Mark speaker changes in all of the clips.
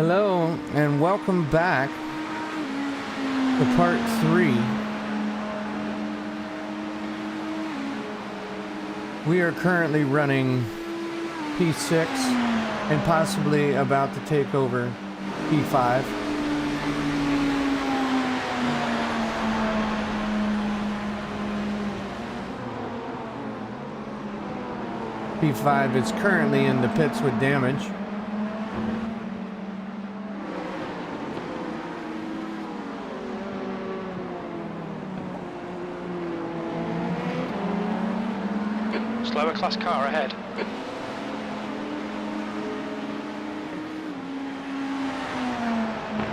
Speaker 1: Hello and welcome back to part 3. We are currently running P6 and possibly about to take over P5. P5 is currently in the pits with damage.
Speaker 2: Slower class car ahead.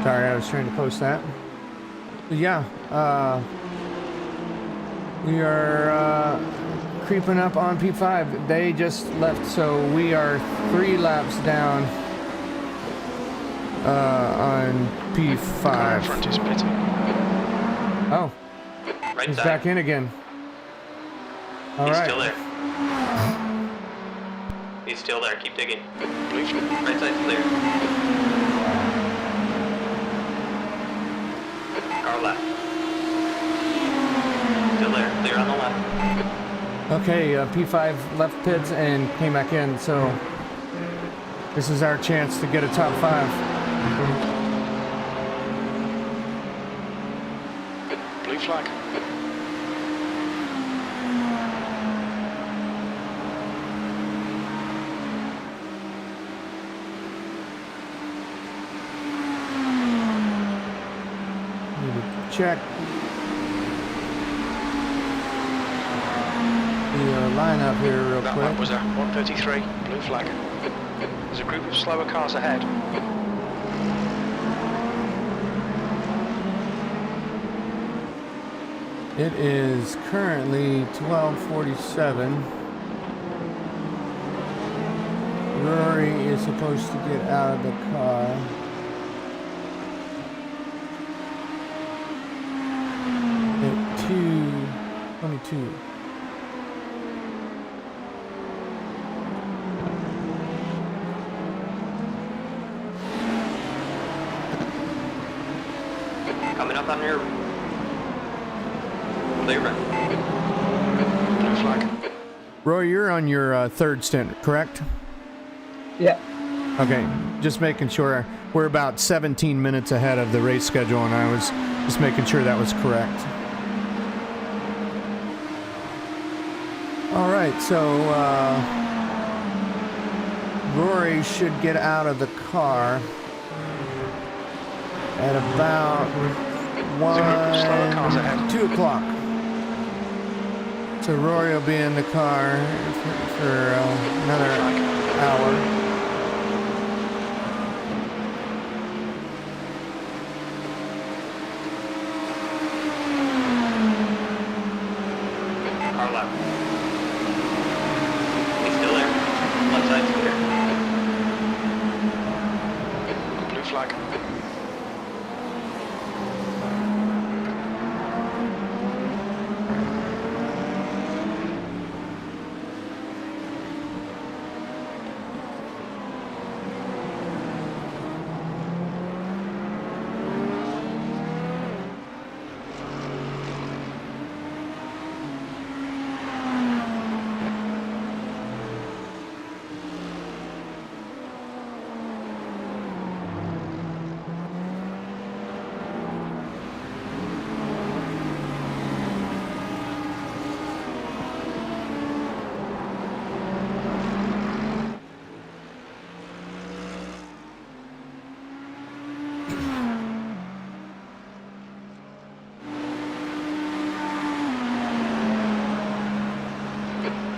Speaker 1: Sorry, I was trying to post that. But yeah, we are creeping up on P5. They just left, so we are 3 laps down on P5.
Speaker 2: Car in front is pitting.
Speaker 1: Oh,
Speaker 3: Right
Speaker 1: he's
Speaker 3: side.
Speaker 1: back in again. All
Speaker 3: He's
Speaker 1: right.
Speaker 3: still there. He's still there. Keep digging.
Speaker 2: Blue flag.
Speaker 3: Right side's clear. Car left. Still there. Clear on the left.
Speaker 1: Okay, P5 left pits and came back in, so this is our chance to get a top 5.
Speaker 2: Blue flag.
Speaker 1: Need to check the lineup here real
Speaker 2: That
Speaker 1: quick.
Speaker 2: lap was a 1:33. Blue flag. There's a group of slower cars ahead.
Speaker 1: It is currently 12:47. Rory is supposed to get out of the car. At 2:22.
Speaker 3: Coming up on your clear run.
Speaker 2: Blue flag.
Speaker 1: Rory, you're on your 3rd stint, correct?
Speaker 4: Yeah.
Speaker 1: Okay, just making sure. We're about 17 minutes ahead of the race schedule, and I was just making sure that was correct. All right, so Rory should get out of the car at about
Speaker 2: Slower cars ahead.
Speaker 1: 2 o'clock. So Rory will be in the car for another hour.
Speaker 3: Car left. He's still there. Left side's clear.
Speaker 2: Blue flag.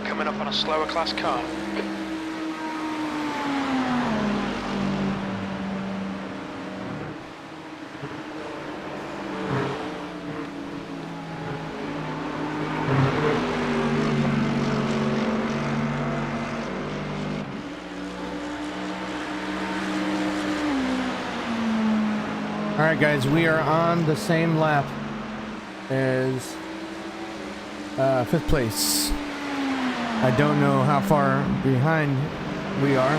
Speaker 2: Coming up on a slower class car.
Speaker 1: All right, guys, we are on the same lap as 5th place. I don't know how far behind we are.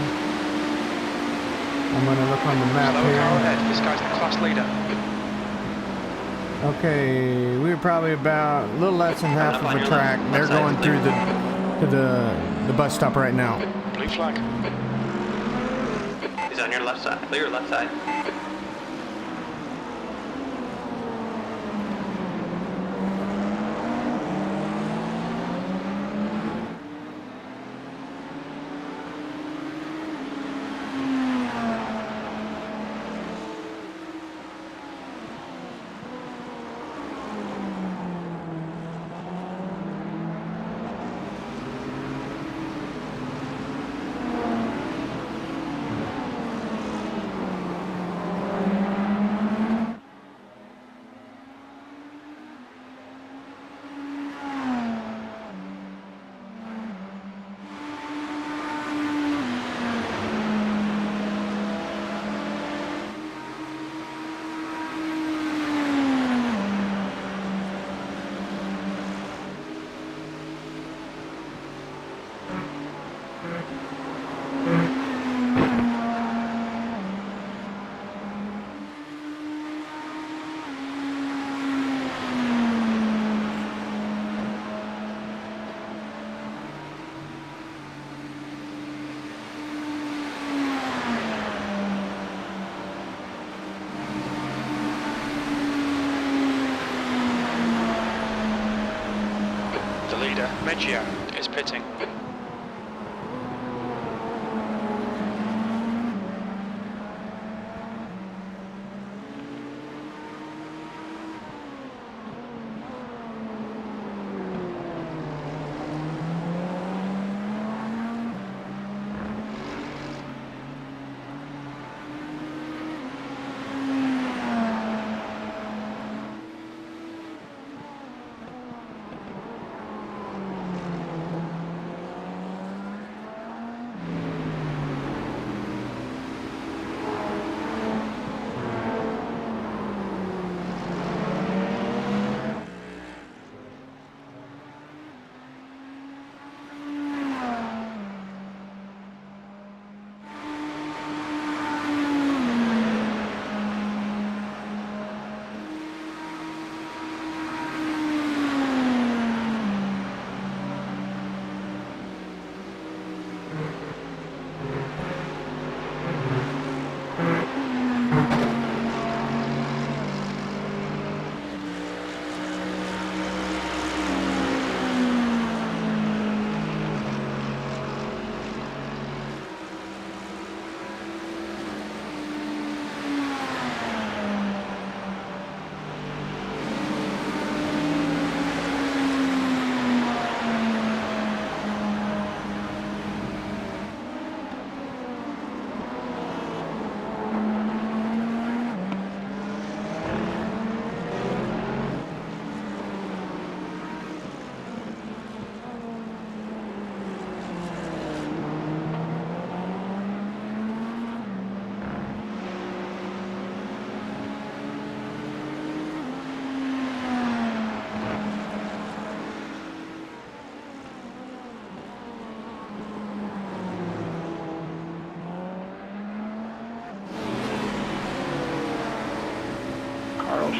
Speaker 1: I'm gonna look on the map
Speaker 2: Slower car
Speaker 1: here.
Speaker 2: ahead. This guy's the class leader.
Speaker 1: Okay, we're probably about a little less than half
Speaker 3: up
Speaker 1: of
Speaker 3: on
Speaker 1: a
Speaker 3: your
Speaker 1: track.
Speaker 3: left
Speaker 1: They're
Speaker 3: side,
Speaker 1: going
Speaker 3: clear.
Speaker 1: through the bus stop right now.
Speaker 2: Blue flag.
Speaker 3: He's on your left side. Clear left side.
Speaker 2: The leader, Meggio, is pitting.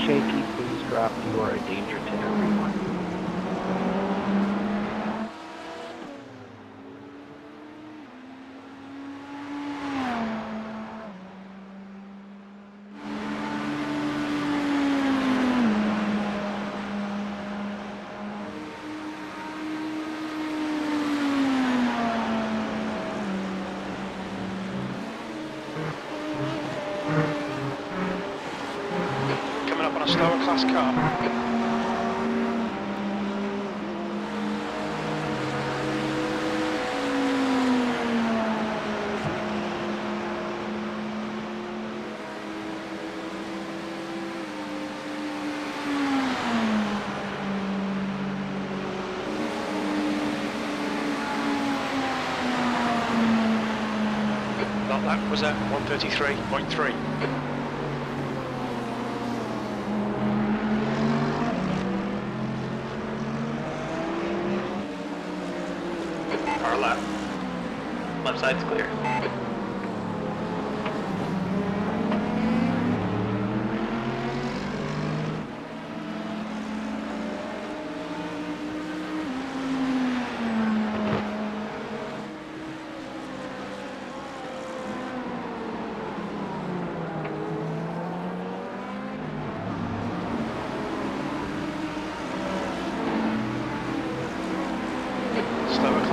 Speaker 4: Shaky, please drop. You are a danger to everyone.
Speaker 2: Coming up on a slower class car. That lap was at 133.3.
Speaker 3: Car left. Left side's clear.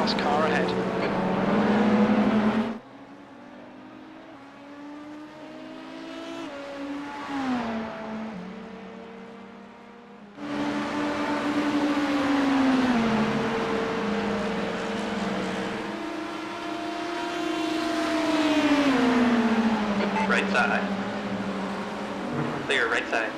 Speaker 2: Last car ahead.
Speaker 3: Right side. Clear, right side.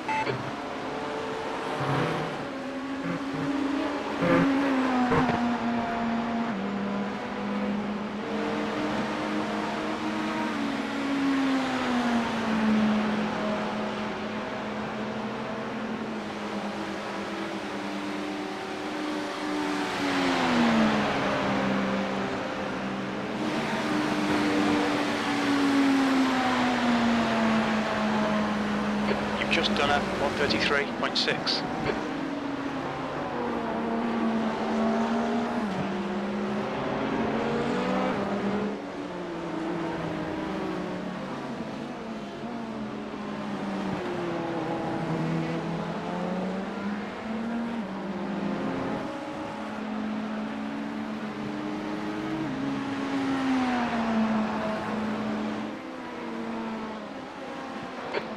Speaker 2: You've just done a 133.6.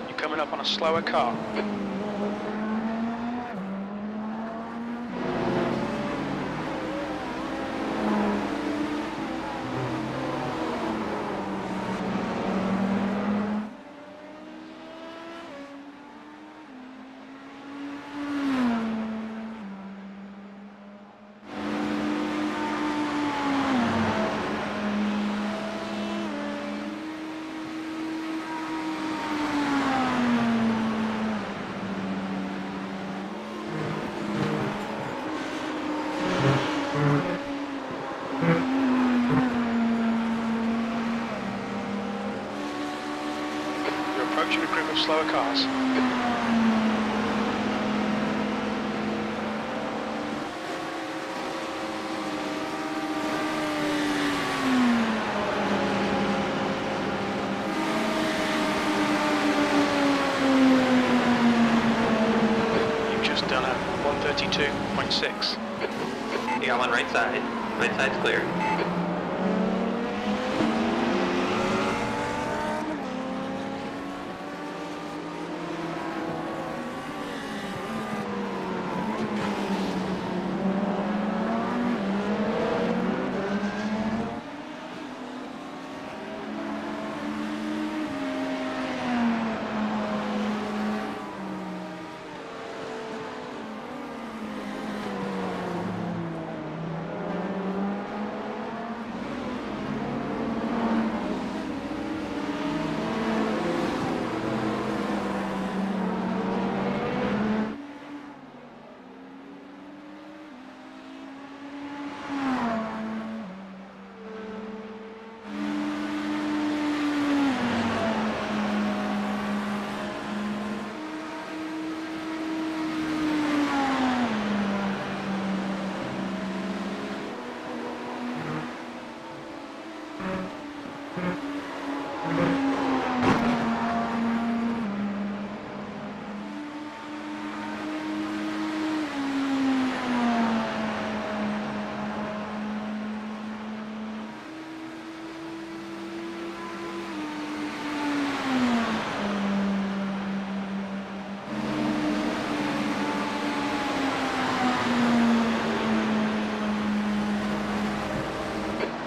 Speaker 2: You're coming up on a slower car. You're approaching a group of slower cars. You've just done a 132.6.
Speaker 3: You got one right side. Right side's clear.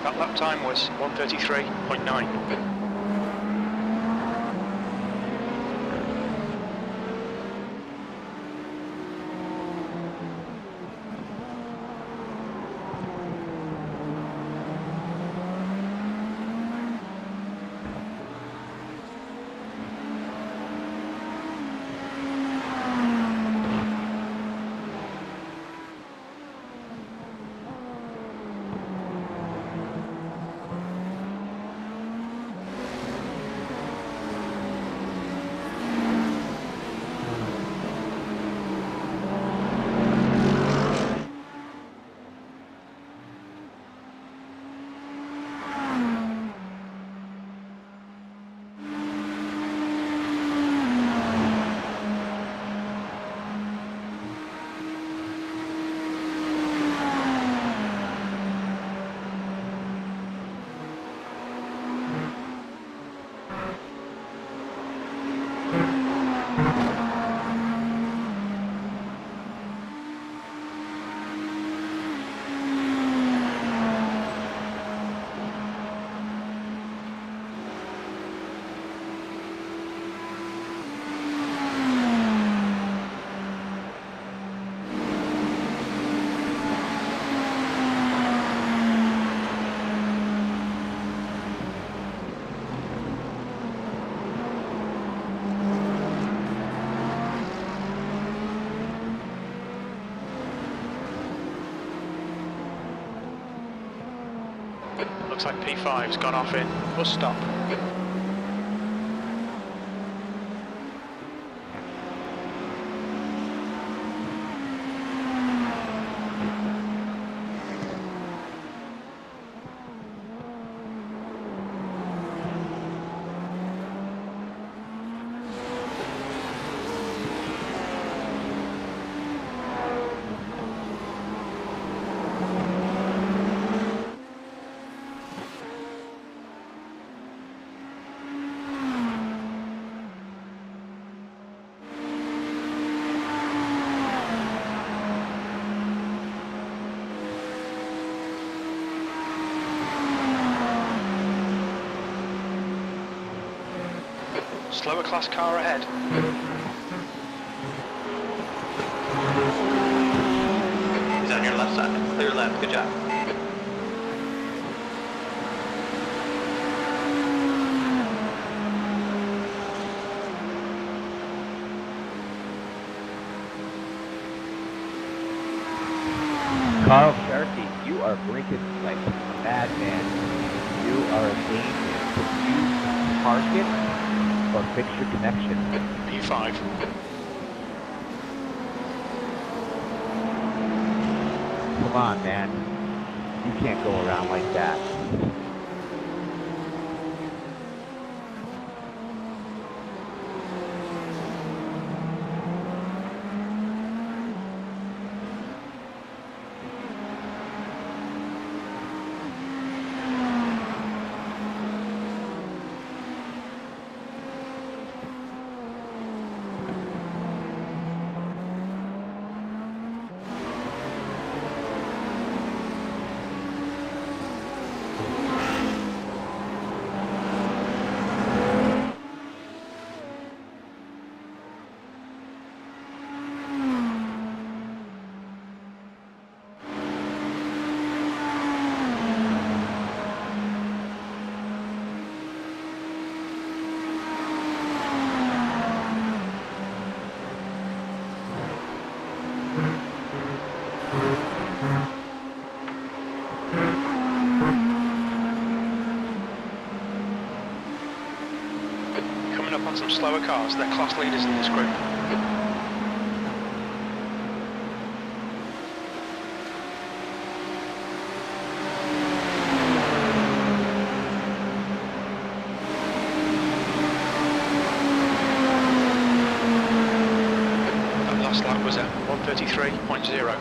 Speaker 3: That lap time was 133.9.
Speaker 2: Looks like P5's gone off in bus stop. Slower class car ahead.
Speaker 3: He's on your left side. Clear left. Good job.
Speaker 4: Carl Sharkey, you are blinking like a madman. You are a danger. You park it or fix your connection.
Speaker 2: P5.
Speaker 4: Come on, man. You can't go around like that.
Speaker 2: Coming up on some slower cars, they're class leaders in this group. That last lap was at 1:33.0.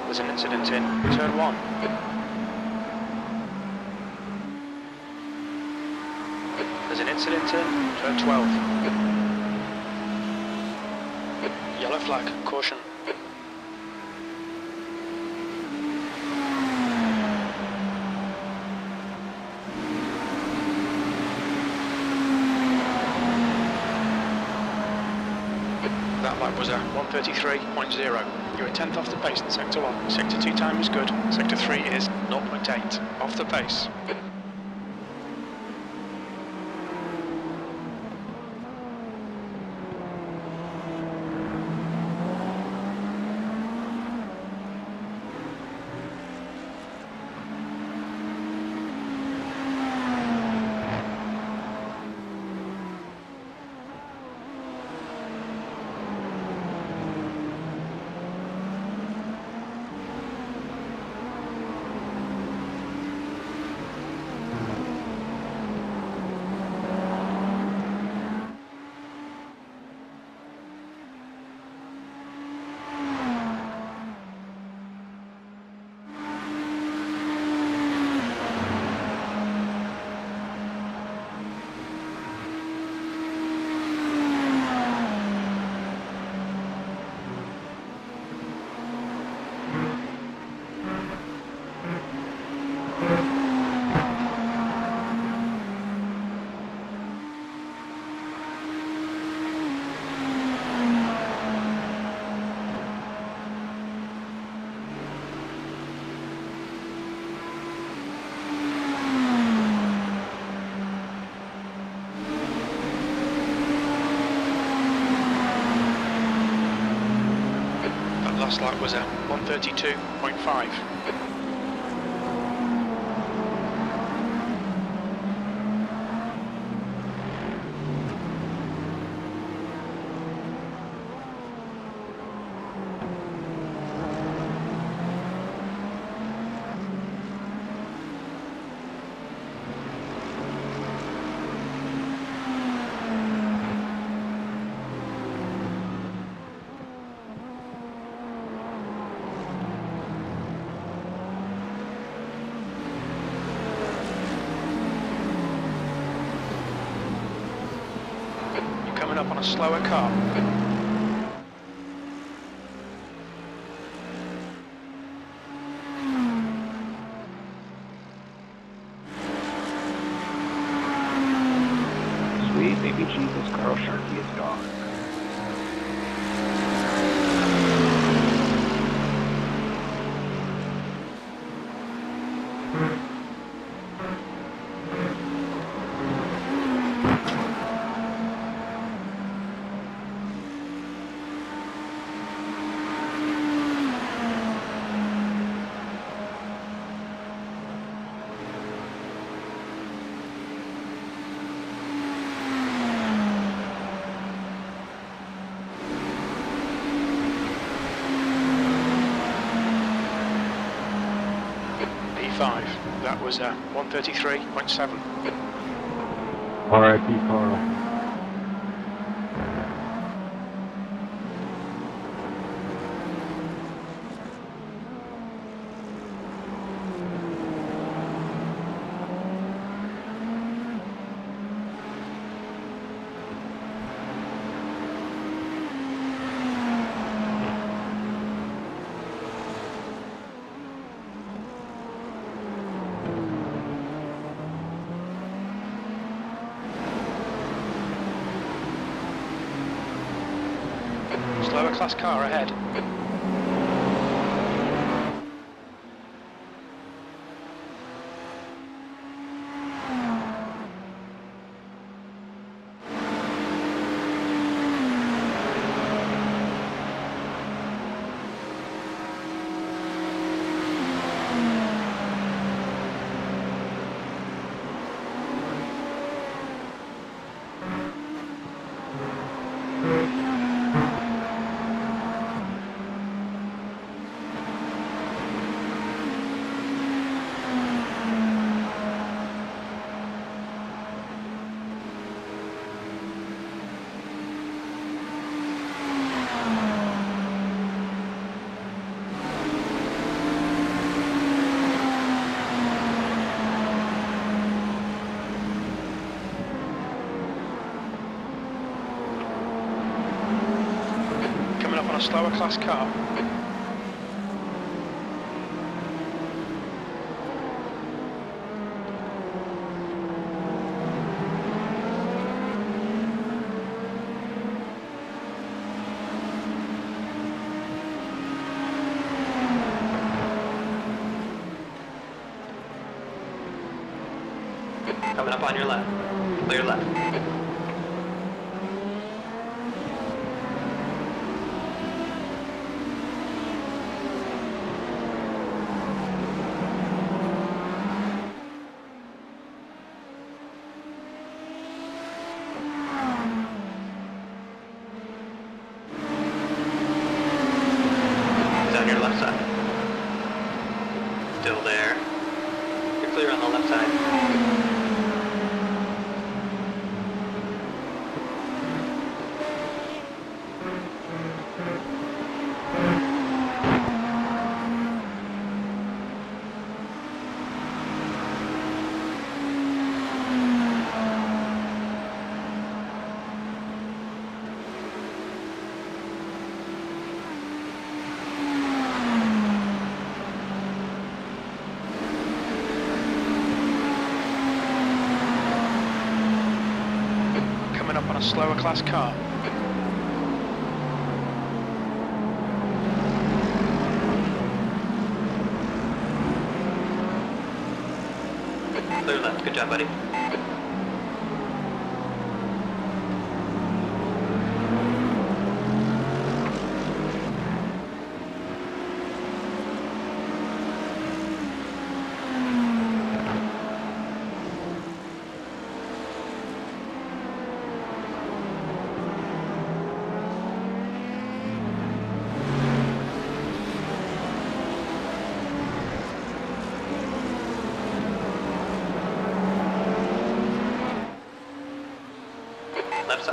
Speaker 2: There's an incident in turn 1. There's an incident in turn 12. Yellow flag, caution. That lap was a 1:33.0. You were 10th off the pace in Sector 1. Sector 2 time is good. Sector 3 is 0.8. Off the pace. last lap was a 132.5. Coming up on a slower car.
Speaker 4: Sweet baby Jesus, Carl Sharkey is gone.
Speaker 2: P5. That was a 133.7.
Speaker 4: R.I.P. Carl.
Speaker 2: Slower class car ahead. On a slower class car.
Speaker 3: Coming up on your left. Clear left. On your left side. Still there. You're clear on the left side.
Speaker 2: Up on a slower class car.
Speaker 3: Clear left. Good job, buddy.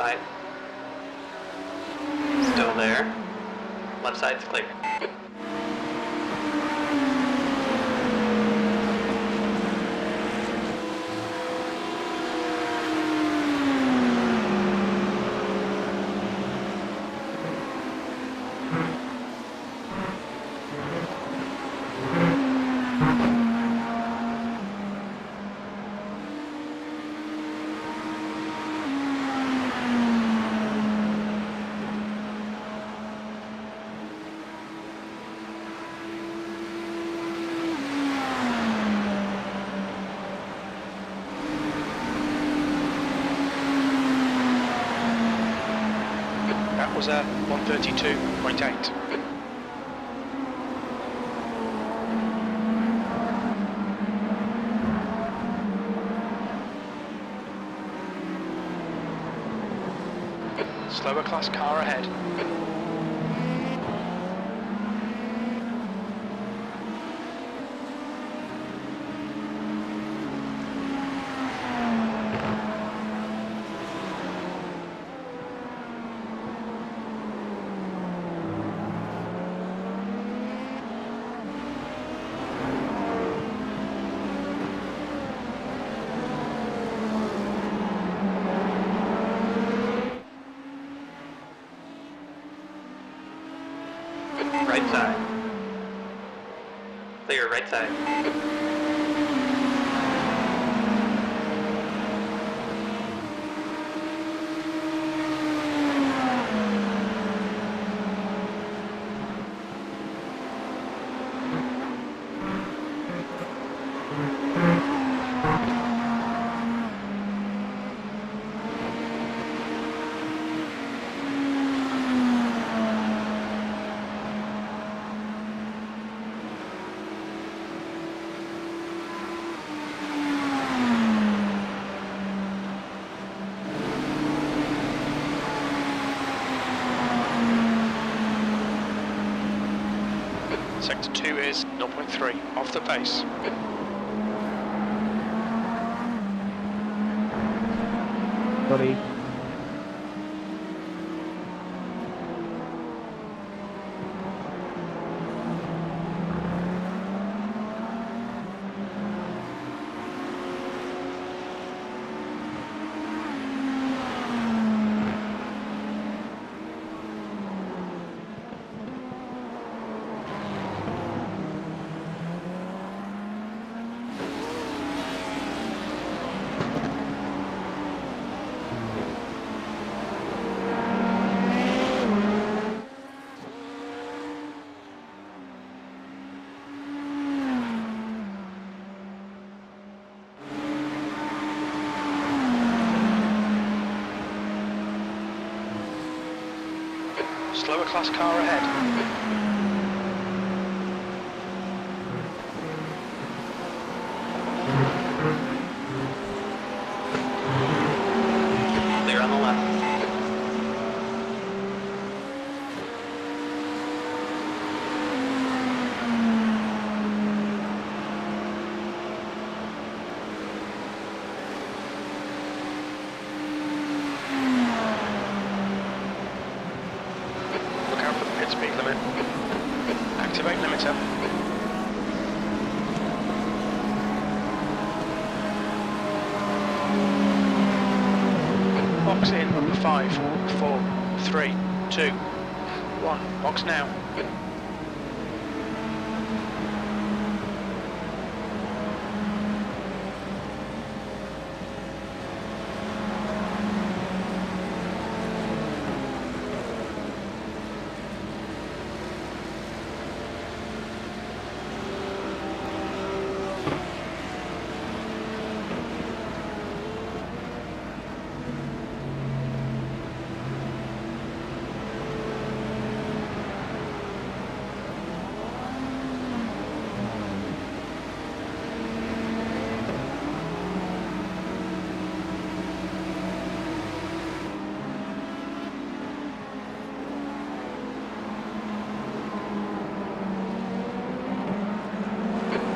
Speaker 3: side. Still there. Left side's clear.
Speaker 2: That was a 132.8. Slower class car ahead.
Speaker 3: Right side. Clear, right side. Sector 2 is 0.3 off the pace.
Speaker 4: Sorry.
Speaker 2: Slower class car ahead.
Speaker 3: Clear on the left.
Speaker 2: Look out for the pit speed limit. Activate limiter. Box in 5, 4, 3, 2, 1. Box now.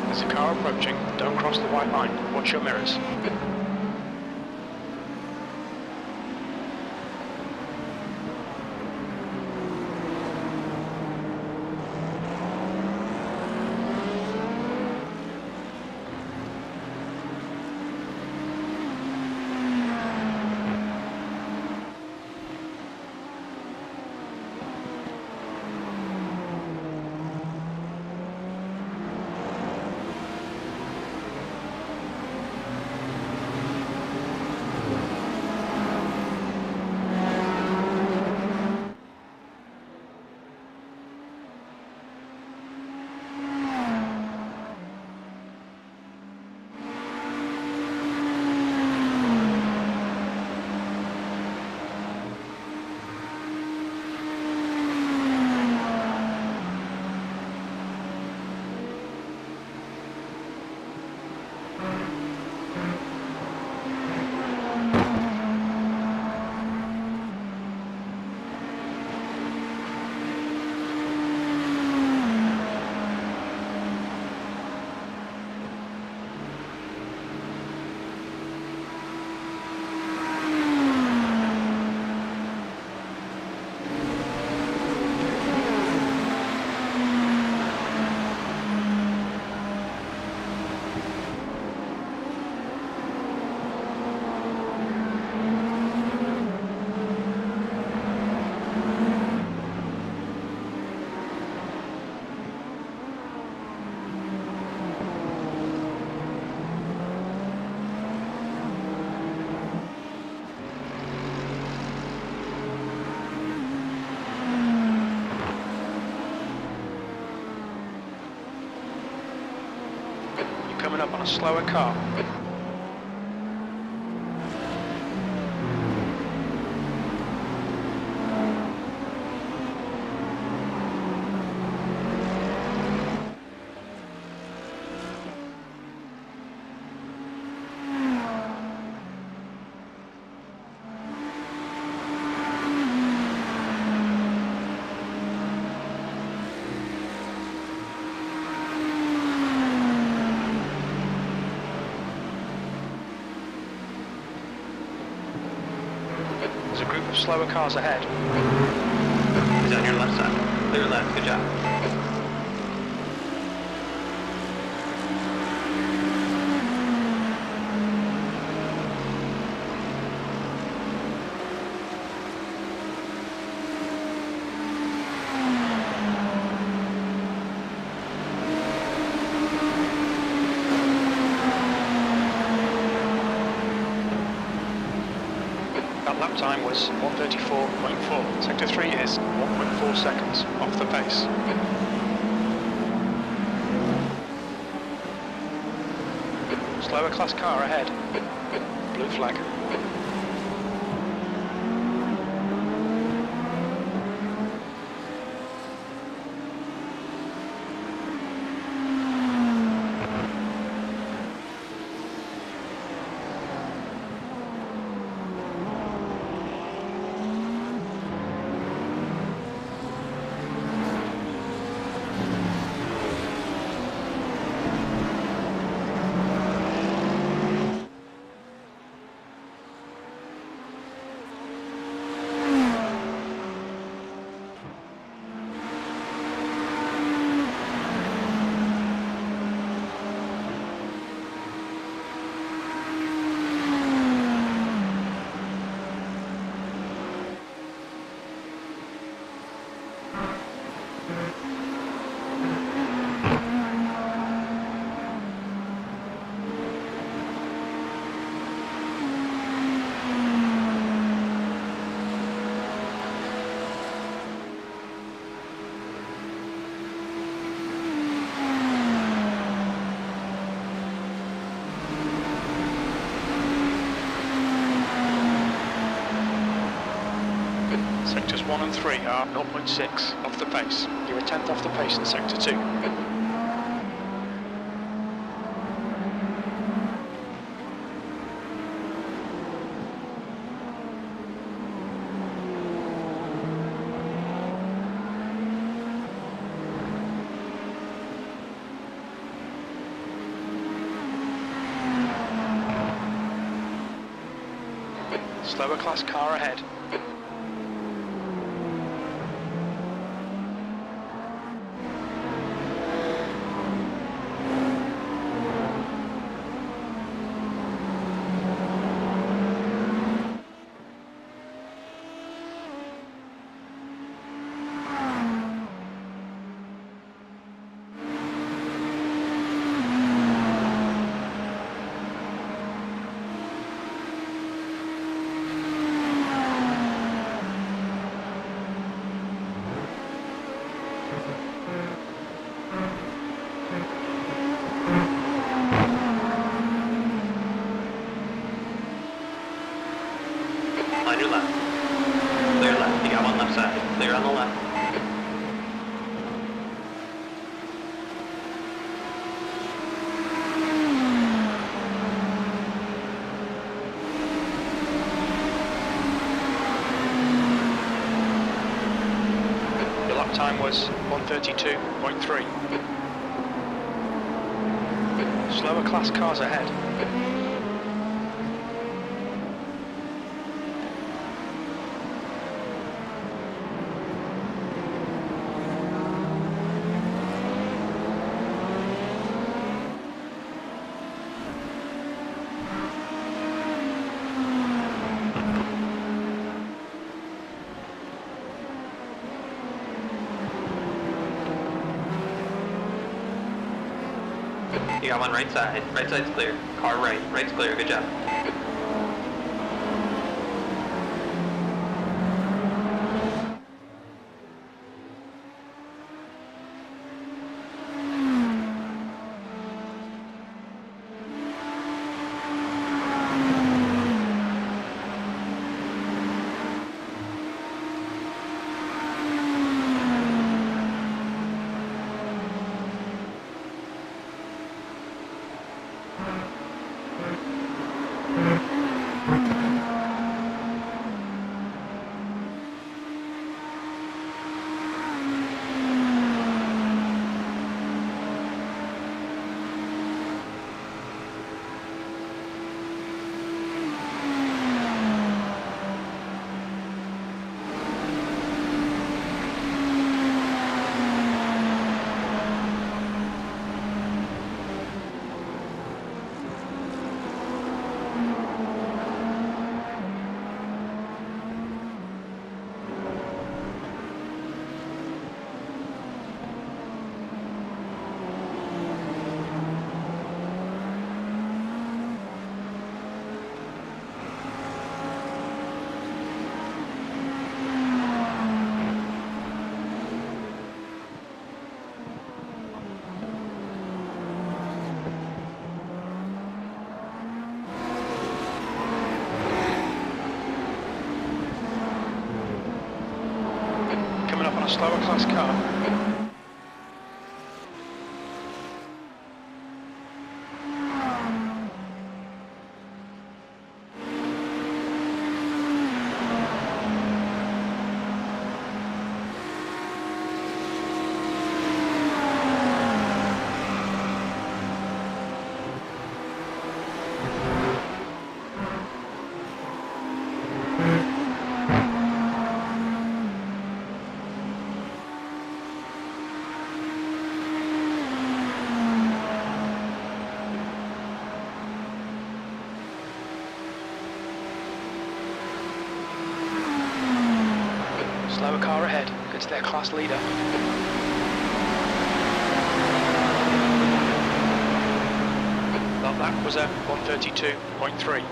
Speaker 2: There's a car approaching. Don't cross the white line. Watch your mirrors. coming up on a slower car. There's a group of slower cars ahead.
Speaker 3: He's on your left side. Clear left, good job.
Speaker 2: That lap time was 1:34.4. Sector 3 is 1.4 seconds off the pace. Slower class car ahead. Blue flag. Sectors 1 and 3 are 0.6 off the pace. You're a tenth off the pace in Sector 2. Slower class car ahead.
Speaker 3: On your left. Clear left. You got one left side. Clear on the left.
Speaker 2: Your lap time was 1:32.3. Slower class cars ahead.
Speaker 3: You got one right side. Right side's clear. Car right. Right's clear. Good job.
Speaker 2: a slower class car. Slower car ahead, it's their class leader. That lap was at 132.3.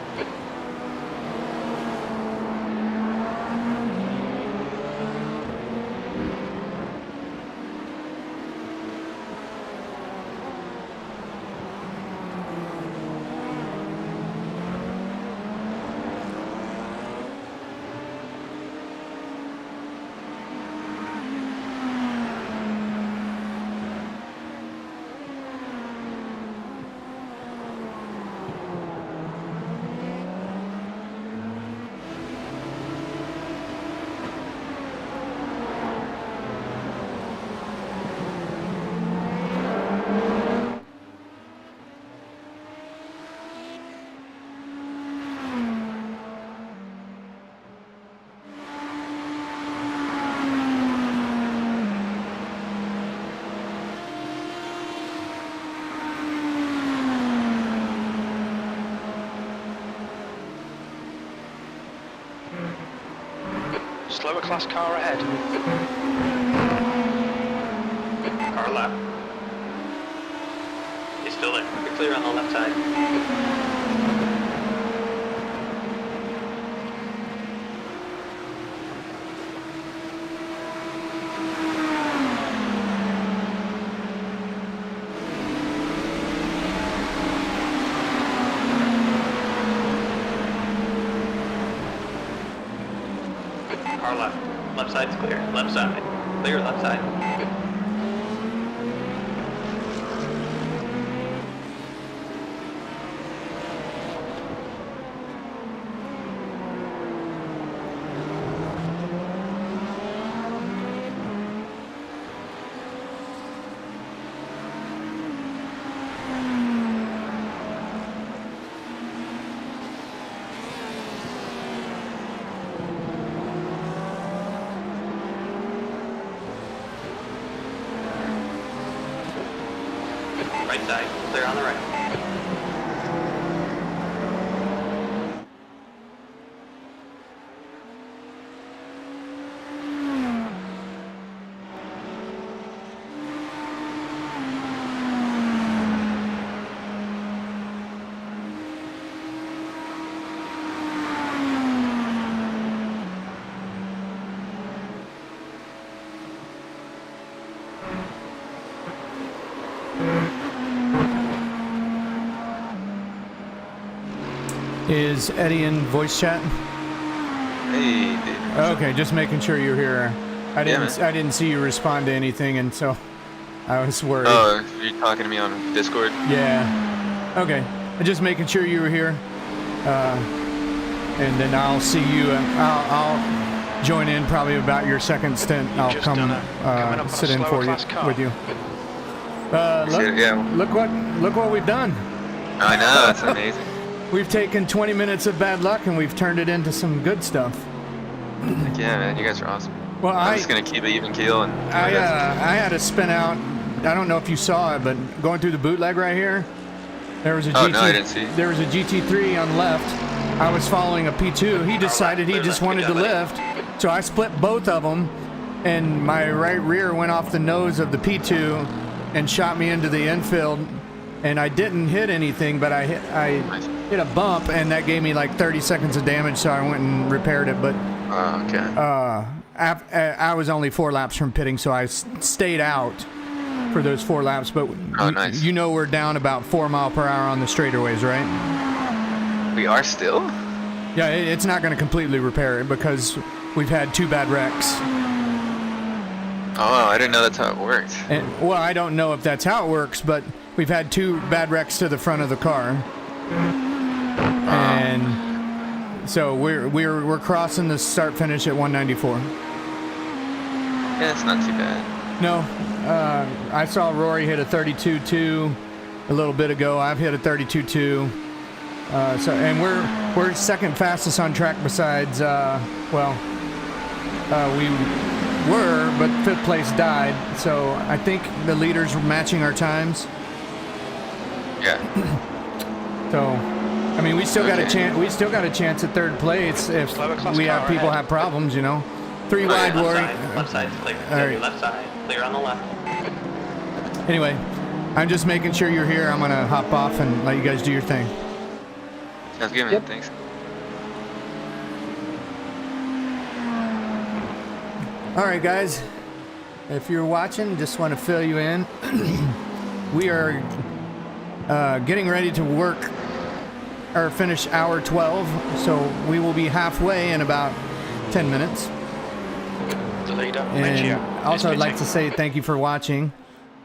Speaker 2: Slower class car ahead.
Speaker 3: Car left. He's still there. You're clear on the left side. Car left. Left side's clear. Left side. Clear left side. Right side, clear on the right.
Speaker 1: Is Eddie in voice chat?
Speaker 5: Hey, dude.
Speaker 1: Okay, just making sure you're here. I didn't see you respond to anything, and so I was worried.
Speaker 5: Oh, you're talking to me on Discord?
Speaker 1: Yeah. Okay. Just making sure you were here. And then I'll see you. I'll join in probably about your second stint. I'll
Speaker 2: just
Speaker 1: come
Speaker 2: done coming up on
Speaker 1: sit
Speaker 2: a
Speaker 1: in
Speaker 2: slower
Speaker 1: for you
Speaker 2: class car.
Speaker 1: with you.
Speaker 5: Yeah.
Speaker 1: Look what we've done.
Speaker 5: I know, it's amazing.
Speaker 1: We've taken 20 minutes of bad luck and we've turned it into some good stuff.
Speaker 5: Like, yeah, man, you guys are awesome.
Speaker 1: Well,
Speaker 5: I'm just gonna keep it even keel and.
Speaker 1: I had to spin out. I don't know if you saw it, but going through the bootleg right here, there was a
Speaker 5: Oh, no, I didn't see.
Speaker 1: There was a GT3 on the left. I was following a P2. He decided he just wanted to lift, so I split both of them, and my right rear went off the nose of the P2 and shot me into the infield. And I didn't hit anything, but I hit a bump, and that gave me like 30 seconds of damage, so I went and repaired it. But
Speaker 5: Oh, okay.
Speaker 1: I was only 4 laps from pitting, so I stayed out for those 4 laps. But
Speaker 5: Oh, nice.
Speaker 1: you know we're down about 4 mile per hour on the straightaways, right?
Speaker 5: We are still?
Speaker 1: Yeah, it's not going to completely repair it because we've had 2 bad wrecks.
Speaker 5: Oh, I didn't know that's how it worked.
Speaker 1: And, well, I don't know if that's how it works, but we've had 2 bad wrecks to the front of the car, and so we're crossing the start finish at 194.
Speaker 5: Yeah, it's not too bad.
Speaker 1: No, I saw Rory hit a 32.2 a little bit ago. I've hit a 32.2. And we're second fastest on track besides, we were, but 5th place died. So I think the leaders were matching our times.
Speaker 5: Yeah.
Speaker 1: So, I mean, we still got a chance. We still got a chance at 3rd place if we have people have problems, you know. 3 wide, Rory.
Speaker 3: Left side clear.
Speaker 1: All right.
Speaker 3: Left side clear on the left.
Speaker 1: Anyway, I'm just making sure you're here. I'm gonna hop off and let you guys do your thing.
Speaker 5: Sounds good, man.
Speaker 4: Yep.
Speaker 5: Thanks.
Speaker 1: All right, guys. If you're watching, just want to fill you in. We are getting ready to work or finish hour 12, so we will be halfway in about 10 minutes.
Speaker 2: The leader,
Speaker 1: And also, I'd like to say thank you for watching.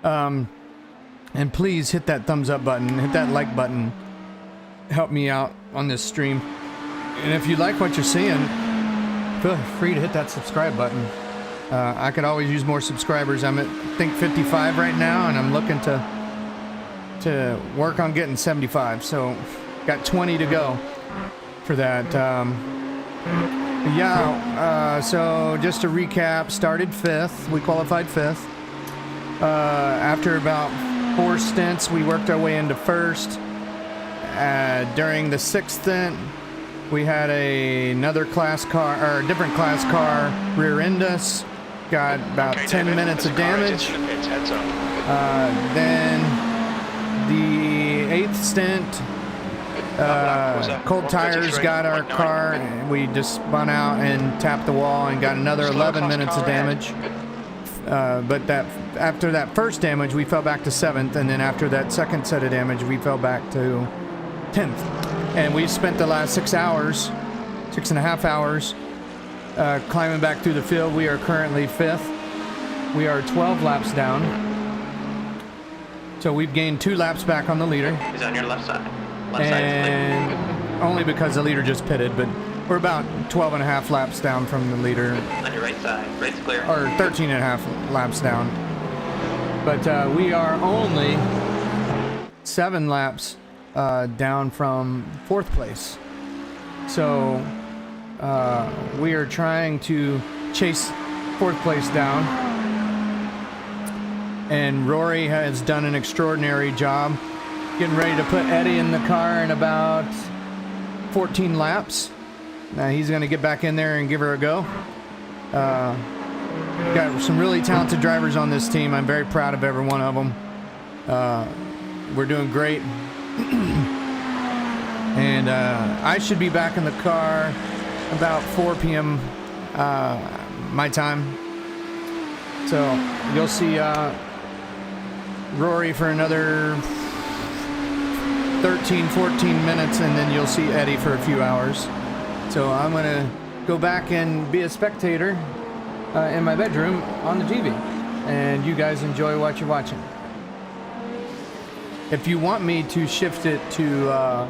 Speaker 1: And please hit that thumbs up button, hit that like button. Help me out on this stream. And if you like what you're seeing, feel free to hit that subscribe button. I could always use more subscribers. I'm at, I think, 55 right now, and I'm looking to work on getting 75. So, got 20 to go for that. So just to recap, started 5th. We qualified 5th. After about 4 stints, we worked our way into 1st. During the 6th stint, we had another class car, or a different class car, rear-end us. Got about 10 minutes of damage. Then the 8th stint, cold tires got our car, and we just spun out and tapped the wall and got another 11 minutes of damage. But after that first damage, we fell back to 7th, and then after that second set of damage, we fell back to 10th. And we spent the last 6.5 hours, climbing back through the field. We are currently 5th. We are 12 laps down. So we've gained 2 laps back on the leader.
Speaker 3: He's on your left side. Left side is clear.
Speaker 1: And only because the leader just pitted, but we're about 12.5 laps down from the leader.
Speaker 3: On your right side. Right's clear.
Speaker 1: Or 13.5 laps down. But we are only 7 laps down from 4th place. So we are trying to chase 4th place down. And Rory has done an extraordinary job getting ready to put Eddie in the car in about 14 laps. Now he's going to get back in there and give her a go. Got some really talented drivers on this team. I'm very proud of every one of them. We're doing great. And I should be back in the car about 4 p.m. My time. So you'll see Rory for another 13, 14 minutes, and then you'll see Eddie for a few hours. So I'm going to go back and be a spectator in my bedroom on the TV. And you guys enjoy what you're watching. If you want me to shift it to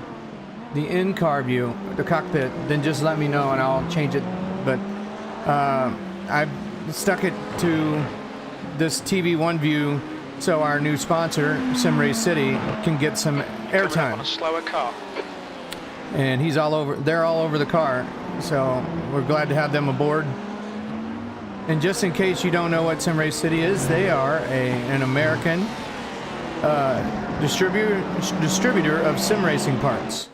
Speaker 1: the in-car view, the cockpit, then just let me know and I'll change it. But I've stuck it to this TV One view so our new sponsor, SimRace City, can get some airtime.
Speaker 2: On a slower car.
Speaker 1: And he's all over, they're all over the car. So we're glad to have them aboard. And just in case you don't know what SimRace City is, they are an American distributor of sim racing parts.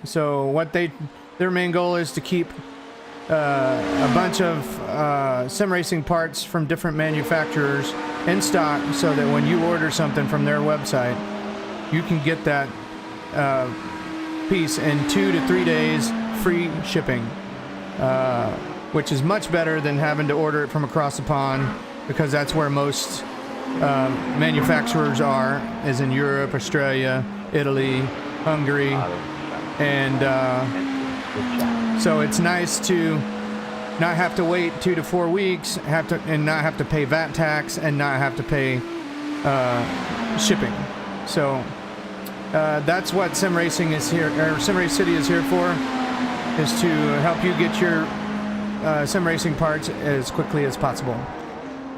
Speaker 1: So what their main goal is to keep a bunch of sim racing parts from different manufacturers in stock, so that when you order something from their website, you can get that piece in 2 to 3 days free shipping, which is much better than having to order it from across the pond, because that's where most manufacturers are, is in Europe, Australia, Italy, Hungary, and so it's nice to not have to wait 2 to 4 weeks, and not have to pay VAT tax, and not have to pay shipping. So that's what Sim Racing is here, or Sim Race City is here for, is to help you get your sim racing parts as quickly as possible.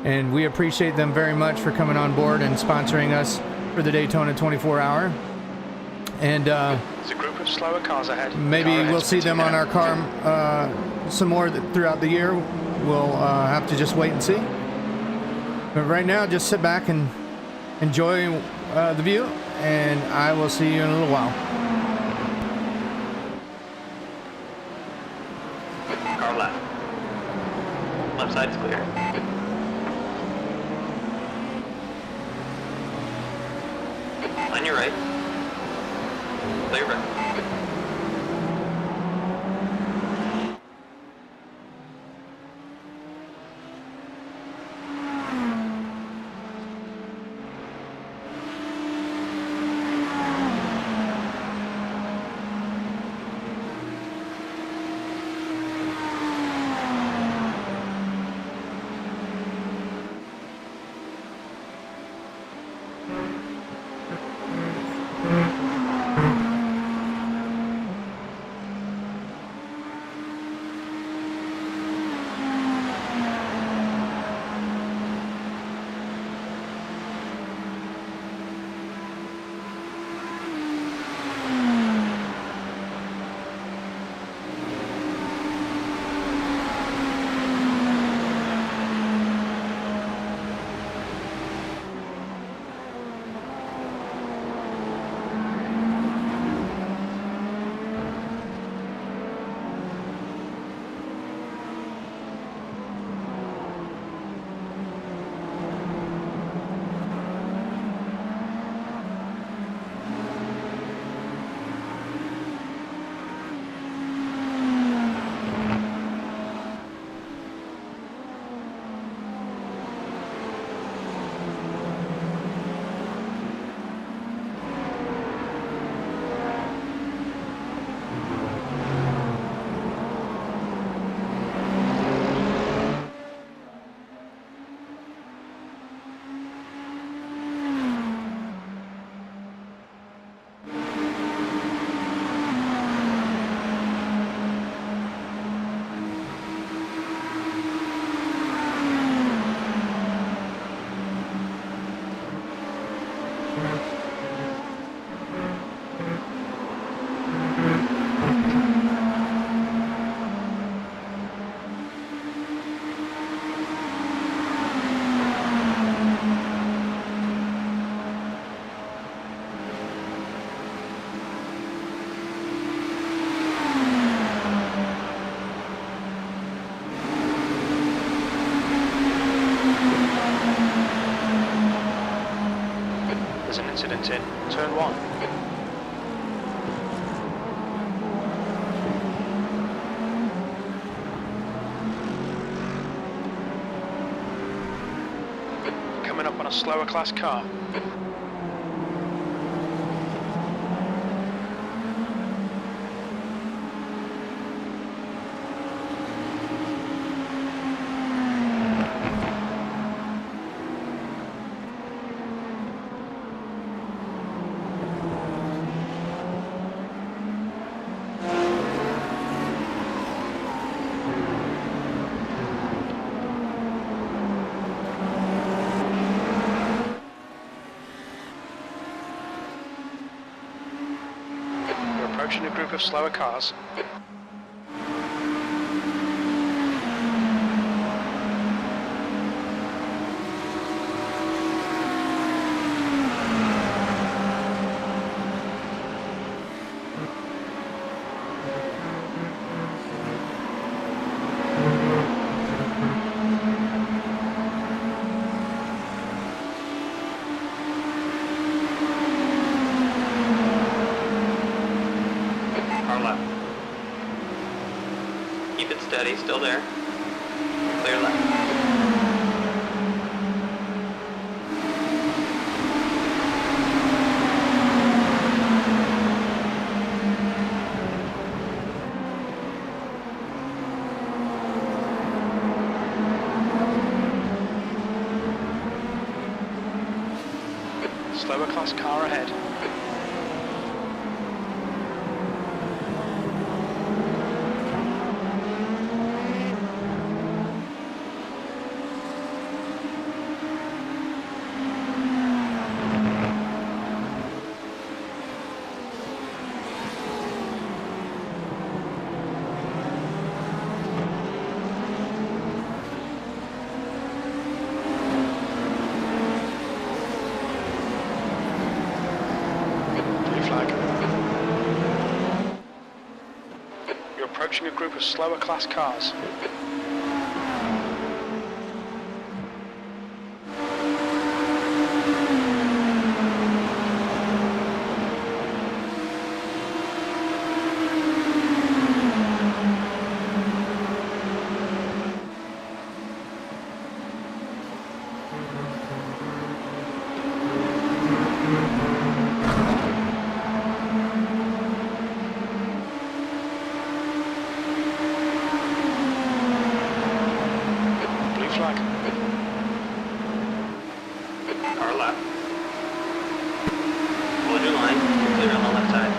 Speaker 1: And we appreciate them very much for coming on board and sponsoring us for the Daytona 24-hour. And
Speaker 2: There's a group of slower cars ahead.
Speaker 1: maybe
Speaker 2: Car
Speaker 1: we'll
Speaker 2: ahead's
Speaker 1: see them on
Speaker 2: pitting
Speaker 1: our
Speaker 2: now.
Speaker 1: car some more throughout the year. We'll have to just wait and see. But right now, just sit back and enjoy the view, and I will see you in a little while.
Speaker 3: Car left. Left side's clear. On your right. Clear right.
Speaker 2: There's an incident in turn 1. Coming up on a slower class car. Approaching a group of slower cars.
Speaker 3: Car left. Keep it steady, still there. Clear left.
Speaker 2: Slower class car ahead. Blue flag. You're approaching a group of slower class cars. Blue flag.
Speaker 3: Car left. Hold your line. Clear on the left side.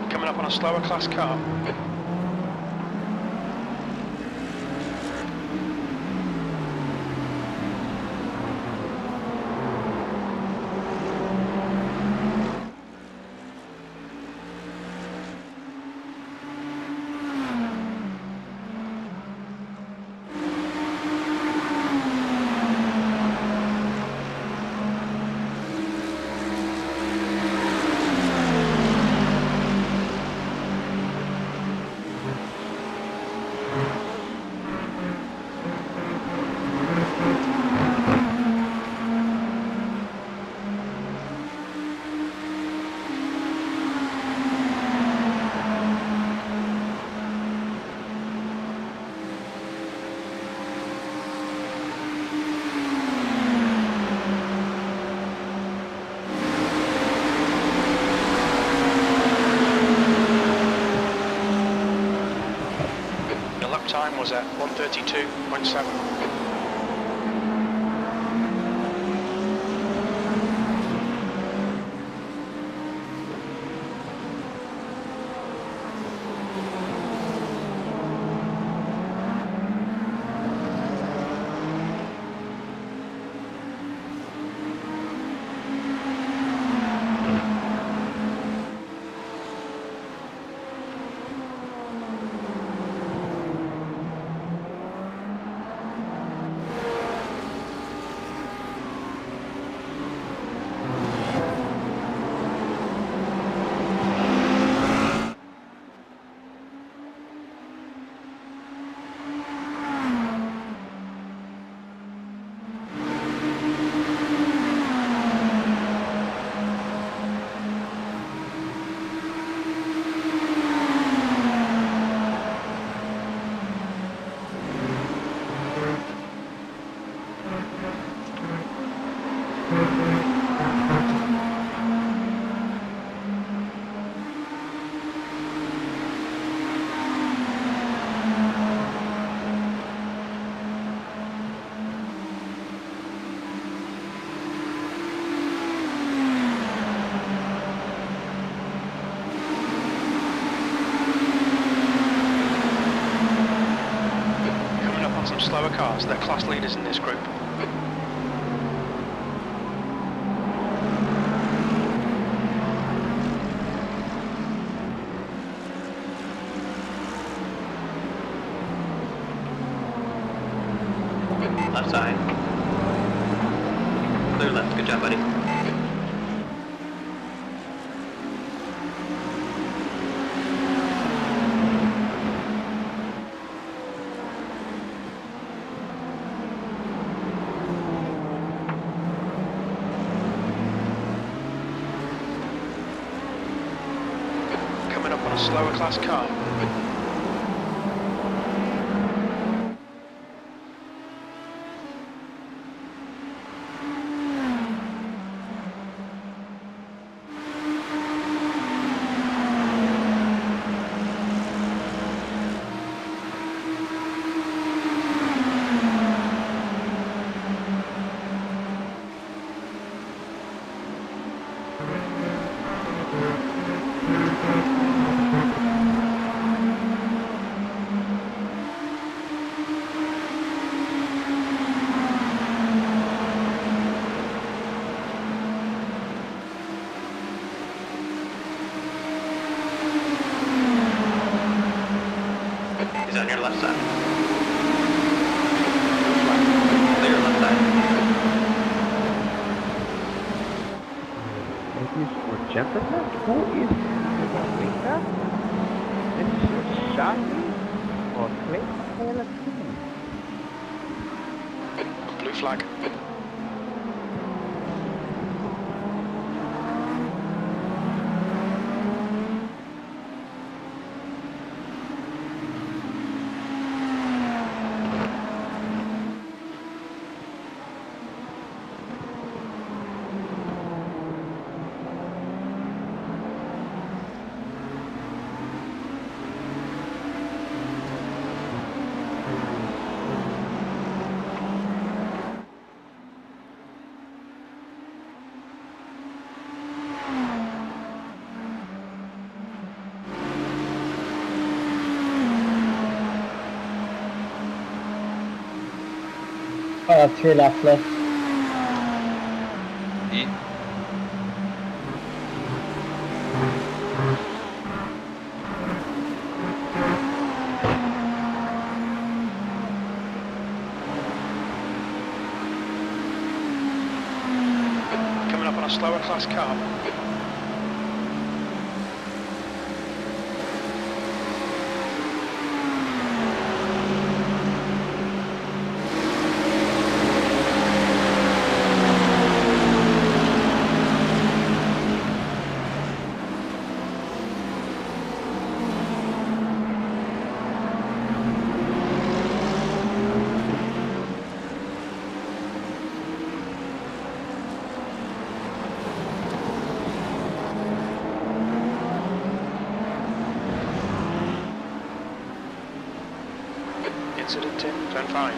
Speaker 3: Coming up on a slower class car. Time was at 1:32.7.
Speaker 2: cars. They're class leaders in this group.
Speaker 3: Left side. Clear left. Good job, buddy.
Speaker 2: Coming up on a slower class car.
Speaker 3: He's on your left side. Clear left side.
Speaker 4: Ladies or gentlemen, who is the winner? Mr. Sharpie or Clay LMDH?
Speaker 2: Blue flag.
Speaker 6: Three left.
Speaker 5: E.
Speaker 2: Coming up on a slower class car. Incident in turn 5.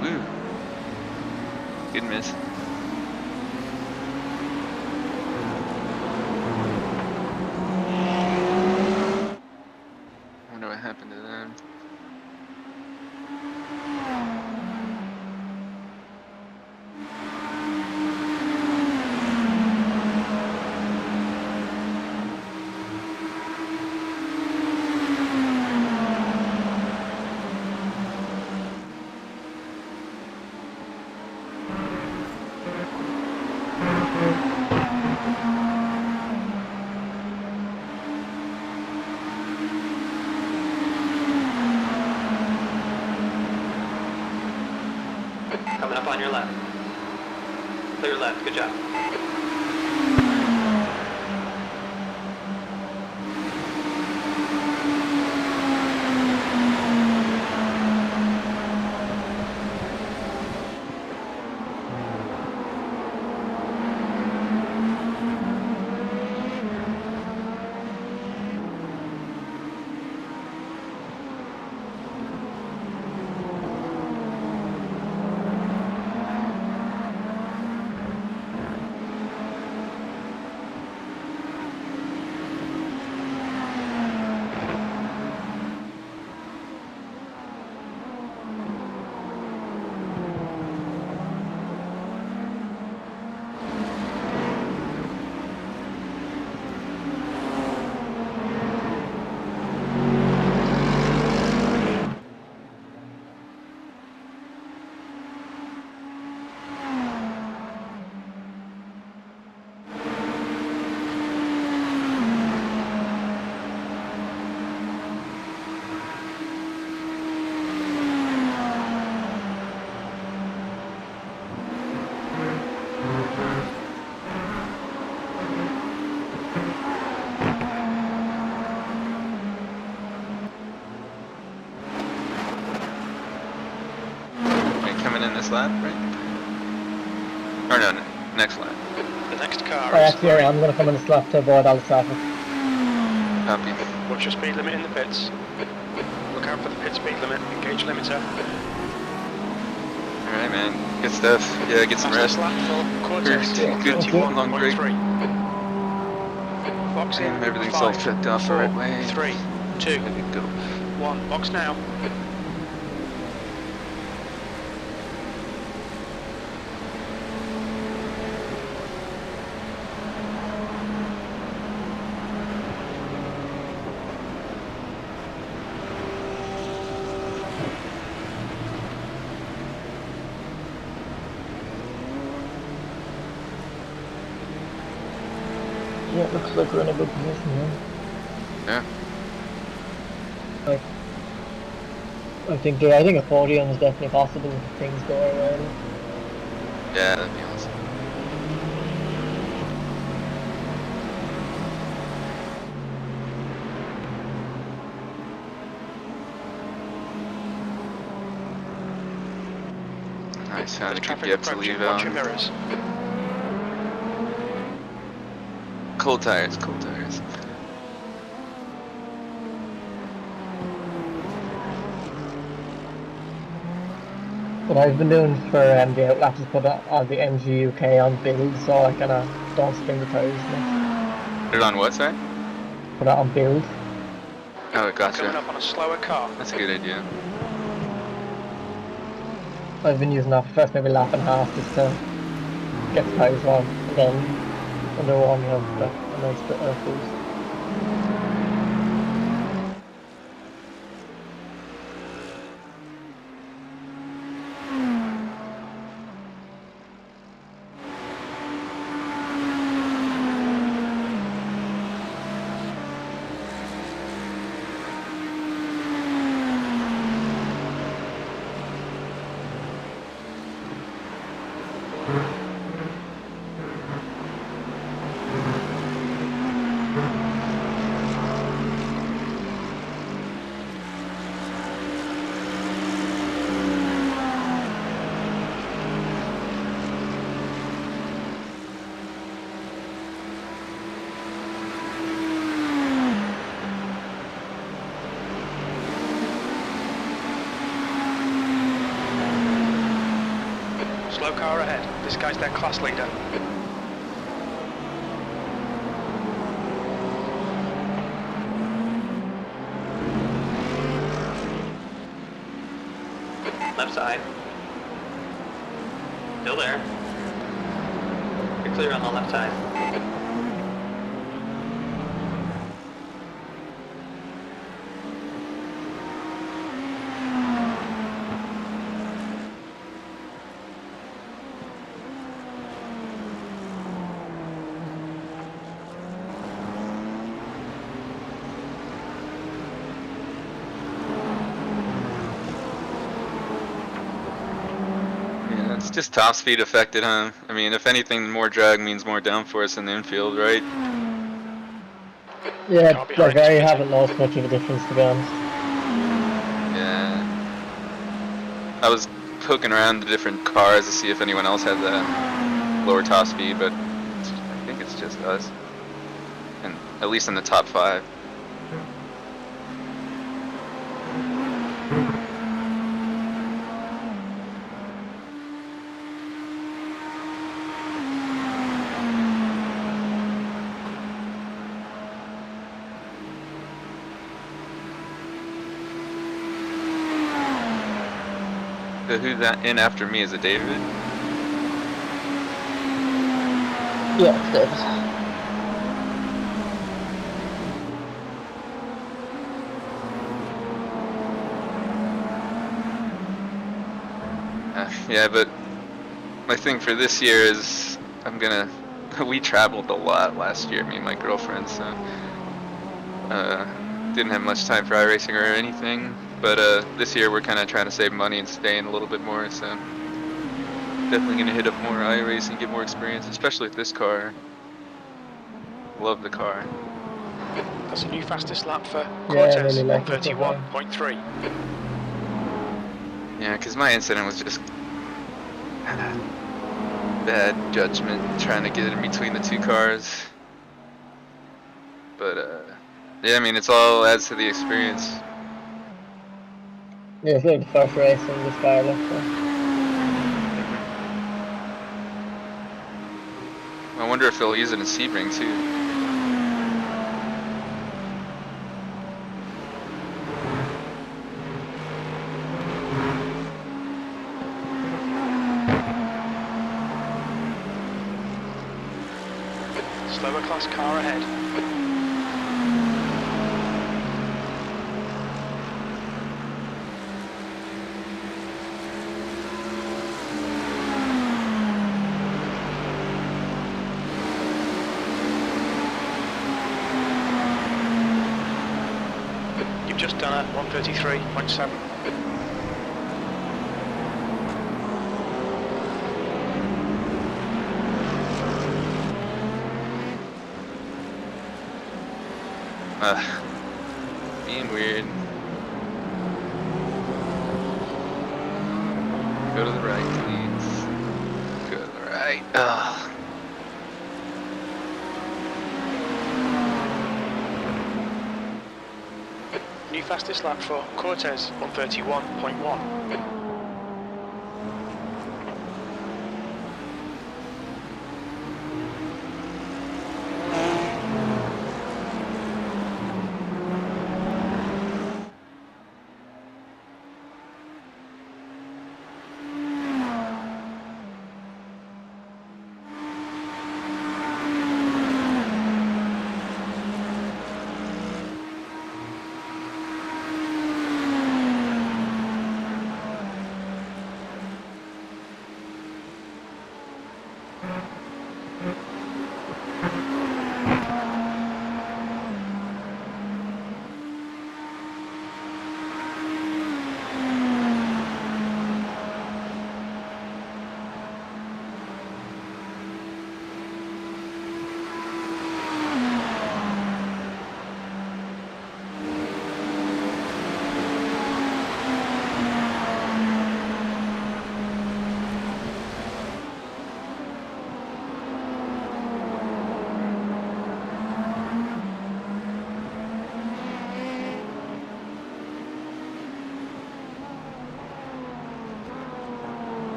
Speaker 5: Woo. Good miss. I wonder what happened to them.
Speaker 3: Coming up on your left. Clear left. Good job.
Speaker 5: coming in this lap, right? Or no, next lap.
Speaker 2: The next car
Speaker 6: Oh,
Speaker 2: is
Speaker 6: actually, yeah, I'm going to come in this lap to avoid all the traffic.
Speaker 5: Copy.
Speaker 2: Watch your speed limit in the pits. Look out for the pit speed limit. Engage limiter.
Speaker 5: Alright, man. Good stuff. Yeah, get some rest.
Speaker 2: Fastest lap for Cortez.
Speaker 5: Good, long break.
Speaker 2: 31.3. Box in.
Speaker 5: Everything's all
Speaker 2: 5,
Speaker 5: checked off the
Speaker 2: 4,
Speaker 5: right way.
Speaker 2: 3, 2,
Speaker 5: Good go.
Speaker 2: 1. Box now.
Speaker 6: Yeah, it looks like we're in a good position here.
Speaker 5: Yeah.
Speaker 6: Like, I think a podium is definitely possible if things go our way.
Speaker 5: Yeah, that'd be awesome. Nice, how
Speaker 2: There's
Speaker 5: to keep
Speaker 2: traffic
Speaker 5: you up to
Speaker 2: approaching.
Speaker 5: leave
Speaker 2: Watch your mirrors.
Speaker 5: Cold tires, cold tires.
Speaker 6: What I've been doing for the outlaps is put all the MG UK on build, so I kind of don't spin the tires.
Speaker 5: Put it on what side?
Speaker 6: Put it on build.
Speaker 5: Oh,
Speaker 2: Coming
Speaker 5: gotcha.
Speaker 2: up on a slower car.
Speaker 5: That's a good idea.
Speaker 6: I've been using that for first maybe lap and a half just to get the tires on, and then under one you have a nice bit of boost.
Speaker 2: Slow car ahead. This guy's their class leader.
Speaker 3: Left side. Still there. You're clear on the left side.
Speaker 5: Yeah, it's just top speed affected, huh? I mean, if anything, more drag means more downforce in the infield, right?
Speaker 6: Yeah,
Speaker 2: Car behind
Speaker 6: like
Speaker 2: is
Speaker 6: I
Speaker 2: pitting.
Speaker 6: haven't noticed much of a difference to be honest.
Speaker 5: Yeah. I was poking around the different cars to see if anyone else had that lower top speed, but I think it's just us. And at least in the top 5. So who's that in after me? Is it David?
Speaker 6: Yeah, it's David.
Speaker 5: Yeah, but my thing for this year is we traveled a lot last year, me and my girlfriend, so didn't have much time for iRacing or anything. But this year we're kind of trying to save money and stay in a little bit more, so definitely gonna hit up more iRacing, get more experience, especially with this car. Love the car.
Speaker 2: That's a new fastest lap for
Speaker 6: Yeah, I
Speaker 2: Cortez.
Speaker 6: really like it so far.
Speaker 2: 131.3.
Speaker 5: Yeah, because my incident was just bad judgment trying to get in between the two cars. But yeah, I mean, it's all adds to the experience.
Speaker 6: Yeah, it's like the first race in this car, like, so.
Speaker 5: I wonder if they'll use it in Sebring too.
Speaker 2: Slower class car ahead. You've just done a 133.7.
Speaker 5: Being weird. Go to the right, please. Go to the right. Ugh.
Speaker 2: New fastest lap for Cortez, 131.1.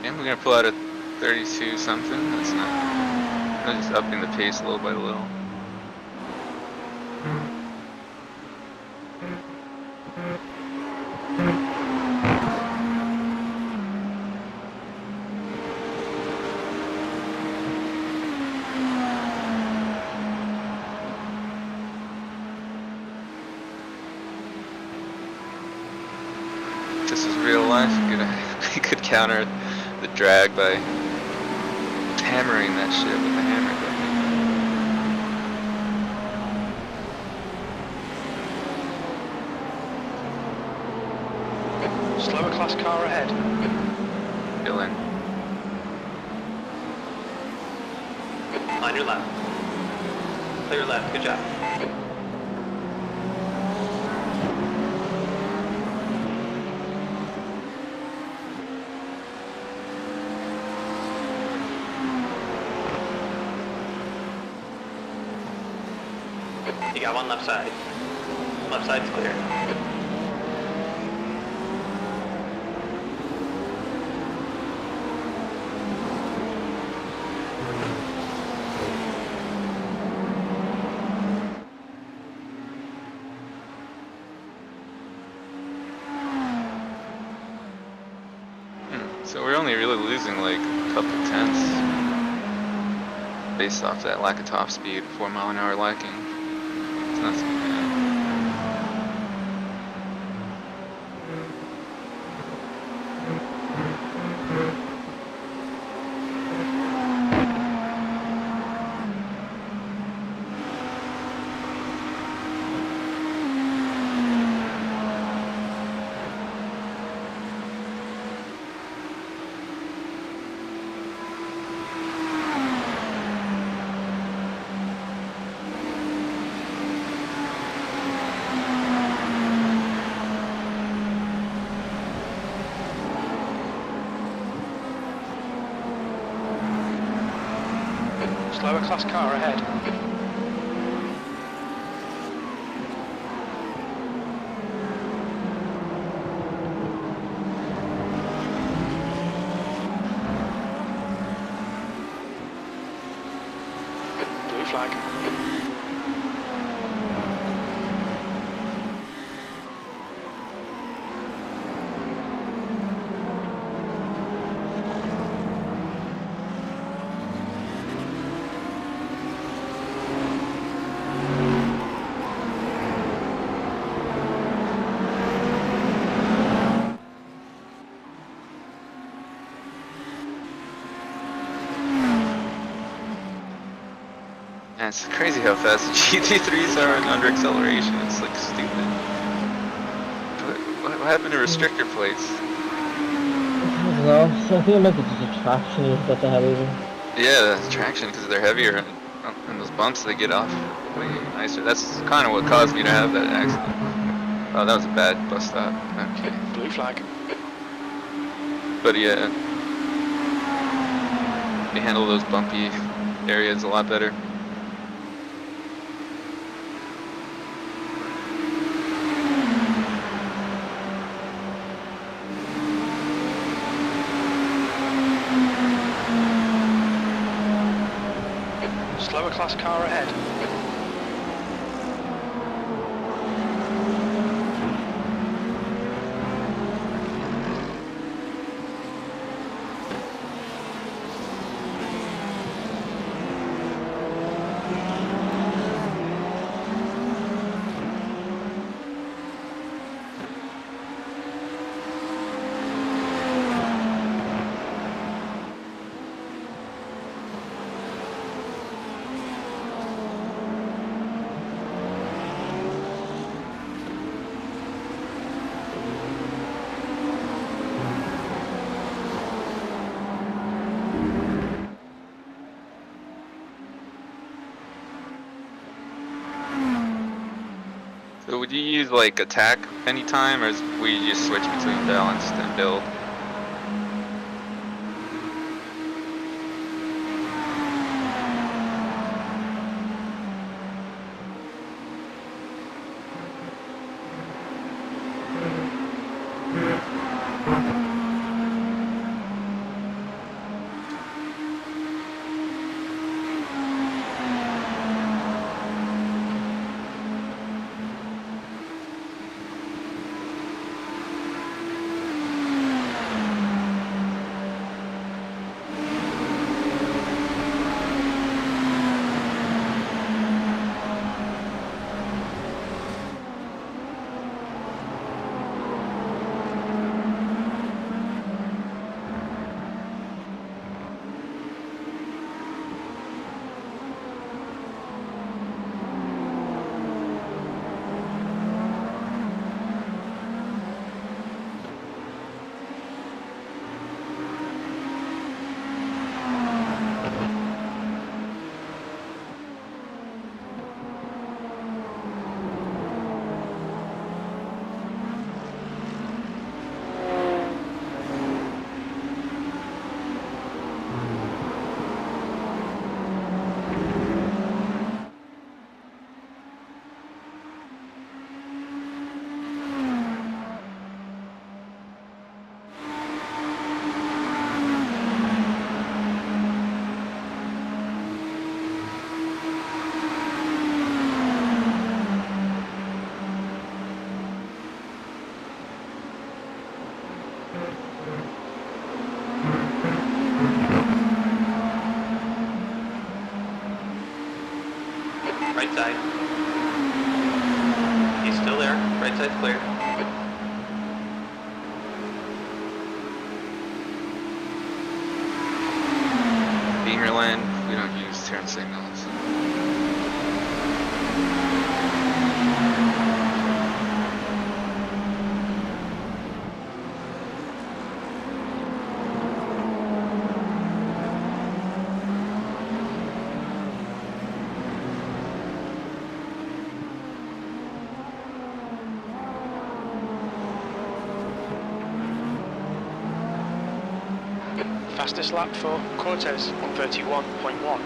Speaker 5: And we're gonna pull out a 32 something. That's not. I'm just upping the pace little by little. This is real life. We could counter the drag by hammering that shit with the hammer.
Speaker 2: Slower class car ahead.
Speaker 5: Still in.
Speaker 3: On your left. Clear left, good job. You got one left side. Left side's clear.
Speaker 5: So we're only really losing like a couple tenths. based off that lack of top speed, 4 mile an hour lacking. It's not so bad.
Speaker 2: Slower class car ahead. Blue flag.
Speaker 5: And it's crazy how fast the GT3s are under acceleration. It's like stupid. But what happened to restrictor plates?
Speaker 6: I don't know. I think it might be just a traction that they have even.
Speaker 5: Yeah, the traction because they're heavier, and those bumps they get off way nicer. That's kind of what caused me to have that accident. Oh, that was a bad bus stop. Okay.
Speaker 2: Blue flag.
Speaker 5: But yeah, they handle those bumpy areas a lot better.
Speaker 2: Slower class car ahead.
Speaker 5: So would you use like attack anytime, or would you just switch between balanced and build?
Speaker 3: Right side. He's still there. Right side's clear.
Speaker 5: Beamer land, we don't use turn signals.
Speaker 2: Fastest lap for Cortez, 131.1.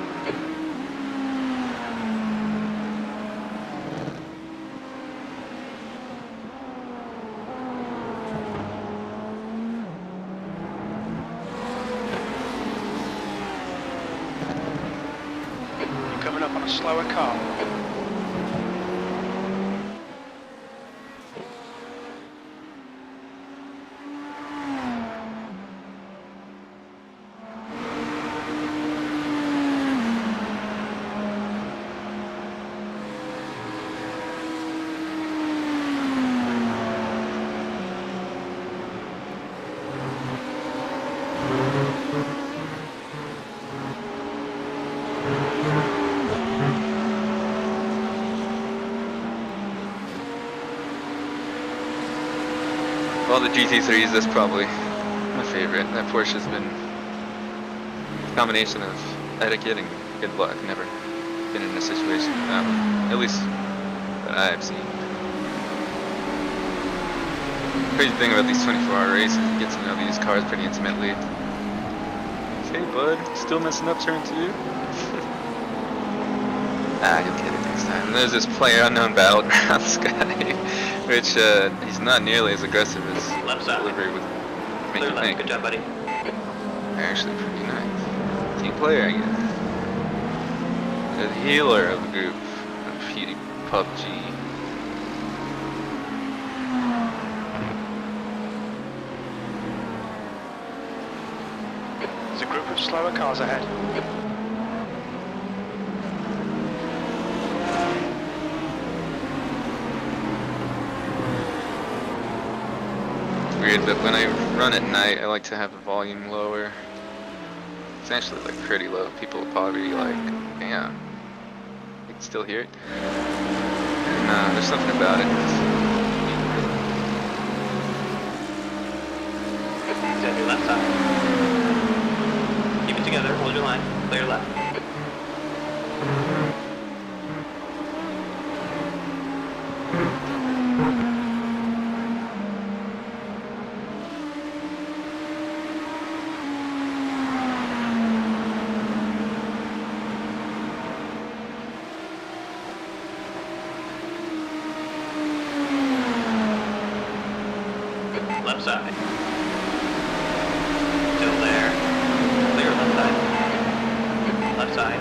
Speaker 2: You're coming up on a slower car.
Speaker 5: Of all the GT3s, that's probably my favorite. That Porsche's been a combination of etiquette and good luck. Never been in a situation with that one, at least that I've seen. Crazy thing about these 24-hour races, you get to know these cars pretty intimately. Hey bud, still messing up turn 2? You'll get it next time. And there's this player unknown battlegrounds guy, which he's not nearly as aggressive as
Speaker 3: Left side.
Speaker 5: delivery would make
Speaker 3: Clear
Speaker 5: you
Speaker 3: left.
Speaker 5: think.
Speaker 3: Good job, buddy.
Speaker 5: They're actually pretty nice. Team player, I guess. The healer of the group, competing PUBG.
Speaker 2: There's a group of slower cars ahead.
Speaker 5: Weird, but when I run at night, I like to have the volume lower. It's actually like pretty low. People will probably be like, damn, you can still hear it? Nah, there's something about it.
Speaker 3: Exit your left side. Keep it together. Hold your line. Clear left. Left side. Still there. Clear left side. Left side.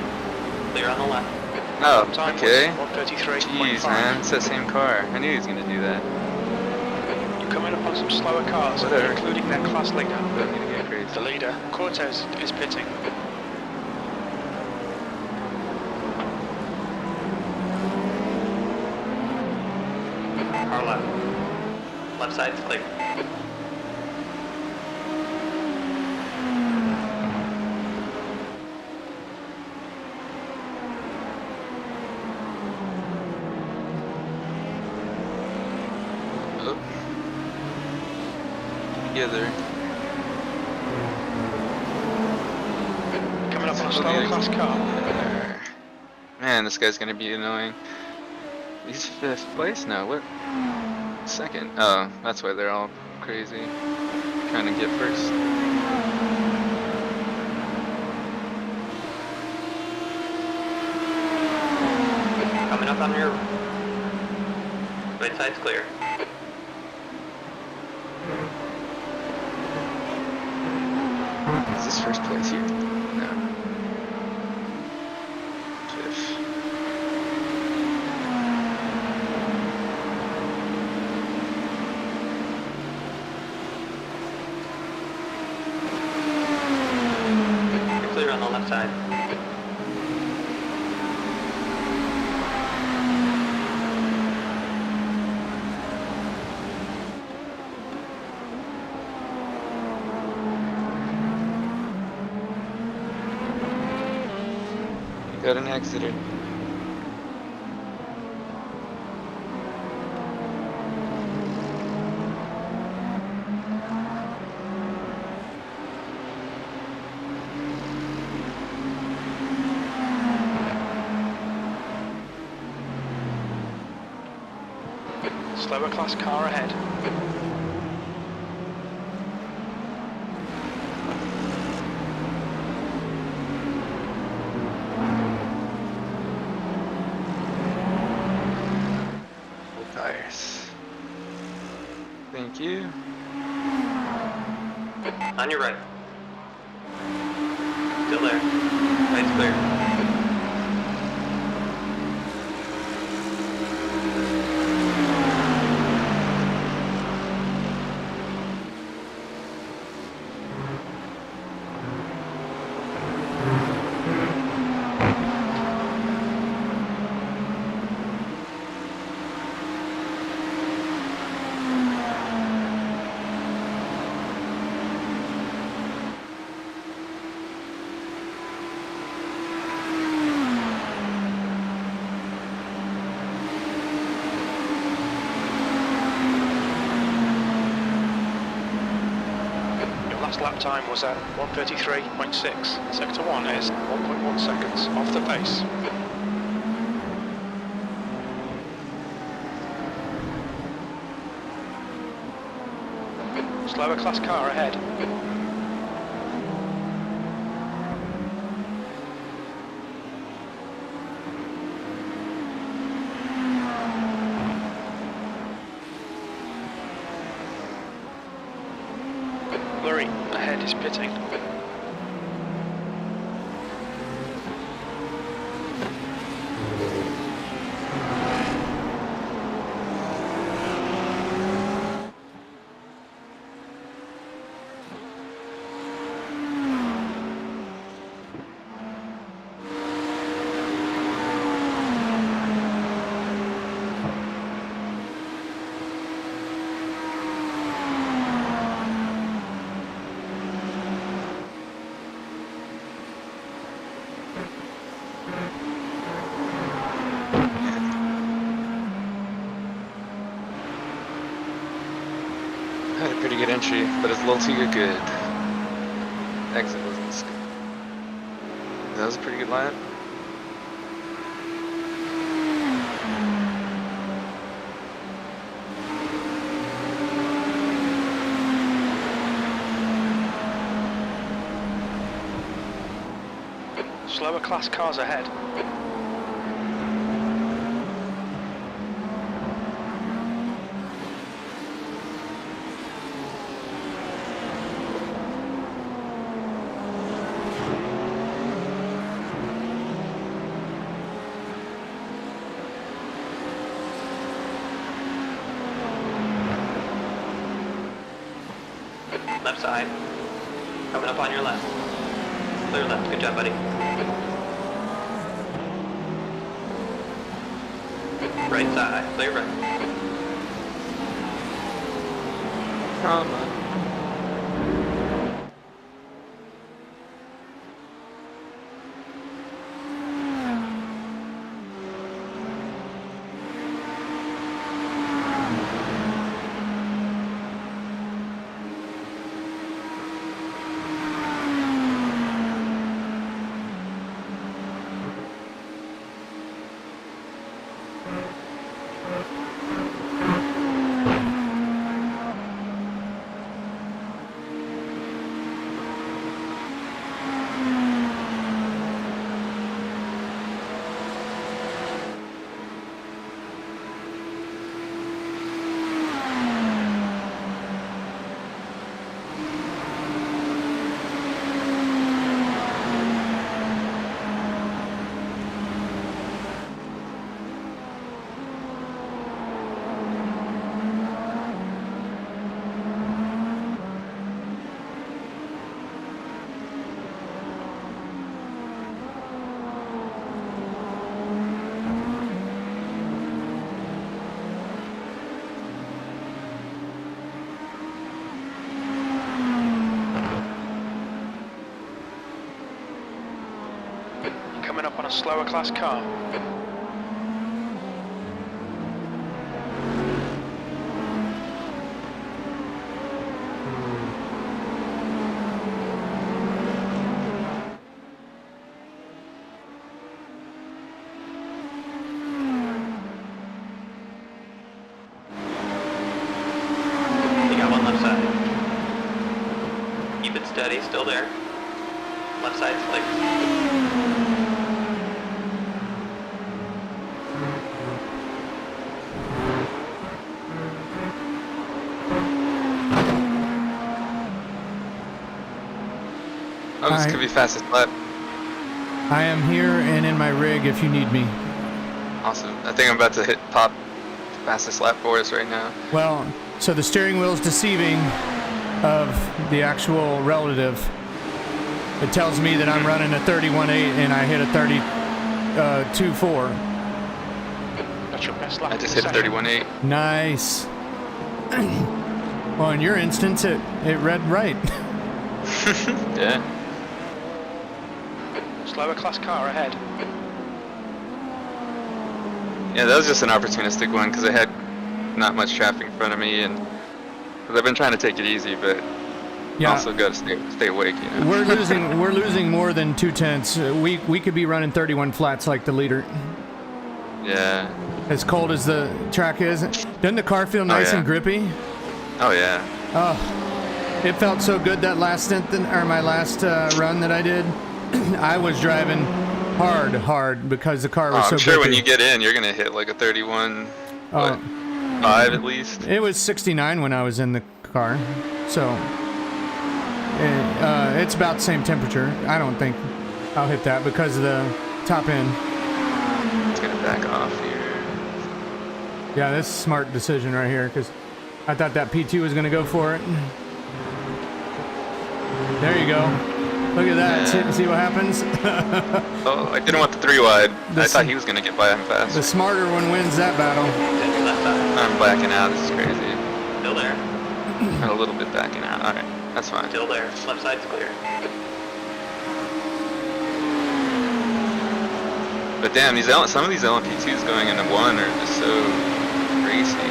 Speaker 3: Clear on the left.
Speaker 5: Oh,
Speaker 2: Time
Speaker 5: okay.
Speaker 2: was 133.5.
Speaker 5: Jeez, man, it's that same car. I knew he was gonna do that.
Speaker 2: You're coming up on some slower cars,
Speaker 5: Whatever.
Speaker 2: including their class leader.
Speaker 5: Don't need to get crazy.
Speaker 2: The leader, Cortez, is pitting.
Speaker 3: Car left. Left side's clear.
Speaker 5: Oh. Together.
Speaker 2: Coming up on a slower class car.
Speaker 5: Man, this guy's gonna be annoying. He's 5th place now. What? 2nd. Oh, that's why they're all crazy. Trying to get first.
Speaker 3: Coming up on your right side's clear.
Speaker 5: Is this first place here? No. 5th.
Speaker 3: You're clear on the left side.
Speaker 5: Got an accident.
Speaker 2: Slower class car ahead.
Speaker 5: Full tires. Thank you.
Speaker 3: On your right. Still there. Light's clear.
Speaker 2: Last lap time was at 1:33.6. Sector 1 is 1.1 seconds off the pace. Slower class car ahead. Blurry ahead is pitting.
Speaker 5: Had a pretty good entry, but it's a little too good. Exit wasn't as good. That was a pretty good lap.
Speaker 2: Slower class cars ahead.
Speaker 3: Left side. Coming up on your left. Clear left. Good job, buddy. Right side. Clear right.
Speaker 5: Come on.
Speaker 2: coming up on a slower class car.
Speaker 3: You got one left side. Keep it steady, still there. Left side's clear.
Speaker 5: Oh, this
Speaker 1: Hi.
Speaker 5: could be fastest lap.
Speaker 1: I am here and in my rig if you need me.
Speaker 5: Awesome. I think I'm about to hit pop fastest lap for us right now.
Speaker 1: Well, so the steering wheel's deceiving of the actual relative. It tells me that I'm running a 31.8 and I hit a 32.4.
Speaker 2: That's your best lap.
Speaker 5: I just hit a 31.8.
Speaker 1: Nice. Well, in your instance, it read right.
Speaker 5: Yeah.
Speaker 2: Slower class car ahead.
Speaker 5: Yeah, that was just an opportunistic one because I had not much traffic in front of me, and because I've been trying to take it easy, but
Speaker 1: Yeah.
Speaker 5: also got to stay awake, you know.
Speaker 1: We're losing more than 2/10. We could be running 31 flats like the leader.
Speaker 5: Yeah.
Speaker 1: As cold as the track is, doesn't the car feel nice
Speaker 5: yeah.
Speaker 1: and grippy?
Speaker 5: Oh yeah.
Speaker 1: Oh, it felt so good that last stint, or my last run that I did. I was driving hard because the car was
Speaker 5: Oh,
Speaker 1: so
Speaker 5: I'm sure when
Speaker 1: grippy.
Speaker 5: you get in, you're gonna hit like a 31,
Speaker 1: Oh.
Speaker 5: 5 at least.
Speaker 1: It was 69 when I was in the car, so it's about the same temperature. I don't think I'll hit that because of the top end.
Speaker 5: It's gonna back off here.
Speaker 1: Yeah, this is a smart decision right here because I thought that P2 was going to go for it. There you go. Look at that.
Speaker 5: Yeah.
Speaker 1: See what happens?
Speaker 5: Oh, I didn't want the 3 wide. I
Speaker 1: This-
Speaker 5: thought he was gonna get by him fast.
Speaker 1: The smarter one wins that battle.
Speaker 3: Then your left side.
Speaker 5: I'm backing out. This is crazy.
Speaker 3: Still there.
Speaker 5: I'm a little bit backing out. All right, that's fine.
Speaker 3: Still there. Left side's clear.
Speaker 5: But damn, some of these LMP2s going into 1 are just so racy.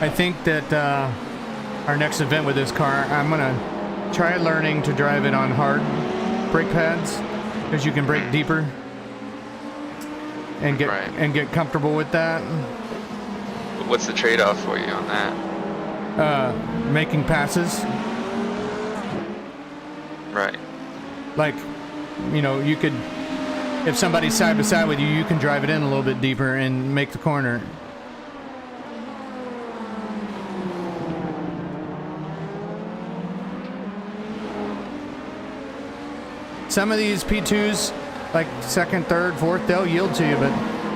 Speaker 1: I think that our next event with this car, I'm going to try learning to drive it on hard brake pads because you can brake deeper and get comfortable with that.
Speaker 5: But what's the trade-off for you on that?
Speaker 1: Making passes.
Speaker 5: Right.
Speaker 1: Like, you know, you could, if somebody's side by side with you, you can drive it in a little bit deeper and make the corner. Some of these P2s, like second, third, fourth, they'll yield to you, but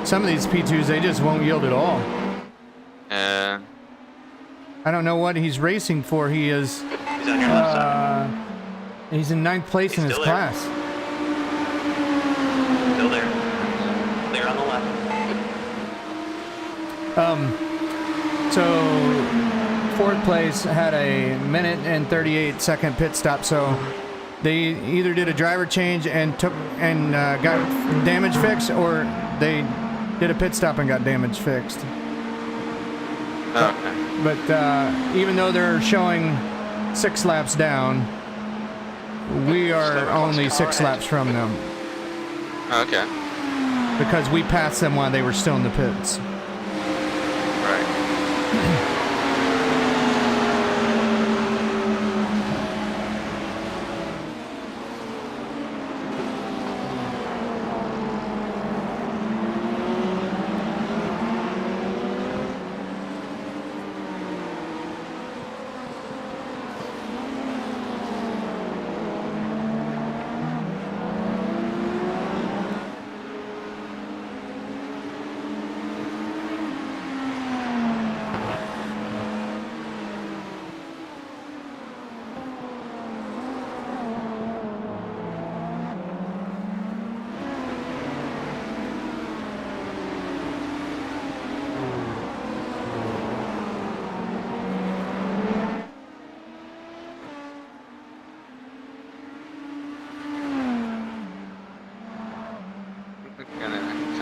Speaker 1: some of these P2s, they just won't yield at all.
Speaker 5: And
Speaker 1: I don't know what he's racing for. He is,
Speaker 3: He's on your left side.
Speaker 1: he's in 9th place
Speaker 3: He's
Speaker 1: in his
Speaker 3: still there.
Speaker 1: class.
Speaker 3: Still there. Clear on the left.
Speaker 1: So 4th place had a minute and 38-second pit stop. So they either did a driver change and got damage fixed, or they did a pit stop and got damage fixed.
Speaker 5: okay.
Speaker 1: But even though they're showing 6 laps down, we are only 6 laps from them
Speaker 5: Okay.
Speaker 1: because we passed them while they were still in the pits.
Speaker 5: Right.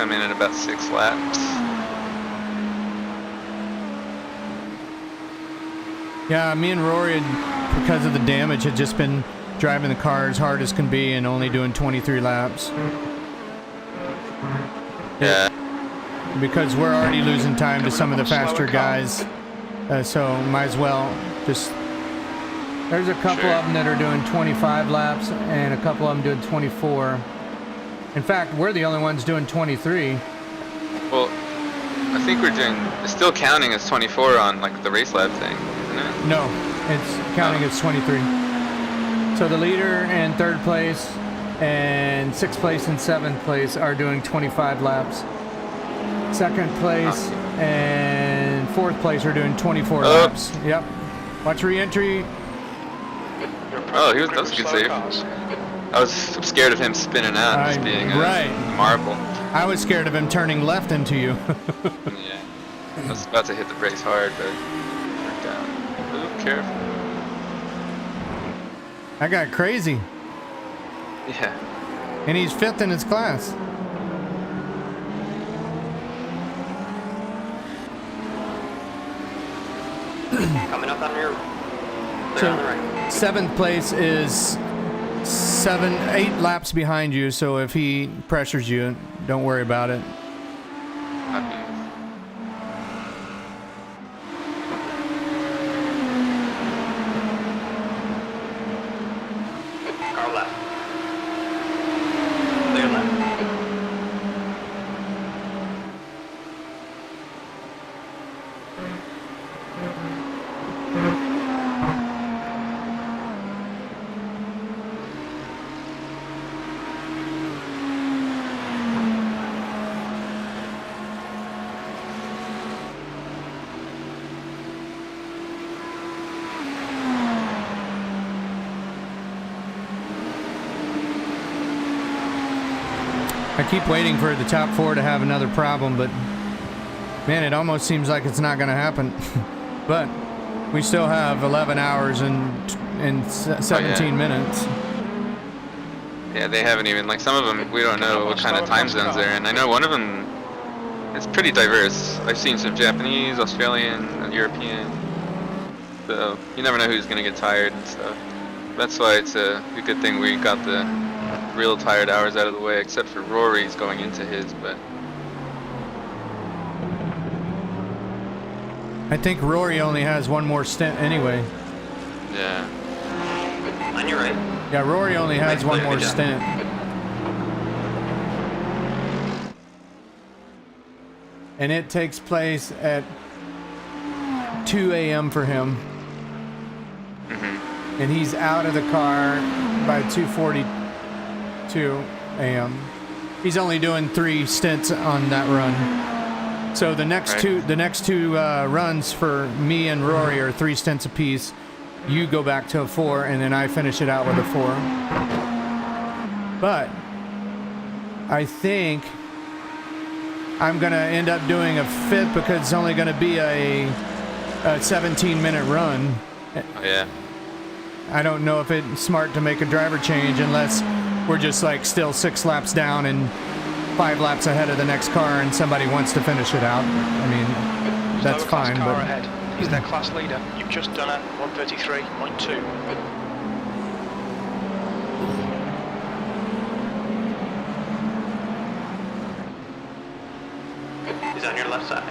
Speaker 5: come in at about 6 laps.
Speaker 1: Yeah, me and Rory, because of the damage, had just been driving the car as hard as can be and only doing 23 laps.
Speaker 5: Yeah.
Speaker 1: Because we're already losing time to some of the faster guys, so might as well just... There's a couple of them that are doing 25 laps and a couple of them doing 24. In fact, we're the only ones doing 23.
Speaker 5: Well, I think we're doing, it's still counting as 24 on like the race lap thing, isn't it?
Speaker 1: No, it's counting as 23. So the leader and third place and 6th place and 7th place are doing 25 laps. 2nd place and 4th place are doing 24 laps. Yep. Watch re-entry.
Speaker 5: Oh, that was a good save. I was scared of him spinning out and just being a marble.
Speaker 1: I was scared of him turning left into you.
Speaker 5: Yeah. I was about to hit the brakes hard, but it worked out. Ooh, careful.
Speaker 1: I got crazy.
Speaker 5: Yeah.
Speaker 1: And he's 5th in his class.
Speaker 3: Coming up on your...
Speaker 1: So,
Speaker 3: on the right.
Speaker 1: 7th place is 8 laps behind you, so if he pressures you, don't worry about it.
Speaker 3: Car left. Clear left.
Speaker 1: I keep waiting for the top 4 to have another problem, but man, it almost seems like it's not going to happen. But we still have 11 hours and 17 minutes.
Speaker 5: Yeah, they haven't even, like, some of them, we don't know what kind of time zones they're in. I know one of them, it's pretty diverse. I've seen some Japanese, Australian, and European. So, you never know who's going to get tired and stuff. That's why it's a good thing we got the real tired hours out of the way, except for Rory's going into his, but...
Speaker 1: I think Rory only has one more stint anyway.
Speaker 5: Yeah.
Speaker 3: On your right.
Speaker 1: Yeah, Rory only has one more stint. And it takes place at 2 a.m. for him.
Speaker 5: Mm-hmm.
Speaker 1: And he's out of the car by 2:42 a.m. He's only doing 3 stints on that run. So the next two runs for me and Rory are 3 stints apiece. You go back to a 4, and then I finish it out with a 4. But I think I'm gonna end up doing a 5th because it's only gonna be a 17-minute run.
Speaker 5: Oh, yeah.
Speaker 1: I don't know if it's smart to make a driver change unless we're just like still 6 laps down and 5 laps ahead of the next car and somebody wants to finish it out. I mean, that's fine,
Speaker 2: car
Speaker 1: but
Speaker 2: ahead. He's their class leader. You've just done a 133.2.
Speaker 3: He's on your left side.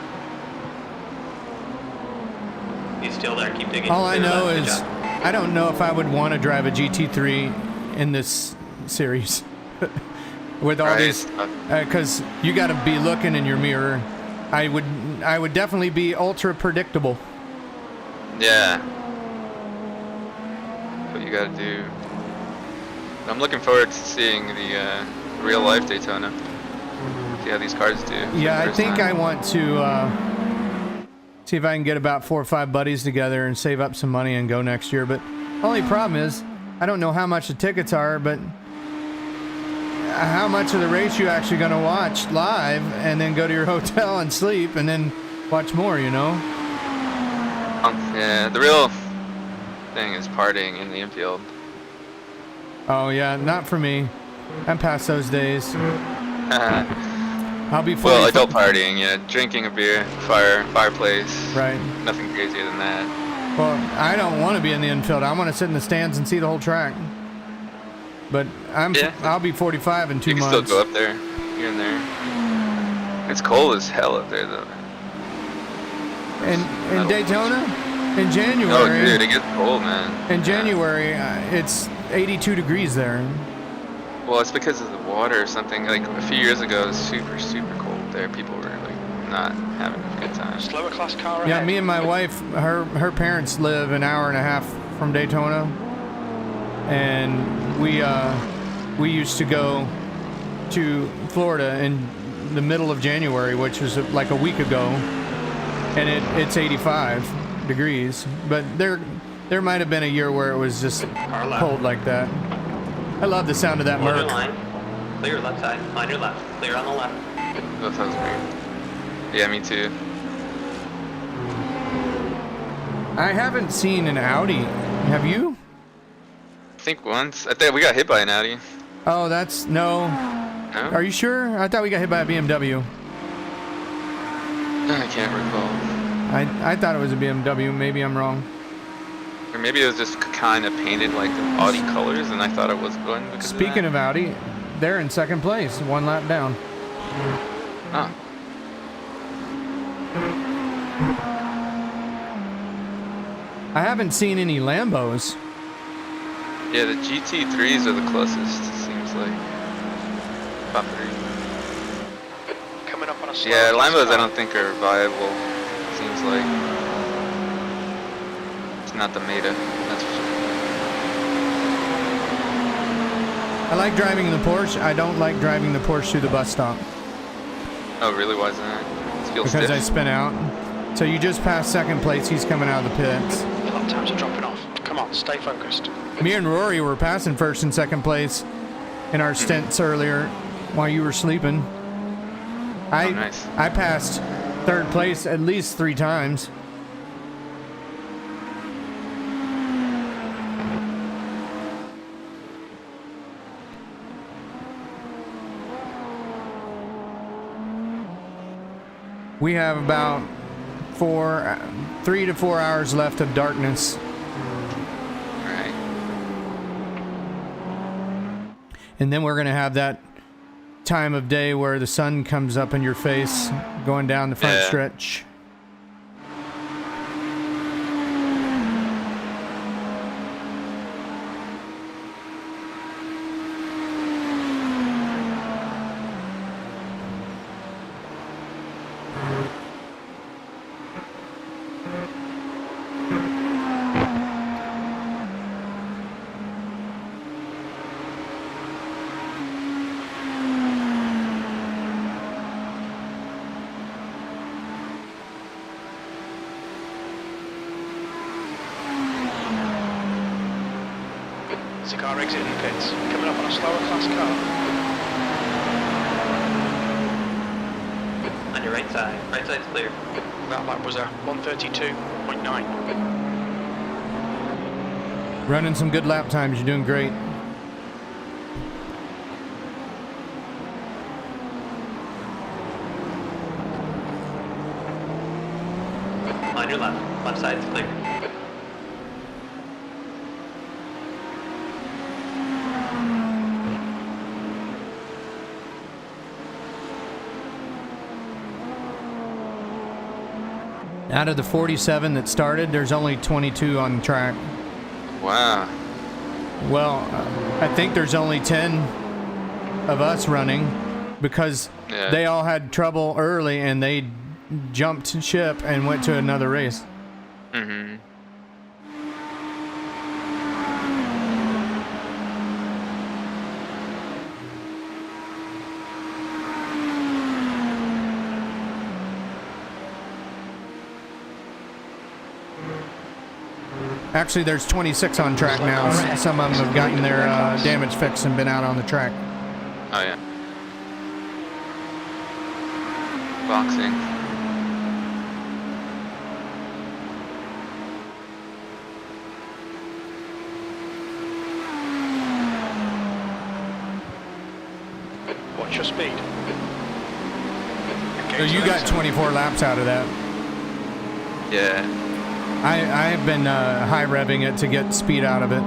Speaker 3: He's still there. Keep digging.
Speaker 1: all I
Speaker 3: Clear
Speaker 1: know
Speaker 3: left. Good
Speaker 1: is
Speaker 3: job.
Speaker 1: I don't know if I would want to drive a GT3 in this series with all these, because you got to be looking in your mirror. I would definitely be ultra predictable.
Speaker 5: Yeah. That's what you gotta do. I'm looking forward to seeing the real life Daytona. See how these cars do.
Speaker 1: Yeah, I think I want to see if I can get about 4 or 5 buddies together and save up some money and go next year. But only problem is I don't know how much the tickets are, but how much of the race you actually going to watch live and then go to your hotel and sleep and then watch more, you know?
Speaker 5: Yeah, the real thing is partying in the infield.
Speaker 1: Oh yeah, not for me. I'm past those days. I'll be
Speaker 5: Well,
Speaker 1: 40
Speaker 5: adult partying, yeah. Drinking a beer, fireplace.
Speaker 1: Right.
Speaker 5: Nothing crazier than that.
Speaker 1: Well, I don't want to be in the infield. I want to sit in the stands and see the whole track. But I'll be 45 in 2
Speaker 5: You can
Speaker 1: months.
Speaker 5: still go up there, here and there. It's cold as hell up there, though.
Speaker 1: In Daytona, in January.
Speaker 5: Oh, dude, it gets cold, man.
Speaker 1: In January, it's 82 degrees there.
Speaker 5: Well, it's because of the water or something. Like a few years ago, it was super, super cold there. People were like not having a good time.
Speaker 2: Slower class car ahead.
Speaker 1: Yeah, me and my wife, her parents live an hour and a half from Daytona, and we used to go to Florida in the middle of January, which was like a week ago, and it's 85 degrees. But there might have been a year where it was just cold like that. I love the sound of that
Speaker 3: Hold your
Speaker 1: Merc.
Speaker 3: line. Clear left side. On your left. Clear on the left.
Speaker 5: That sounds great. Yeah, me too.
Speaker 1: I haven't seen an Audi. Have you?
Speaker 5: I think once. I think we got hit by an Audi.
Speaker 1: Oh, that's no.
Speaker 5: No?
Speaker 1: Are you sure? I thought we got hit by a BMW.
Speaker 5: I can't recall.
Speaker 1: I thought it was a BMW. Maybe I'm wrong.
Speaker 5: Or maybe it was just kind of painted like the Audi colors, and I thought it was going because
Speaker 1: Speaking of Audi, they're in second place, 1 lap down.
Speaker 5: Oh.
Speaker 1: I haven't seen any Lambos.
Speaker 5: Yeah, the GT3s are the closest, it seems like. Top 3.
Speaker 2: Coming up on a slow
Speaker 5: Yeah,
Speaker 2: class
Speaker 5: Lambos I
Speaker 2: car.
Speaker 5: don't think are viable, seems like. It's not the meta, that's for sure.
Speaker 1: I like driving the Porsche. I don't like driving the Porsche to the bus stop
Speaker 5: Oh, really? Why is that? It feels
Speaker 1: because I
Speaker 5: stiff.
Speaker 1: spin out. So you just passed second place. He's coming out of the pits.
Speaker 2: Lap times are dropping off. Come on, stay focused.
Speaker 1: Me and Rory were passing first and second place in our stints earlier while you were sleeping.
Speaker 5: Nice.
Speaker 1: I passed third place at least 3 times. We have about 3 to 4 hours left of darkness.
Speaker 5: Alright.
Speaker 1: And then we're going to have that time of day where the sun comes up in your face going down the front
Speaker 5: Yeah.
Speaker 1: stretch.
Speaker 2: There's a car exiting the pits. Coming up on a slower class car.
Speaker 3: On your right side. Right side's clear.
Speaker 2: That lap was a 132.9.
Speaker 1: Running some good lap times. You're doing great.
Speaker 3: On your left. Left side's clear.
Speaker 1: Out of the 47 that started, there's only 22 on the track.
Speaker 5: Wow.
Speaker 1: Well, I think there's only 10 of us running because
Speaker 5: Yeah.
Speaker 1: they all had trouble early and they jumped ship and went to another race.
Speaker 5: Mm-hmm.
Speaker 1: Actually, there's 26 on track now. Some of them have gotten their damage fixed and been out on the track.
Speaker 5: Oh, yeah. Boxing.
Speaker 2: Watch your speed.
Speaker 1: So you got 24 laps out of that.
Speaker 5: Yeah.
Speaker 1: I've been high revving it to get speed out of it.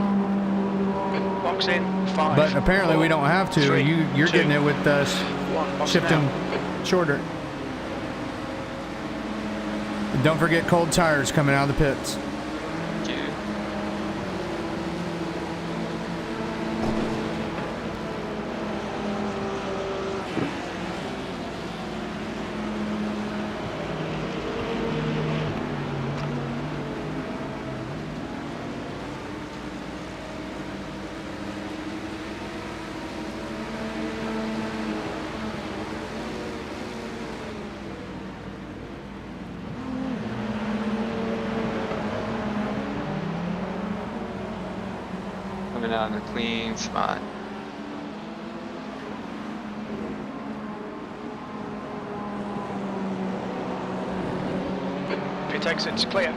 Speaker 2: Box in, 5.
Speaker 1: But apparently
Speaker 2: 4,
Speaker 1: we don't have to.
Speaker 2: 3,
Speaker 1: You're
Speaker 2: 2,
Speaker 1: getting it with
Speaker 2: 1. Box
Speaker 1: shifting
Speaker 2: now.
Speaker 1: shorter. And don't forget cold tires coming out of the pits.
Speaker 5: Dude. Coming out in a clean spot.
Speaker 2: Pit exit's clear.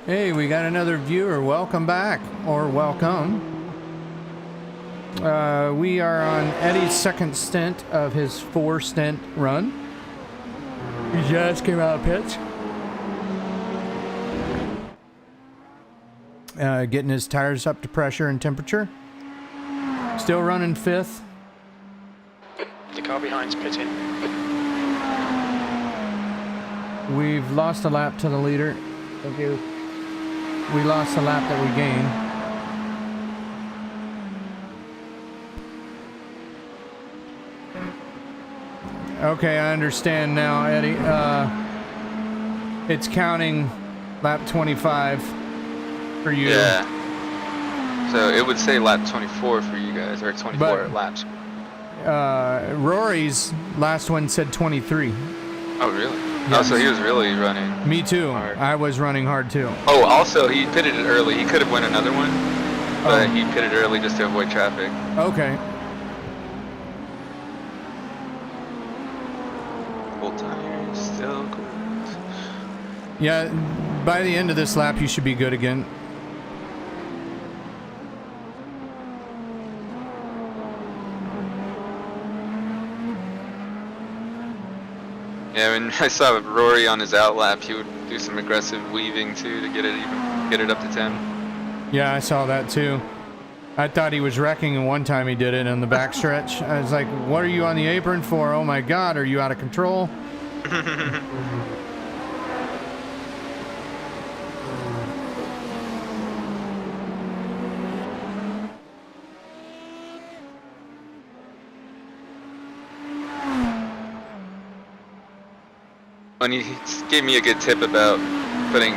Speaker 1: Hey, we got another viewer. Welcome back, or welcome. We are on Eddie's second stint of his 4-stint run. He just came out of pits. Getting his tires up to pressure and temperature. Still running 5th.
Speaker 2: The car behind's pitting.
Speaker 1: We've lost a lap to the leader. Thank you. We lost the lap that we gained. Okay, I understand now, Eddie. It's counting lap 25 for you.
Speaker 5: Yeah. So it would say lap 24 for you guys, or 24
Speaker 1: But-
Speaker 5: laps.
Speaker 1: Rory's last one said 23.
Speaker 5: Oh, really?
Speaker 1: Yes.
Speaker 5: Oh, so he was really running.
Speaker 1: Me too.
Speaker 5: Hard.
Speaker 1: I was running hard too.
Speaker 5: Oh, also, he pitted it early. He could have won another one, but
Speaker 1: Oh.
Speaker 5: he pitted early just to avoid traffic.
Speaker 1: Okay.
Speaker 5: Full tires, still cool.
Speaker 1: Yeah, by the end of this lap, you should be good again.
Speaker 5: Yeah, when I saw Rory on his out lap, he would do some aggressive weaving too to get it up to 10.
Speaker 1: Yeah, I saw that too. I thought he was wrecking, and one time he did it on the backstretch. I was like, what are you on the apron for? Oh my God, are you out of control?
Speaker 5: And he gave me a good tip about putting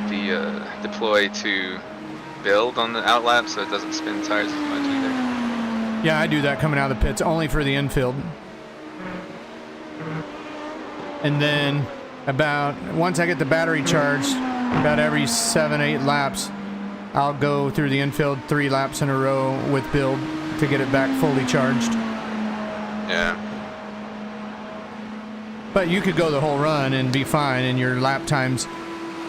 Speaker 5: the deploy to build on the out lap so it doesn't spin tires as much either.
Speaker 1: Yeah, I do that coming out of the pits, only for the infield. And then once I get the battery charged, about every 7-8 laps, I'll go through the infield 3 laps in a row with build to get it back fully charged.
Speaker 5: Yeah.
Speaker 1: But you could go the whole run and be fine, and your lap times,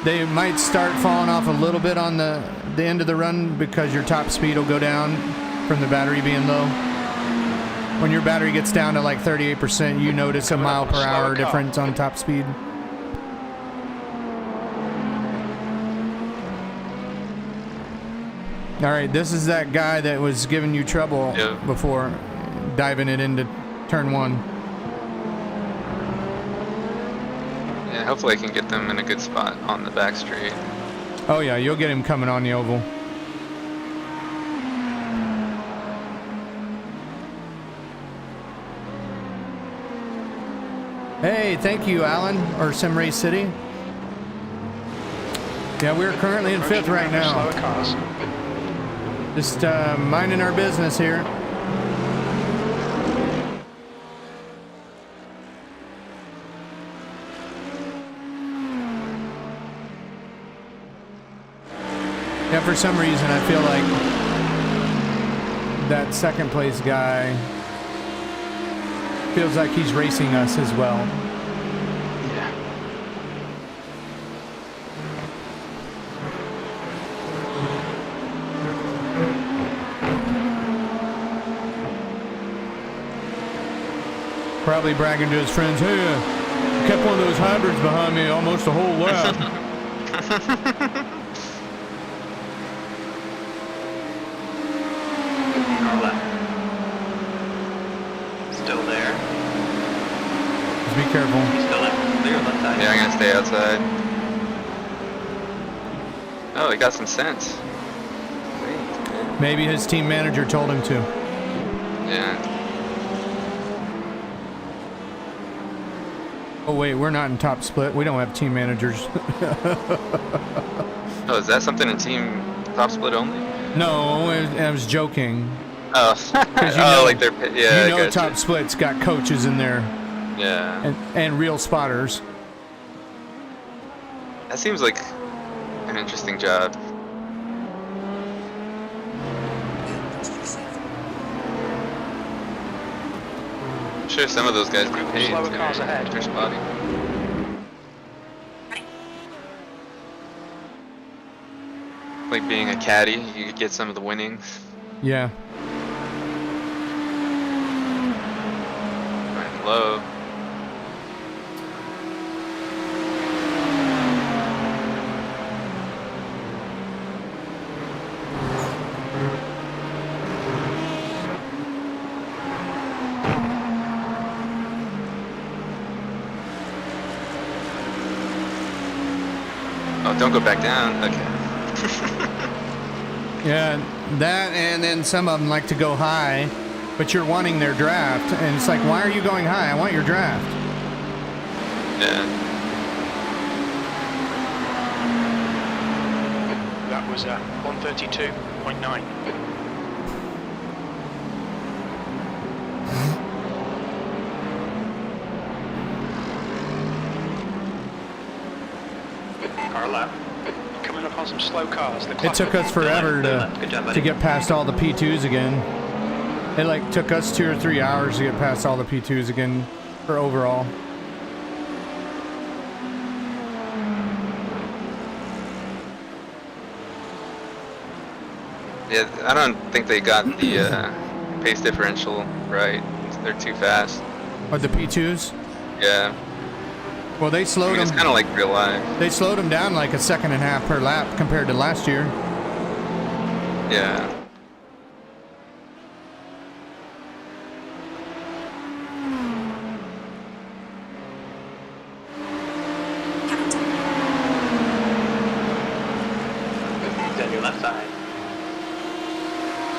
Speaker 1: they might start falling off a little bit on the end of the run because your top speed will go down from the battery being low. When your battery gets down to like 38%, you notice a mile per hour difference on top speed. All right, this is that guy that was giving you trouble before, diving it into turn 1.
Speaker 5: Yeah, hopefully I can get them in a good spot on the back straight.
Speaker 1: Oh yeah, you'll get him coming on the oval. Hey, thank you, Alan, or Simrace City. Yeah, we're currently in 5th right now.
Speaker 2: Slower cars.
Speaker 1: Just minding our business here. Yeah, for some reason I feel like that second place guy feels like he's racing us as well.
Speaker 5: Yeah.
Speaker 1: Probably bragging to his friends, hey, I kept one of those hybrids behind me almost a whole lap.
Speaker 3: Car left. Still there.
Speaker 1: Just be careful.
Speaker 3: He's still left. Clear left side.
Speaker 5: Yeah, I'm gonna stay outside. Oh, he got some sense. Sweet.
Speaker 1: Maybe his team manager told him to.
Speaker 5: Yeah.
Speaker 1: Oh wait, we're not in top split. We don't have team managers.
Speaker 5: Oh, is that something in team top split only?
Speaker 1: No, I was joking.
Speaker 5: Oh.
Speaker 1: 'Cause you
Speaker 5: Oh,
Speaker 1: know-
Speaker 5: like they're, yeah,
Speaker 1: You know,
Speaker 5: I gotcha.
Speaker 1: top split's got coaches in there
Speaker 5: Yeah.
Speaker 1: and real spotters.
Speaker 5: That seems like an interesting job. I'm sure some of those guys get paid
Speaker 2: Slower cars ahead.
Speaker 5: for spotting. Like being a caddy, you could get some of the winnings.
Speaker 1: Yeah.
Speaker 5: Right low. Oh, don't go back down. Okay.
Speaker 1: Yeah, that, and then some of them like to go high, but you're wanting their draft, and it's like, why are you going high? I want your draft.
Speaker 5: Yeah.
Speaker 2: That was 132.9.
Speaker 3: Car left.
Speaker 2: Coming up on some slow cars. The
Speaker 1: It
Speaker 2: clock-
Speaker 1: took us forever
Speaker 3: Clear left. Good job,
Speaker 1: to
Speaker 3: buddy.
Speaker 1: get past all the P2s again. It like took us 2 or 3 hours to get past all the P2s again for overall.
Speaker 5: Yeah, I don't think they got the pace differential right. They're too fast.
Speaker 1: But the P2s,
Speaker 5: Yeah.
Speaker 1: well, they
Speaker 5: I
Speaker 1: slowed
Speaker 5: mean, it's
Speaker 1: them.
Speaker 5: kind of like real life.
Speaker 1: They slowed them down like 1.5 seconds per lap compared to last year.
Speaker 5: Yeah.
Speaker 3: He's on your left side.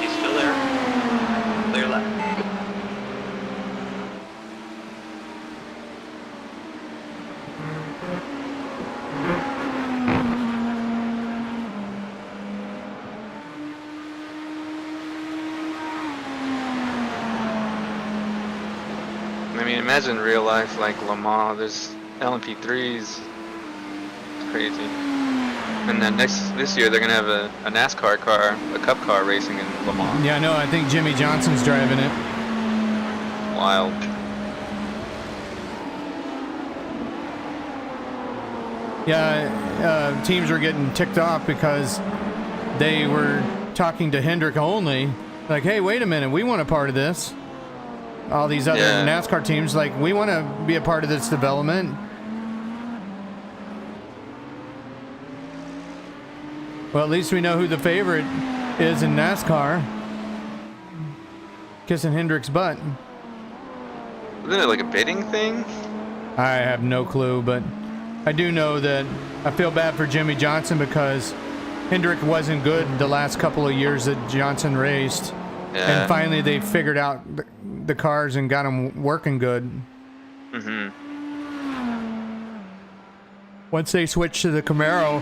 Speaker 3: He's still there. Clear left.
Speaker 5: I mean, imagine real life like Le Mans. There's LMP3s. It's crazy. And then this year they're gonna have a NASCAR car, a Cup car racing in Le Mans.
Speaker 1: Yeah, no, I think Jimmy Johnson's driving it.
Speaker 5: Wild.
Speaker 1: Yeah, teams were getting ticked off because they were talking to Hendrick only. Like, hey, wait a minute, we want a part of this. All these other
Speaker 5: Yeah.
Speaker 1: NASCAR teams, like, we want to be a part of this development. Well, at least we know who the favorite is in NASCAR. Kissing Hendrick's butt.
Speaker 5: Isn't it like a bidding thing?
Speaker 1: I have no clue, but I do know that I feel bad for Jimmy Johnson because Hendrick wasn't good the last couple of years that Johnson raced.
Speaker 5: Yeah.
Speaker 1: And finally they figured out the cars and got them working good.
Speaker 5: Mm-hmm.
Speaker 1: Once they switched to the Camaro,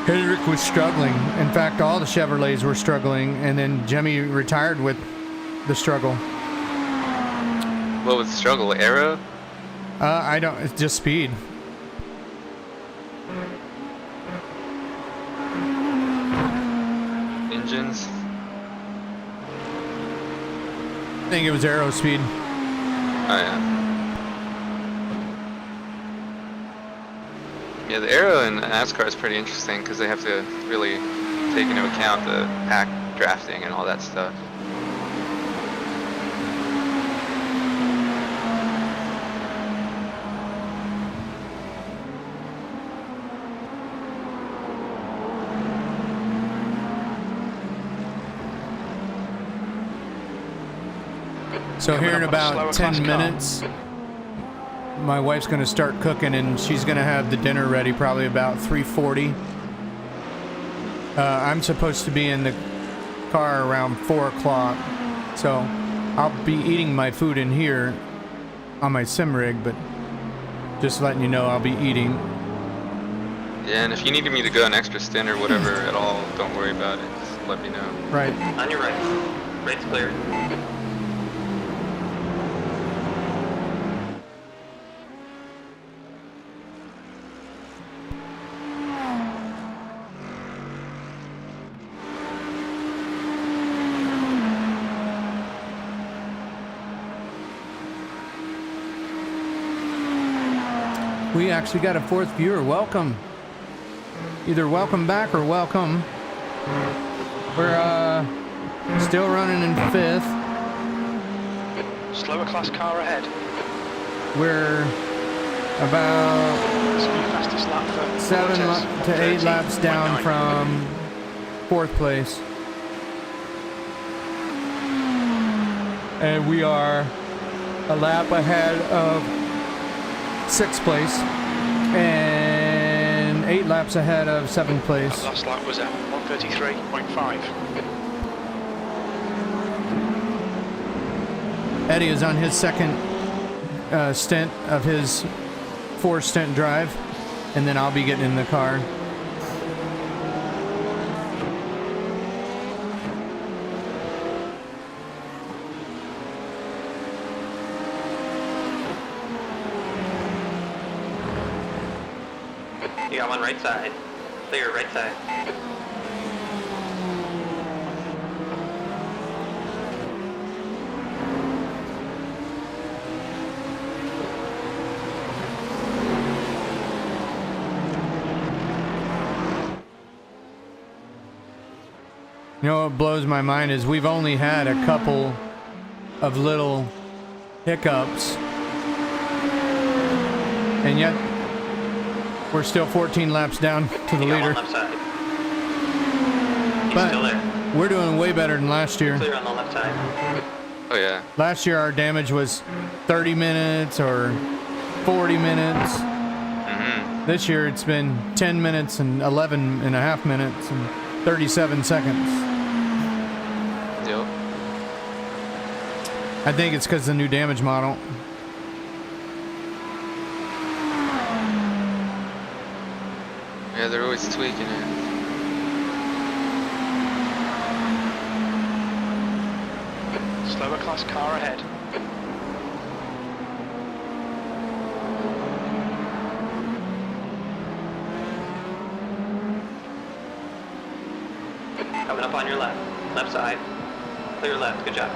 Speaker 1: Hendrick was struggling. In fact, all the Chevrolets were struggling, and then Jimmy retired with the struggle.
Speaker 5: What was the struggle? Aero?
Speaker 1: I don't, it's just speed.
Speaker 5: Engines?
Speaker 1: think it was aero speed.
Speaker 5: Oh yeah. Yeah, the aero in NASCAR is pretty interesting because they have to really take into account the pack drafting and all that stuff.
Speaker 1: So here in
Speaker 2: Coming up on a
Speaker 1: about
Speaker 2: slower
Speaker 1: 10
Speaker 2: class car.
Speaker 1: minutes, my wife's gonna start cooking and she's gonna have the dinner ready probably about 3:40. I'm supposed to be in the car around 4 o'clock, so I'll be eating my food in here on my sim rig, but just letting you know I'll be eating.
Speaker 5: Yeah, and if you needed me to go an extra stint or whatever at all, don't worry about it. Just let me know.
Speaker 1: Right.
Speaker 3: On your right. Right's clear.
Speaker 1: We actually got a 4th viewer. Welcome. Either welcome back or welcome. We're still running in 5th.
Speaker 2: Slower class car ahead.
Speaker 1: We're about
Speaker 2: This will be fastest lap for
Speaker 1: 7
Speaker 2: Cortez,
Speaker 1: to 8 laps down
Speaker 2: 13.9.
Speaker 1: from 4th place. And we are a lap ahead of 6th place and 8 laps ahead of 7th place.
Speaker 2: Last lap was at 1:33.5.
Speaker 1: Eddie is on his second stint of his 4-stint drive, and then I'll be getting in the car.
Speaker 3: You got one right side. Clear, right side.
Speaker 1: You know what blows my mind is we've only had a couple of little hiccups, and yet we're still 14 laps down to the
Speaker 3: You got
Speaker 1: leader.
Speaker 3: one left side. He's
Speaker 1: But
Speaker 3: still there.
Speaker 1: we're doing way better than last year.
Speaker 3: Clear on the left side.
Speaker 5: Oh yeah.
Speaker 1: Last year our damage was 30 minutes or 40 minutes.
Speaker 5: Mm-hmm.
Speaker 1: This year it's been 10 minutes and 11 and a half minutes and 37 seconds.
Speaker 5: Yep.
Speaker 1: I think it's because of the new damage model.
Speaker 5: Yeah, they're always tweaking it.
Speaker 2: Slower class car ahead.
Speaker 3: Coming up on your left. Left side. Clear left. Good job.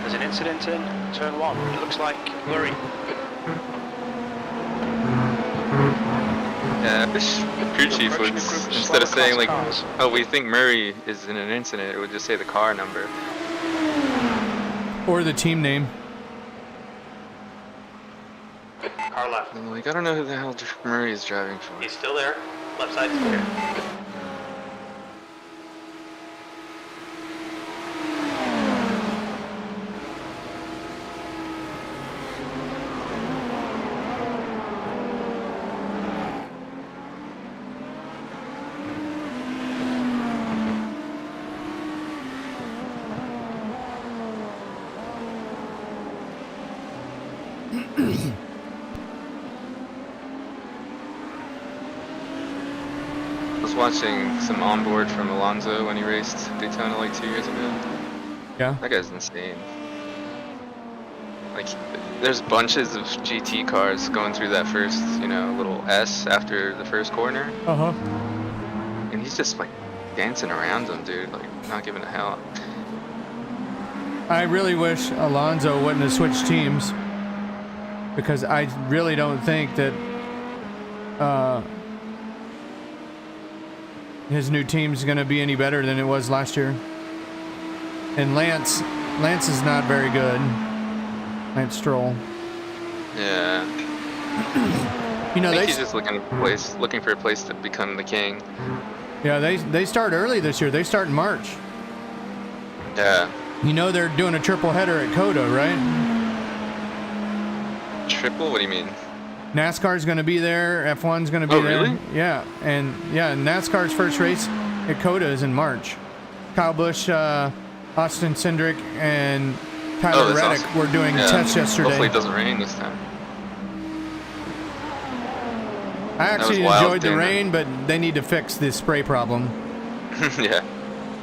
Speaker 2: There's an incident in turn 1. It looks like blurry.
Speaker 5: Yeah, I wish crew chief would, instead of saying like, oh, we think Murray is in an incident, it would just say the car number.
Speaker 1: Or the team name.
Speaker 3: Car left.
Speaker 5: And like, I don't know who the hell Murray is driving for.
Speaker 3: He's still there. Left side's clear.
Speaker 5: was watching some onboard from Alonso when he raced Daytona like 2 years ago.
Speaker 1: Yeah.
Speaker 5: That guy's insane. Like, there's bunches of GT cars going through that first, you know, little S after the first corner.
Speaker 1: Uh-huh.
Speaker 5: And he's just like dancing around them, dude, like not giving a hell.
Speaker 1: I really wish Alonso wouldn't have switched teams, because I really don't think that his new team's going to be any better than it was last year. And Lance is not very good. Lance Stroll.
Speaker 5: Yeah.
Speaker 1: You know,
Speaker 5: I think he's just looking for a place to become the king.
Speaker 1: Yeah, they start early this year. They start in March.
Speaker 5: Yeah.
Speaker 1: You know they're doing a triple header at COTA, right?
Speaker 5: Triple? What do you mean?
Speaker 1: NASCAR's going to be there. F1's going to be there.
Speaker 5: Really?
Speaker 1: Yeah, and yeah, NASCAR's first race at COTA is in March. Kyle Busch, Austin Cindric, and Tyler Reddick were doing tests yesterday.
Speaker 5: Hopefully it doesn't rain this time.
Speaker 1: I actually enjoyed the rain, but they need to fix the spray problem.
Speaker 5: Yeah.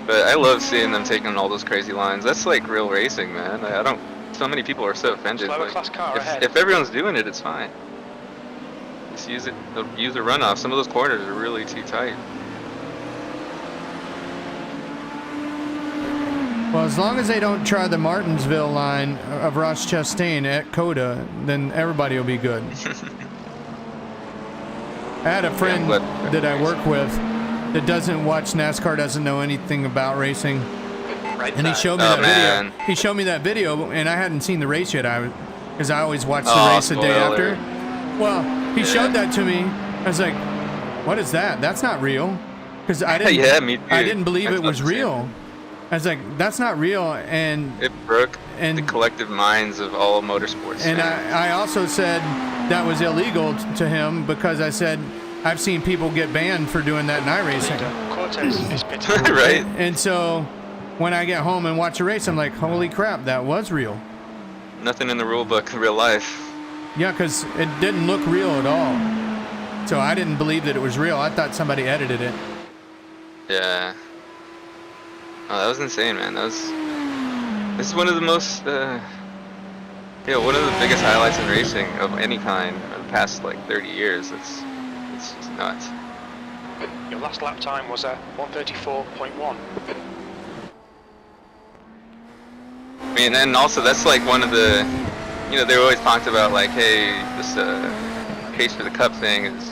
Speaker 5: But I love seeing them taking all those crazy lines. That's like real racing, man. I don't. So many people are so offended.
Speaker 2: Slower
Speaker 5: Like,
Speaker 2: class car ahead.
Speaker 5: if everyone's doing it, it's fine. Just use it. Use the runoff. Some of those corners are really too tight.
Speaker 1: Well, as long as they don't try the Martinsville line of Ross Chastain at COTA, then everybody will be good. I had a friend that I work with that doesn't watch NASCAR, doesn't know anything about racing, and he showed me that video. He showed me that video, and I hadn't seen the race yet. Because I always watch the race the day after. Well, he showed that to me. I was like, "What is that? That's not real." Because I didn't.
Speaker 5: Yeah, me too.
Speaker 1: I didn't believe it was real. I was like, "That's not real," and
Speaker 5: it broke the collective minds of all motorsports.
Speaker 1: And I also said that was illegal to him, because I said I've seen people get banned for doing that in iRacing.
Speaker 5: Right.
Speaker 1: And so when I get home and watch a race, I'm like, holy crap, that was real.
Speaker 5: Nothing in the rule book in real life.
Speaker 1: Yeah, because it didn't look real at all. So I didn't believe that it was real. I thought somebody edited it.
Speaker 5: Yeah. Oh, that was insane, man. This is one of the most, one of the biggest highlights in racing of any kind in the past like 30 years. It's just nuts.
Speaker 2: Your last lap time was 1:34.1.
Speaker 5: I mean, and also that's like one of the, they always talked about like, hey, this pace for the cup thing is,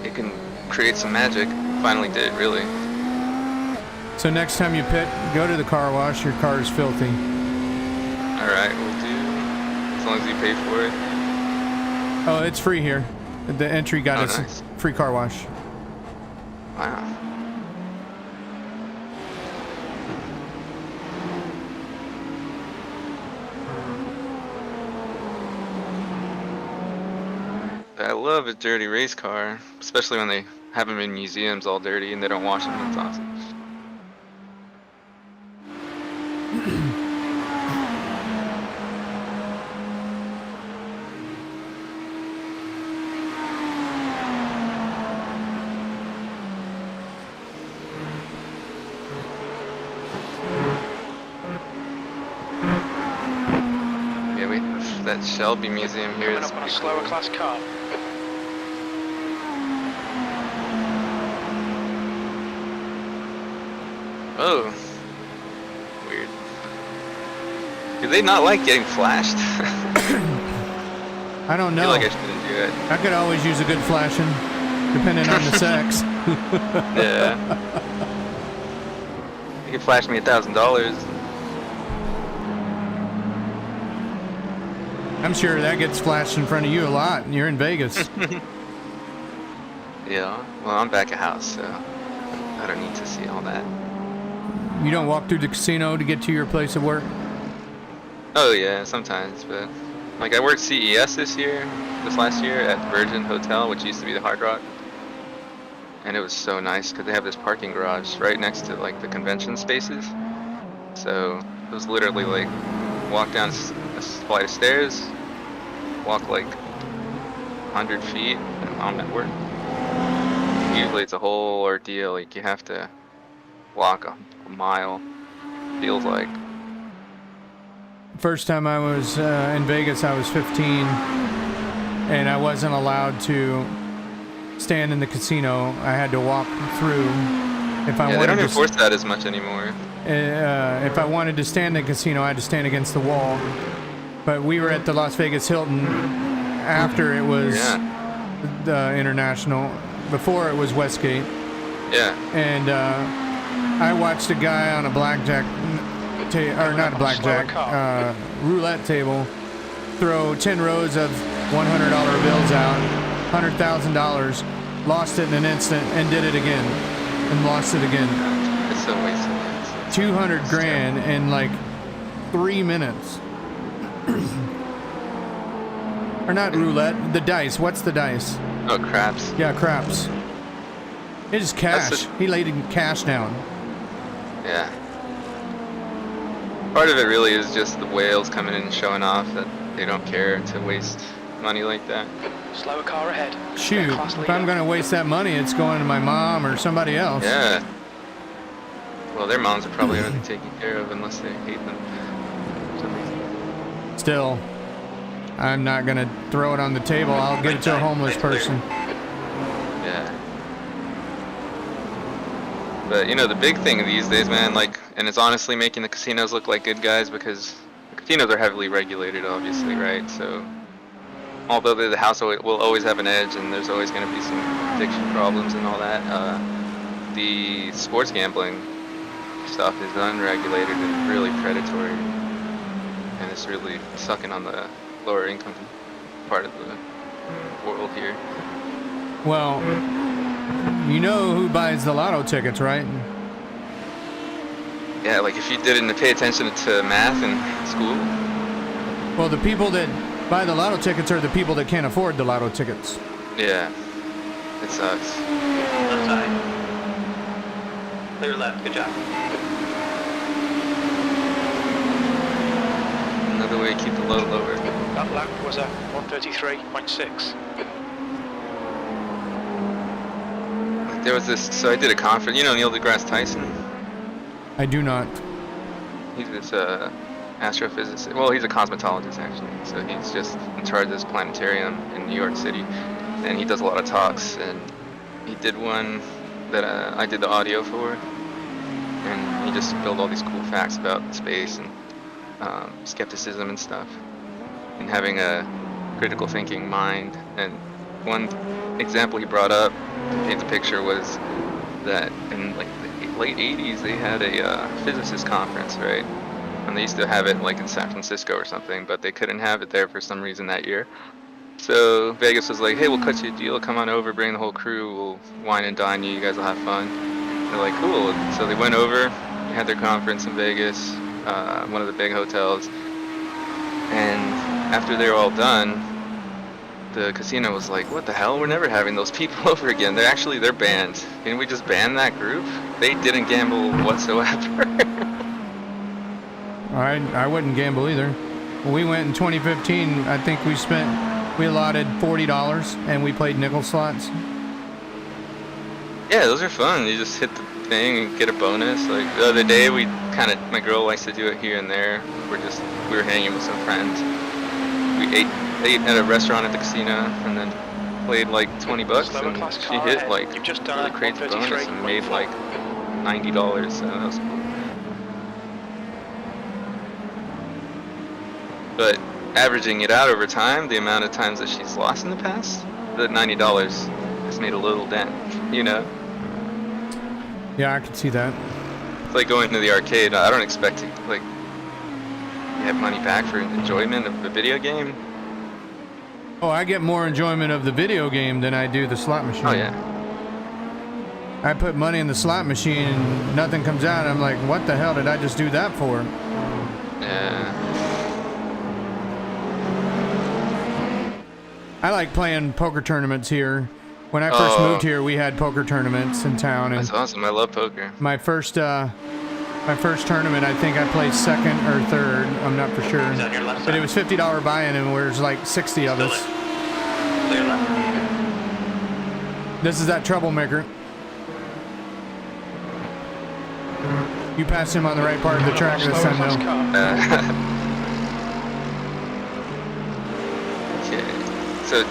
Speaker 5: it can create some magic. Finally did, really.
Speaker 1: So next time you pit, go to the car wash. Your car is filthy.
Speaker 5: All right, we'll do. As long as you pay for it.
Speaker 1: Oh, it's free here. The entry got us
Speaker 5: nice.
Speaker 1: Free car wash.
Speaker 5: Wow. I love a dirty race car, especially when they have them in museums all dirty and they don't wash them. That's awesome. Yeah, we have that Shelby Museum here.
Speaker 2: Coming up on a slower class car.
Speaker 5: Oh. Weird. Do they not like getting flashed?
Speaker 1: I don't know.
Speaker 5: I feel like I shouldn't do it.
Speaker 1: I could always use a good flashing, depending on the sex.
Speaker 5: Yeah. You can flash me $1,000.
Speaker 1: I'm sure that gets flashed in front of you a lot, and you're in Vegas.
Speaker 5: Yeah. Well, I'm back at house, so I don't need to see all that.
Speaker 1: You don't walk through the casino to get to your place of work?
Speaker 5: Oh yeah, sometimes, but like I worked CES this last year at Virgin Hotel, which used to be the Hard Rock, and it was so nice because they have this parking garage right next to like the convention spaces. So it was literally like walk down a flight of stairs, walk like 100 feet, and I'm at work. usually it's a whole ordeal. Like you have to walk a mile. Feels like.
Speaker 1: First time I was in Vegas, I was 15, and I wasn't allowed to stand in the casino. I had to walk through. If I
Speaker 5: Yeah, they
Speaker 1: wanted
Speaker 5: don't
Speaker 1: to
Speaker 5: enforce that as much anymore.
Speaker 1: if I wanted to stand in the casino, I had to stand against the wall. But we were at the Las Vegas Hilton after it was the International. Before it was Westgate.
Speaker 5: Yeah.
Speaker 1: And I watched a guy on a blackjack, or not a blackjack, roulette table throw 10 rows of $100 bills out, $100,000, lost it in an instant, and did it again, and lost it again.
Speaker 5: It's so wasted.
Speaker 1: 200 grand in like 3 minutes. Or not roulette, the dice. What's the dice?
Speaker 5: Oh, craps.
Speaker 1: Yeah, craps. It is cash. He laid cash down.
Speaker 5: Yeah. Part of it really is just the whales coming in and showing off that they don't care to waste money like that.
Speaker 2: Slower car ahead.
Speaker 1: Shoot, if I'm going to waste that money, it's going to my mom or somebody else.
Speaker 5: Yeah. Well, their moms are probably already taken care of unless they hate them.
Speaker 1: Still, I'm not going to throw it on the table. I'll give it to a homeless person.
Speaker 5: Yeah. But, you know, the big thing these days, man, like, and it's honestly making the casinos look like good guys because the casinos are heavily regulated, obviously, right? So, although the house will always have an edge and there's always going to be some addiction problems and all that, the sports gambling stuff is unregulated and really predatory. And it's really sucking on the lower income part of the world here.
Speaker 1: Well, you know who buys the lotto tickets, right?
Speaker 5: Yeah, like if you didn't pay attention to math in school.
Speaker 1: Well, the people that buy the lotto tickets are the people that can't afford the lotto tickets.
Speaker 5: Yeah, it sucks.
Speaker 3: Left side. Clear left, good job.
Speaker 5: Another way to keep the load lower.
Speaker 2: That lap was a 133.6.
Speaker 5: Like there was this, so I did a conference, you know Neil deGrasse Tyson?
Speaker 1: I do not.
Speaker 5: He's this astrophysicist, well he's a cosmetologist actually, so he's just in charge of this planetarium in New York City, and he does a lot of talks, and he did one that I did the audio for, and he just spilled all these cool facts about space and skepticism and stuff, and having a critical thinking mind. And one example he brought up to paint the picture was that in like the late 80s they had a physicist conference, right? And they used to have it like in San Francisco or something, but they couldn't have it there for some reason that year. So Vegas was like, hey, we'll cut you a deal, come on over, bring the whole crew, we'll wine and dine you, you guys will have fun. They're like, cool. So they went over, they had their conference in Vegas, one of the big hotels, and after they were all done, the casino was like, what the hell, we're never having those people over again. They're banned. Can we just ban that group? They didn't gamble whatsoever.
Speaker 1: I wouldn't gamble either. When we went in 2015, I think we allotted $40 and we played nickel slots.
Speaker 5: Yeah, those are fun. You just hit the thing and get a bonus. Like the other day, my girl likes to do it here and there. We were hanging with some friends. We ate at a restaurant at the casino and then played like $20, and she hit like really crazy bonus and made like $90. So that was cool. But averaging it out over time, the amount of times that she's lost in the past, the $90 has made a little dent, you know?
Speaker 1: Yeah, I can see that.
Speaker 5: It's like going to the arcade. I don't expect to like have money back for enjoyment of the video game.
Speaker 1: Oh, I get more enjoyment of the video game than I do the slot machine.
Speaker 5: Oh yeah.
Speaker 1: I put money in the slot machine and nothing comes out. I'm like, what the hell did I just do that for?
Speaker 5: Yeah.
Speaker 1: I like playing poker tournaments here. When I first moved here, we had poker tournaments in town. And
Speaker 5: that's awesome. I love poker.
Speaker 1: My first tournament, I think I placed second or third. I'm not for sure. But it was $50 buy-in, and there's like 60 of us.
Speaker 3: Clear left.
Speaker 1: This is that troublemaker. You passed him on the right part of the track this time, though.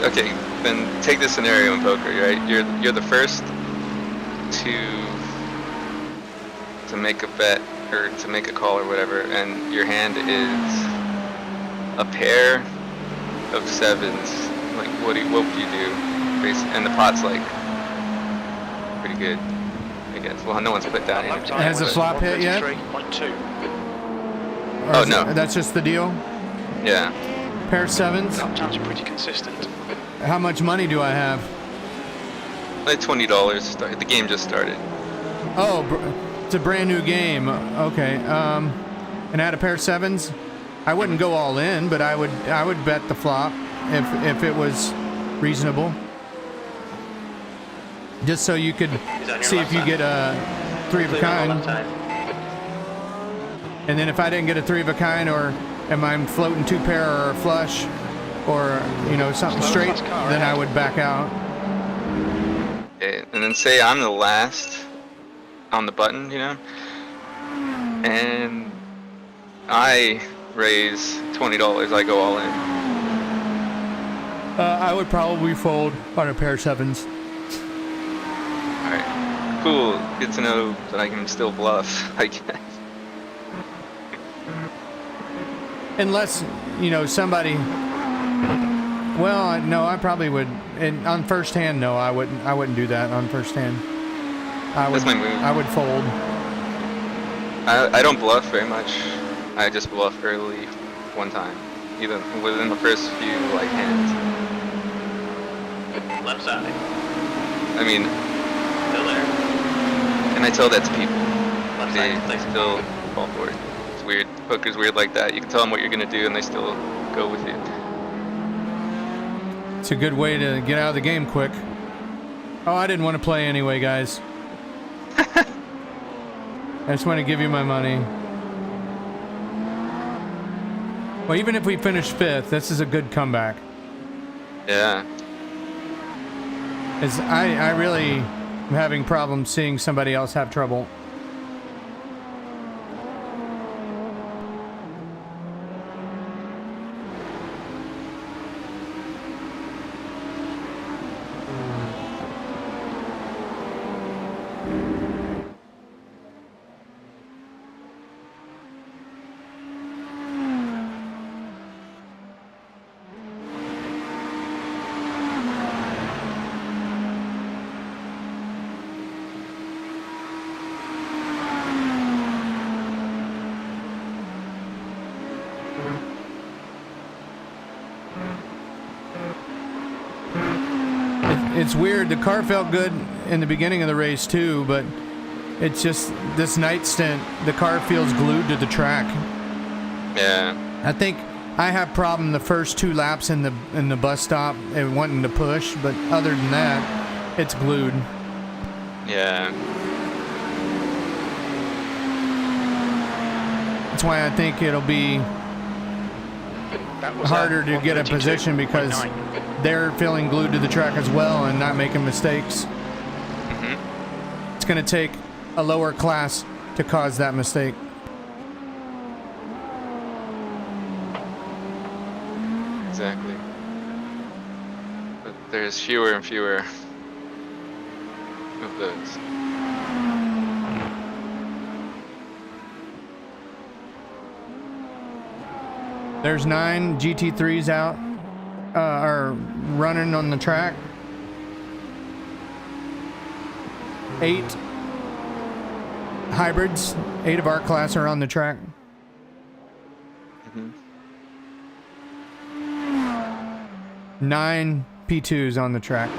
Speaker 5: Okay, then take this scenario in poker, right? You're the first to make a bet or to make a call or whatever, and your hand is a pair of sevens. Like, what would you do? And the pot's like pretty good, I guess. Well, no one's put down anything.
Speaker 1: Has the flop hit yet?
Speaker 2: 133.2.
Speaker 1: Or
Speaker 5: Oh,
Speaker 1: is
Speaker 5: no.
Speaker 1: That's just the deal?
Speaker 5: Yeah.
Speaker 1: Pair of sevens?
Speaker 2: Lap times are pretty consistent.
Speaker 1: How much money do I have?
Speaker 5: Like $20. The game just started.
Speaker 1: Oh, it's a brand new game. Okay. And I had a pair of sevens. I wouldn't go all in, but I would bet the flop if it was reasonable. Just so you could see if you get a 3 of a kind. And then if I didn't get a 3 of a kind, or am I floating 2 pair or a flush, or something straight, then I would back out.
Speaker 5: Okay, and then say I'm the last on the button, and I raise $20. I go all in.
Speaker 1: I would probably fold on a pair of sevens.
Speaker 5: All right, cool. Good to know that I can still bluff, I guess.
Speaker 1: Unless, somebody. Well, no, I probably would. And on first hand, no, I wouldn't do that on first hand.
Speaker 5: That's my move.
Speaker 1: I would fold.
Speaker 5: I don't bluff very much. I just bluff early one time, even within the first few hands.
Speaker 3: Left side.
Speaker 5: I mean,
Speaker 3: Still there.
Speaker 5: and I tell that to people.
Speaker 3: Left
Speaker 5: They
Speaker 3: side.
Speaker 5: still fall for it. It's weird. Poker's weird like that. You can tell them what you're gonna do, and they still go with you.
Speaker 1: It's a good way to get out of the game quick. Oh, I didn't want to play anyway, guys. I just want to give you my money. Well, even if we finish 5th, this is a good comeback.
Speaker 5: Yeah.
Speaker 1: I really am having problems seeing somebody else have trouble. It's weird. The car felt good in the beginning of the race too, but it's just this night stint, the car feels glued to the track.
Speaker 5: Yeah.
Speaker 1: I think I have problem the first 2 laps in the bus stop and wanting to push, but other than that, it's glued.
Speaker 5: Yeah.
Speaker 1: That's why I think it'll be harder to get a position because they're feeling glued to the track as well and not making mistakes.
Speaker 5: Mhm.
Speaker 1: It's going to take a lower class to cause that mistake.
Speaker 5: Exactly. But there's fewer and fewer of those.
Speaker 1: There's 9 GT3s out, are running on the track. 8 hybrids, 8 of our class are on the track.
Speaker 5: Mhm.
Speaker 1: 9 P2s on the track.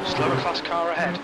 Speaker 2: Slower class car ahead.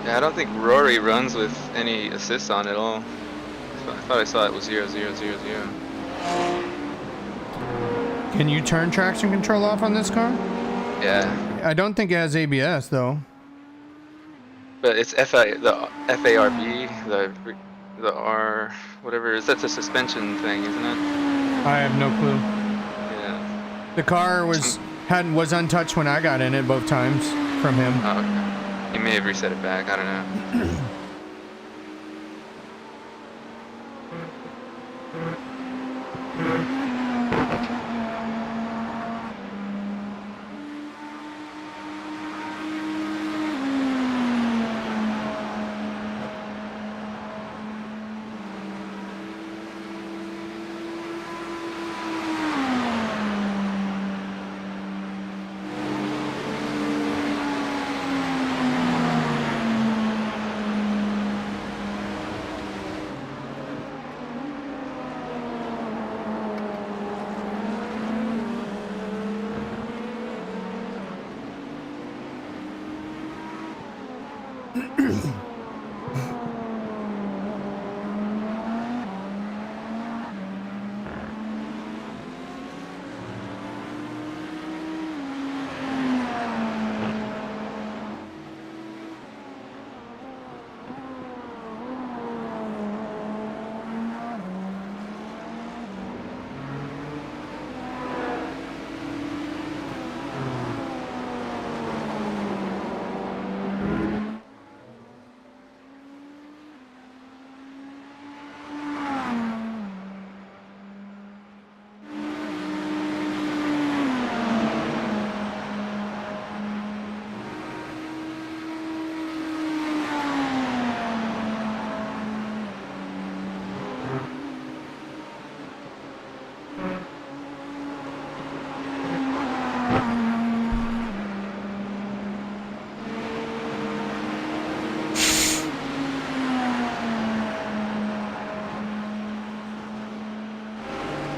Speaker 5: Yeah, I don't think Rory runs with any assists on at all. I thought I saw it was 0, 0, 0, 0.
Speaker 1: Can you turn traction control off on this car?
Speaker 5: Yeah,
Speaker 1: I don't think it has ABS though.
Speaker 5: but it's the FARB, the R, whatever it is. That's a suspension thing, isn't it?
Speaker 1: I have no clue.
Speaker 5: Yeah.
Speaker 1: The car was untouched when I got in it both times from him.
Speaker 5: Oh, okay. He may have reset it back. I don't know.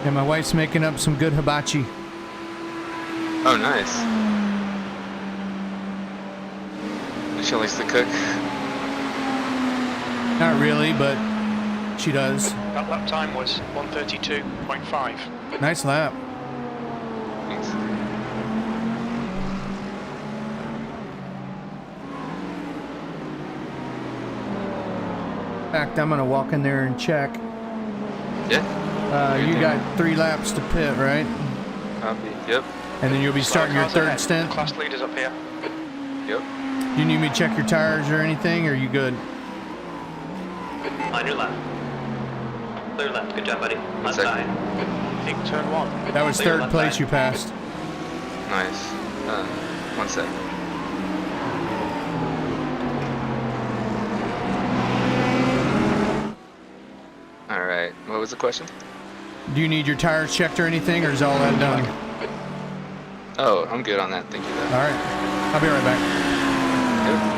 Speaker 1: And my wife's making up some good hibachi.
Speaker 5: Oh, nice. She likes to cook.
Speaker 1: Not really, but she does.
Speaker 2: That lap time was 1:32.5.
Speaker 1: Nice lap.
Speaker 5: Thanks.
Speaker 1: In fact, I'm gonna walk in there and check.
Speaker 5: Yeah.
Speaker 1: You got 3 laps to pit, right?
Speaker 5: Copy. Yep.
Speaker 1: And then you'll be starting your
Speaker 2: Cars
Speaker 1: third
Speaker 2: ahead.
Speaker 1: stint.
Speaker 2: Class leaders up here.
Speaker 5: Yep.
Speaker 1: Do you need me to check your tires or anything, or are you good?
Speaker 3: On your left. Clear left. Good job, buddy. On
Speaker 5: second.
Speaker 3: side.
Speaker 2: I think turn 1.
Speaker 1: That was
Speaker 3: Clear
Speaker 1: third
Speaker 3: left
Speaker 1: place
Speaker 3: side.
Speaker 1: you passed.
Speaker 5: Nice. 1 sec. All right. What was the question?
Speaker 1: Do you need your tires checked or anything, or is all that done?
Speaker 5: Oh, I'm good on that. Thank you, though.
Speaker 1: All right. I'll be right back.
Speaker 5: Yep.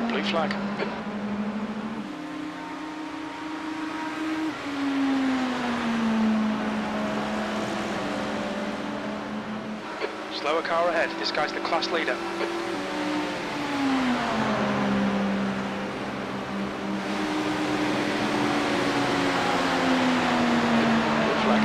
Speaker 2: Blue flag. Slower car ahead. This guy's the class leader. Blue flag.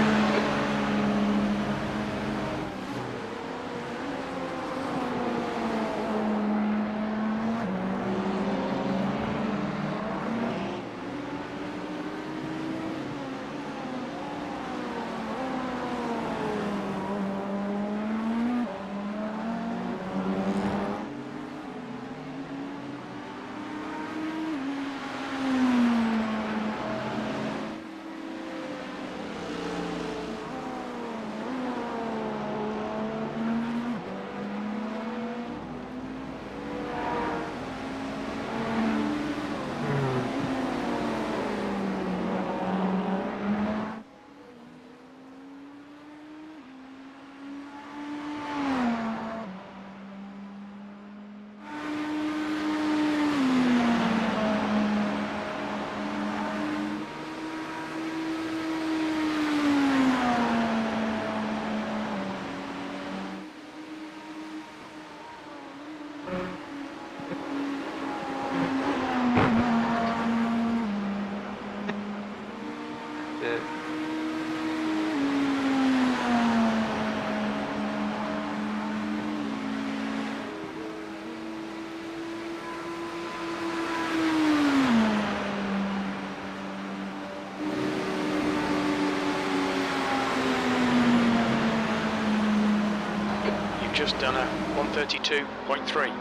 Speaker 2: just done a 132.3.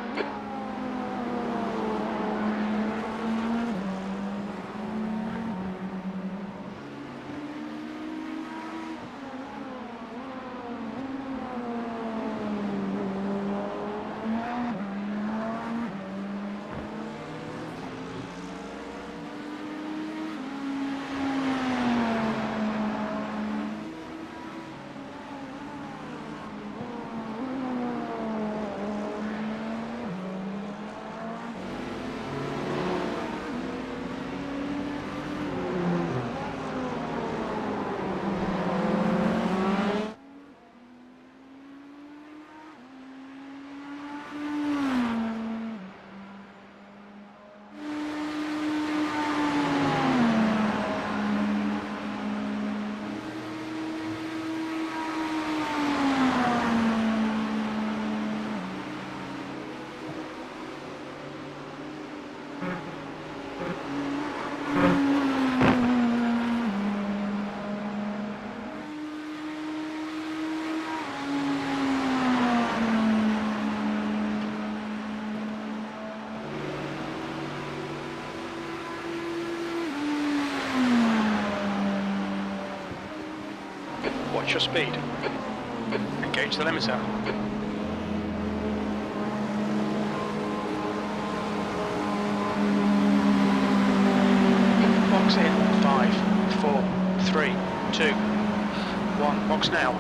Speaker 2: Watch your speed. Engage the limiter. Box in. 5, 4, 3, 2, 1. Box now.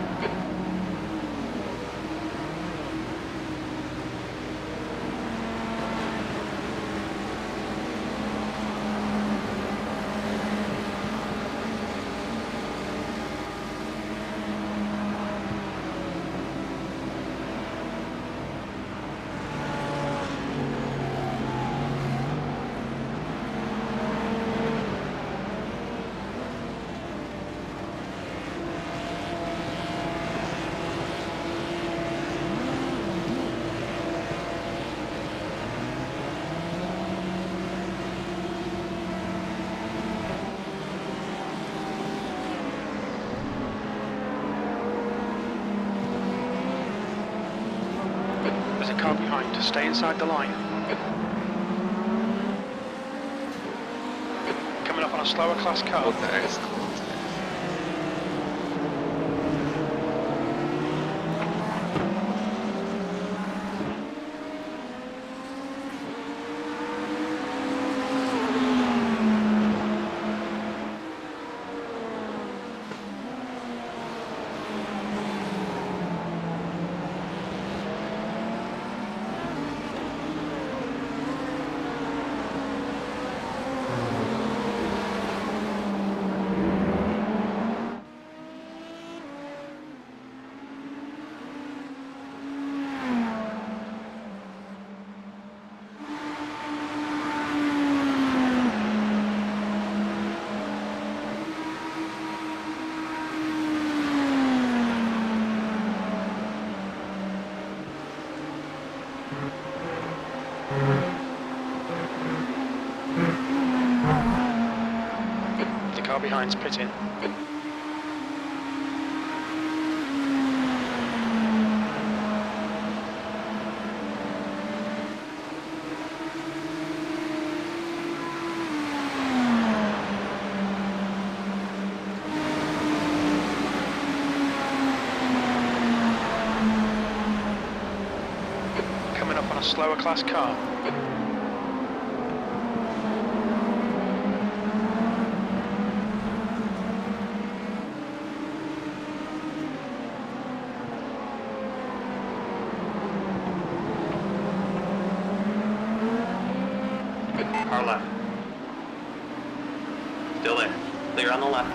Speaker 2: There's a car behind. Stay inside the line. Coming up on a slower class car.
Speaker 5: Cold tires.
Speaker 2: The car behind's pitting. Coming up on a slower class car.
Speaker 3: Car left. Still there. Clear on the left.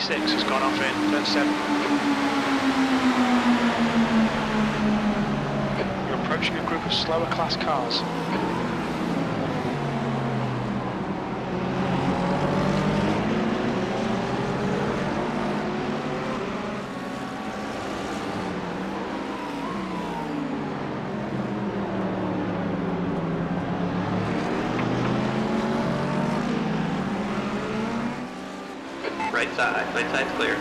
Speaker 2: P6 has gone off in turn 7. You're approaching a group of slower class cars.
Speaker 3: Right side's clear.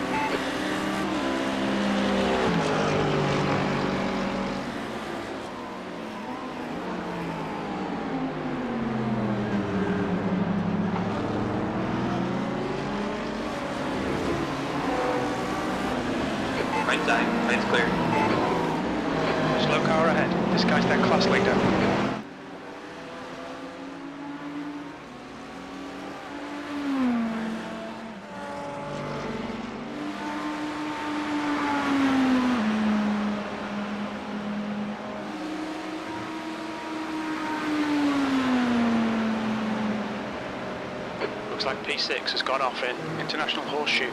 Speaker 3: Right's clear.
Speaker 2: Slow car ahead. This guy's their class leader. Looks like P6 has gone off in International Horseshoe.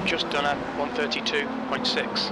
Speaker 2: Just done at 132.6.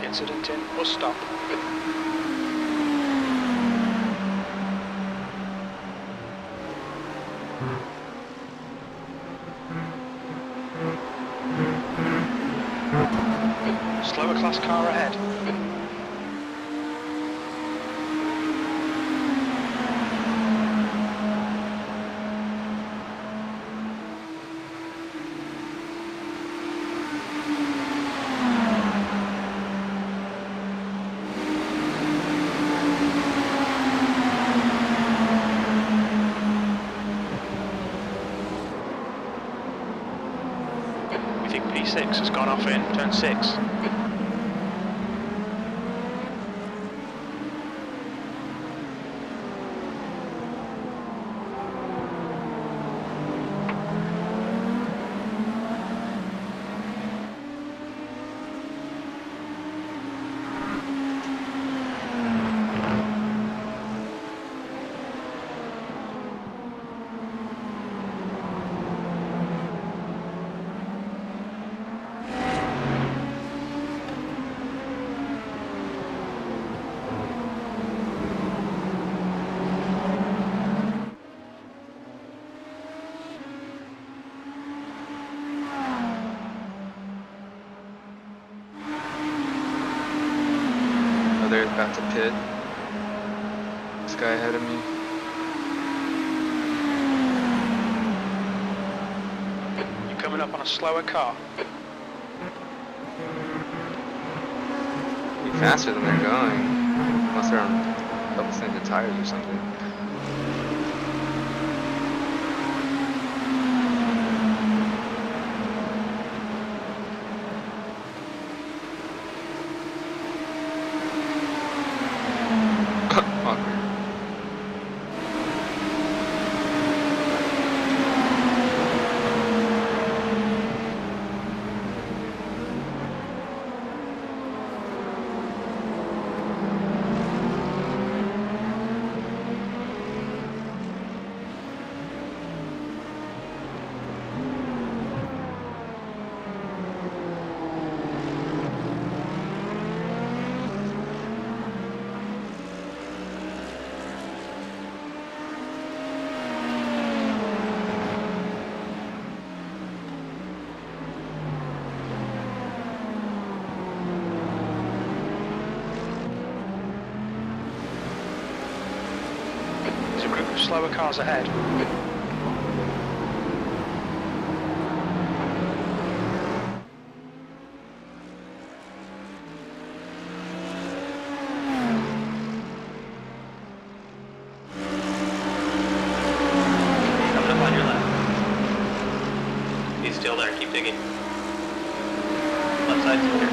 Speaker 2: Incident in bus stop. Slower class car ahead. We think P6 has gone off in turn 6.
Speaker 5: Tyler is about to pit. This guy ahead of me.
Speaker 2: You're coming up on a slower car.
Speaker 5: Be faster than they're going. Unless they're on double standard tires or something. Awkward.
Speaker 2: There's a group of slower cars ahead.
Speaker 3: Coming up on your left. He's still there, keep digging. Left side's clear.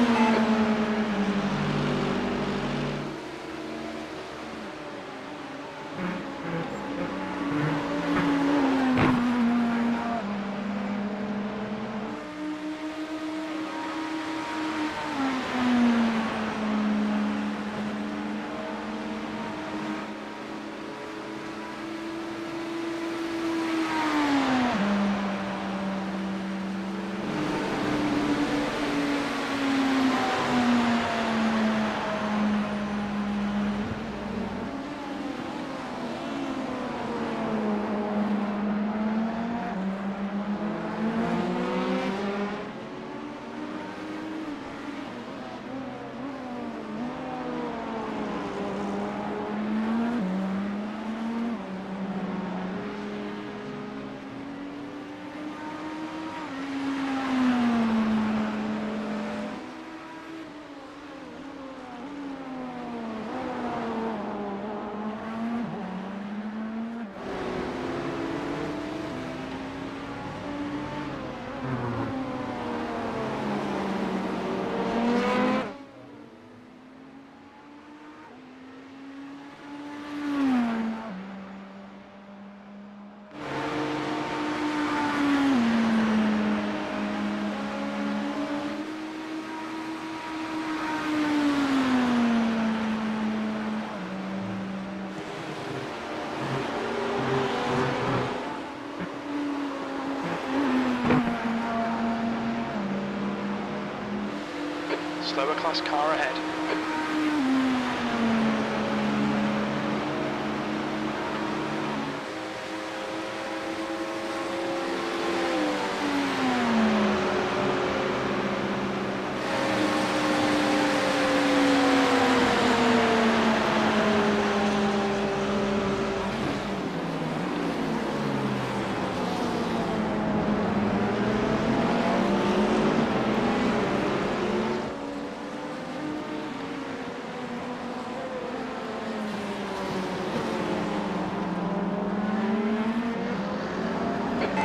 Speaker 2: Slower class car ahead.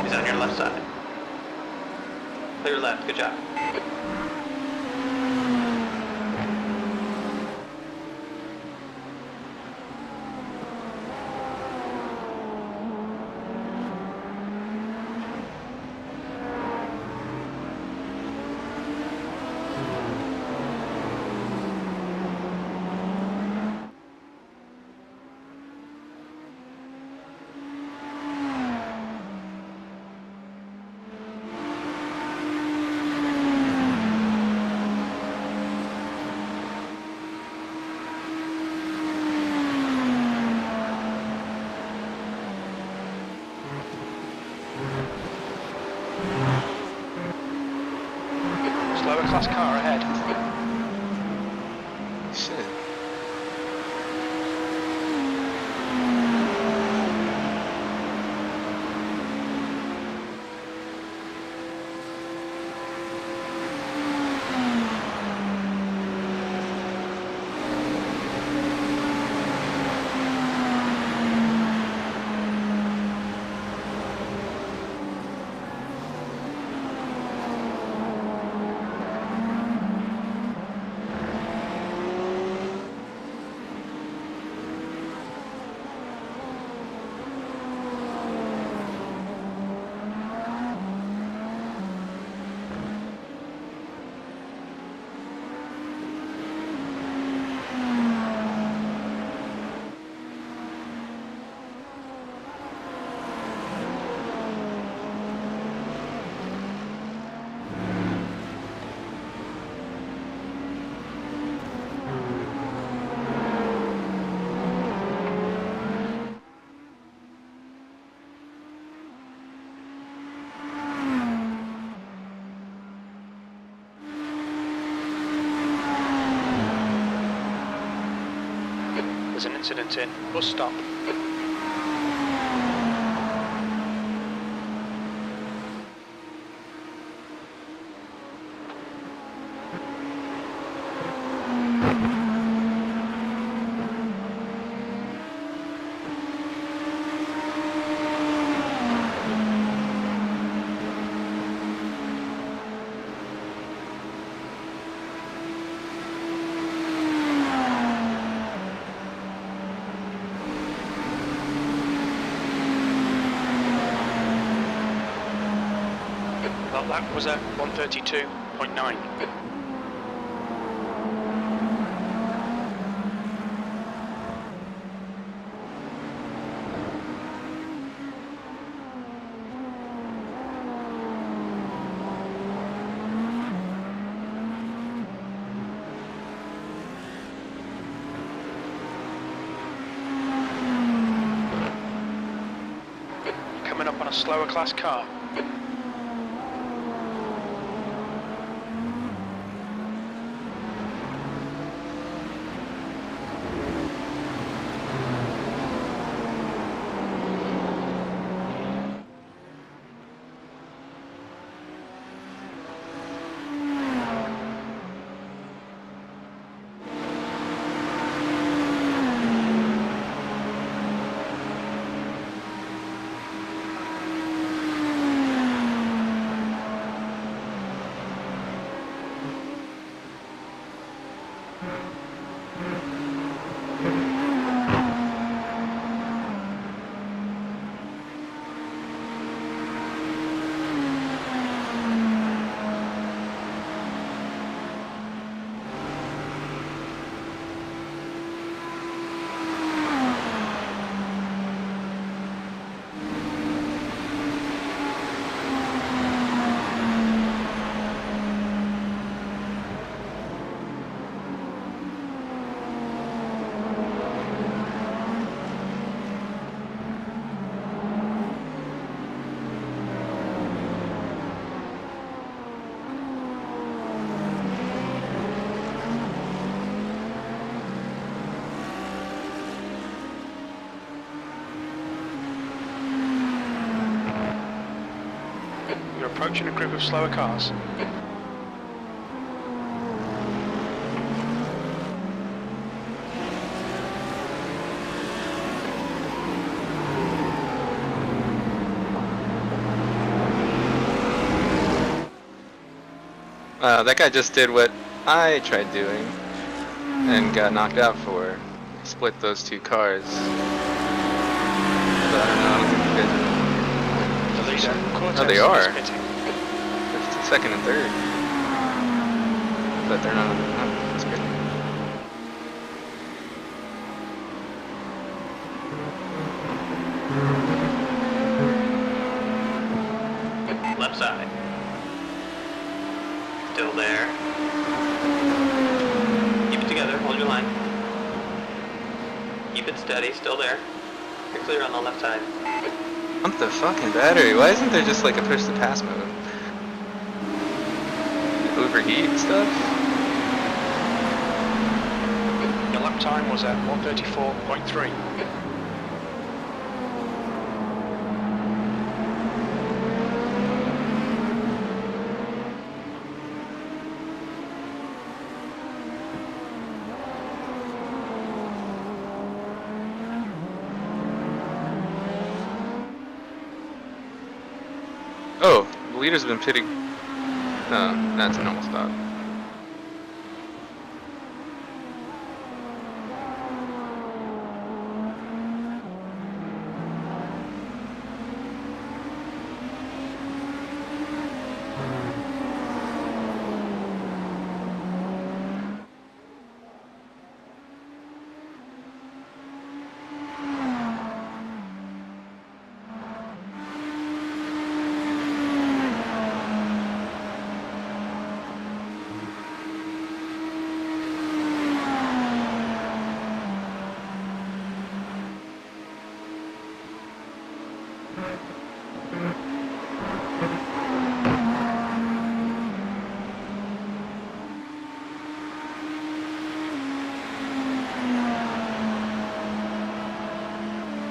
Speaker 3: He's on your left side. Clear left, good job.
Speaker 2: Slower class car ahead.
Speaker 5: Shit.
Speaker 2: incident in. Bus stop. Well, that was at 132.9. Coming up on a slower class car. You're approaching a group of slower cars.
Speaker 5: That guy just did what I tried doing and got knocked out for. Split those two cars. But I don't know, I don't think you guys
Speaker 2: Oh,
Speaker 5: they are. They're second and third. But they're not that's good.
Speaker 3: Left side. Still there. Keep it together, hold your line. Keep it steady, still there. You're clear on the left side.
Speaker 5: Pump the fucking battery. Why isn't there just like a push to pass mode? Overheat and stuff?
Speaker 2: Your lap time was at 134.3.
Speaker 5: Oh, the leader's been pitting. No, that's a normal stop.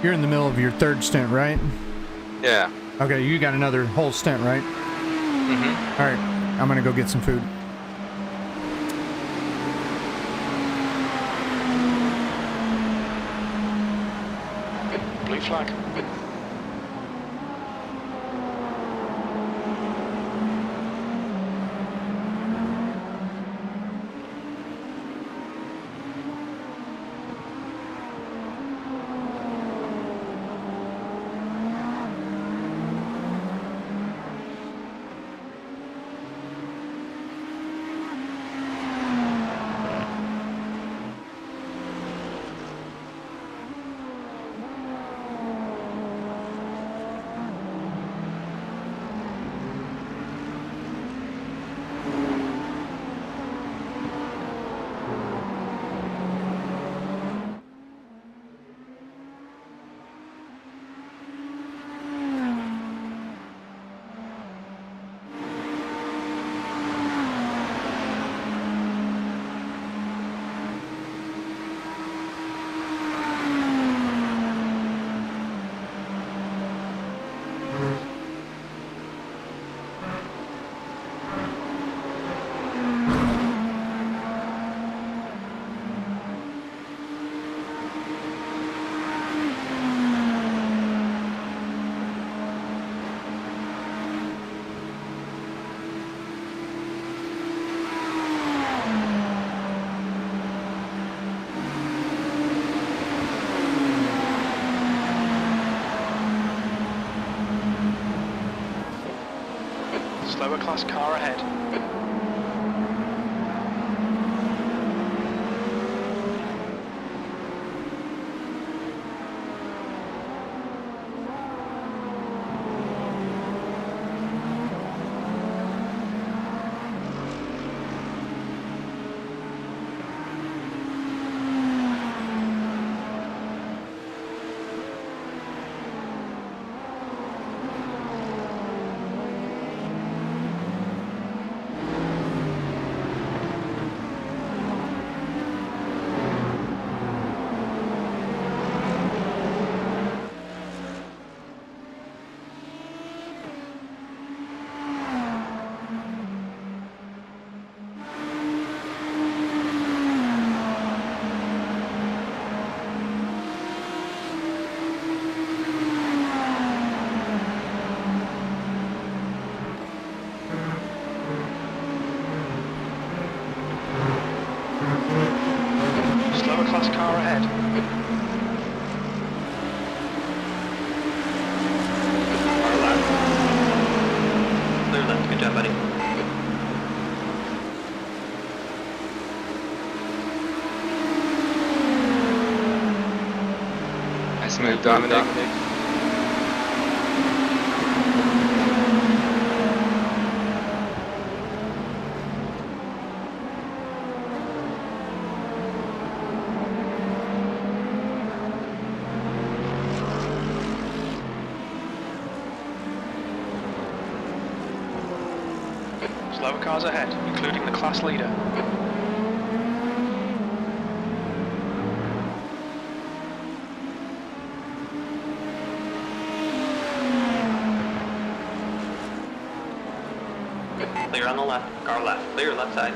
Speaker 1: You're in the middle of your third stint, right?
Speaker 5: Yeah.
Speaker 1: Okay, you got another whole stint, right?
Speaker 5: Mm-hmm.
Speaker 1: All right, I'm gonna go get some food.
Speaker 2: Blue flag. Slower class car ahead. Slower class car ahead.
Speaker 3: Far left. Clear left. Good job, buddy.
Speaker 5: Nice move, Dominic.
Speaker 2: Slower cars ahead, including the class leader.
Speaker 3: Clear on the left. Car left. Clear left side.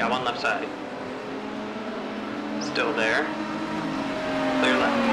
Speaker 3: Got one left side. Still there. Clear left.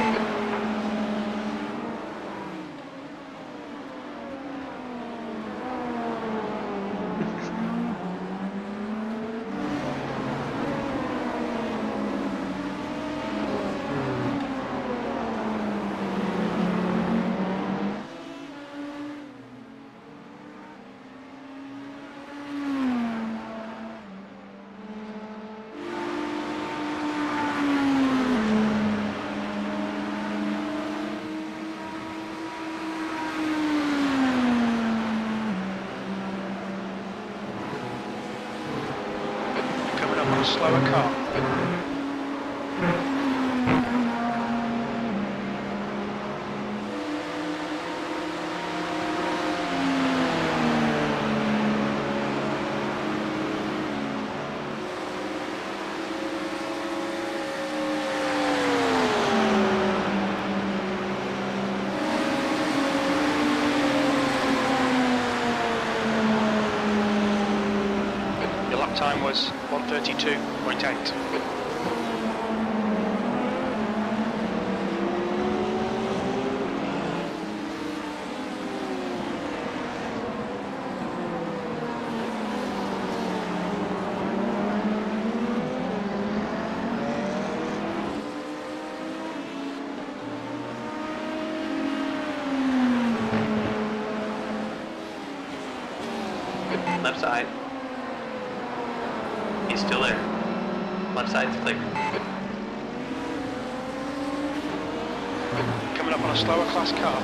Speaker 2: Coming up on a slower car. Your lap time was 1:32.8.
Speaker 3: Left side. He's still there. Left side's clear.
Speaker 2: Coming up on a slower class car.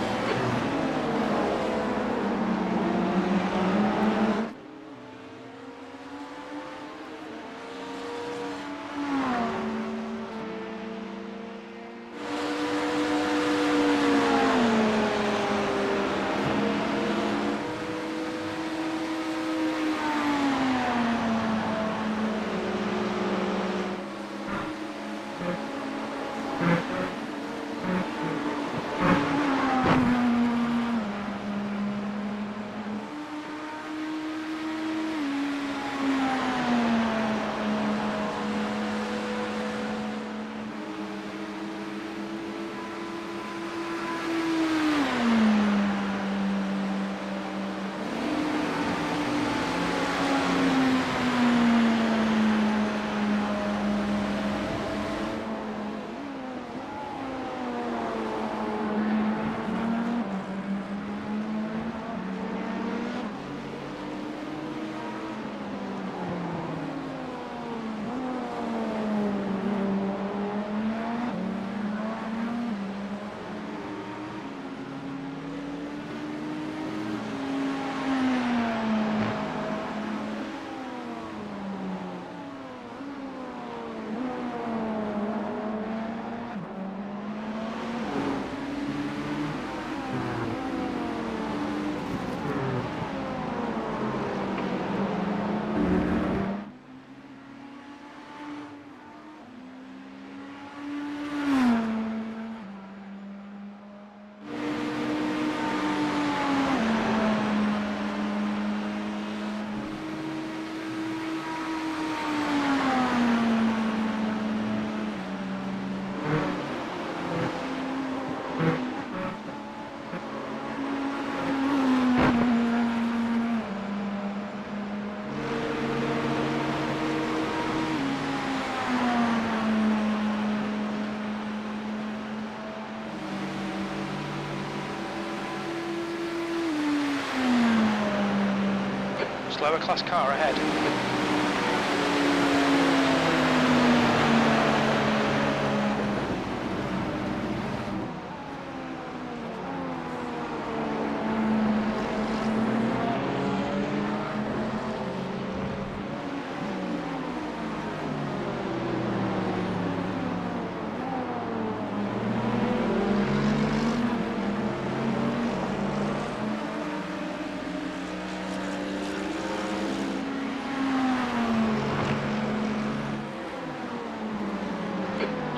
Speaker 2: Slower class car ahead.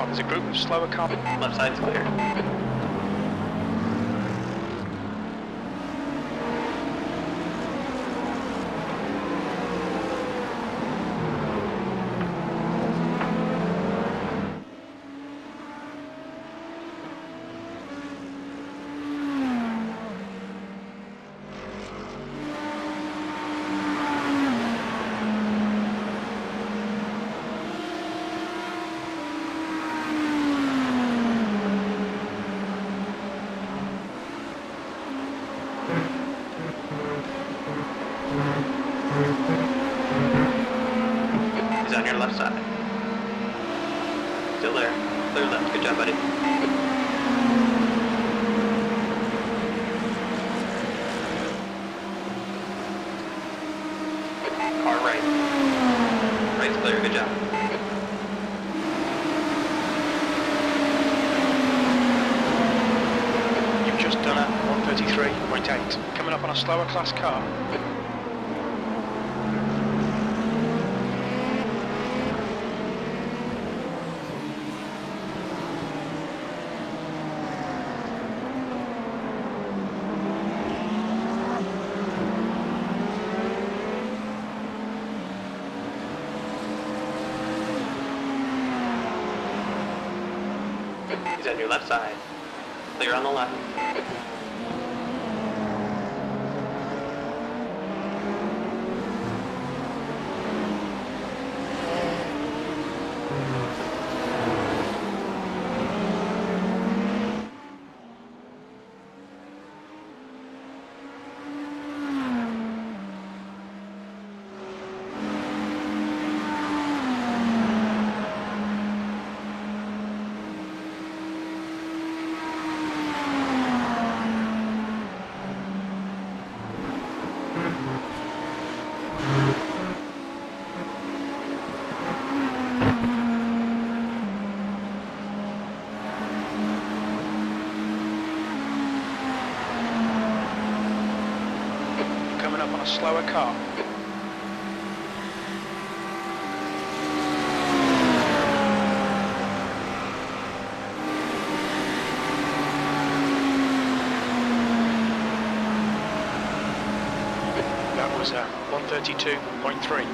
Speaker 2: There's a group of slower cars.
Speaker 3: Left side's clear. clear left. Good job, buddy. Car right. Right's clear. Good job.
Speaker 2: You've just done a 133.8. Coming up on a slower class car.
Speaker 3: He's on your left side. Clear on the left. Coming up on a slower car. That was 132.3.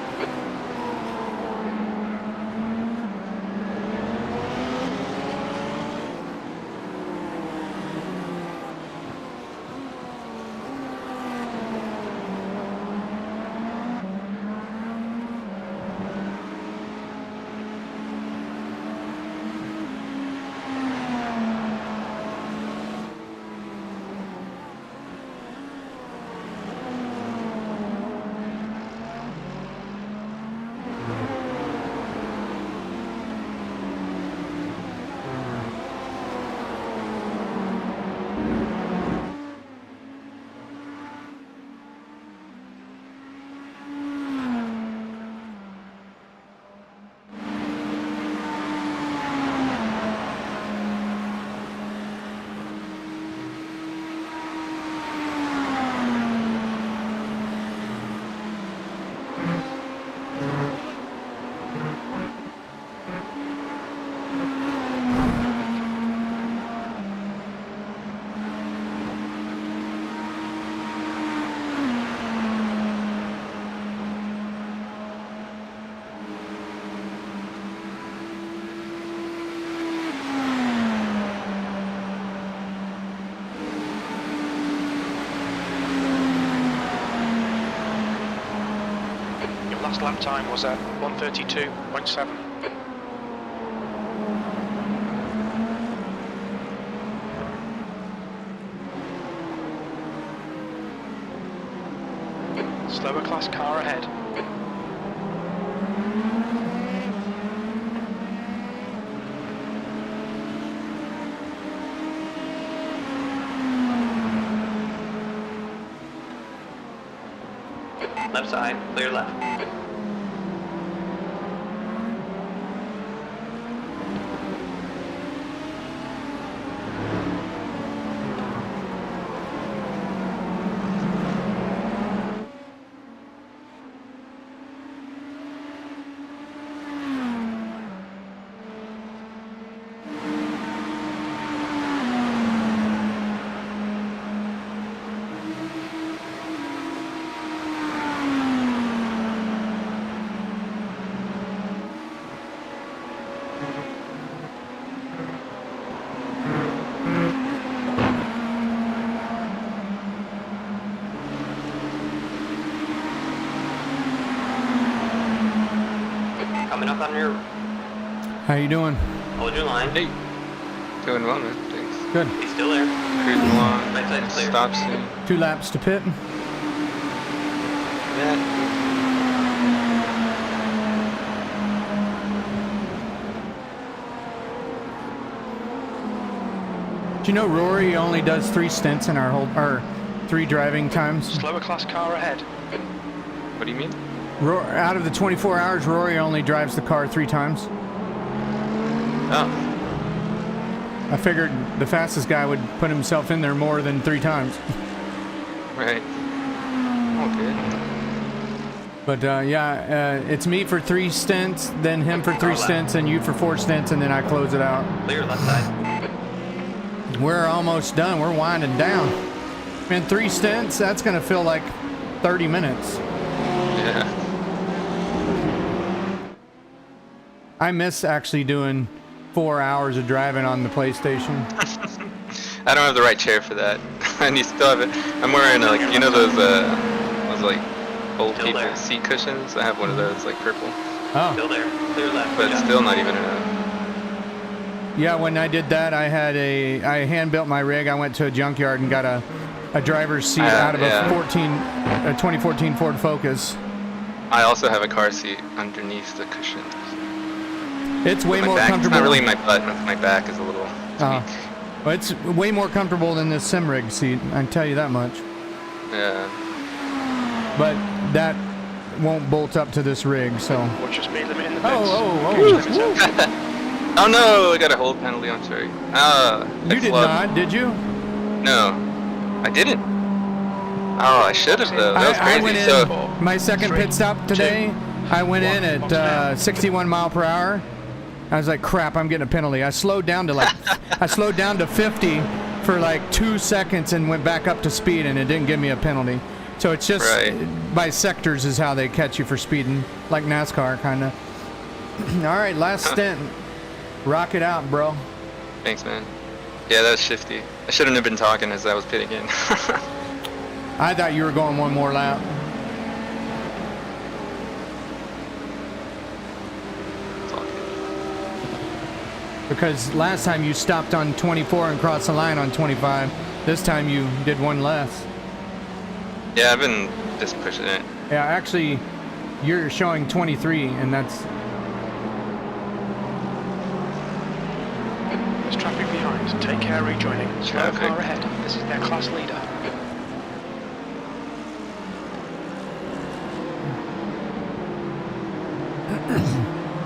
Speaker 3: Last lap time was at 132.7. Slower class car ahead. Left side. Clear left. Coming up on your...
Speaker 1: How you doing?
Speaker 3: Hold your line.
Speaker 5: Hey. Doing well, man. Thanks.
Speaker 1: Good.
Speaker 3: He's still there.
Speaker 5: Cruising along.
Speaker 3: Right side's clear.
Speaker 5: Stop soon.
Speaker 1: 2 laps to pit.
Speaker 5: Yeah.
Speaker 1: Do you know Rory only does 3 stints in our whole, or 3 driving times?
Speaker 2: Slower class car ahead.
Speaker 5: What do you mean?
Speaker 1: Out of the 24 hours, Rory only drives the car 3 times.
Speaker 5: Oh,
Speaker 1: I figured the fastest guy would put himself in there more than 3 times.
Speaker 5: right. Okay.
Speaker 1: But yeah, it's me for 3 stints, then him for 3 stints, and you for 4 stints, and then I close it out.
Speaker 3: Clear left side.
Speaker 1: We're almost done. We're winding down. Man, 3 stints, that's going to feel like 30 minutes.
Speaker 5: Yeah.
Speaker 1: I miss actually doing 4 hours of driving on the PlayStation.
Speaker 5: I don't have the right chair for that. And you still have it. I'm wearing like, you know those like old
Speaker 3: Still
Speaker 5: people
Speaker 3: there.
Speaker 5: seat cushions? I have one of those, like purple.
Speaker 1: Oh,
Speaker 3: Still there. Clear left.
Speaker 5: But it's still not even enough.
Speaker 1: yeah, when I did that, I hand built my rig. I went to a junkyard and got a driver's seat out of
Speaker 5: yeah.
Speaker 1: a 2014 Ford Focus.
Speaker 5: I also have a car seat underneath the cushions.
Speaker 1: It's way
Speaker 5: My
Speaker 1: more
Speaker 5: back,
Speaker 1: comfortable.
Speaker 5: It's not really my butt, my back is a little tweaked.
Speaker 1: Well, it's way more comfortable than this sim rig seat. I can tell you that much.
Speaker 5: Yeah.
Speaker 1: But that won't bolt up to this rig, so.
Speaker 2: Watch your speed limit in the pits.
Speaker 1: Oh.
Speaker 5: Oh no, I got a hold penalty, I'm sorry.
Speaker 1: You did not, did you?
Speaker 5: No, I didn't. Oh, I should have though. That was crazy.
Speaker 1: I went in,
Speaker 5: So,
Speaker 1: my second pit stop today, I went in at 61 mile per hour. I was like, crap, I'm getting a penalty. I slowed down to 50 for like 2 seconds and went back up to speed, and it didn't give me a penalty. So it's just by sectors is how they catch you for speeding, like NASCAR kind of. All right, last stint. Rock it out, bro.
Speaker 5: thanks, man. Yeah, that was shifty. I shouldn't have been talking as I was pitting in.
Speaker 1: I thought you were going one more lap.
Speaker 5: It's all good.
Speaker 1: Because last time you stopped on 24 and crossed the line on 25. This time you did one less.
Speaker 5: Yeah, I've been just pushing it.
Speaker 1: Yeah, actually, you're showing 23, and that's...
Speaker 2: There's traffic behind. Take care rejoining. Slower
Speaker 5: Traffic.
Speaker 2: car ahead. This is their class leader.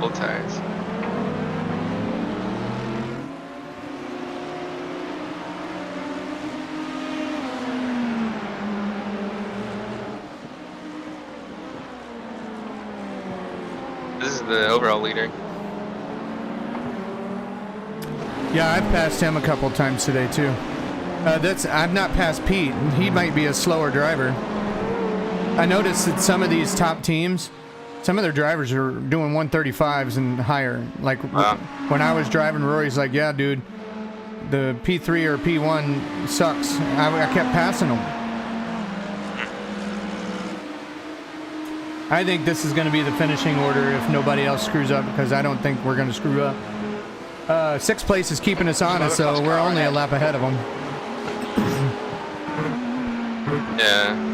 Speaker 5: Full tires. This is the overall leader.
Speaker 1: Yeah, I've passed him a couple times today, too. I've not passed Pete. He might be a slower driver. I noticed that some of these top teams, some of their drivers are doing 135s and higher. Like, when I was driving, Rory's like, yeah, dude, the P3 or P1 sucks. I kept passing them. I think this is going to be the finishing order if nobody else screws up, because I don't think we're going to screw up. 6th place is keeping us honest, so we're only a lap ahead of them.
Speaker 5: Yeah.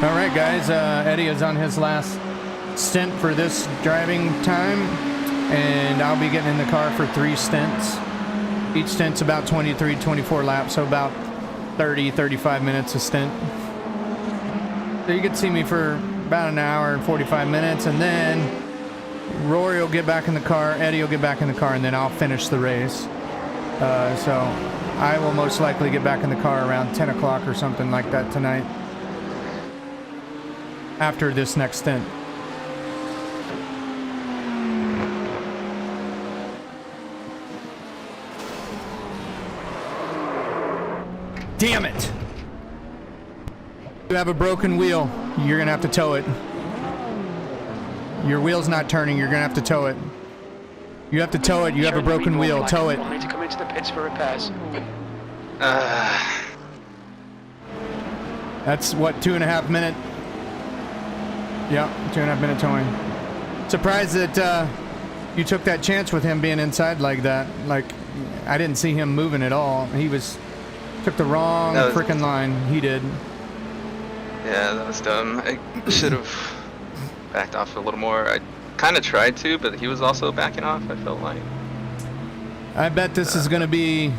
Speaker 1: All right, guys, Eddie is on his last stint for this driving time, and I'll be getting in the car for 3 stints. Each stint's about 23, 24 laps, so about 30, 35 minutes a stint. So you get to see me for about an hour and 45 minutes, and then Rory will get back in the car, Eddie will get back in the car, and then I'll finish the race. So I will most likely get back in the car around 10 o'clock or something like that tonight, after this next stint. Damn it! You have a broken wheel. You're gonna have to tow it. Your wheel's not turning. You're gonna have to tow it. You have to tow it. You have a broken wheel. Tow it.
Speaker 2: We'll need to come into the pits for repairs.
Speaker 1: That's what, 2.5 minute? Yeah, 2.5 minute towing. Surprised that you took that chance with him being inside like that. Like, I didn't see him moving at all. He was Took the wrong
Speaker 5: That was-
Speaker 1: freaking line. He did.
Speaker 5: Yeah, that was dumb. I should have backed off a little more. I kind of tried to, but he was also backing off, I felt like.
Speaker 1: I bet this is going to be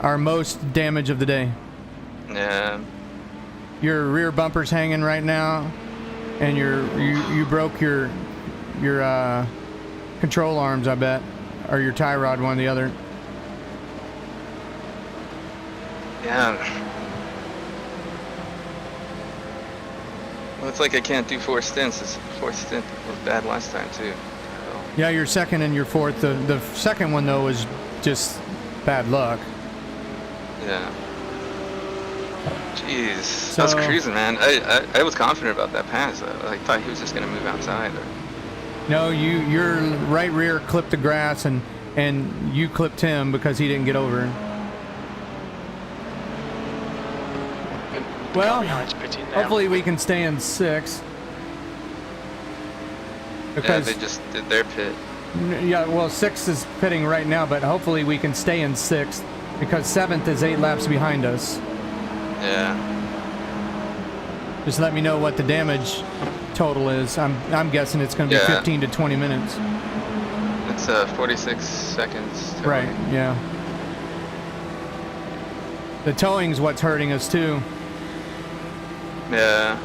Speaker 1: our most damage of the day.
Speaker 5: Yeah.
Speaker 1: Your rear bumper's hanging right now, and you broke your control arms, I bet, or your tie rod, one or the other.
Speaker 5: Yeah. Well, it's like I can't do 4 stints. This fourth stint was bad last time too. So.
Speaker 1: Yeah, your second and your fourth. The second one though was just bad luck.
Speaker 5: Yeah. Jeez, I was cruising, man. I was confident about that pass. I thought he was just gonna move outside.
Speaker 1: No, your right rear clipped the grass, and you clipped him because he didn't get over. Well, hopefully we can stay in 6. Because
Speaker 5: yeah, they just did their pit.
Speaker 1: Yeah, well, 6 is pitting right now, but hopefully we can stay in 6th because 7th is 8 laps behind us.
Speaker 5: Yeah.
Speaker 1: Just let me know what the damage total is. I'm guessing it's going to be 15 to 20 minutes.
Speaker 5: It's 46 seconds. Towing.
Speaker 1: Right. Yeah. The towing's what's hurting us too.
Speaker 5: Yeah.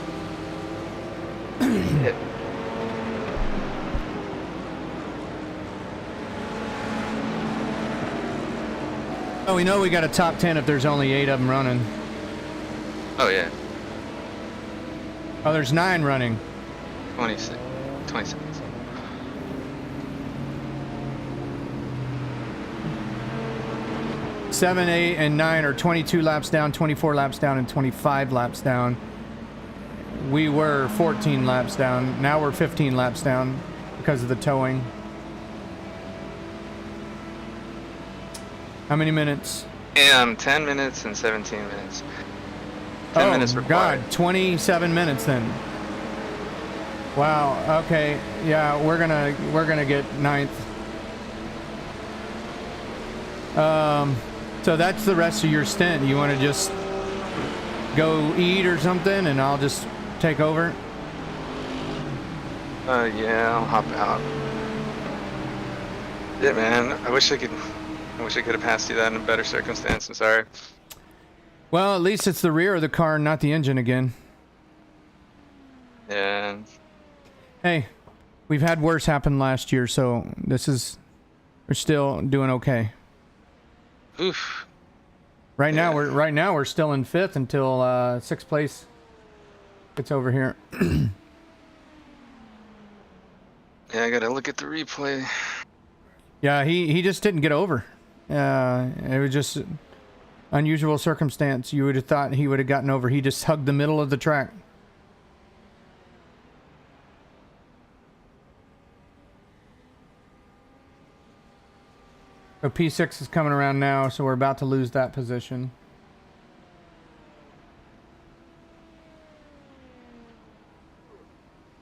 Speaker 1: Oh, we know we got a top 10 if there's only 8 of them running.
Speaker 5: Oh yeah.
Speaker 1: Oh, there's 9 running.
Speaker 5: 20 seconds.
Speaker 1: Seven, 8, and 9 are 22 laps down, 24 laps down, and 25 laps down. We were 14 laps down. Now we're 15 laps down because of the towing. How many minutes?
Speaker 5: 10 minutes and 17 minutes. 10 minutes required.
Speaker 1: God, 27 minutes then. Wow. Okay. Yeah, we're gonna get 9th. So that's the rest of your stint. You want to just go eat or something, and I'll just take over?
Speaker 5: Yeah, I'll hop out. Yeah, man. I wish I could have passed you that in a better circumstance. I'm sorry.
Speaker 1: Well, at least it's the rear of the car, not the engine again.
Speaker 5: Yeah.
Speaker 1: Hey, we've had worse happen last year, so we're still doing okay.
Speaker 5: Oof.
Speaker 1: Right now we're still in 5th until 6th place gets over here.
Speaker 5: Yeah, I gotta look at the replay.
Speaker 1: Yeah, he just didn't get over. It was just unusual circumstance. You would have thought he would have gotten over. He just hugged the middle of the track. So P6 is coming around now, so we're about to lose that position.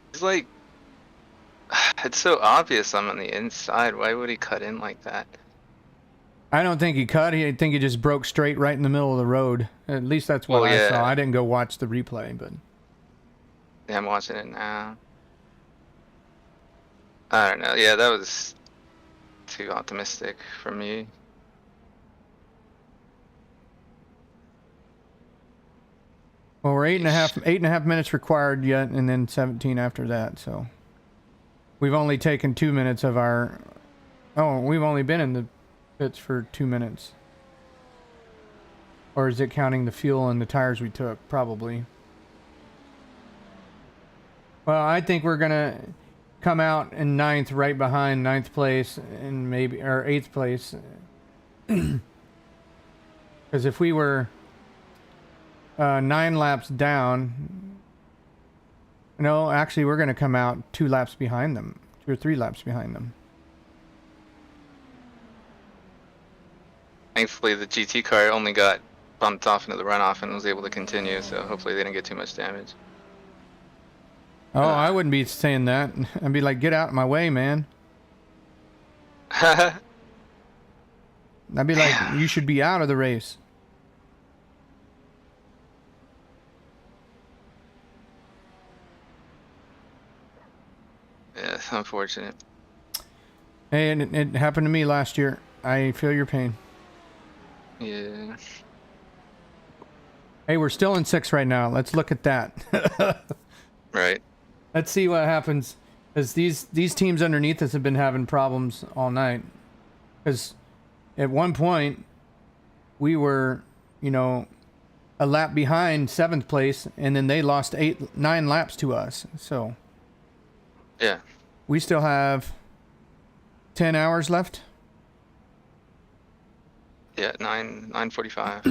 Speaker 5: It's like, it's so obvious I'm on the inside. Why would he cut in like that?
Speaker 1: I don't think he cut. I think he just broke straight right in the middle of the road. At least that's what I saw. I didn't go watch the replay, but...
Speaker 5: Yeah, I'm watching it now. I don't know. Yeah, that was too optimistic for me.
Speaker 1: Well, we're 8.5 minutes required yet, and then 17 after that, so... We've only taken 2 minutes of our... Oh, we've only been in the pits for 2 minutes. Or is it counting the fuel and the tires we took? Probably. Well, I think we're gonna come out in 9th, right behind 9th place, and maybe, or 8th place. Because if we were 9 laps down... No, actually, we're going to come out 2 laps behind them. 2 or 3 laps behind them.
Speaker 5: Thankfully, the GT car only got bumped off into the runoff and was able to continue, so hopefully they didn't get too much damage.
Speaker 1: Oh, I wouldn't be saying that. I'd be like, get out of my way, man. I'd be like, you should be out of the race.
Speaker 5: unfortunate.
Speaker 1: Hey, and it happened to me last year. I feel your pain.
Speaker 5: Yeah.
Speaker 1: Hey, we're still in 6 right now. Let's look at that.
Speaker 5: Right.
Speaker 1: Let's see what happens. Because these teams underneath us have been having problems all night. Because at one point, we were, you know, a lap behind 7th place, and then they lost 9 laps to us. So
Speaker 5: Yeah.
Speaker 1: we still have 10 hours left.
Speaker 5: Yeah. 9:45.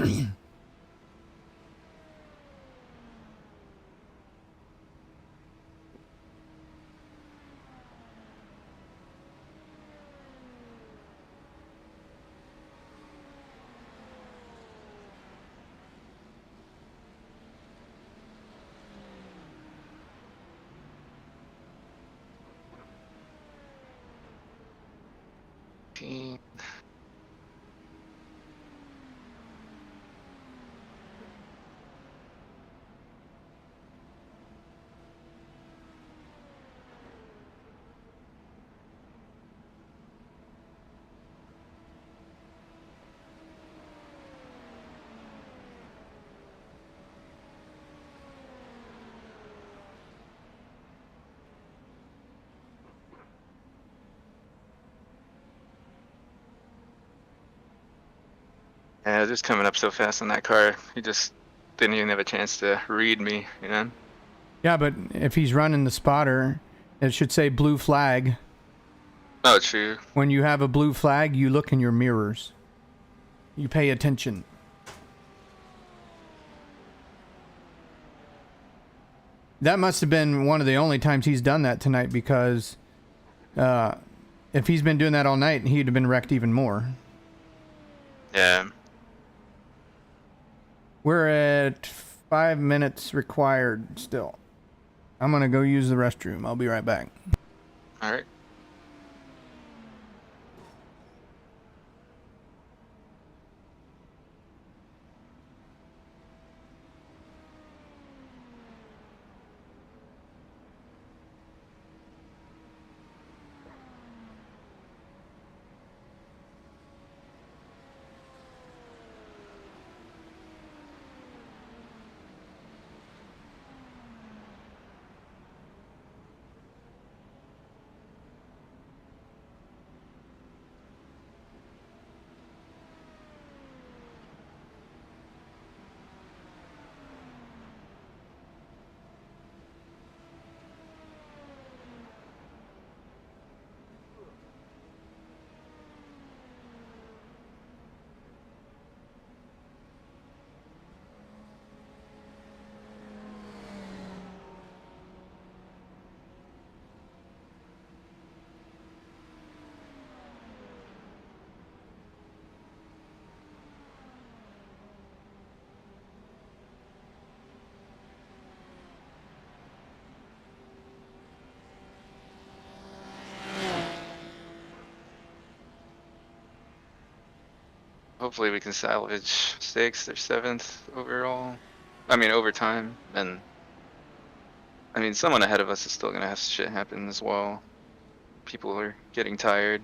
Speaker 5: Okay. Yeah, just coming up so fast on that car. He just didn't even have a chance to read me, you know?
Speaker 1: Yeah, but if he's running the spotter, it should say blue flag.
Speaker 5: Oh, true.
Speaker 1: When you have a blue flag, you look in your mirrors. You pay attention. That must have been one of the only times he's done that tonight, because if he's been doing that all night, he'd have been wrecked even more.
Speaker 5: Yeah.
Speaker 1: We're at 5 minutes required still. I'm going to go use the restroom. I'll be right back.
Speaker 5: All right. Hopefully we can salvage 6th or 7th overall. I mean, overtime. And I mean, someone ahead of us is still gonna have shit happen as well. People are getting tired.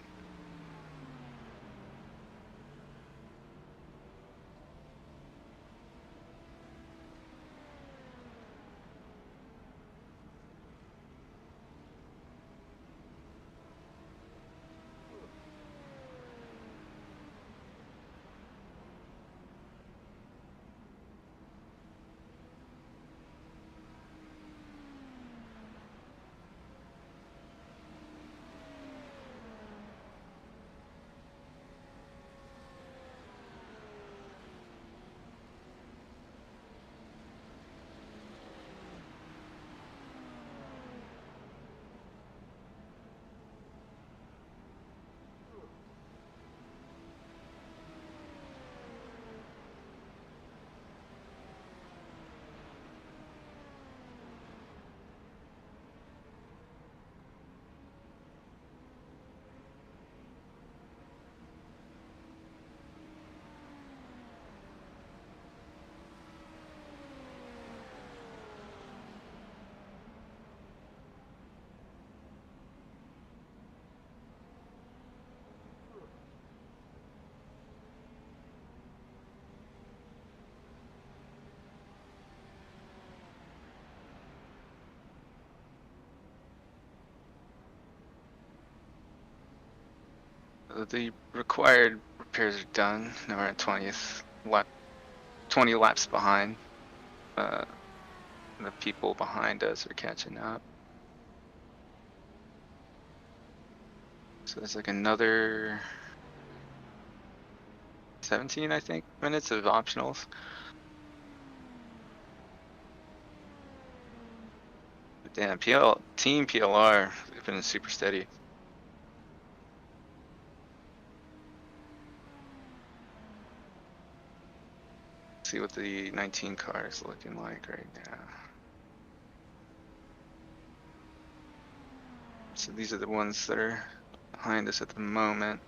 Speaker 5: The required repairs are done. Now we're at 20th lap, 20 laps behind. The people behind us are catching up. So there's like another 17, I think, minutes of optionals. But damn, Team PLR has been super steady. See what the 19 car is looking like right now. So these are the ones that are behind us at the moment.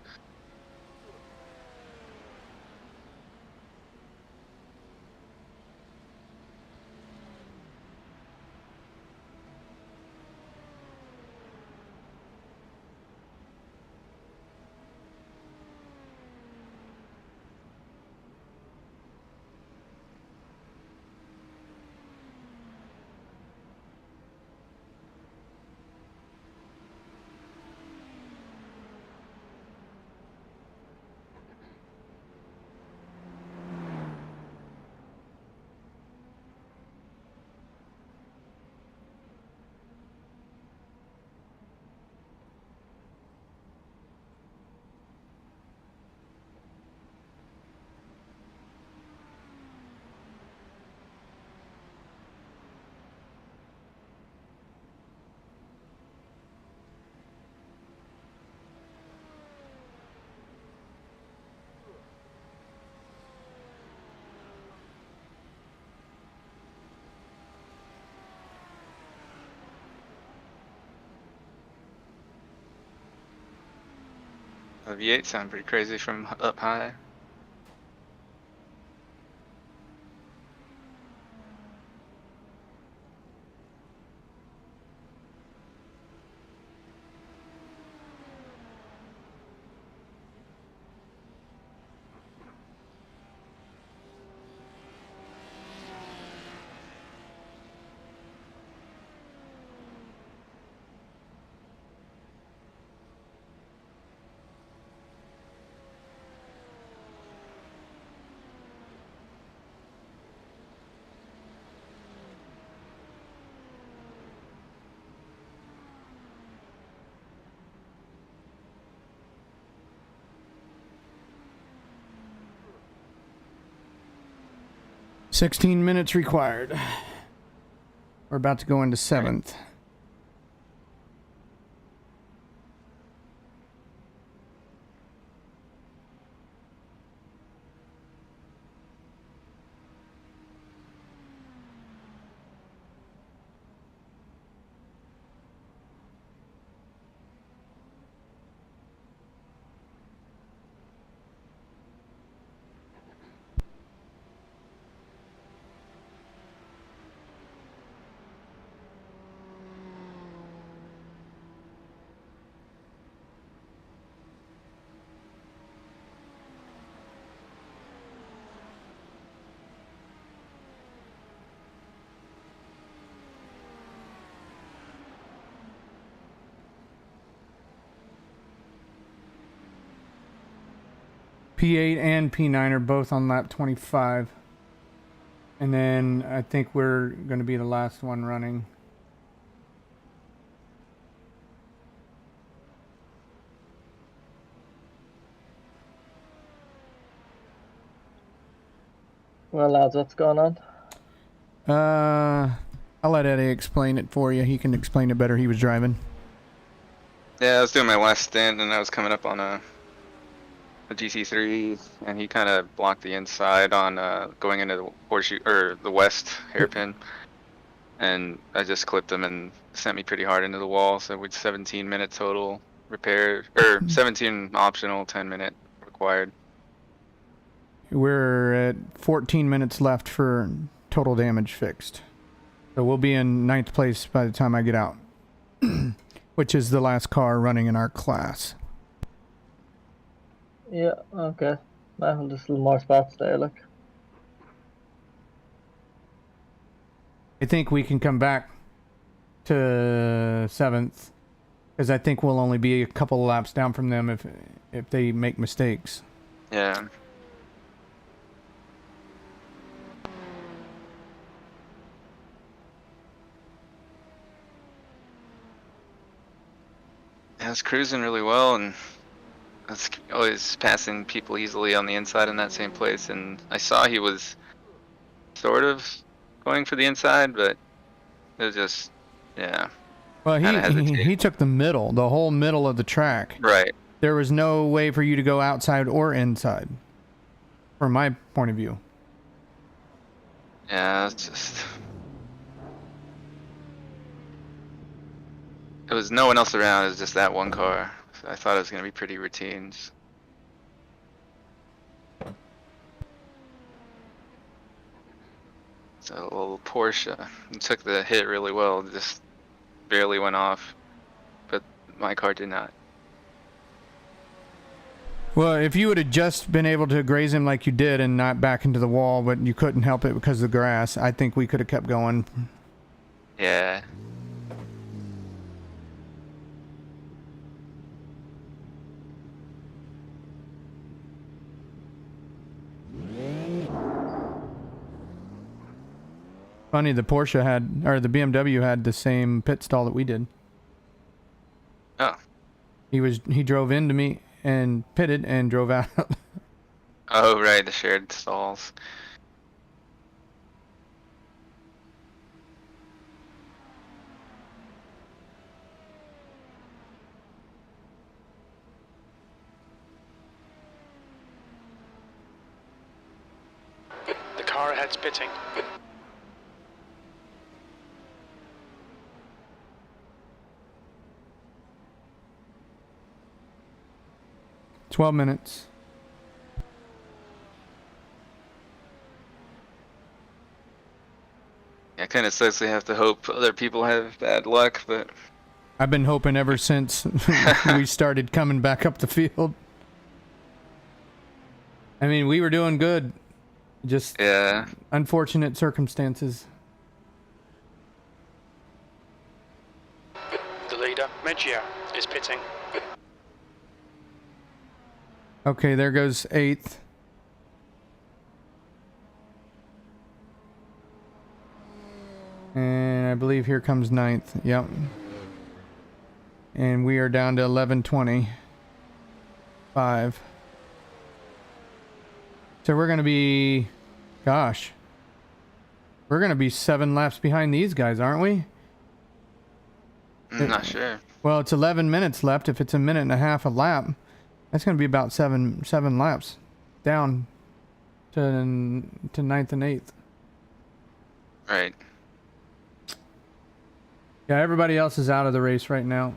Speaker 5: The V8 sound pretty crazy from up high.
Speaker 1: "16 minutes required." We're about to go into 7th. P8 and P9 are both on lap 25. And then I think we're going to be the last one running.
Speaker 6: Well, lads, what's going on?
Speaker 1: I'll let Eddie explain it for you. He can explain it better. He was driving.
Speaker 5: Yeah, I was doing my last stint and I was coming up on a GT3 and he kind of blocked the inside on going into the horseshoe or the west hairpin. And I just clipped him and sent me pretty hard into the wall. So with 17 minute total repair, or 17 optional, 10-minute required.
Speaker 1: We're at 14 minutes left for total damage fixed. So we'll be in 9th place by the time I get out. Which is the last car running in our class.
Speaker 6: Yeah, okay. Well, just a little more spots there, look.
Speaker 1: I think we can come back to 7th Because I think we'll only be a couple of laps down from them if they make mistakes.
Speaker 5: Yeah. I was cruising really well, and I was always passing people easily on the inside in that same place, and I saw he was sort of going for the inside, but it was just, yeah.
Speaker 1: Well,
Speaker 5: Kinda hesitated.
Speaker 1: he took the whole middle of the track.
Speaker 5: Right.
Speaker 1: There was no way for you to go outside or inside, from my point of view.
Speaker 5: Yeah, it's just... There was no one else around, it was just that one car. So I thought it was going to be pretty routine. It's a little Porsche. It took the hit really well, just barely went off. But my car did not.
Speaker 1: Well, if you would have just been able to graze him like you did and not back into the wall, but you couldn't help it because of the grass, I think we could have kept going.
Speaker 5: Yeah.
Speaker 1: Funny, the Porsche had, or the BMW had the same pit stall that we did.
Speaker 5: Oh.
Speaker 1: He drove into me and pitted and drove out.
Speaker 5: Oh, right, the shared stalls.
Speaker 2: The car ahead's pitting.
Speaker 1: 12 minutes.
Speaker 5: Yeah, kind of sucks they have to hope other people have bad luck, but...
Speaker 1: I've been hoping ever since we started coming back up the field. I mean, we were doing good. Just
Speaker 5: Yeah.
Speaker 1: unfortunate circumstances.
Speaker 2: The leader, Meggio, is pitting.
Speaker 1: Okay, there goes 8th. And I believe here comes 9th. Yep. And we are down to 11:20. 5. So we're going to be... Gosh. We're going to be 7 laps behind these guys, aren't we?
Speaker 5: I'm not sure.
Speaker 1: Well, it's 11 minutes left. If it's a minute and a half a lap, that's going to be about seven laps down to 9th and 8th.
Speaker 5: Right.
Speaker 1: Yeah, everybody else is out of the race right now.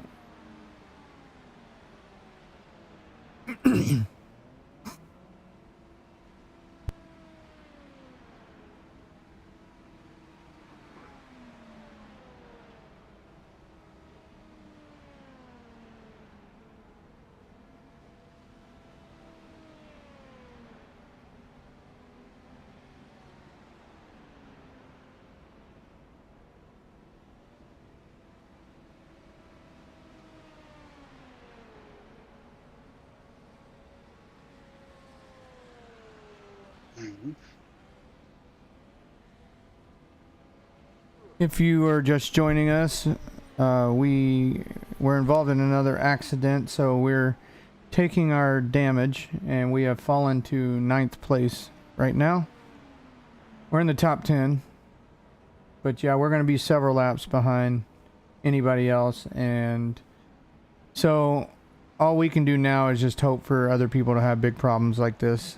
Speaker 1: If you are just joining us, we were involved in another accident, so we're taking our damage, and we have fallen to 9th place right now. We're in the top 10, but yeah, we're going to be several laps behind anybody else, and so all we can do now is just hope for other people to have big problems like this.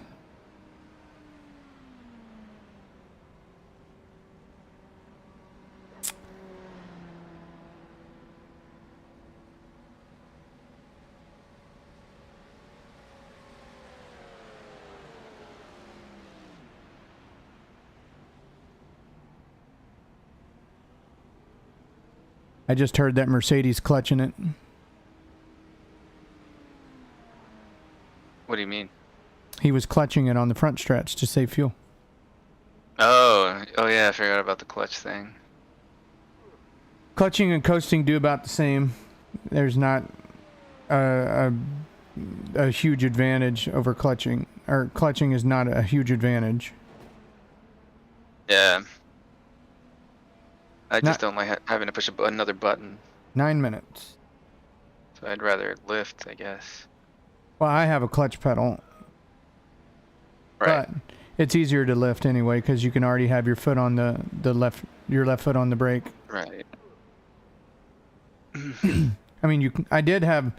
Speaker 1: I just heard that Mercedes clutching it.
Speaker 5: What do you mean?
Speaker 1: He was clutching it on the front stretch to save fuel.
Speaker 5: Oh yeah, I forgot about the clutch thing.
Speaker 1: Clutching and coasting do about the same. there's not a huge advantage over clutching, or clutching is not a huge advantage.
Speaker 5: Yeah. I just don't like having to push another button.
Speaker 1: 9 minutes.
Speaker 5: So I'd rather lift, I guess.
Speaker 1: Well, I have a clutch pedal.
Speaker 5: Right.
Speaker 1: But it's easier to lift anyway because you can already have your foot on the left, your left foot on the brake.
Speaker 5: Right.
Speaker 1: I mean, I did have,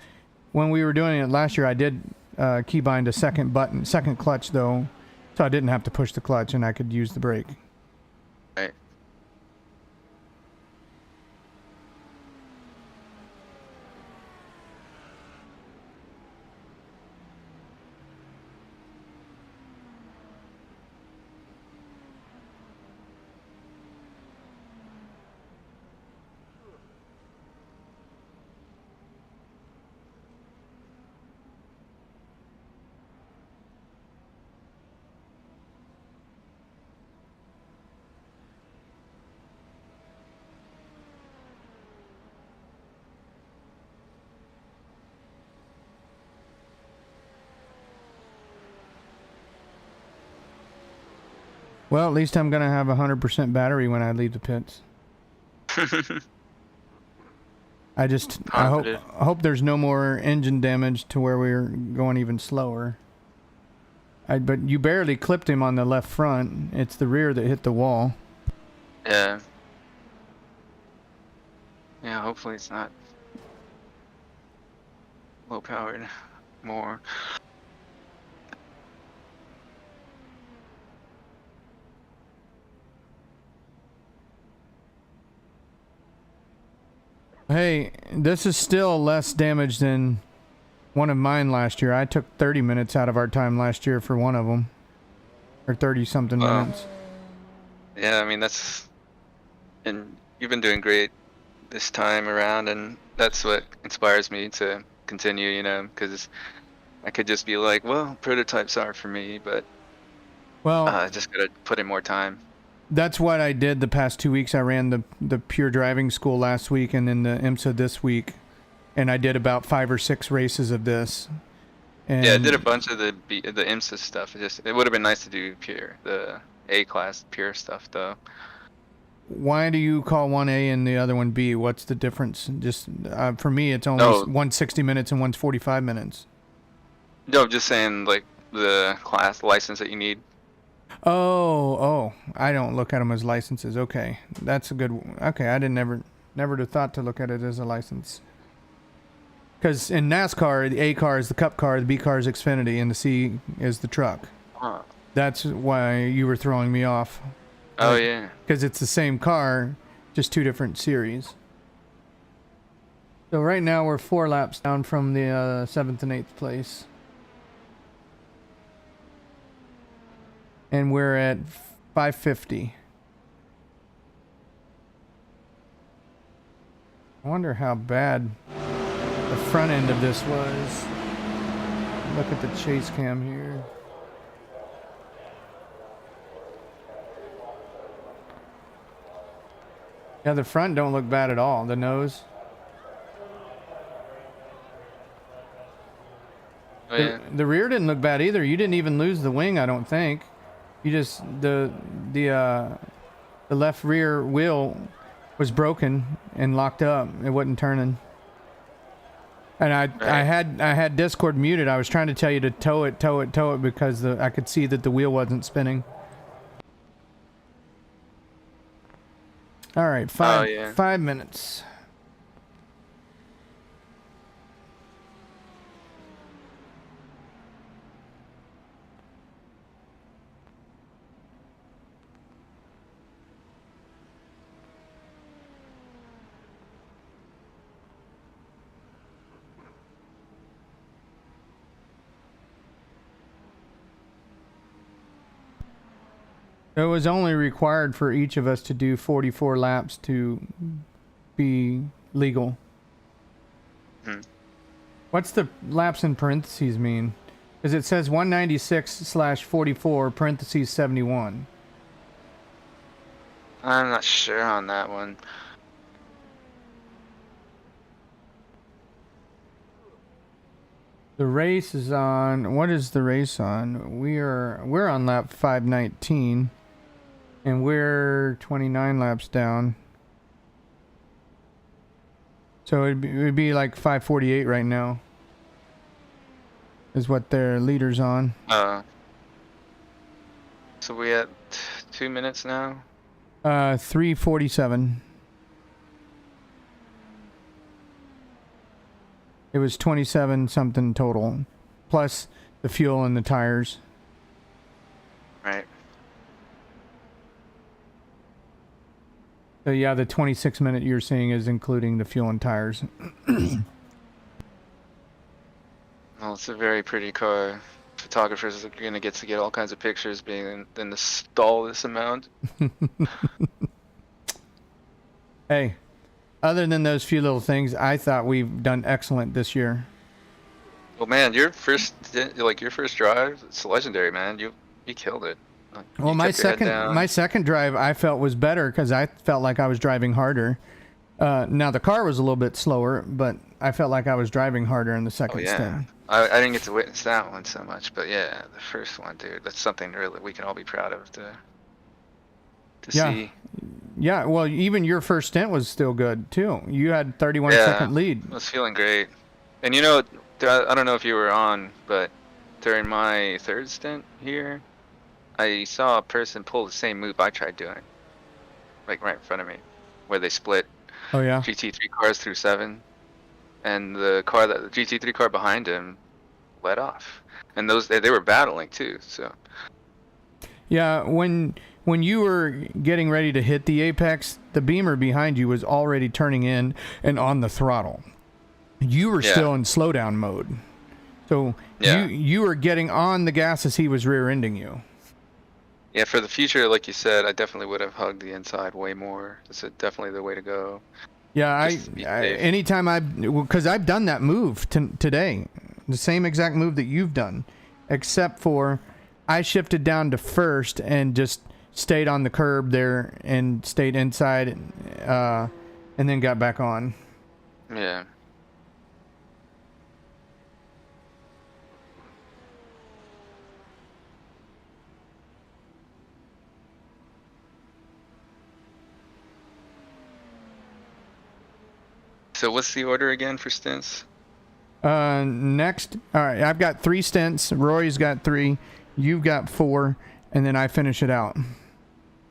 Speaker 1: when we were doing it last year, I did keybind a second clutch though, so I didn't have to push the clutch and I could use the brake.
Speaker 5: Right.
Speaker 1: Well, at least I'm gonna have 100% battery when I leave the pits. I hope there's no more engine damage to where we're going even slower. But you barely clipped him on the left front. It's the rear that hit the wall.
Speaker 5: Yeah. Yeah, hopefully it's not low powered more.
Speaker 1: Hey, this is still less damage than one of mine last year. I took 30 minutes out of our time last year for one of them. Or 30 something minutes.
Speaker 5: Yeah, I mean, and you've been doing great this time around, and that's what inspires me to continue, you know, because I could just be like, well, prototypes are for me, but I just gotta put in more time.
Speaker 1: That's what I did the past 2 weeks. I ran the pure driving school last week and then the IMSA this week. And I did about 5 or 6 races of this. And
Speaker 5: yeah, I did a bunch of the IMSA stuff. It would have been nice to do the A-class pure stuff, though.
Speaker 1: Why do you call one A and the other one B? What's the difference? Just for me, it's only one's 60 minutes and one's 45 minutes.
Speaker 5: No, I'm just saying, like, the class license that you need.
Speaker 1: Oh, I don't look at them as licenses. Okay, that's a good. Okay, I never have thought to look at it as a license. Because in NASCAR, the A car is the Cup car, the B car is Xfinity, and the C is the truck.
Speaker 5: Huh.
Speaker 1: That's why you were throwing me off.
Speaker 5: Oh, yeah.
Speaker 1: Because it's the same car, just 2 different series. So right now we're 4 laps down from the 7th and 8th place. And we're at 550. I wonder how bad the front end of this was. Look at the chase cam here. Yeah, the front don't look bad at all. The nose.
Speaker 5: Oh, yeah.
Speaker 1: The rear didn't look bad either. You didn't even lose the wing, I don't think. You just the left rear wheel was broken and locked up. It wasn't turning. And I had Discord muted. I was trying to tell you to tow it because I could see that the wheel wasn't spinning. All right, 5 minutes. It was only required for each of us to do 44 laps to be legal. What's the laps in parentheses mean? Because it says 196/44 parentheses 71.
Speaker 5: I'm not sure on that one.
Speaker 1: The race is on. What is the race on? We're on lap 519, and we're 29 laps down. So it'd be like 548 right now. Is what their leader's on.
Speaker 5: So we at 2 minutes now.
Speaker 1: 347. It was 27 something total, plus the fuel and the tires.
Speaker 5: Right.
Speaker 1: So yeah, the 26-minute you're seeing is including the fuel and tires.
Speaker 5: Well, it's a very pretty car. Photographers are gonna get to get all kinds of pictures being in the stall this amount.
Speaker 1: Hey, other than those few little things, I thought we've done excellent this year.
Speaker 5: Well, man, your first drive, it's legendary, man. You killed it.
Speaker 1: Well,
Speaker 5: You
Speaker 1: my
Speaker 5: kept your head down.
Speaker 1: second drive I felt was better because I felt like I was driving harder. Now the car was a little bit slower, but I felt like I was driving harder in the second
Speaker 5: Oh, yeah.
Speaker 1: stint.
Speaker 5: I didn't get to witness that one so much, but yeah, the first one, dude, that's something really we can all be proud of to
Speaker 1: Yeah.
Speaker 5: see.
Speaker 1: Yeah, well, even your first stint was still good too. You had 31-second lead.
Speaker 5: I was feeling great. And you know, I don't know if you were on, but during my third stint here, I saw a person pull the same move I tried doing, like right in front of me, where they split
Speaker 1: Oh yeah.
Speaker 5: GT3 cars through 7, and the GT3 car behind him let off, and they were battling too. So
Speaker 1: Yeah, when you were getting ready to hit the apex, the Beamer behind you was already turning in and on the throttle. You were still in slowdown mode. So you were getting on the gas as he was rear-ending you.
Speaker 5: yeah, for the future, like you said, I definitely would have hugged the inside way more. It's definitely the way to go.
Speaker 1: Yeah,
Speaker 5: Just to be safe.
Speaker 1: anytime because I've done that move today, the same exact move that you've done, except for I shifted down to first and just stayed on the curb there and stayed inside, and then got back on.
Speaker 5: Yeah. So what's the order again for stints?
Speaker 1: Next, all right, I've got 3 stints. Roy's got 3. You've got 4, and then I finish it out.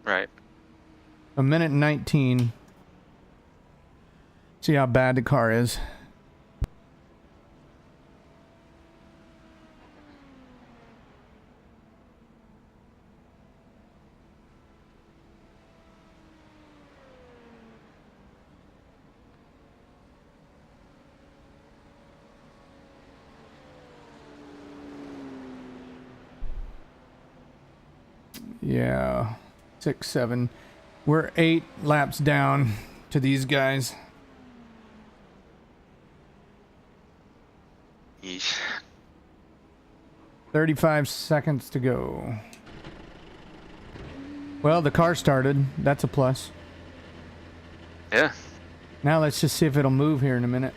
Speaker 5: Right.
Speaker 1: 1:19. See how bad the car is. Yeah, 6, 7. We're 8 laps down to these guys.
Speaker 5: Yeesh.
Speaker 1: 35 seconds to go. Well, the car started. That's a plus.
Speaker 5: Yeah.
Speaker 1: Now let's just see if it'll move here in a minute.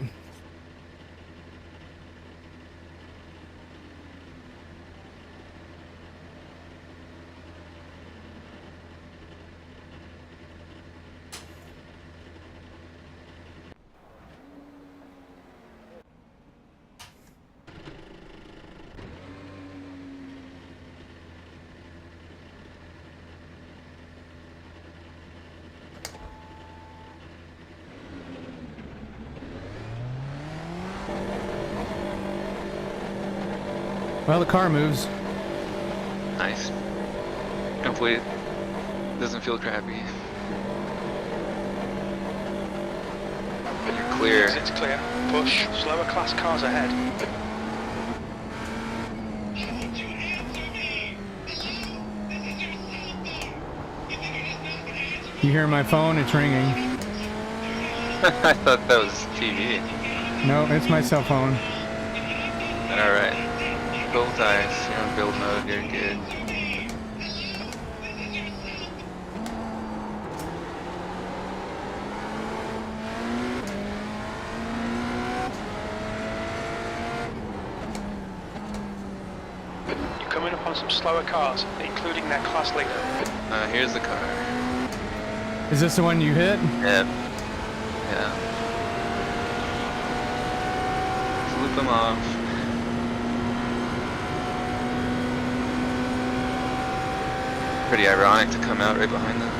Speaker 1: Well, the car moves.
Speaker 5: Nice. Hopefully it doesn't feel crappy. But you're clear.
Speaker 2: It's clear. Push. Slower class cars ahead.
Speaker 1: You hear my phone? It's ringing.
Speaker 5: I thought that was TV.
Speaker 1: No, it's my cell phone.
Speaker 5: Alright. Both eyes. You're on build mode. You're good.
Speaker 2: on some slower cars, including their class leader.
Speaker 5: Here's the car.
Speaker 1: Is this the one you hit?
Speaker 5: Yeah. Yeah. Flip them off. Pretty ironic to come out right behind them.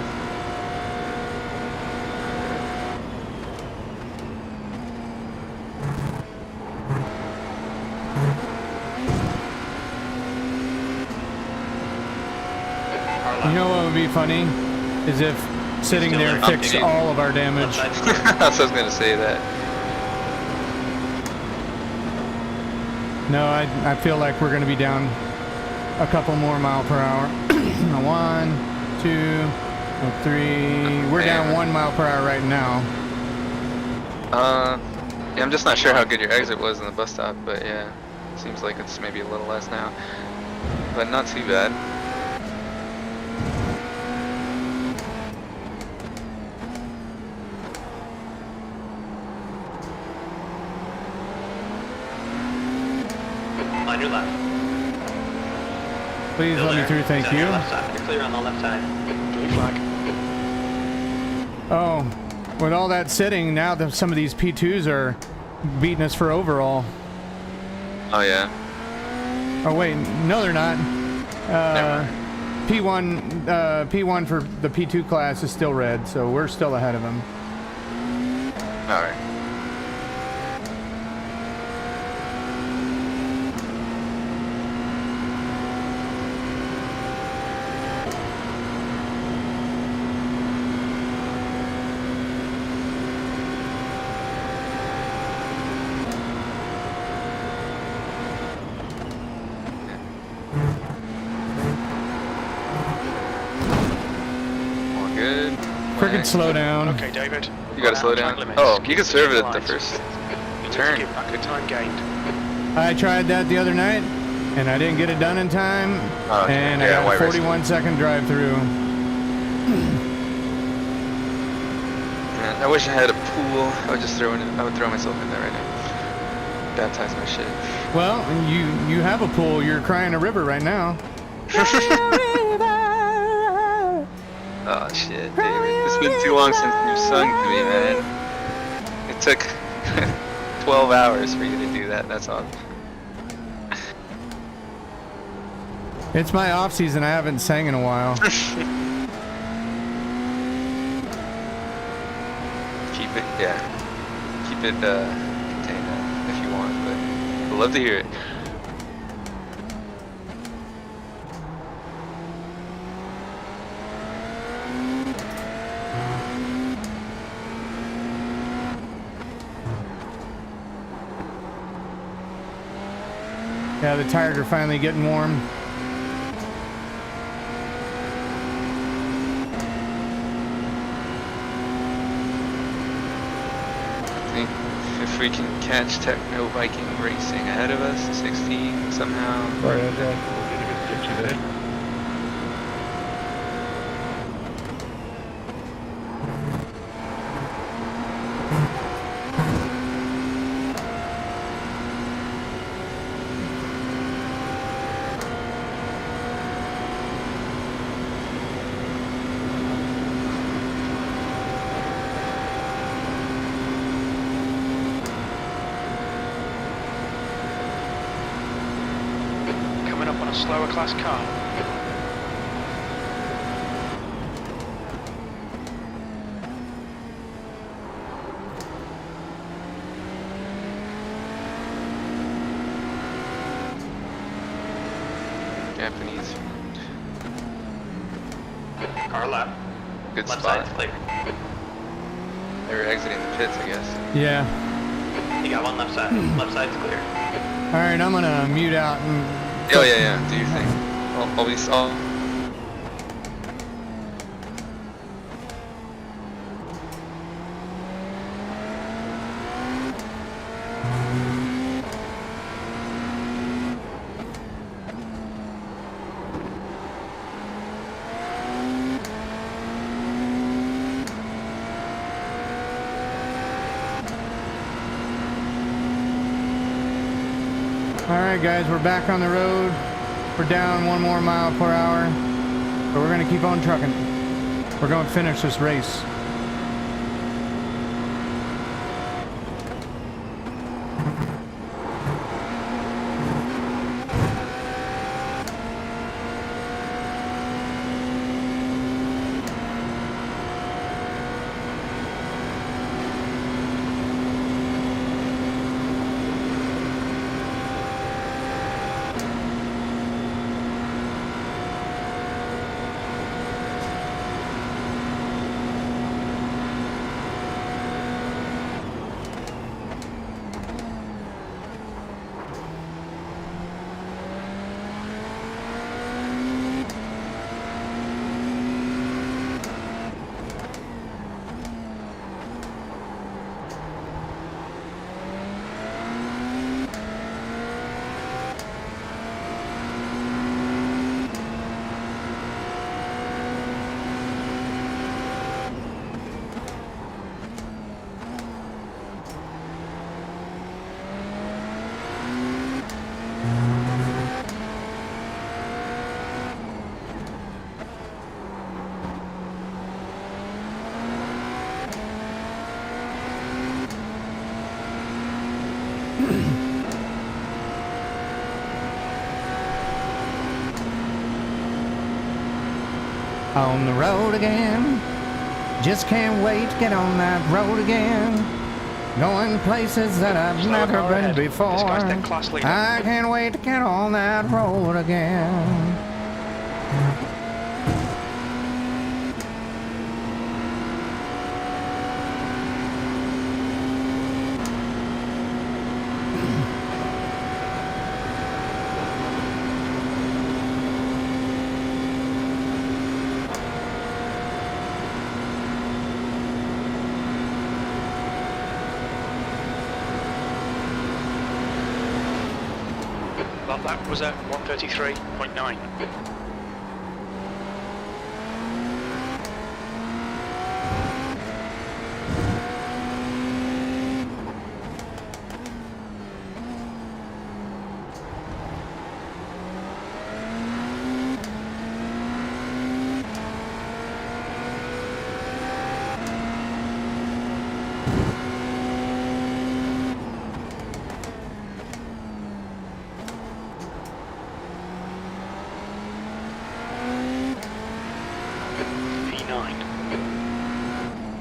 Speaker 1: You know what would be funny? Is if sitting
Speaker 3: Still
Speaker 1: there
Speaker 3: there.
Speaker 1: fixed
Speaker 3: Okay.
Speaker 1: all of our damage.
Speaker 3: Left side's clear.
Speaker 5: I was gonna say that.
Speaker 1: No, I feel like we're going to be down a couple more mile per hour. 1, 2, 3. We're down 1 mile per hour right now.
Speaker 5: Yeah, I'm just not sure how good your exit was in the bus stop, but yeah, seems like it's maybe a little less now, but not too bad.
Speaker 3: On your left.
Speaker 1: Please
Speaker 3: Still
Speaker 1: let me
Speaker 3: there.
Speaker 1: through, thank
Speaker 3: It's on
Speaker 1: you.
Speaker 3: your left side. You're clear on the left side.
Speaker 2: Blue flag.
Speaker 1: Oh, with all that sitting, now that some of these P2s are beating us for overall.
Speaker 5: Oh yeah.
Speaker 1: Oh wait, no they're not.
Speaker 5: Never
Speaker 1: P1 for the P2 class is still red, so we're still ahead of them.
Speaker 5: All right. All good.
Speaker 1: Frickin' slow down.
Speaker 2: Okay, David.
Speaker 5: You gotta slow
Speaker 2: Track
Speaker 5: down.
Speaker 2: limits.
Speaker 5: Oh,
Speaker 2: Keep
Speaker 5: you can serve it at the
Speaker 2: lines.
Speaker 5: first
Speaker 2: You need to
Speaker 5: turn.
Speaker 2: give back the time gained.
Speaker 1: I tried that the other night, and I didn't get it done in time,
Speaker 5: Oh, okay.
Speaker 1: and
Speaker 5: Yeah,
Speaker 1: I got a
Speaker 5: white race.
Speaker 1: 41-second drive-through.
Speaker 5: Man, I wish I had a pool. I would just I would throw myself in there right now. Baptize my shit.
Speaker 1: Well, you have a pool. You're crying a river right now.
Speaker 5: Oh shit, David. It's been too long since you sung to me, man. It took 12 hours for you to do that. That's all.
Speaker 1: It's my off season. I haven't sang in a while.
Speaker 5: Keep it, yeah. Keep it contained if you want, but I'd love to hear it.
Speaker 1: Yeah, the tires are finally getting warm.
Speaker 5: I think if we can catch Techno Viking Racing ahead of us, 16 somehow.
Speaker 6: Sorry, okay.
Speaker 2: Coming up on a slower class car.
Speaker 5: Japanese.
Speaker 3: Car left.
Speaker 5: Good
Speaker 3: Left
Speaker 5: spot.
Speaker 3: side's clear.
Speaker 5: They were exiting the pits, I guess.
Speaker 1: Yeah.
Speaker 3: You got one left side. Left side's clear.
Speaker 1: All right, I'm gonna mute out and.
Speaker 5: Oh yeah, yeah. Do your thing. I'll
Speaker 1: All right, guys, we're back on the road. We're down 1 more mile per hour, but we're gonna keep on trucking. We're gonna finish this race. On the road again, just can't wait to get on that road again. Going places that I've
Speaker 2: Slow
Speaker 1: never
Speaker 2: car
Speaker 1: been
Speaker 2: ahead.
Speaker 1: before.
Speaker 2: This guy's the class leader.
Speaker 1: I can't wait to get on that road again.
Speaker 2: That was at 133.9.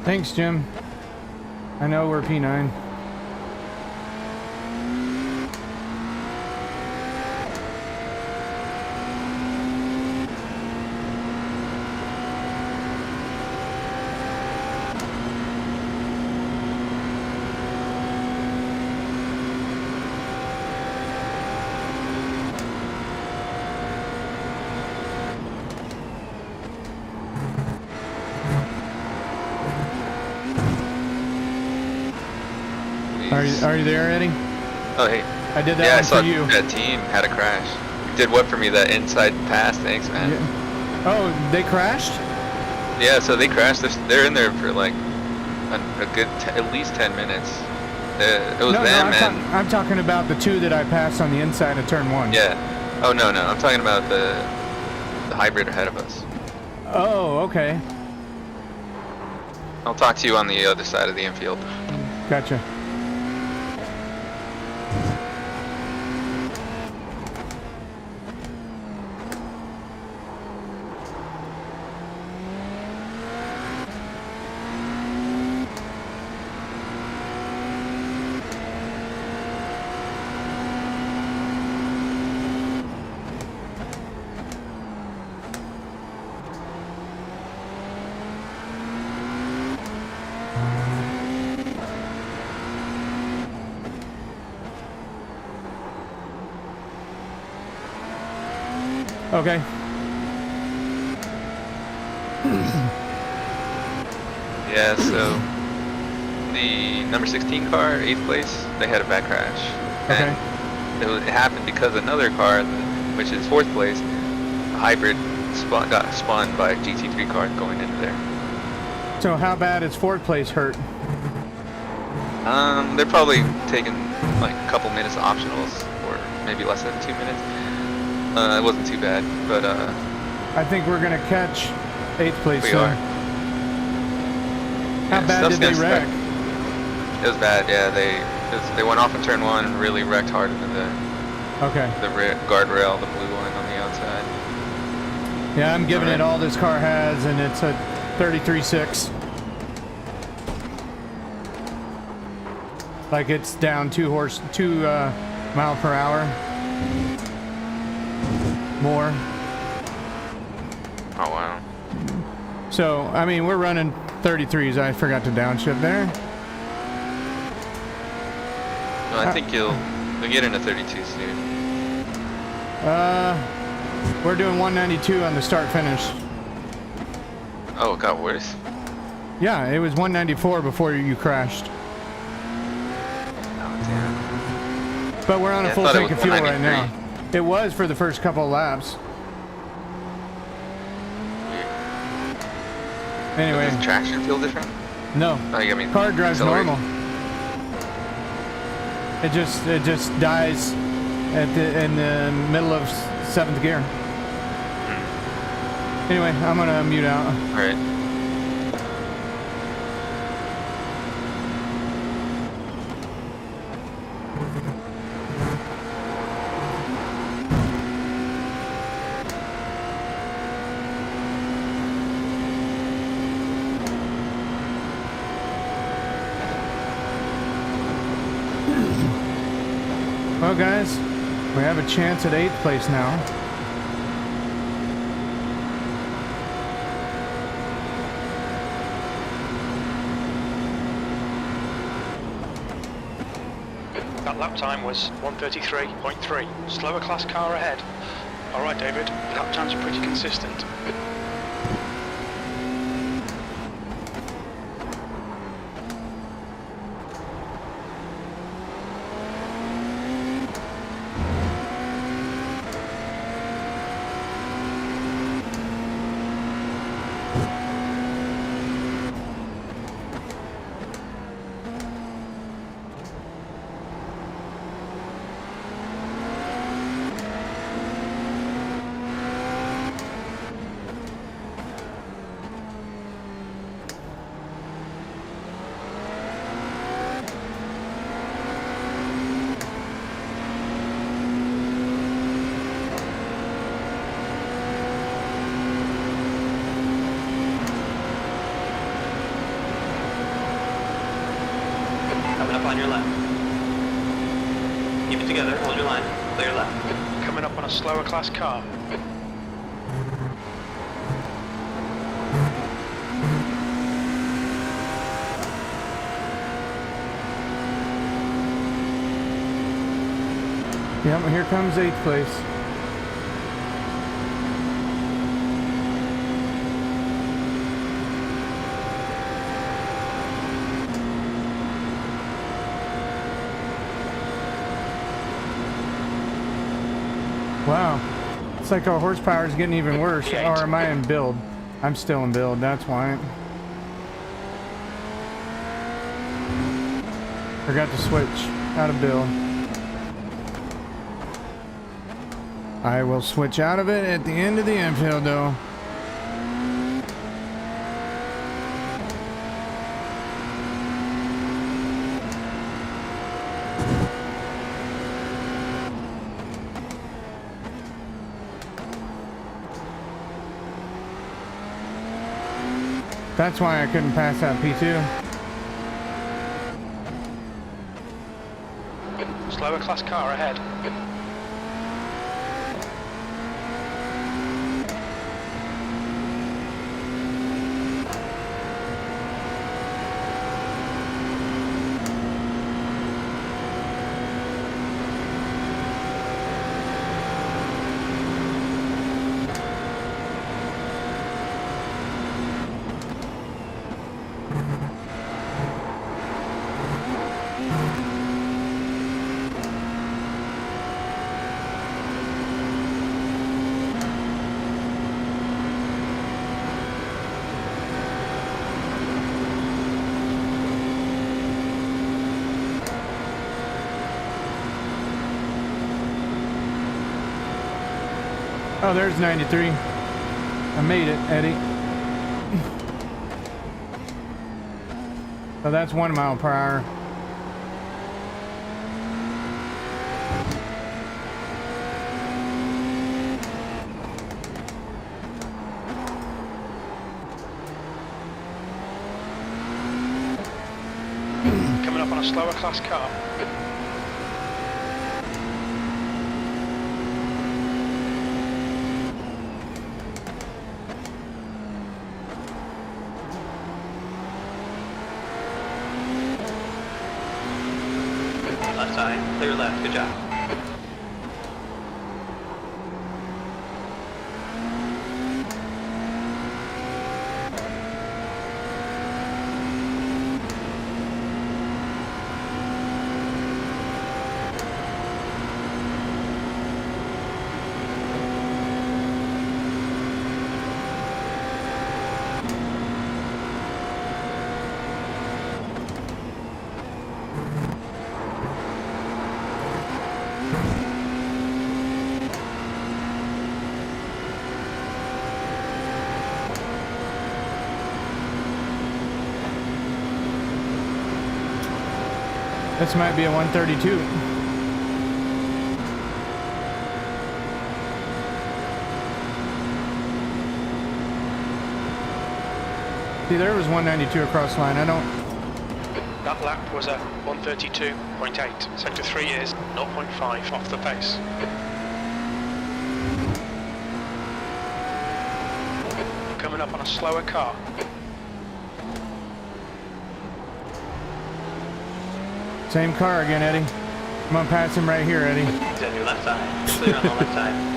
Speaker 1: Thanks, Jim. I know we're P9. Are you there, Eddie?
Speaker 5: Oh, hey.
Speaker 1: I did that
Speaker 5: Yeah, I
Speaker 1: one
Speaker 5: saw
Speaker 1: for you.
Speaker 5: that team had a crash. Did what for me? That inside pass? Thanks, man.
Speaker 1: Yeah. Oh, they crashed?
Speaker 5: Yeah, so they crashed. They're in there for like a good at least 10 minutes. It was them and...
Speaker 1: I'm talking about the two that I passed on the inside of turn 1.
Speaker 5: Yeah. Oh, no. I'm talking about the hybrid ahead of us.
Speaker 1: Oh, okay.
Speaker 5: I'll talk to you on the other side of the infield.
Speaker 1: Gotcha. Okay.
Speaker 5: Yeah, so the number 16 car, 8th place, they had a back crash.
Speaker 1: Okay.
Speaker 5: And it happened because another car, which is 4th place, a hybrid, got spun by a GT3 car going into there.
Speaker 1: So how bad is 4th place hurt?
Speaker 5: They're probably taking like a couple minutes optionals, or maybe less than 2 minutes. It wasn't too bad, but
Speaker 1: I think we're gonna catch 8th place
Speaker 5: we
Speaker 1: soon.
Speaker 5: are.
Speaker 1: How
Speaker 5: Yeah,
Speaker 1: bad
Speaker 5: stuff's
Speaker 1: did they
Speaker 5: gonna
Speaker 1: wreck?
Speaker 5: It was bad, yeah. They went off in turn 1 and really wrecked hard into the
Speaker 1: Okay.
Speaker 5: guardrail, the blue one on the outside.
Speaker 1: Yeah, I'm giving
Speaker 5: Alright.
Speaker 1: it all this car has, and it's a 33.6. Like it's down 2 mile per hour. More.
Speaker 5: Oh wow.
Speaker 1: So, I mean, we're running 33s. I forgot to downshift there.
Speaker 5: No, I think you'll get into 32 soon.
Speaker 1: We're doing 192 on the start finish.
Speaker 5: Oh, it got worse.
Speaker 1: Yeah, it was 194 before you crashed.
Speaker 5: Oh damn.
Speaker 1: But we're on
Speaker 5: Yeah,
Speaker 1: a
Speaker 5: I
Speaker 1: full
Speaker 5: thought it
Speaker 1: tank
Speaker 5: was
Speaker 1: of fuel right
Speaker 5: 193.
Speaker 1: now. It was for the first couple of laps. Anyway,
Speaker 5: Does traction feel different?
Speaker 1: no.
Speaker 5: Like, I mean,
Speaker 1: Car drives
Speaker 5: acceleration.
Speaker 1: normal. It just dies in the middle of 7th gear. Anyway, I'm gonna mute out.
Speaker 5: All right.
Speaker 1: Well, guys, we have a chance at 8th place now.
Speaker 2: That lap time was 1:33.3. Slower class car ahead. All right, David. Lap times are pretty consistent.
Speaker 3: Coming up on your left. Keep it together, hold your line. Clear left.
Speaker 2: Coming up on a slower class car.
Speaker 1: Yep, here comes 8th place. Wow. It's like our horsepower is getting even worse. Or am I in build? I'm still in build, that's why. Forgot to switch out of build. I will switch out of it at the end of the infield though. That's why I couldn't pass that P2.
Speaker 2: Slower class car ahead.
Speaker 1: Oh, there's 93. I made it, Eddie. So that's 1 mile per hour.
Speaker 2: Coming up on a slower class car.
Speaker 3: Left side, clear left, good job.
Speaker 1: This might be a 132. See, there was 192 across the line. I don't...
Speaker 2: That lap was a 132.8. Sector 3 is 0.5 off the pace. Coming up on a slower car.
Speaker 1: Same car again, Eddie. I'm gonna pass him right here, Eddie.
Speaker 3: He's on your left side, clear on the left side.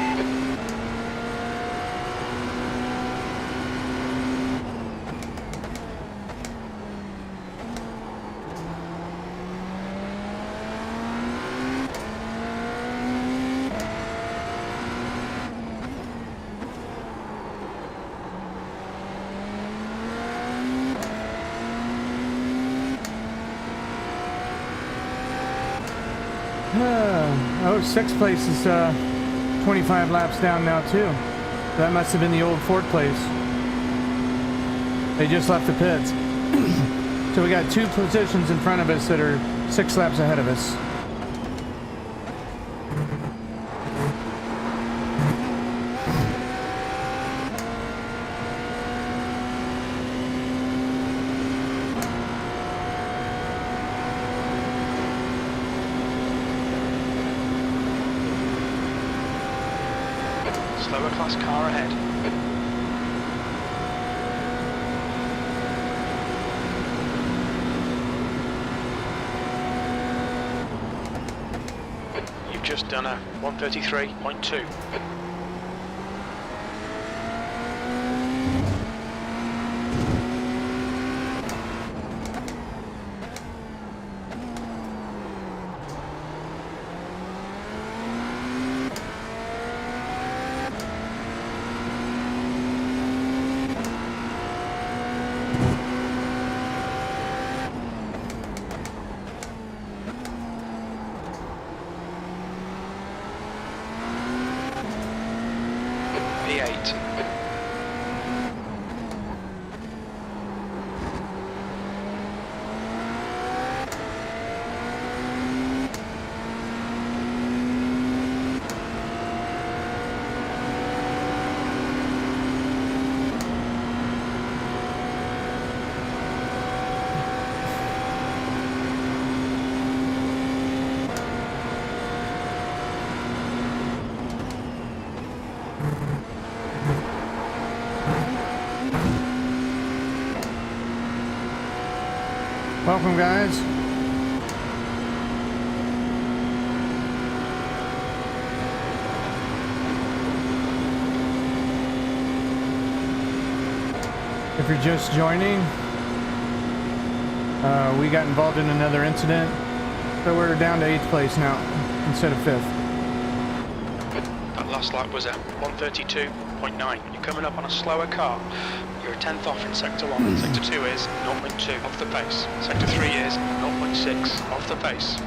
Speaker 1: Oh, sixth place is 25 laps down now too. That must have been the old fourth place. They just left the pits. So we got 2 positions in front of us that are 6 laps ahead of us.
Speaker 2: Slower class car ahead. You've just done a 133.2. V8.
Speaker 1: Welcome, guys. If you're just joining, we got involved in another incident, so we're down to 8th place now instead of 5th.
Speaker 2: That last lap was a 132.9. You're coming up on a slower car. You're a 10th off in Sector 1. Sector 2 is 0.2 off the pace. Sector 3 is 0.6 off the pace.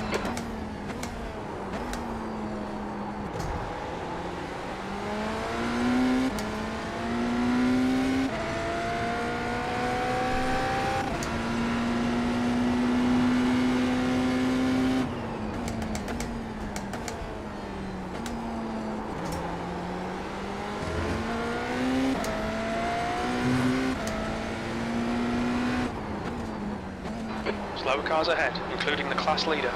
Speaker 2: Slower cars ahead, including the class leader.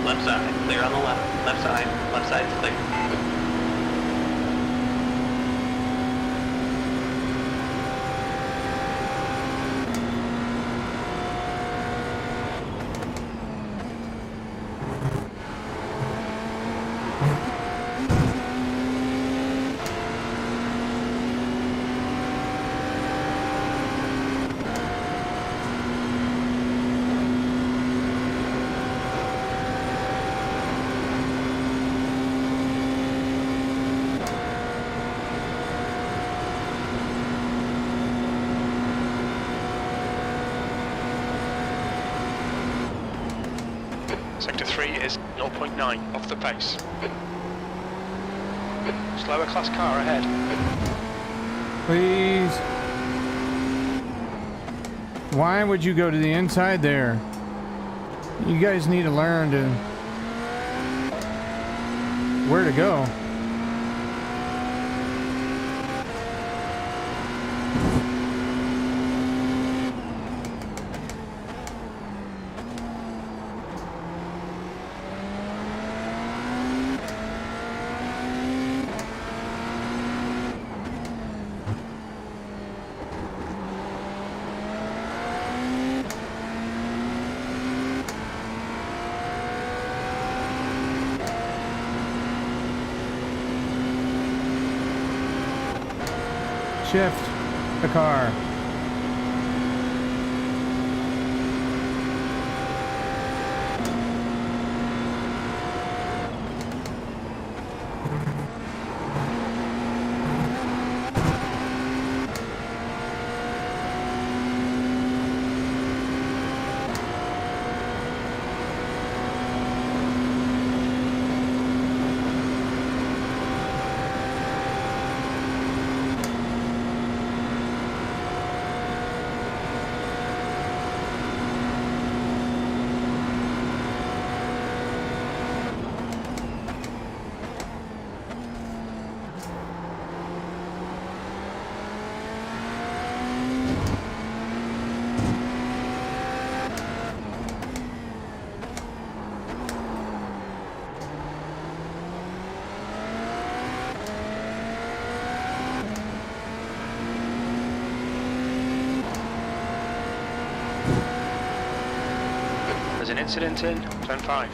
Speaker 3: Left side, clear on the left. Left side's clear.
Speaker 2: Sector 3 is 0.9 off the pace. Slower class car ahead.
Speaker 1: Please. Why would you go to the inside there? You guys need to learn to where to go. Shift the car.
Speaker 2: There's an incident in turn 5.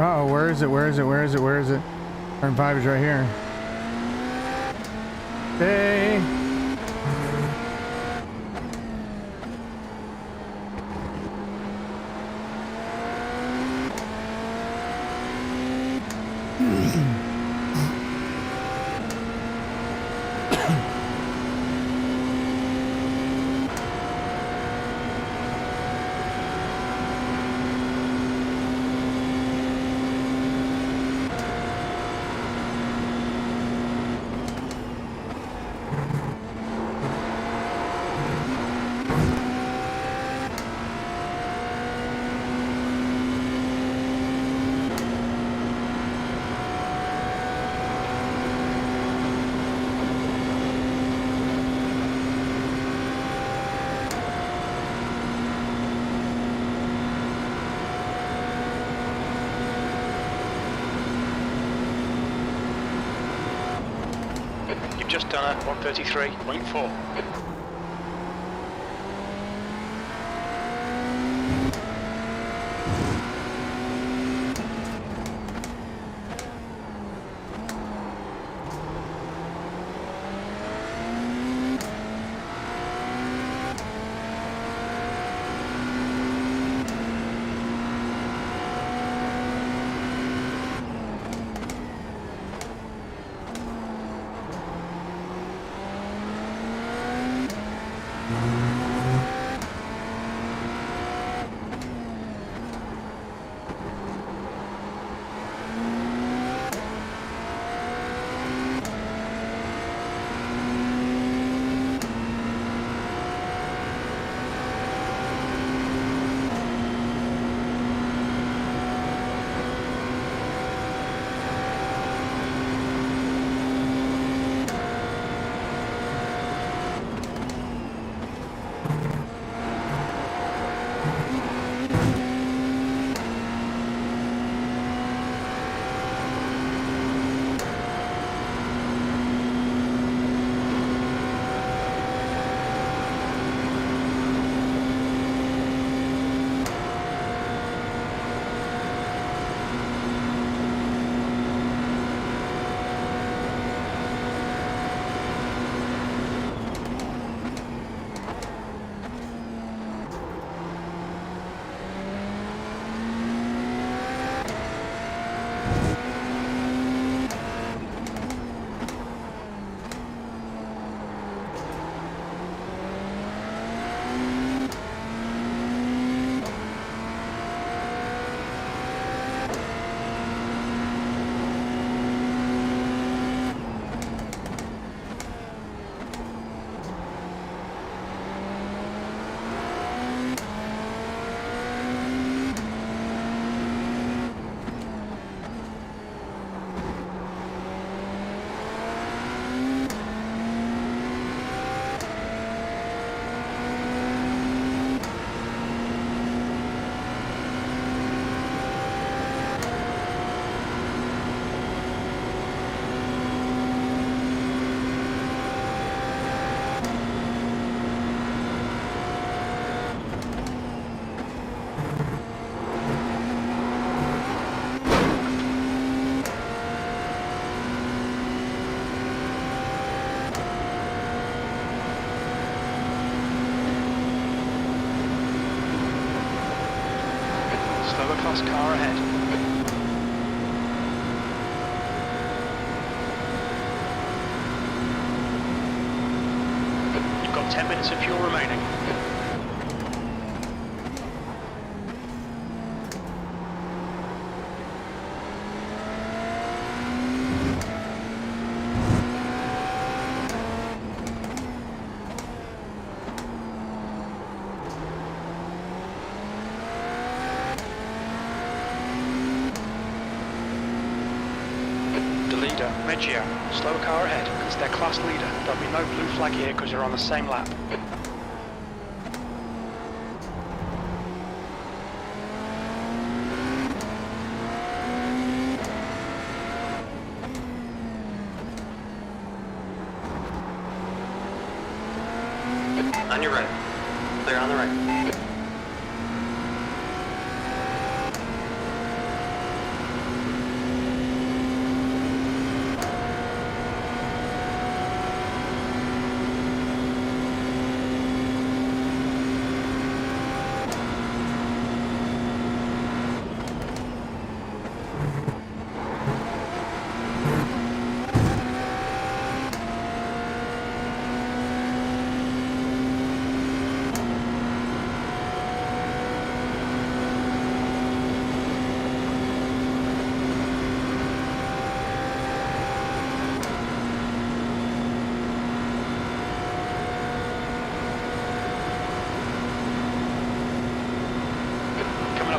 Speaker 1: Oh, where is it? Where is it? Where is it? Where is it? Turn 5 is right here. Hey.
Speaker 2: Just done at 133.4. class car ahead. You've got 10 minutes of fuel remaining. Reggio, slow car ahead, it's their class leader. There'll be no blue flag here because you're on the same lap.
Speaker 3: On your right. Clear on the right.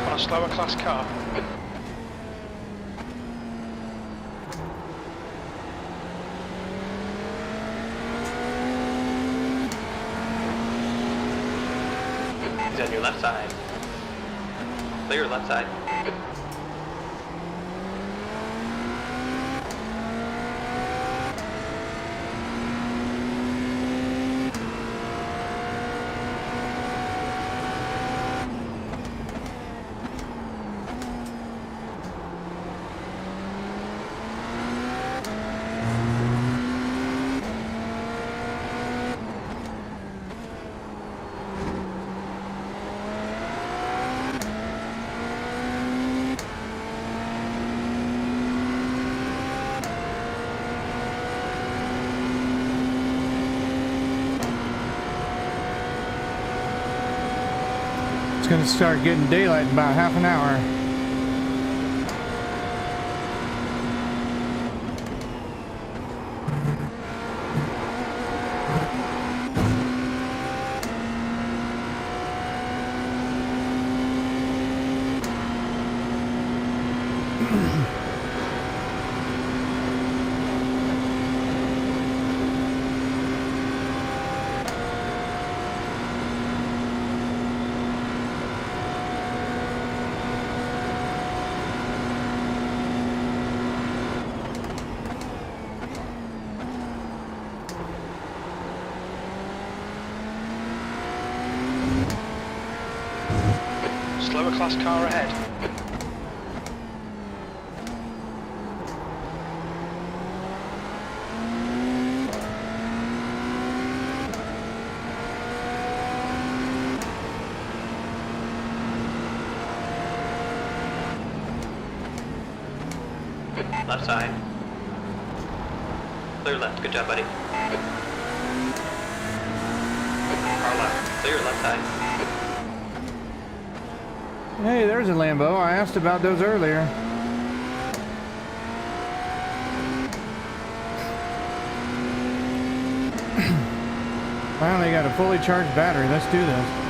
Speaker 2: A slower class car.
Speaker 3: He's on your left side. Clear left side.
Speaker 1: It's gonna start getting daylight in about half an hour.
Speaker 2: Slower class car ahead.
Speaker 3: Left side. Clear left. Good job, buddy. Car left. Clear left side.
Speaker 1: Hey, there's a Lambo. I asked about those earlier. Finally got a fully charged battery. Let's do this.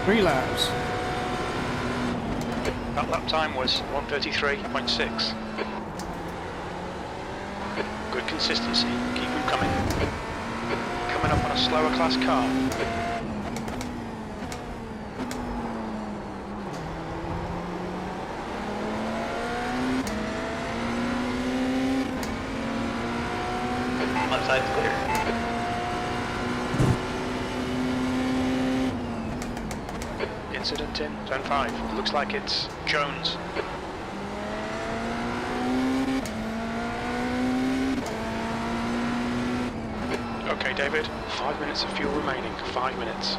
Speaker 1: Three laps.
Speaker 2: That lap time was 1:33.6. Good consistency. Keep them coming. coming up on a slower class car.
Speaker 3: Left side's clear.
Speaker 2: Incident in zone 5. It looks like it's Jones. Okay, David. 5 minutes of fuel remaining. 5 minutes.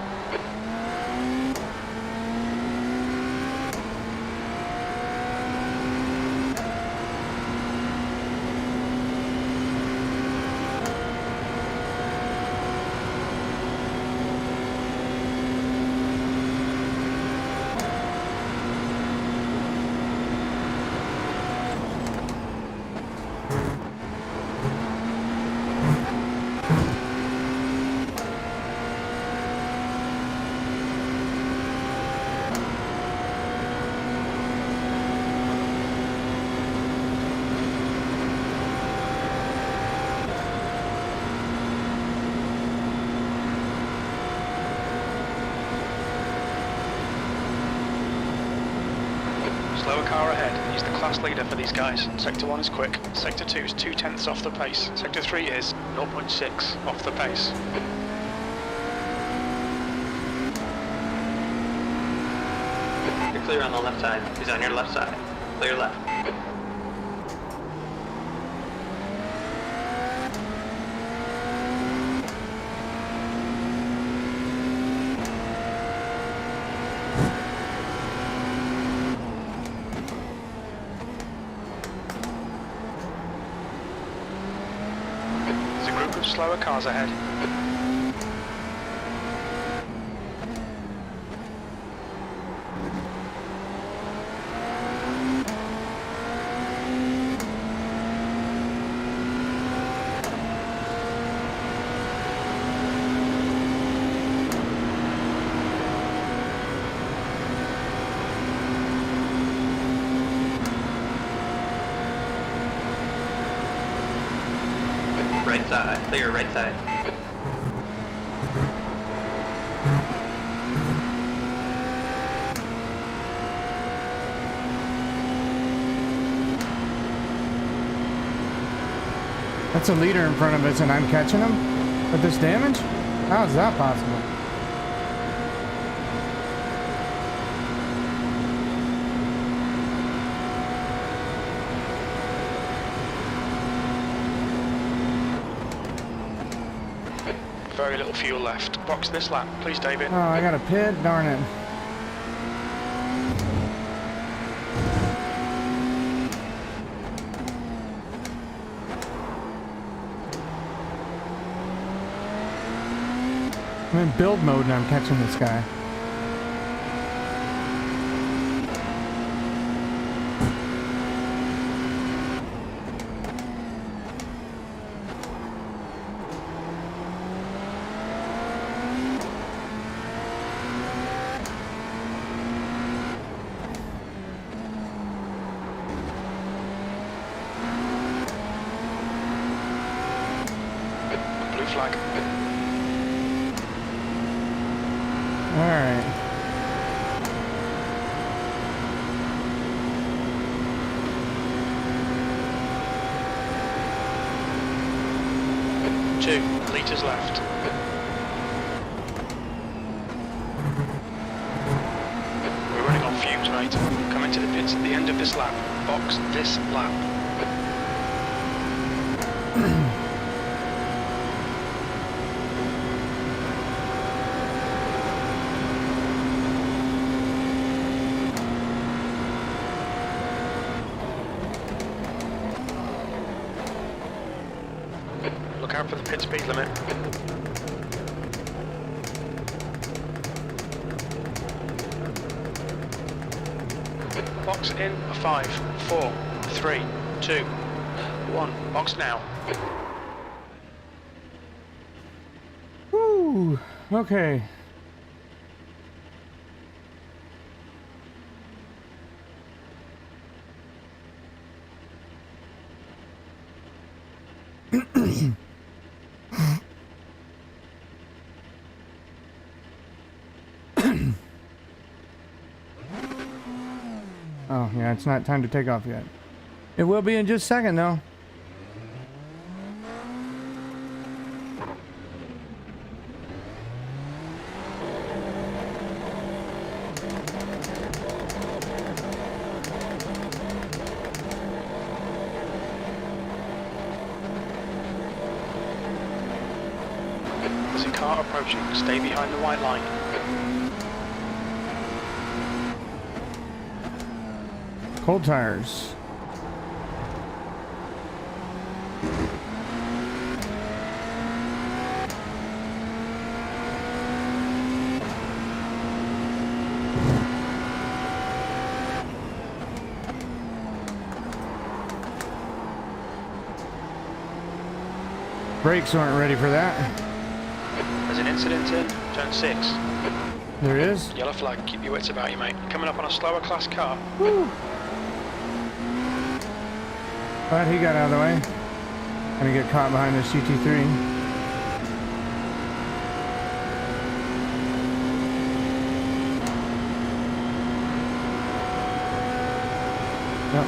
Speaker 2: Slower car ahead. He's the class leader for these guys. Sector 1 is quick. Sector 2 is 2/10 off the pace. Sector 3 is 0.6 off the pace.
Speaker 3: You're clear on the left side. He's on your left side. Clear left.
Speaker 2: There's a group of slower cars ahead.
Speaker 3: Right side. Clear right side.
Speaker 1: That's a leader in front of us and I'm catching him with this damage? How is that possible?
Speaker 2: Very little fuel left. Box this lap, please, David.
Speaker 1: Oh, I got a pit? Darn it. I'm in build mode and I'm catching this guy.
Speaker 2: Blue flag.
Speaker 1: Alright.
Speaker 2: Two litres left. We're running on fumes, mate. Come into the pits at the end of this lap. Box this lap. Look out for the pit speed limit. Box in a 5, 4, 3, 2, 1. Box now.
Speaker 1: Woo! Okay. Oh, yeah, it's not time to take off yet. It will be in just a second, though.
Speaker 2: There's a car approaching. Stay behind the white line.
Speaker 1: Cold tires. Brakes aren't ready for that.
Speaker 2: There's an incident in turn 6.
Speaker 1: There is.
Speaker 2: Yellow flag, keep your wits about you, mate. Coming up on a slower class car.
Speaker 1: But he got out of the way. Gonna get caught behind the CT3. Yep.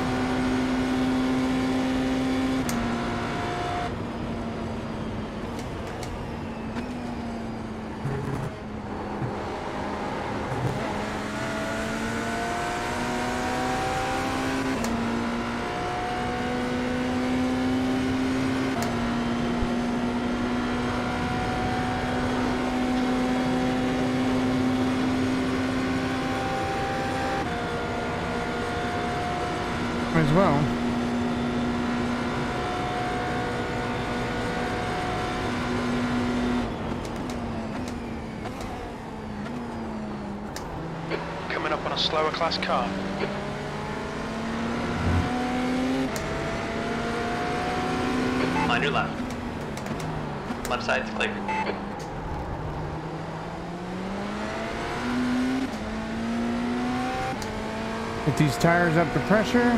Speaker 1: As well.
Speaker 2: Coming up on a slower class car.
Speaker 3: On your left. Left side's clear.
Speaker 1: Get these tires up to pressure.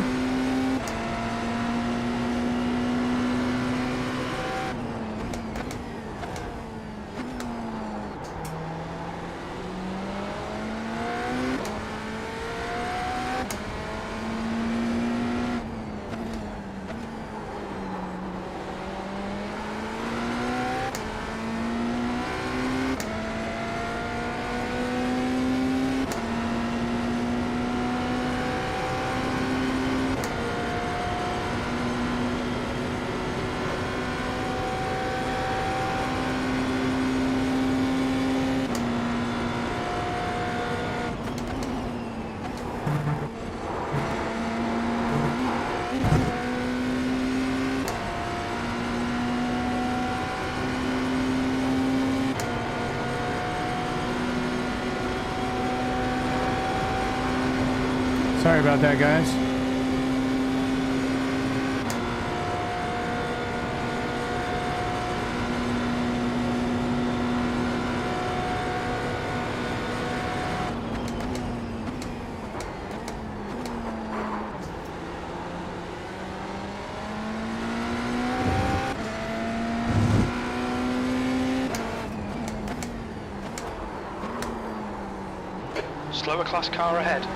Speaker 1: Sorry about that, guys.
Speaker 2: Slower class car ahead.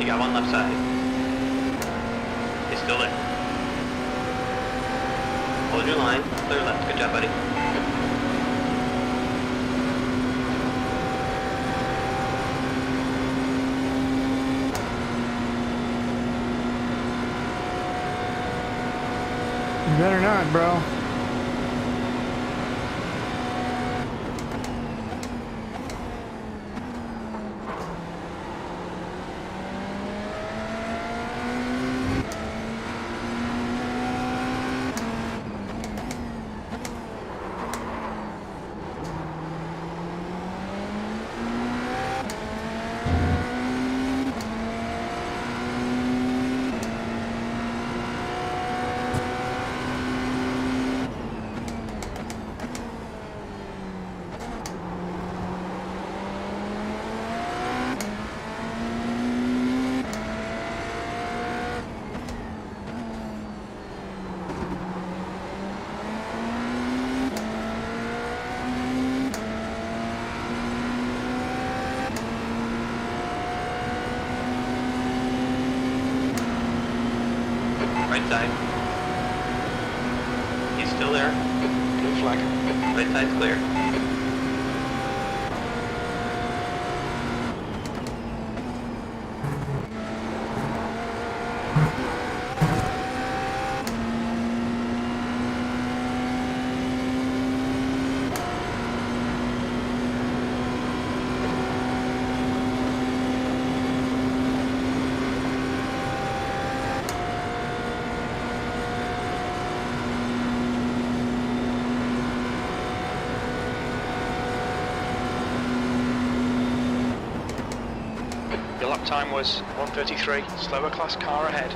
Speaker 3: You got one left side. He's still there. Hold your line. Clear left. Good job, buddy.
Speaker 1: You better not, bro.
Speaker 3: Right side. He's still there.
Speaker 2: Blue flag.
Speaker 3: Right side's clear.
Speaker 2: Your lap time was 1:33. Slower class car ahead.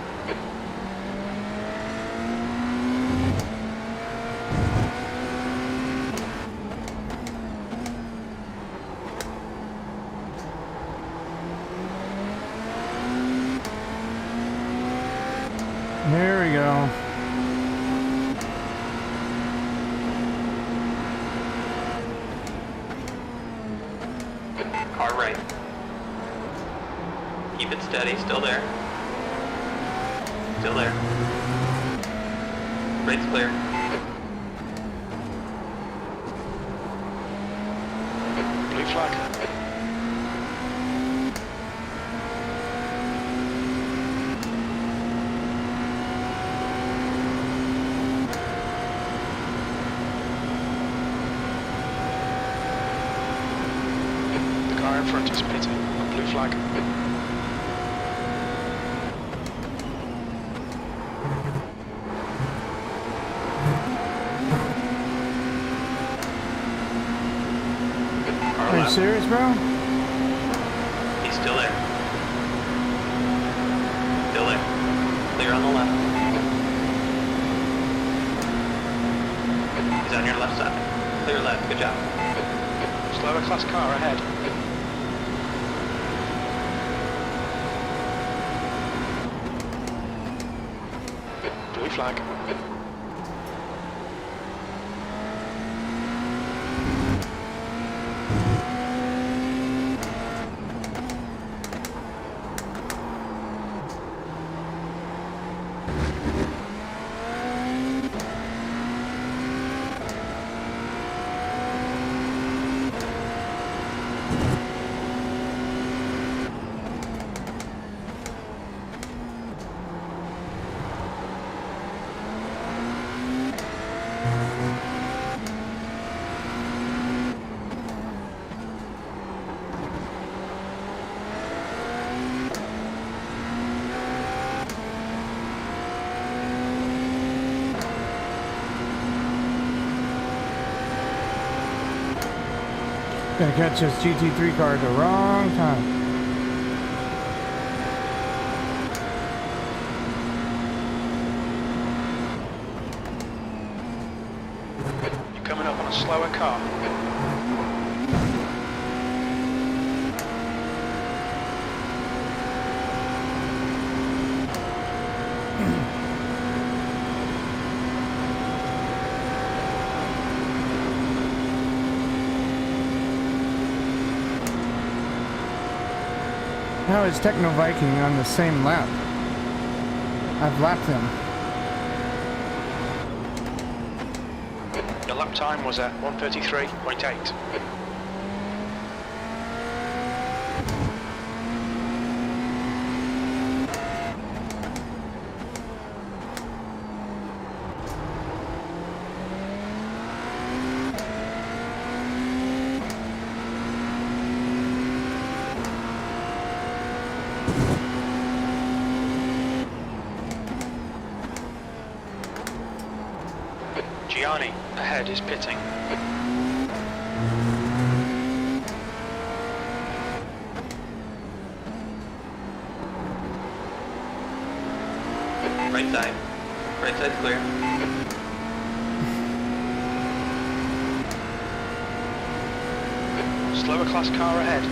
Speaker 1: There we go.
Speaker 3: Car right. Keep it steady, still there. Still there. Right's clear.
Speaker 2: Blue flag. The car in front is pitting. Blue flag. Car
Speaker 1: Are you
Speaker 2: left.
Speaker 1: serious, bro?
Speaker 3: He's still there. Still there. Clear on the left. He's on your left side. Clear left, good job.
Speaker 2: Slower class car ahead. Blue flag.
Speaker 1: Gonna catch this GT3 car at the wrong time.
Speaker 2: You're coming up on a slower car.
Speaker 1: How is Techno Viking on the same lap? I've lapped him.
Speaker 2: Your lap time was at 1:33.8. Gianni ahead is pitting.
Speaker 3: Right side. Right side's clear.
Speaker 2: Slower class car ahead.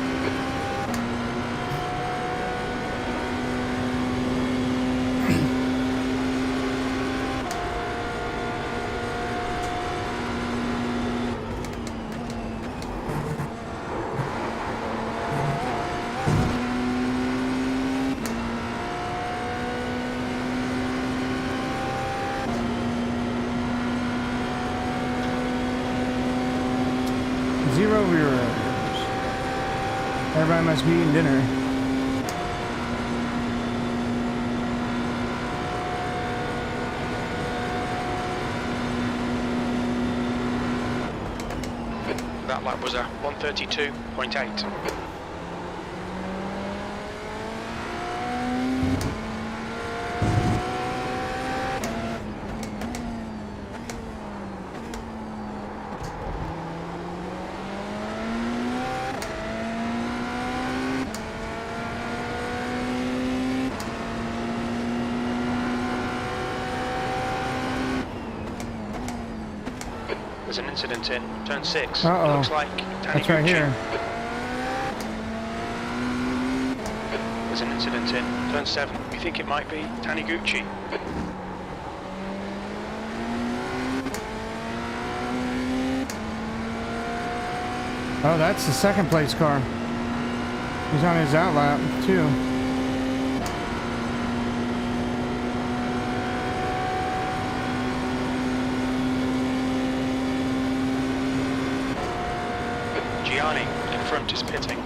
Speaker 1: viewers. Everybody must be eating dinner.
Speaker 2: That lap was a 132.8. There's an incident in turn 6.
Speaker 1: Uh-oh.
Speaker 2: Looks like
Speaker 1: That's right here.
Speaker 2: There's an incident in turn 7. We think it might be Taniguchi.
Speaker 1: Oh, that's the second place car. He's on his outlap, too.
Speaker 2: Gianni in front is pitting.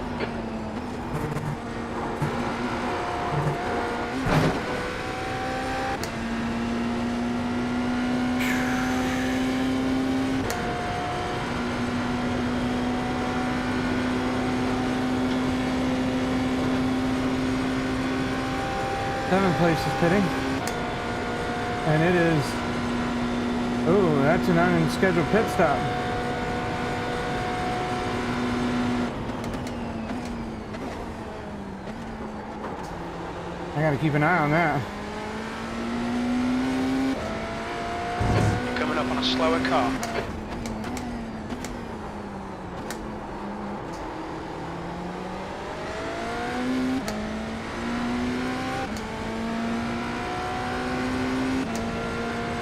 Speaker 1: Seventh place is pitting. And it is... Oh, that's an unscheduled pit stop. I gotta keep an eye on that.
Speaker 2: You're coming up on a slower car.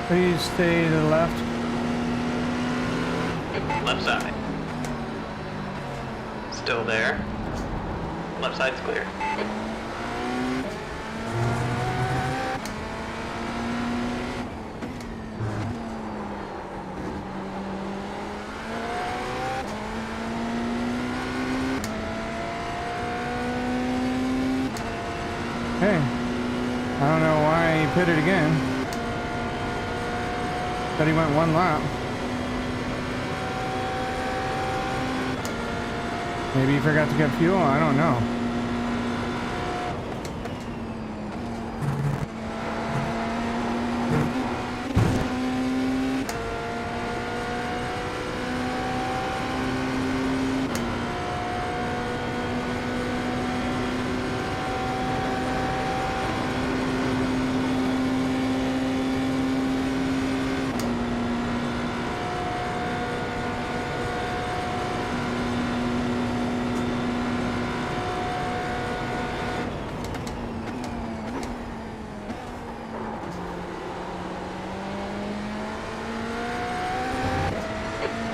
Speaker 1: Please stay to the left.
Speaker 3: Left side. Still there. Left side's clear.
Speaker 1: Hey, I don't know why he pitted again. But he went one lap. Maybe he forgot to get fuel, I don't know.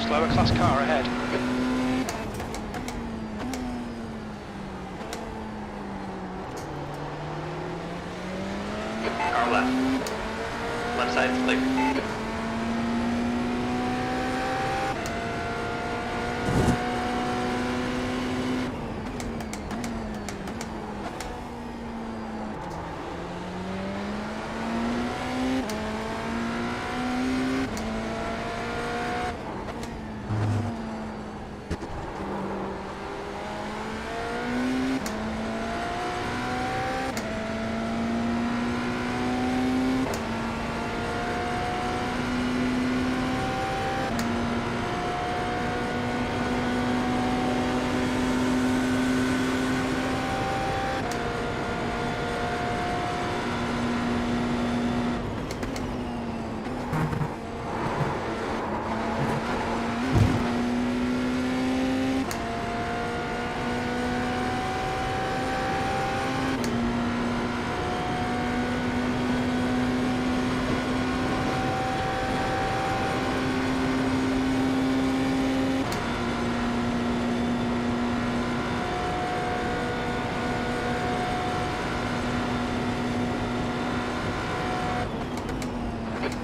Speaker 2: Slower class car ahead.
Speaker 3: Car left. Left side's clear.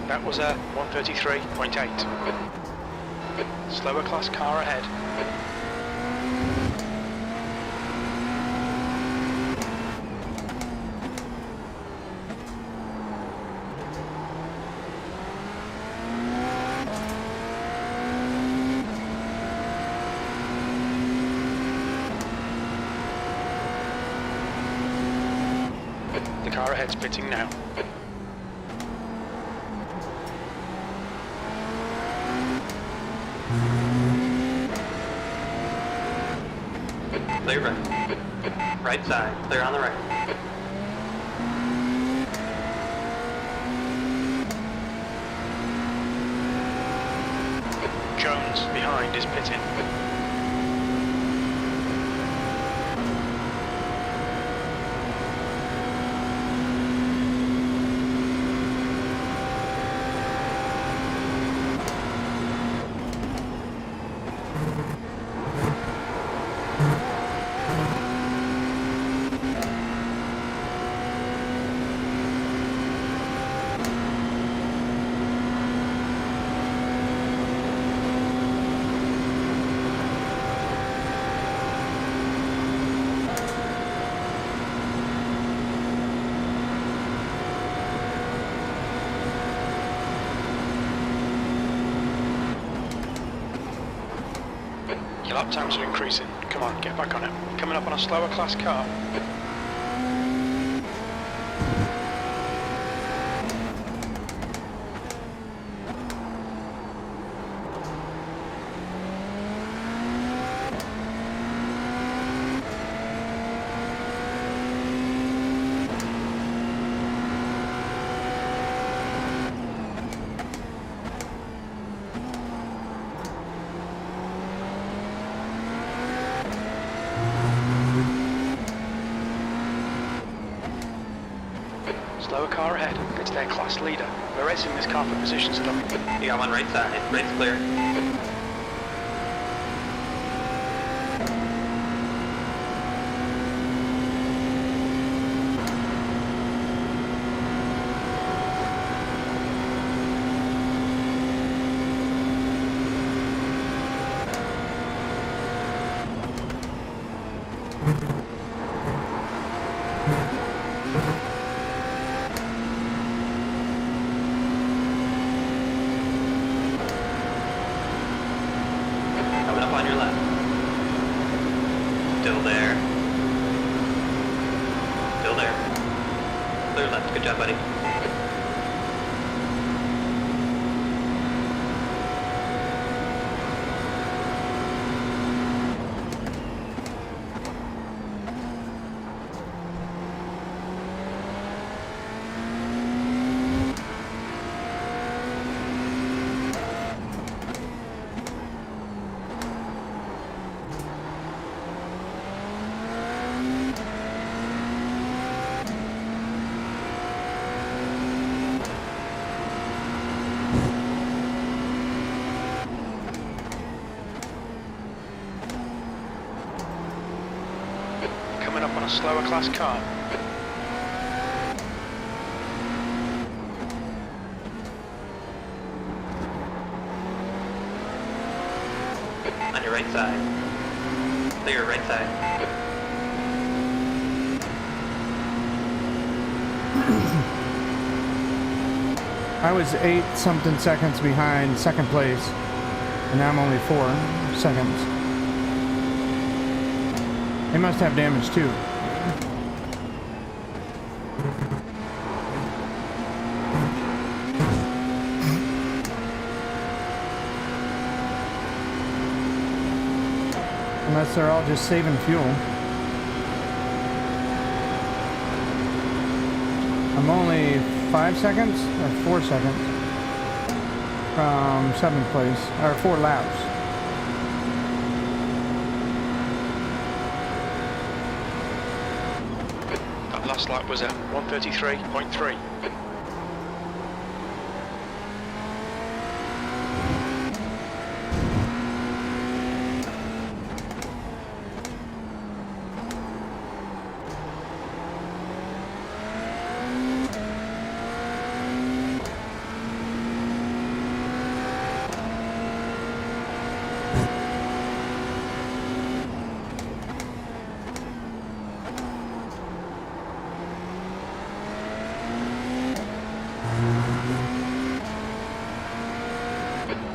Speaker 2: That was a 133.8. Slower class car ahead. ahead's pitting now.
Speaker 3: Clear right. Right side. Clear on the right.
Speaker 2: Jones behind is pitting. Your lap times are increasing. Come on, get back on it. Coming up on a slower class car. Slower car ahead. It's their class leader. We're racing this car for positions still.
Speaker 3: You got one right side. Right's clear. Coming up on your left. Still there. Still there. Clear left. Good job, buddy.
Speaker 2: Coming up on a slower class car.
Speaker 3: On your right side. Clear right side.
Speaker 1: I was 8 something seconds behind second place, and now I'm only 4 seconds. They must have damage too. Unless they're all just saving fuel. I'm only 5 seconds or 4 seconds from 7th place, or 4 laps.
Speaker 2: That last lap was at 1:33.3.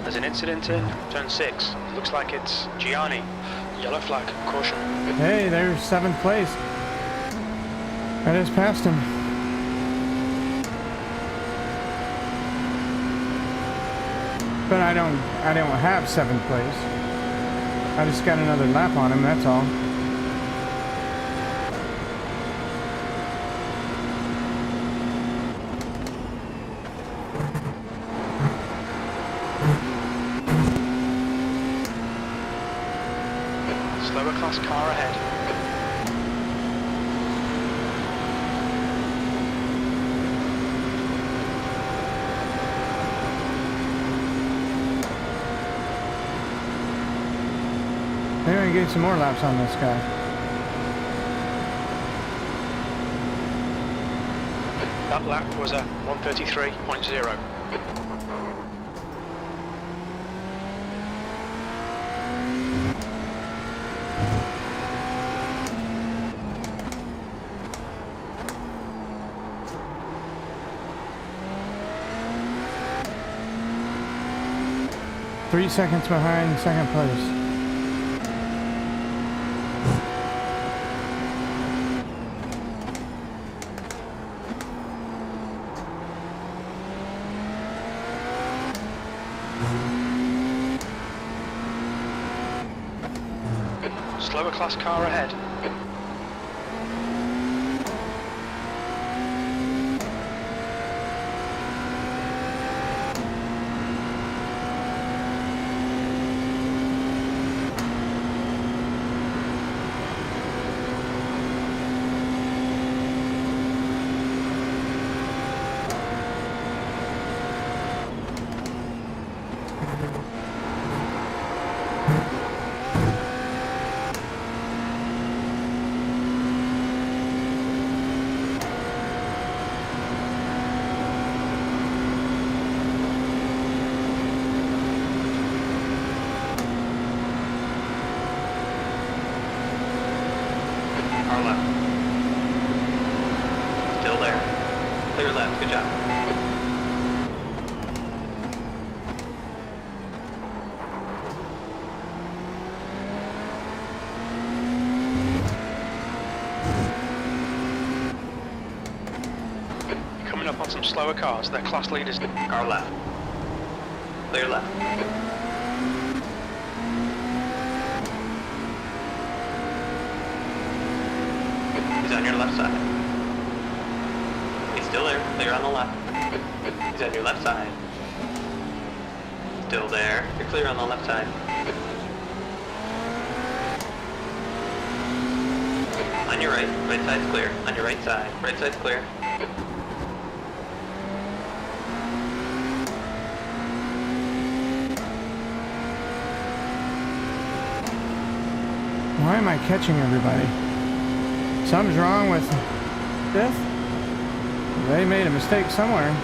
Speaker 2: There's an incident in turn 6. Looks like it's Gianni. Yellow flag, caution.
Speaker 1: Hey, there's 7th place. I just passed him. But I don't have 7th place. I just got another lap on him, that's all.
Speaker 2: Slower class car ahead.
Speaker 1: Maybe I can get some more laps on this guy.
Speaker 2: That lap was a 1:33.0.
Speaker 1: Three seconds behind 2nd place.
Speaker 2: Slower class car ahead. Car left. Still there. Clear left. Good job. Coming up on some slower cars. They're class leaders. Car left. Clear left. He's on your left side. He's still there. Clear on the left. He's on your left side. Still there. You're clear on the left side. On your right. Right side's clear. On your right side. Right side's clear.
Speaker 1: Why am I catching everybody? Something's wrong with 5th? They made a mistake somewhere.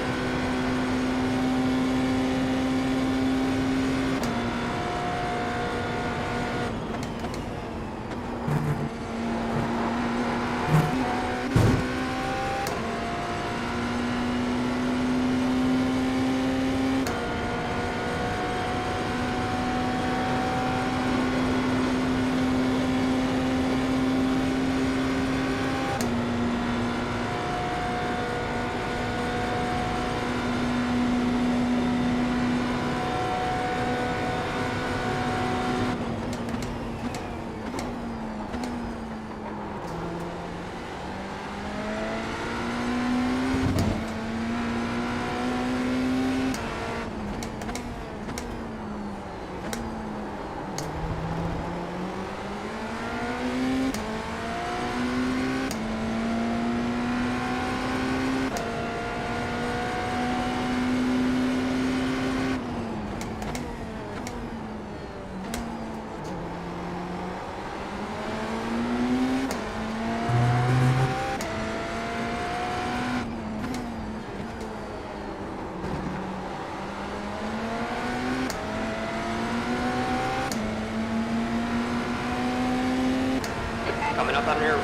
Speaker 3: Coming up on your...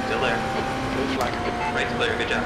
Speaker 3: Still there.
Speaker 2: Blue flag.
Speaker 3: Right's clear. Good job.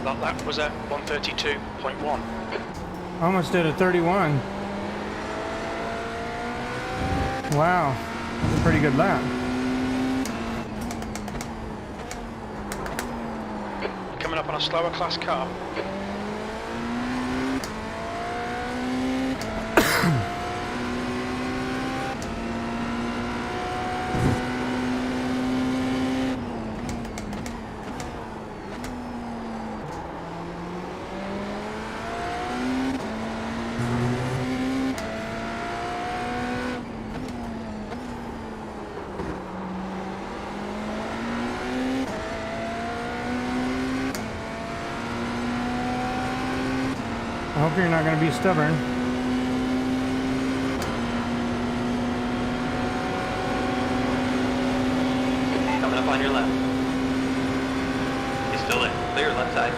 Speaker 2: That lap was at 132.1.
Speaker 1: Almost did a 31. Wow, that's a pretty good lap.
Speaker 2: Coming up on a slower class car.
Speaker 1: I hope you're not going to be stubborn.
Speaker 3: Coming up on your left. He's still there. Clear left side.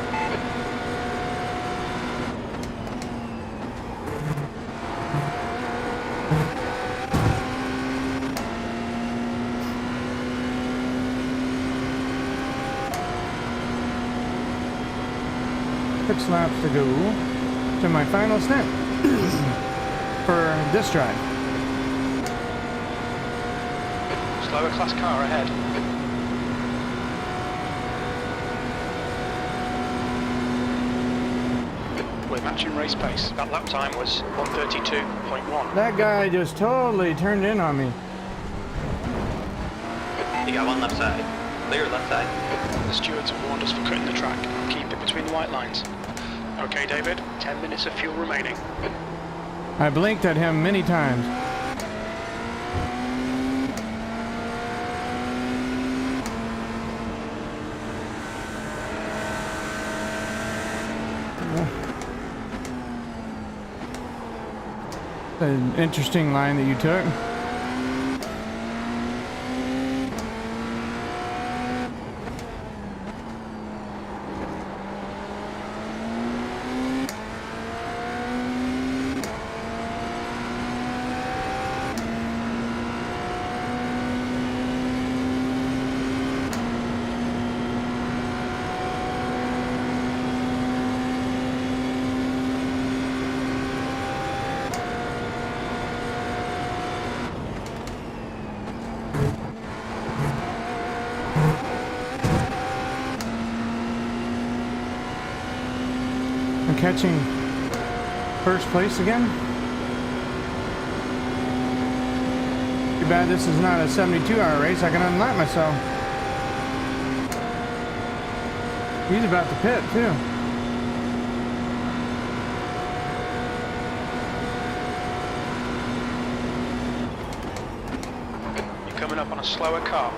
Speaker 1: Six laps to go to my final stint for this drive.
Speaker 2: Slower class car ahead. We're matching race pace. That lap time was 132.1.
Speaker 1: That guy just totally turned in on me.
Speaker 3: You got one left side. Clear left side.
Speaker 2: The stewards have warned us for cutting the track. Keep it between the white lines. Okay, David, 10 minutes of fuel remaining.
Speaker 1: I blinked at him many times. An interesting line that you took. I'm catching first place again. Too bad this is not a 72-hour race. I can unlap myself. He's about to pit too.
Speaker 2: You're coming up on a slower car.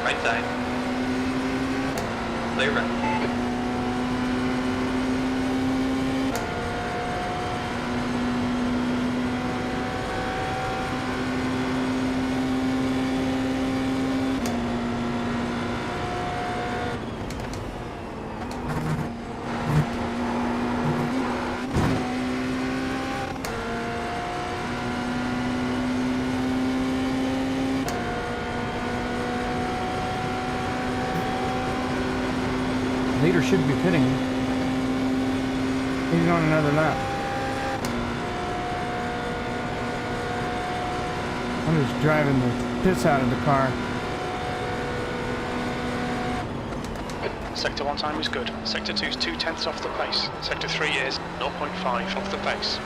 Speaker 3: Right side. Clear right.
Speaker 1: Leader should be pitting. He's on another lap. I'm just driving the piss out of the car.
Speaker 2: Sector 1 time is good. Sector 2 is 2/10 off the pace. Sector 3 is 0.5 off the pace.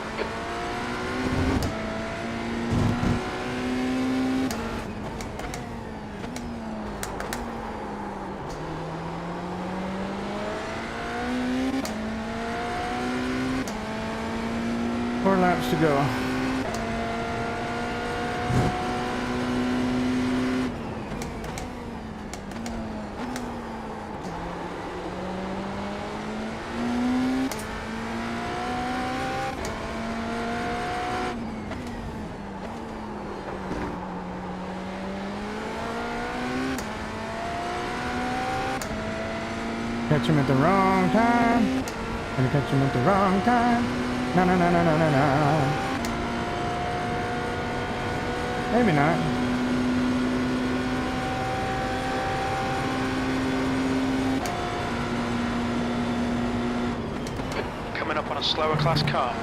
Speaker 1: to go. Catch him at the wrong time. Gonna catch him at the wrong time. Na na na na na na na. Maybe not.
Speaker 2: Coming up on a slower class car.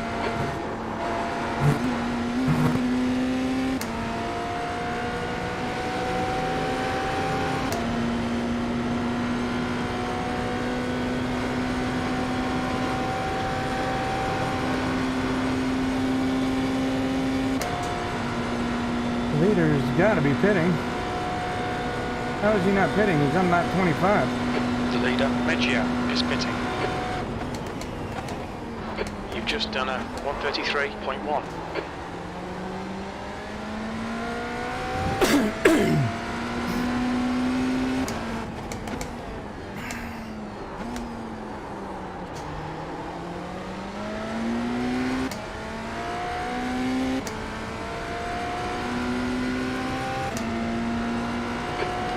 Speaker 1: Leader's gotta be pitting. How is he not pitting? He's on lap 25.
Speaker 2: The leader, Meggio, is pitting. You've just done a 133.1.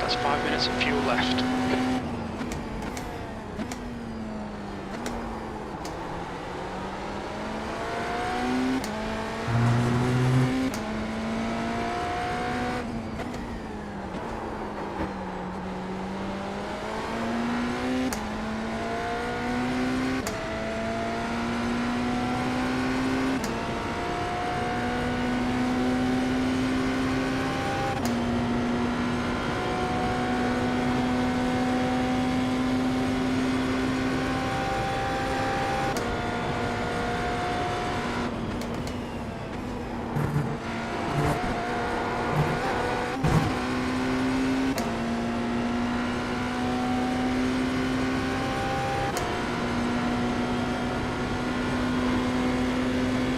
Speaker 2: That's 5 minutes of fuel left.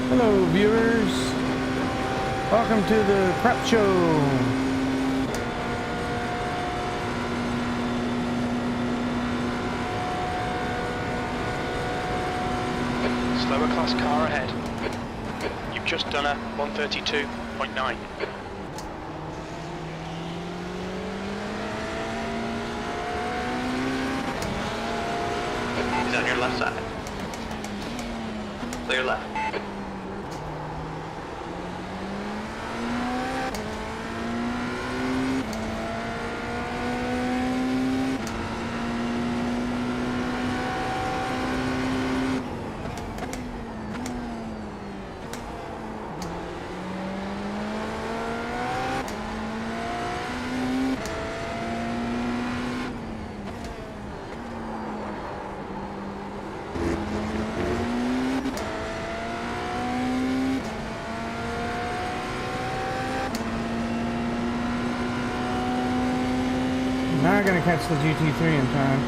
Speaker 1: Hello, viewers. Welcome to the prep show.
Speaker 2: Slower class car ahead. You've just done a 132.9.
Speaker 3: He's on your left side. Clear left.
Speaker 1: Not gonna catch the GT3 in time.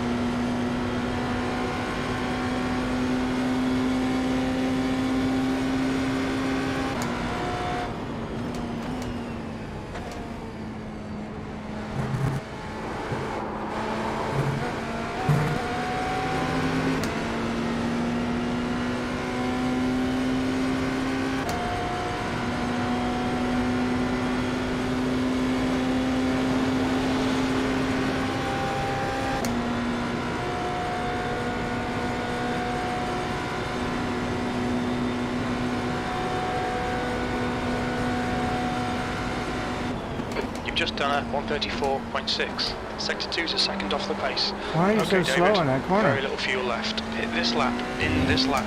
Speaker 2: Just done a 134.6. Sector 2's a second off the pace.
Speaker 1: Why are you so slow in that corner?
Speaker 2: Very little fuel left. Hit this lap, in this lap.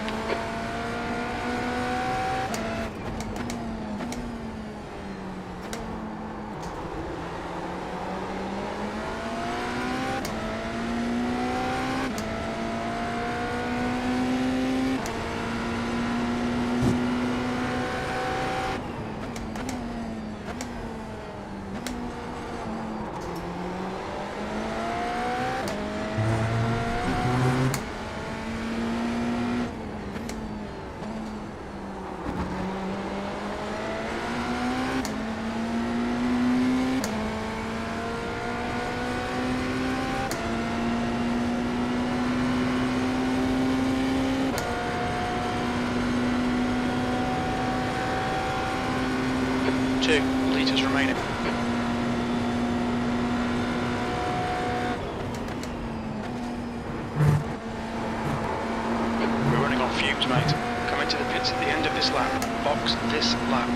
Speaker 2: mate. Come into the pits at the end of this lap. Box this lap.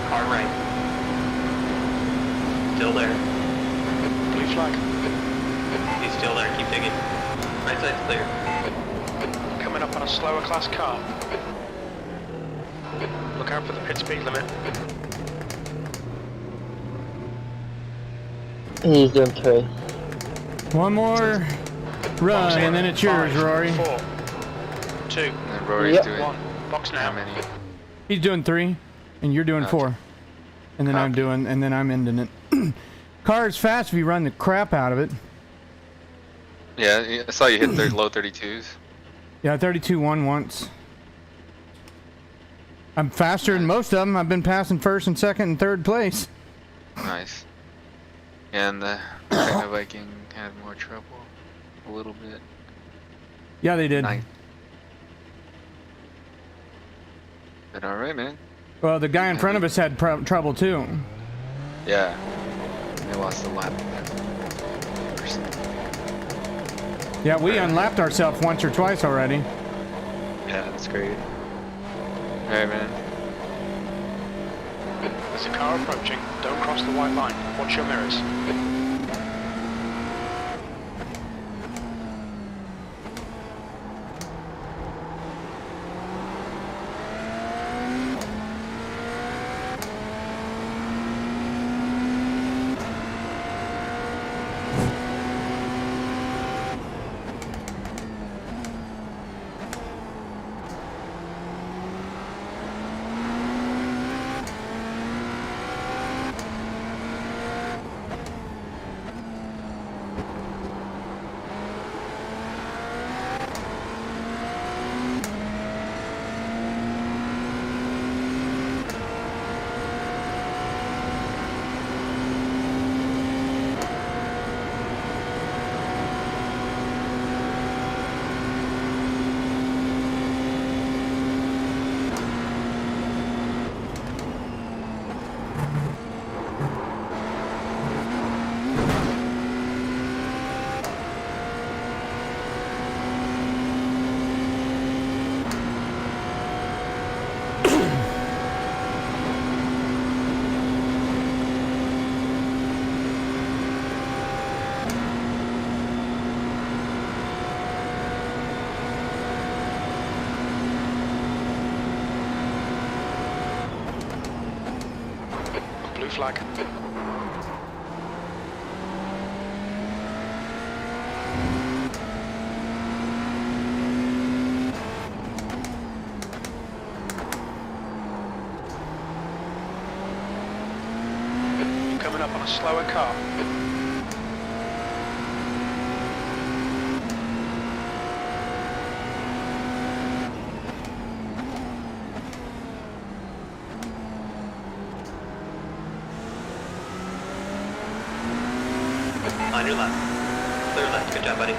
Speaker 3: Car right. Still there.
Speaker 2: Blue flag.
Speaker 3: He's still there. Keep digging. Right side's clear.
Speaker 2: Coming up on a slower class car. Look out for the pit speed limit.
Speaker 6: He's doing 3.
Speaker 1: One more run,
Speaker 2: Box in.
Speaker 1: and then it's yours,
Speaker 2: 5,
Speaker 1: Rory.
Speaker 2: 4, 2,
Speaker 5: And then Rory's
Speaker 6: Yep.
Speaker 5: doing
Speaker 2: 1. Box
Speaker 5: how
Speaker 2: now.
Speaker 5: many?
Speaker 1: He's doing 3, and you're doing
Speaker 5: Gotcha.
Speaker 1: 4. And then I'm
Speaker 5: Copy.
Speaker 1: doing, and then I'm ending it. Car is fast if you run the crap out of it.
Speaker 5: Yeah, I saw you hit low 32s.
Speaker 1: Yeah, 32-1 once. I'm faster than most of them. I've been passing first and second and third place.
Speaker 5: Nice. And the Techno Viking had more trouble. A little bit.
Speaker 1: Yeah, they did.
Speaker 5: Nice. But alright, man.
Speaker 1: Well, the guy in front of us had trouble too.
Speaker 5: Yeah. They lost a lap.
Speaker 1: Yeah, we unlapped ourselves once or twice already.
Speaker 5: Yeah, that's great. Alright, man.
Speaker 2: There's a car approaching. Don't cross the white line. Watch your mirrors. Blue flag. Coming up on a slower car.
Speaker 3: On your left. Clear left. Good job, buddy.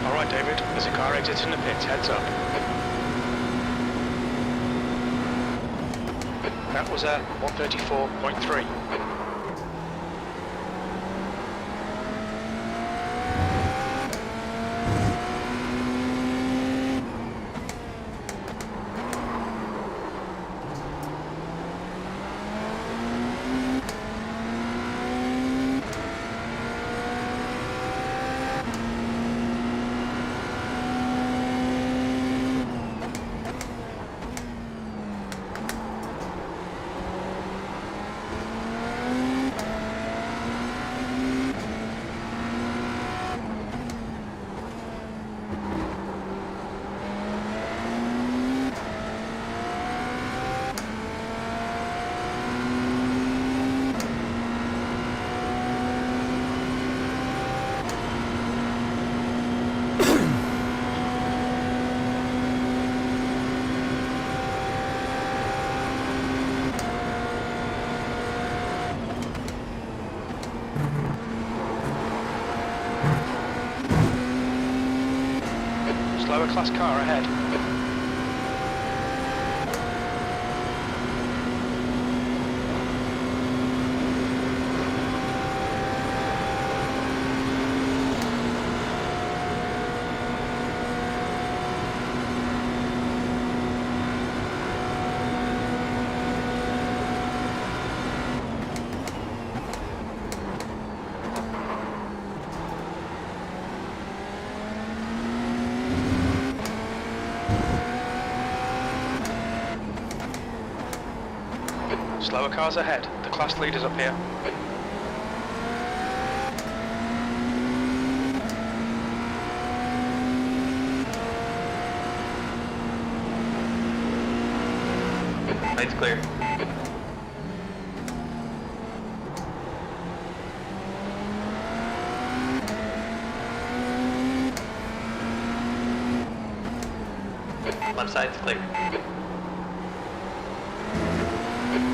Speaker 3: Alright, David. There's a car exiting the pits. Heads up. That was a 134.3.
Speaker 2: Slower class car ahead. Slower cars ahead. The class leaders up here.
Speaker 3: Light's clear. Left side's clear.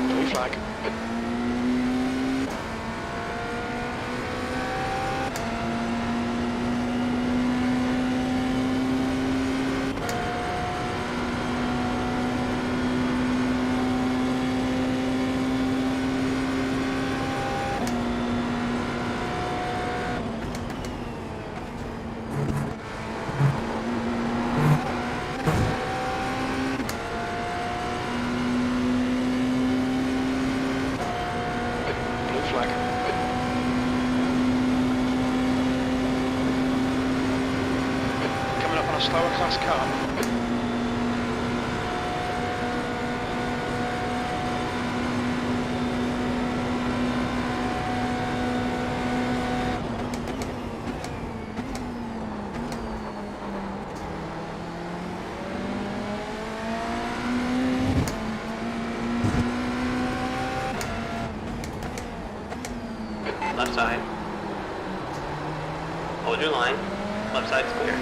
Speaker 2: Blue flag. Blue flag. Coming up on a slower class car.
Speaker 3: Left side. Hold your line. Left side's clear.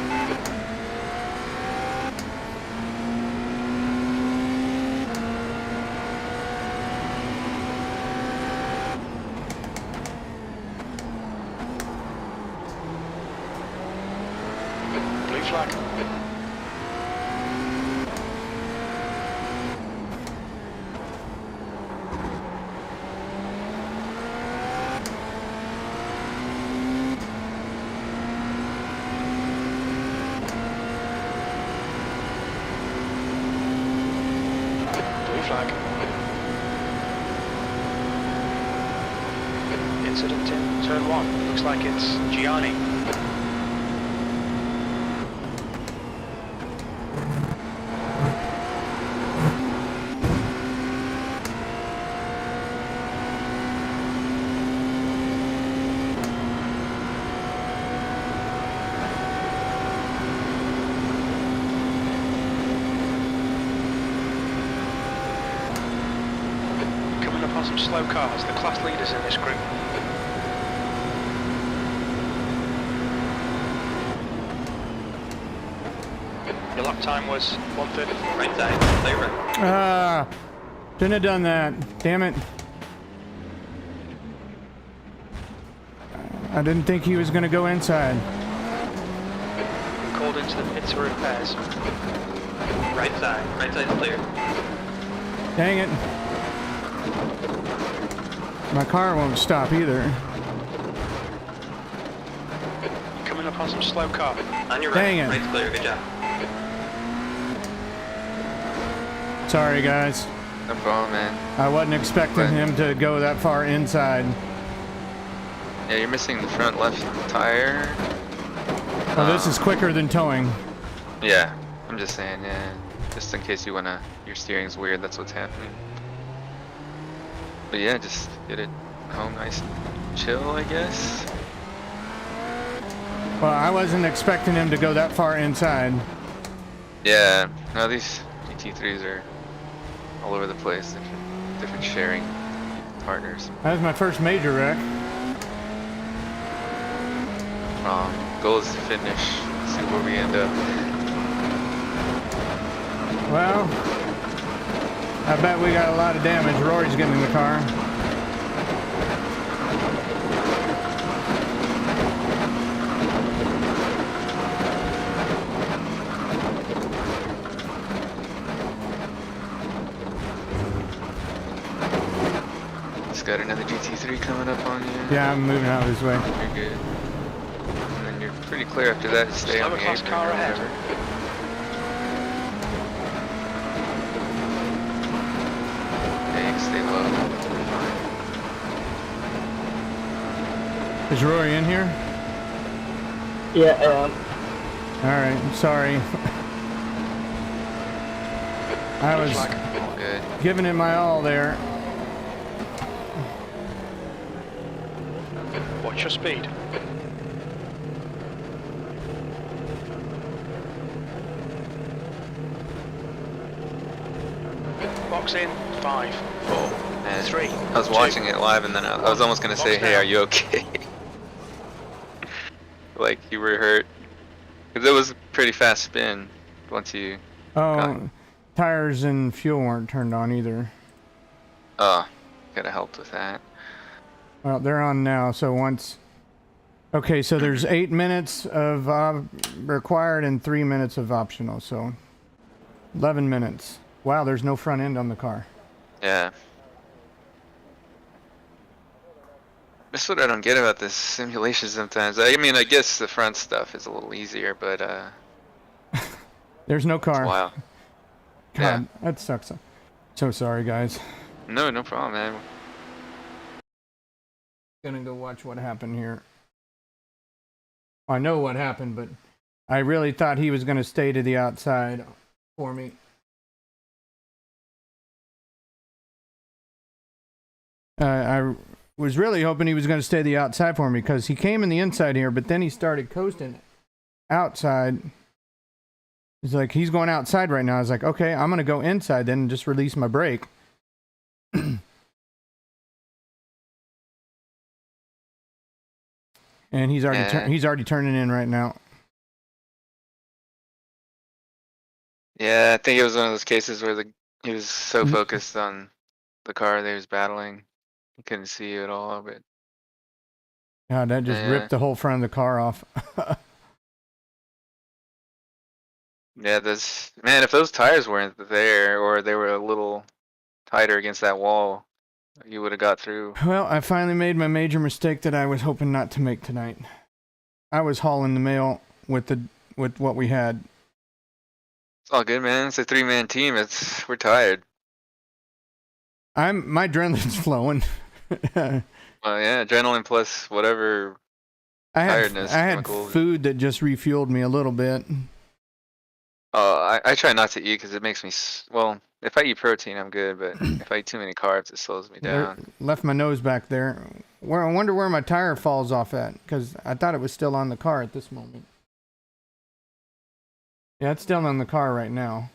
Speaker 2: Blue flag. Blue flag. Incident in turn 1. Looks like it's Gianni. Coming up on some slow cars, the class leaders in this group. Your lap time was 1:30.
Speaker 3: Right side, clear.
Speaker 1: Ah, shouldn't have done that. Damn it. I didn't think he was going to go inside.
Speaker 2: Been called into the pits for repairs.
Speaker 3: Right side's clear.
Speaker 1: Dang it. My car won't stop either.
Speaker 2: Coming up on some slow car.
Speaker 3: On your
Speaker 1: Dang
Speaker 3: right,
Speaker 1: it.
Speaker 3: right's clear, good job.
Speaker 1: Sorry, guys.
Speaker 5: No problem, man.
Speaker 1: I wasn't expecting
Speaker 5: Right.
Speaker 1: him to go that far inside.
Speaker 5: Yeah, you're missing the front left tire.
Speaker 1: Well, this is quicker than towing.
Speaker 5: Yeah, I'm just saying, yeah. Just in case your steering's weird, that's what's happening. But yeah, just get it home nice and chill, I guess.
Speaker 1: Well, I wasn't expecting him to go that far inside.
Speaker 5: Yeah, no, these GT3s are all over the place, different sharing partners.
Speaker 1: That was my first major wreck.
Speaker 5: Goal is to finish, see where we end up.
Speaker 1: Well, I bet we got a lot of damage. Rory's getting in the car.
Speaker 5: Just got another GT3 coming up on you.
Speaker 1: Yeah, I'm moving out this way.
Speaker 5: You're good. And then you're pretty clear after that to stay on
Speaker 2: Slower
Speaker 5: the
Speaker 2: class
Speaker 5: apron
Speaker 2: car
Speaker 5: or
Speaker 2: ahead.
Speaker 5: whatever. Yeah, you can stay low. Fine.
Speaker 1: Is Rory in here?
Speaker 6: Yeah,
Speaker 1: All right, I'm sorry. I was
Speaker 5: All good.
Speaker 1: giving it my all there.
Speaker 2: Watch your speed. Box in. 5, 4,
Speaker 5: Man,
Speaker 2: 3.
Speaker 5: I was watching it live and then I was almost gonna say,
Speaker 2: Box
Speaker 5: hey,
Speaker 2: down.
Speaker 5: are you okay? Like you were hurt. Cause it was a pretty fast spin once you
Speaker 1: Oh, tires and fuel weren't turned on either.
Speaker 5: could have helped with that.
Speaker 1: Well, they're on now, so once... Okay, so there's 8 minutes of required and 3 minutes of optional, so 11 minutes. Wow, there's no front end on the car.
Speaker 5: Yeah. That's what I don't get about this simulation sometimes. I mean, I guess the front stuff is a little easier, but
Speaker 1: There's no car.
Speaker 5: wow.
Speaker 1: God,
Speaker 5: Yeah.
Speaker 1: that sucks. So sorry, guys.
Speaker 5: No, no problem, man.
Speaker 1: Gonna go watch what happened here. I know what happened, but I really thought he was gonna stay to the outside for me. I was really hoping he was going to stay the outside for me because he came in the inside here, but then he started coasting outside. He's like, he's going outside right now. I was like, okay, I'm going to go inside then and just release my brake. And he's already he's already turning in right now.
Speaker 5: Yeah, I think it was one of those cases where he was so focused on the car that he was battling, he couldn't see you at all. But
Speaker 1: God, that just ripped the whole front of the car off.
Speaker 5: yeah, man, if those tires weren't there or they were a little tighter against that wall, you would have got through.
Speaker 1: Well, I finally made my major mistake that I was hoping not to make tonight. I was hauling the mail with what we had.
Speaker 5: It's all good, man. It's a 3-man team. We're tired.
Speaker 1: My adrenaline's flowing.
Speaker 5: Well, yeah, adrenaline plus whatever tiredness.
Speaker 1: I had
Speaker 5: chemicals.
Speaker 1: food that just refueled me a little bit.
Speaker 5: Oh, I try not to eat because it makes me well. If I eat protein, I'm good, but if I eat too many carbs, it slows me down.
Speaker 1: Left my nose back there. I wonder where my tire falls off at, because I thought it was still on the car at this moment. Yeah, it's still on the car right now.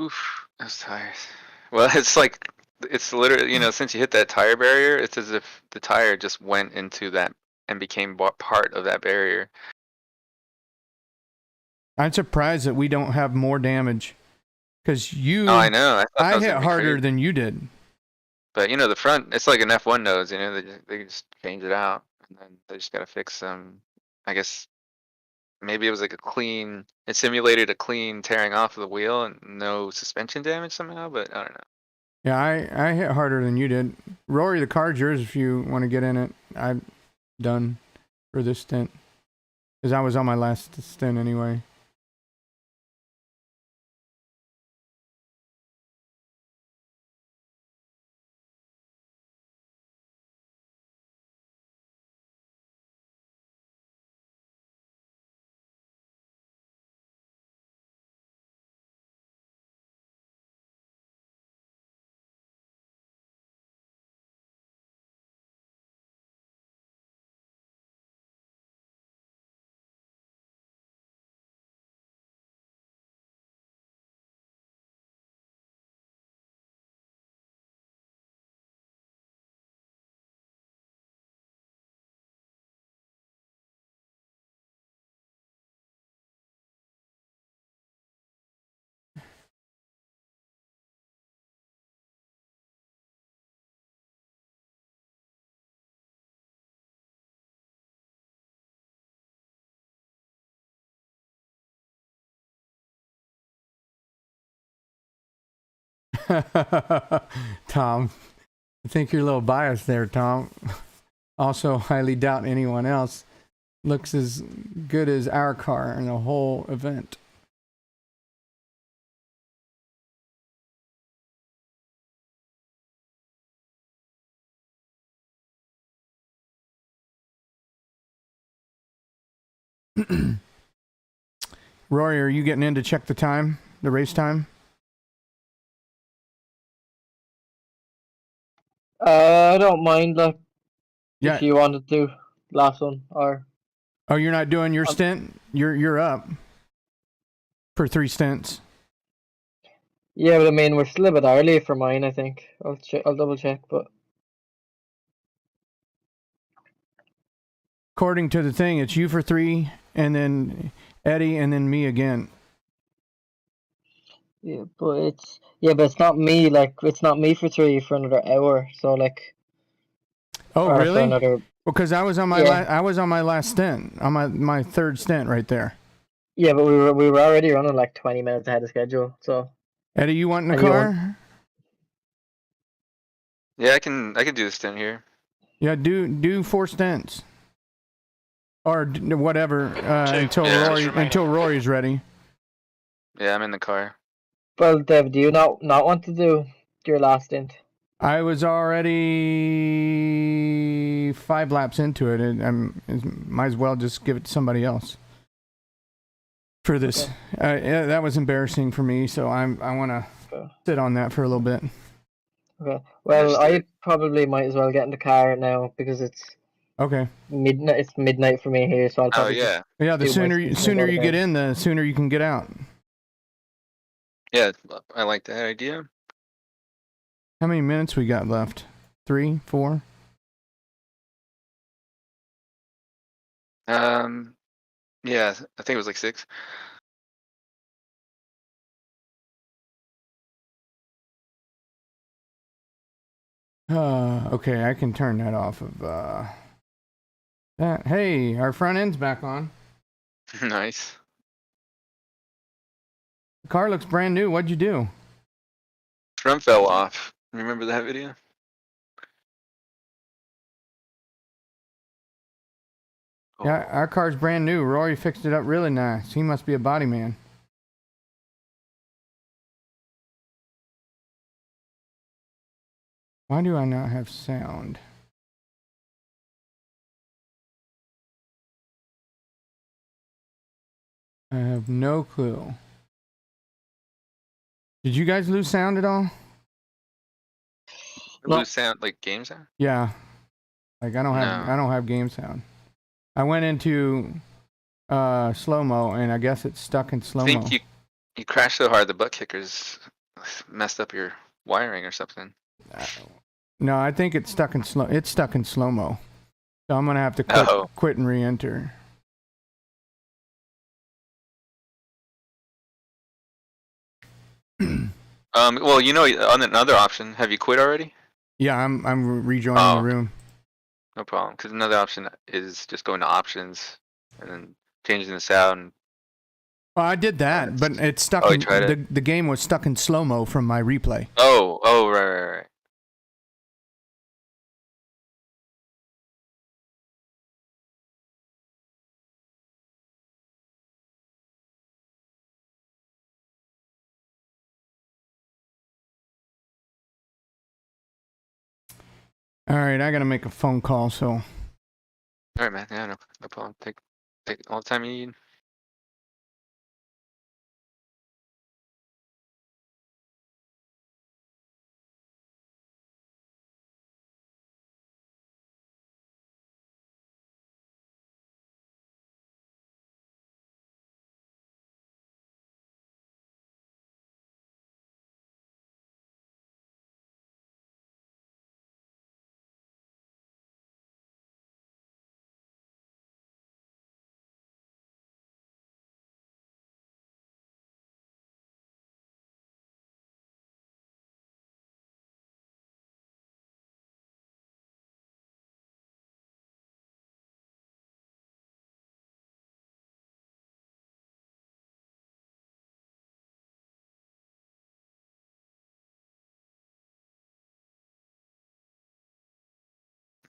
Speaker 5: Oof, those tires. Well, it's literally, since you hit that tire barrier, it's as if the tire just went into that and became part of that barrier.
Speaker 1: I'm surprised that we don't have more damage, because
Speaker 5: Oh, I know.
Speaker 1: I hit harder than you did.
Speaker 5: But the front, it's like an F1 nose. They just change it out, and then they just gotta fix some. I guess maybe it was like it simulated a clean tearing off of the wheel and no suspension damage somehow. But I don't know.
Speaker 1: Yeah, I hit harder than you did. Rory, the car's yours if you want to get in it. I'm done for this stint, because I was on my last stint anyway. Tom, I think you're a little biased there, Tom. Also, highly doubt anyone else looks as good as our car in the whole event. Rory, are you getting in to check the time, the race time?
Speaker 6: I don't mind, like,
Speaker 1: Yeah.
Speaker 6: if you wanted to last one, or
Speaker 1: Oh, you're not doing your stint? You're up for 3 stints.
Speaker 6: yeah, but I mean we're still a bit early for mine. I think I'll double check, but
Speaker 1: According to the thing, it's you for 3, and then Eddie, and then me again.
Speaker 6: but it's not me. Like it's not me for 3 for another hour. So like,
Speaker 1: Oh,
Speaker 6: or for
Speaker 1: really?
Speaker 6: another.
Speaker 1: Because I was on my
Speaker 6: Yeah.
Speaker 1: I was on my last stint, on my 3rd stint right there.
Speaker 6: Yeah, but we were already running like 20 minutes ahead of schedule. So
Speaker 1: Eddie, you want in the
Speaker 6: And you
Speaker 1: car?
Speaker 5: Yeah, I can do the stint here.
Speaker 1: Yeah, do 4 stints. Or whatever,
Speaker 2: 2
Speaker 1: until
Speaker 5: Yeah.
Speaker 1: Rory's ready.
Speaker 5: Yeah, I'm in the car.
Speaker 6: well, Dev, do you not want to do your last stint?
Speaker 1: I was already 5 laps into it, and might as well just give it to somebody else for this.
Speaker 6: Okay.
Speaker 1: Yeah, that was embarrassing for me, so I want to
Speaker 6: Okay.
Speaker 1: sit on that for a little bit.
Speaker 6: Okay. Well, I
Speaker 5: Understood.
Speaker 6: probably might as well get in the car now because it's
Speaker 1: Okay.
Speaker 6: midnight. It's midnight for me here, so I'll
Speaker 5: Oh
Speaker 6: probably just
Speaker 5: yeah,
Speaker 1: Yeah, the
Speaker 6: do my stint and
Speaker 1: sooner
Speaker 6: go to
Speaker 1: you get
Speaker 6: bed.
Speaker 1: in, the sooner you can get out.
Speaker 5: yeah. I like that idea.
Speaker 1: How many minutes we got left? 3, 4?
Speaker 5: Yeah, I think it was like 6.
Speaker 1: Okay, I can turn that off of that. Hey, our front end's back on.
Speaker 5: Nice.
Speaker 1: The car looks brand new. What'd you do?
Speaker 5: Front fell off. Remember that video?
Speaker 1: Yeah,
Speaker 5: Oh.
Speaker 1: our car's brand new. Rory fixed it up really nice. He must be a body man. Why do I not have sound? I have no clue. Did you guys lose sound at all?
Speaker 6: No.
Speaker 5: Lose sound, like game sound?
Speaker 1: Yeah. Like I don't
Speaker 5: No.
Speaker 1: have game sound. I went into slow-mo and I guess it's stuck in
Speaker 5: I
Speaker 1: slow-mo.
Speaker 5: think you crashed so hard the butt kickers messed up your wiring or something.
Speaker 1: No, I think it's stuck in slow-mo. So I'm gonna have to quit and re-enter.
Speaker 5: Well, you know, on another option, have you quit already?
Speaker 1: Yeah, I'm rejoining the room.
Speaker 5: No problem. Because another option is just going to options and then changing the sound.
Speaker 1: Well, I did that, but it's stuck.
Speaker 5: Oh, you tried it?
Speaker 1: The game was stuck in slow-mo from my replay.
Speaker 5: Oh, right.
Speaker 1: All right, I gotta make a phone call. So.
Speaker 5: All right, man. Yeah, no problem. Take all the time you need.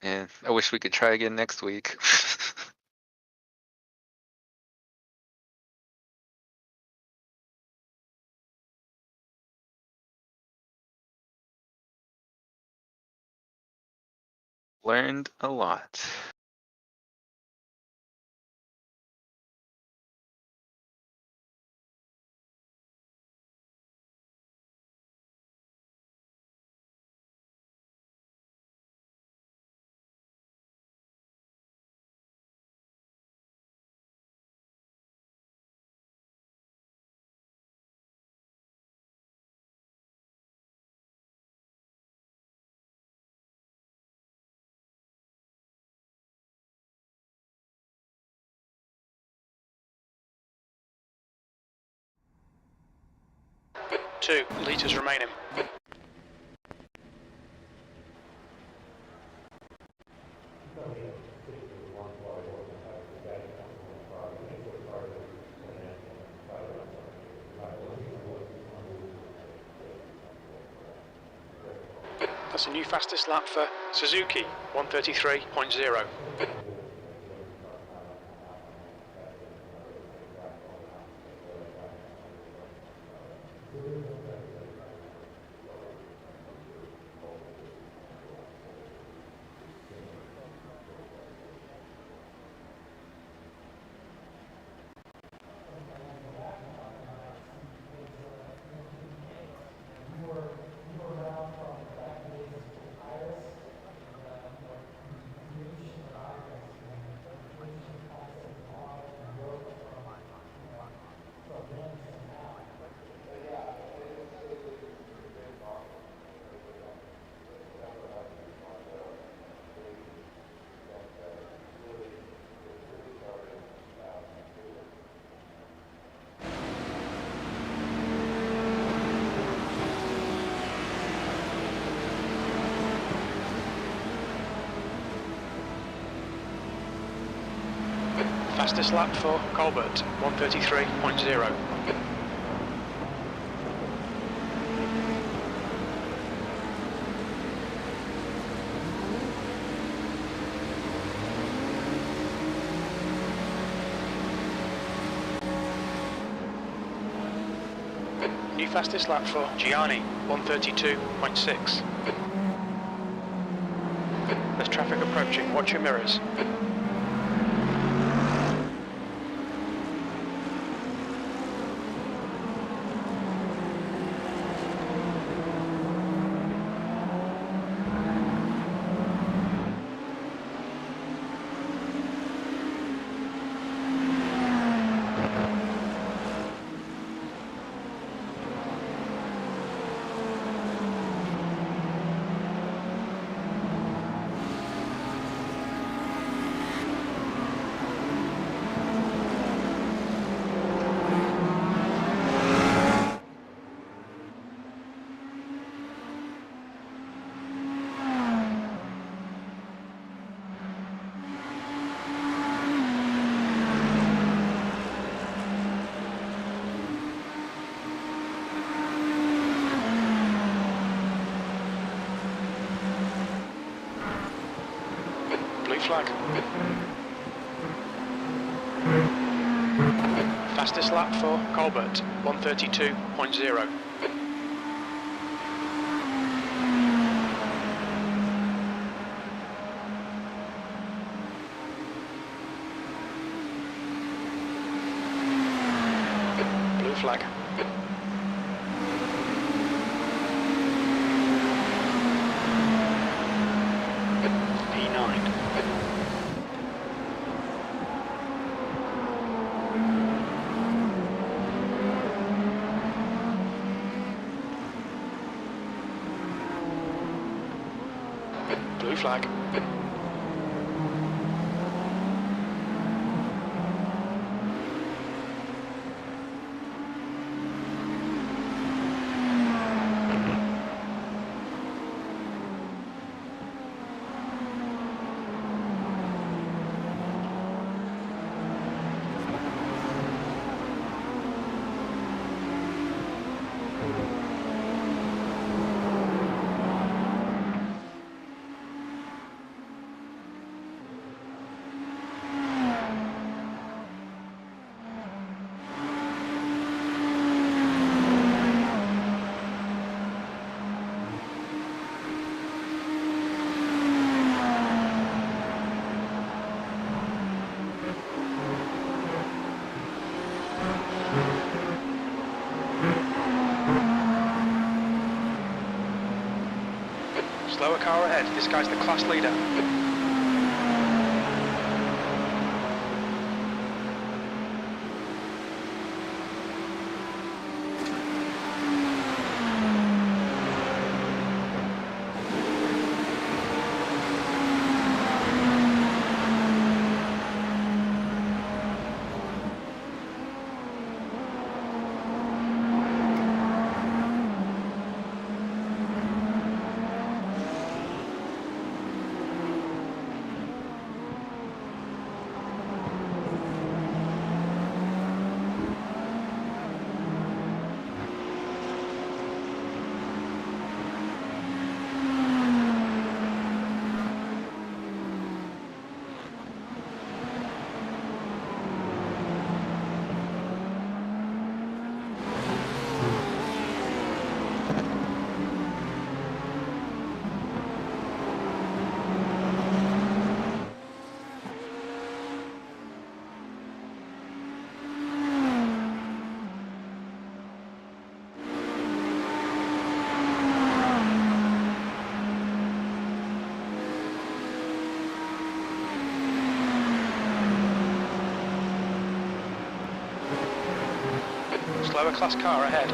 Speaker 5: And I wish we could try again next week. Learned a lot.
Speaker 2: Two litres remaining. That's a new fastest lap for Suzuki, 1:33.0. Fastest lap for Colbert, 1:33.0. New fastest lap for Gianni, 1:32.6. There's traffic approaching, watch your mirrors. Blue flag. Fastest lap for Colbert, 1:32.0. Blue flag. P9. Blue flag. Slower car ahead. This guy's the class leader. Slower class car ahead.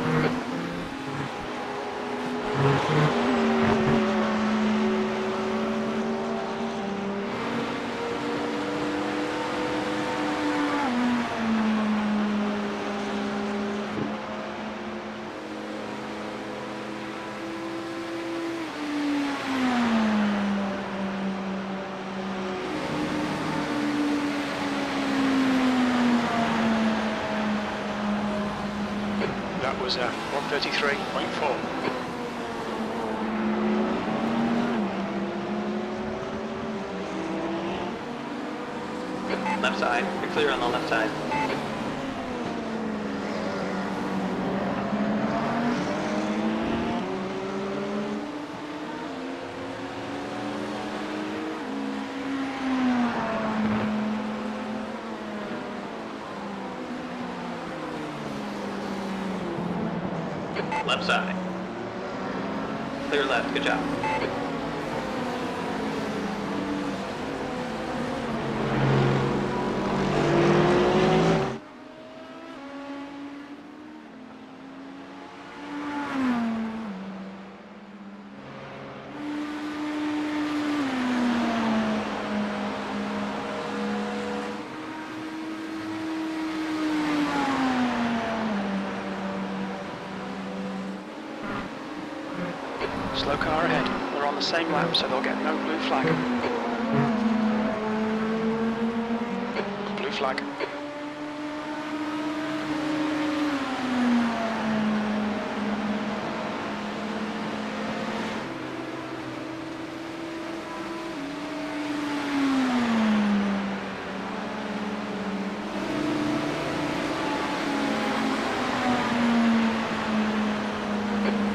Speaker 2: That was 133.4.
Speaker 3: Left side. You're clear on the left side. Left side. Clear left. Good job.
Speaker 2: Slow car ahead. They're on the same lap, so they'll get no blue flag. Blue flag.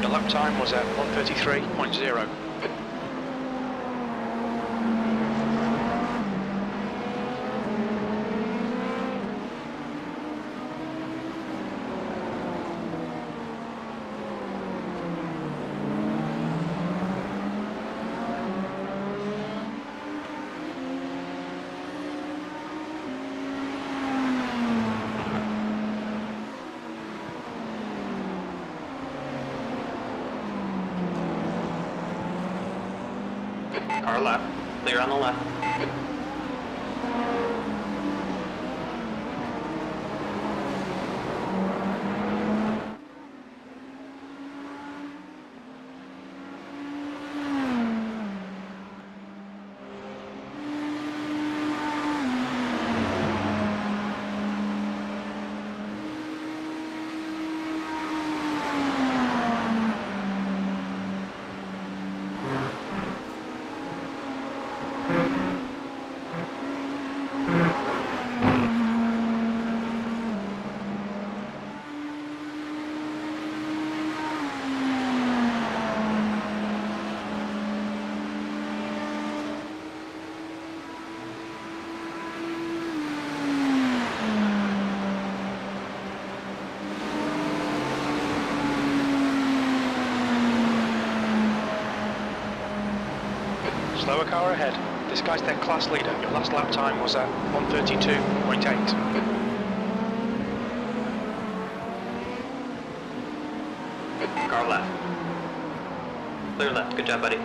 Speaker 2: The lap time was at 133.0.
Speaker 3: Car left. Clear on the left.
Speaker 2: Slower car ahead. This guy's their class leader. Your last lap time was at 1:32.8.
Speaker 3: Car left. Clear left. Good job, buddy.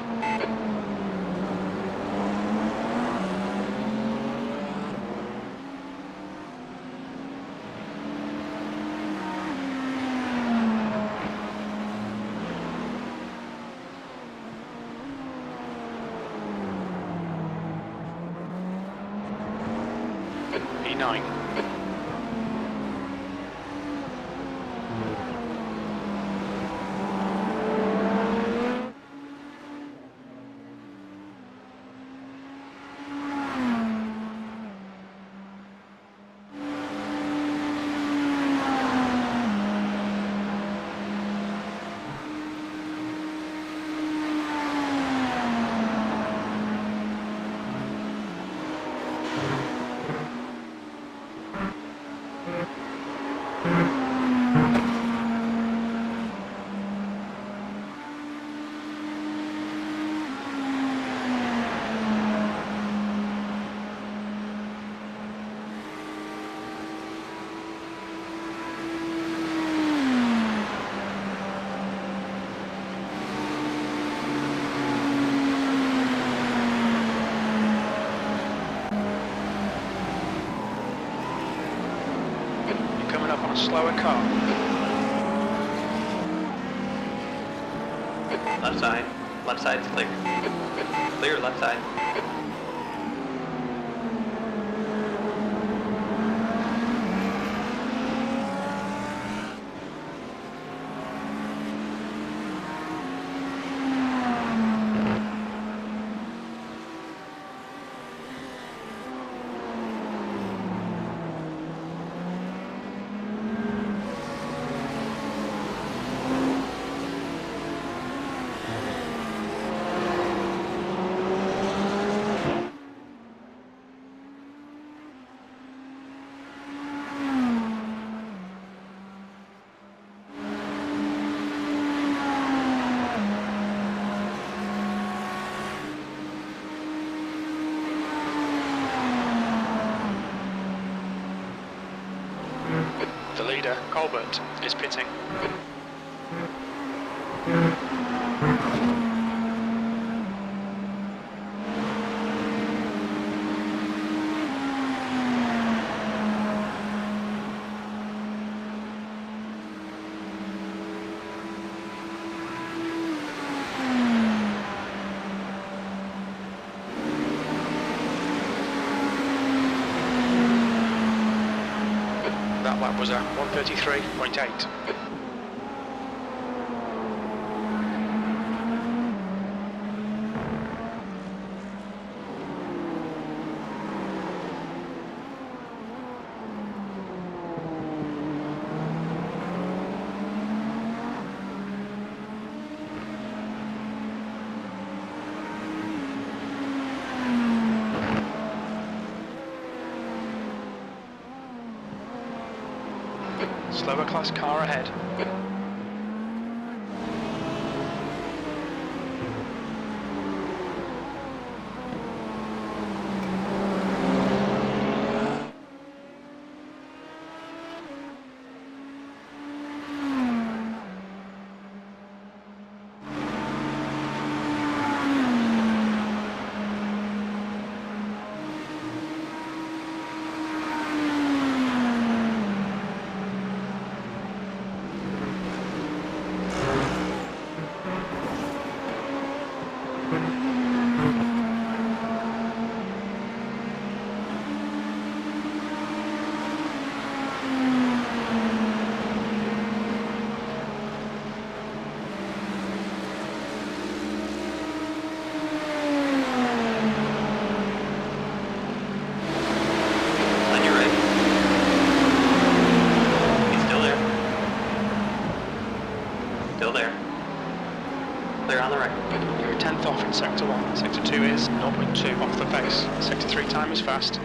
Speaker 2: E9. Coming up on a slower car.
Speaker 3: Left side. Left side's clear. Clear left side.
Speaker 2: The leader, Colbert, is pitting. That lap was at 1:33.8. Slower class car ahead. On your right. He's still there. Still there. Clear on the right. You're a 10th off in Sector 1. Sector 2 is 0.2 off the pace. Sector 3 time is fast.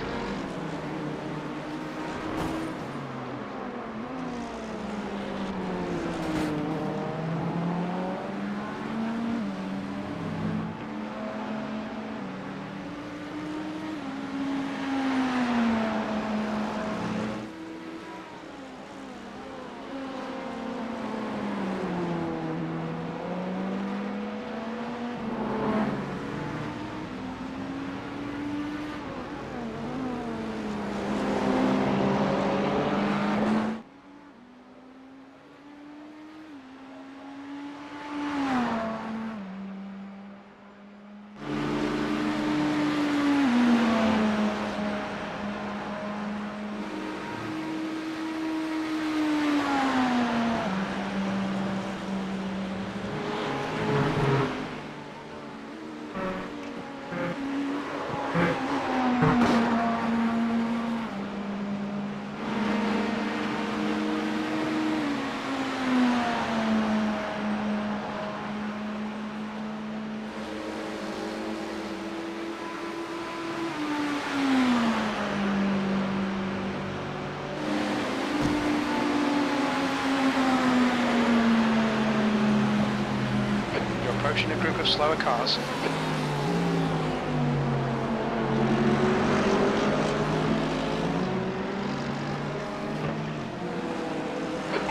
Speaker 2: approaching a group of slower cars.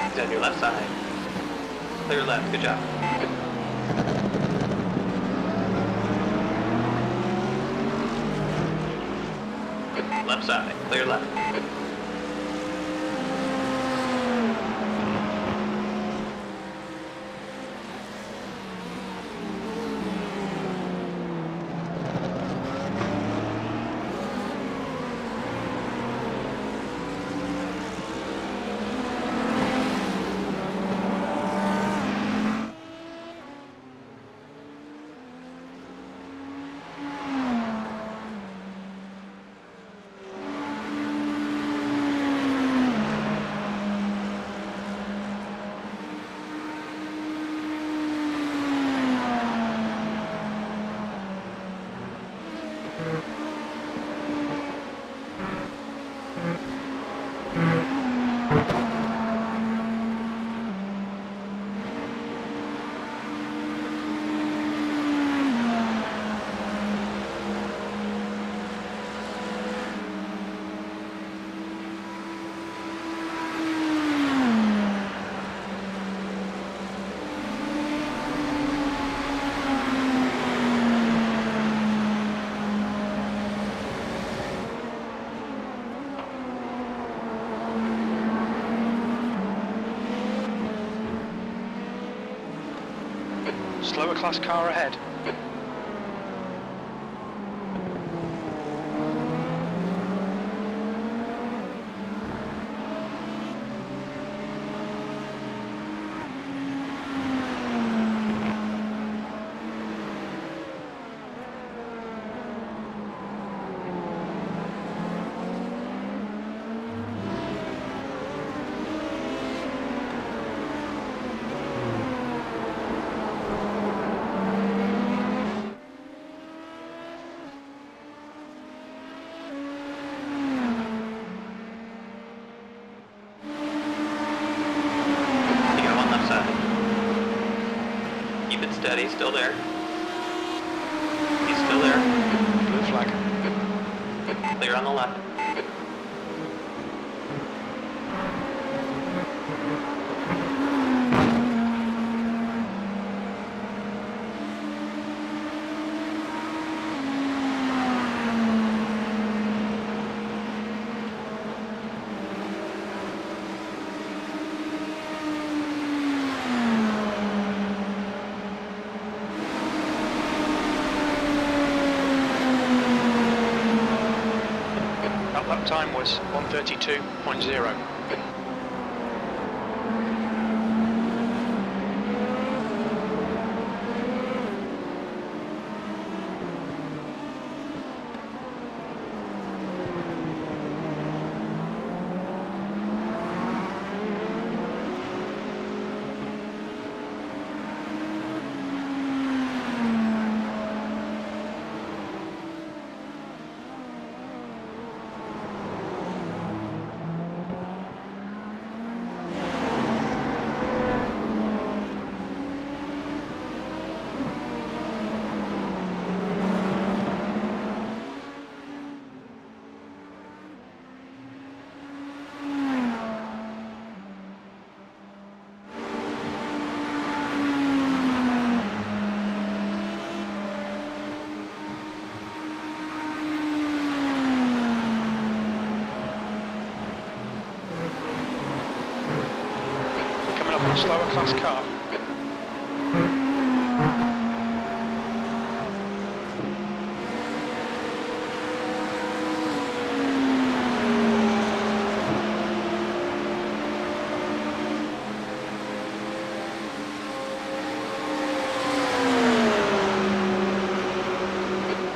Speaker 3: He's on your left side. Clear left, good job. Left side, clear left.
Speaker 2: Slower class car ahead.
Speaker 3: You got one left side. Keep it steady, still there. He's still there.
Speaker 2: Blue flag.
Speaker 3: Clear on the left.
Speaker 2: That lap time was 1:32.0. Coming up on a slower class car.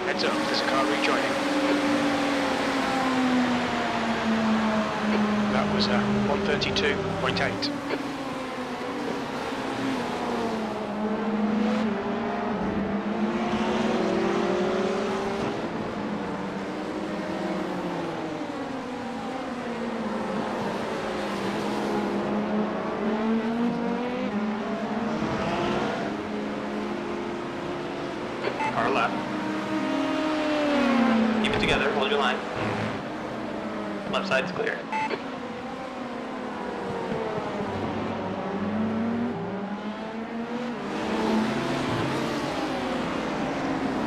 Speaker 2: Heads up, there's a car rejoining. That was 1:32.8.
Speaker 3: Car left. Keep it together, hold your line. Left side's clear.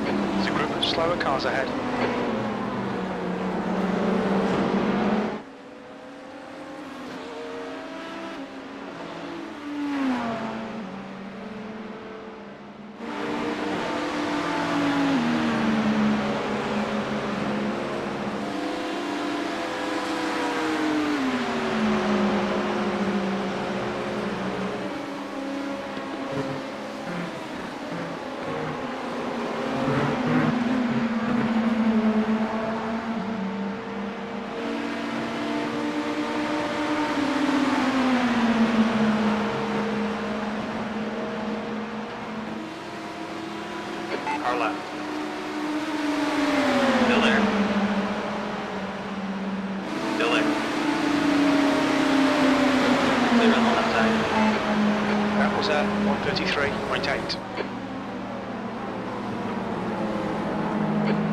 Speaker 2: There's a group of slower cars ahead.
Speaker 3: Car left. Still there. Still there. Clear on the left side.
Speaker 2: That was at 133.8.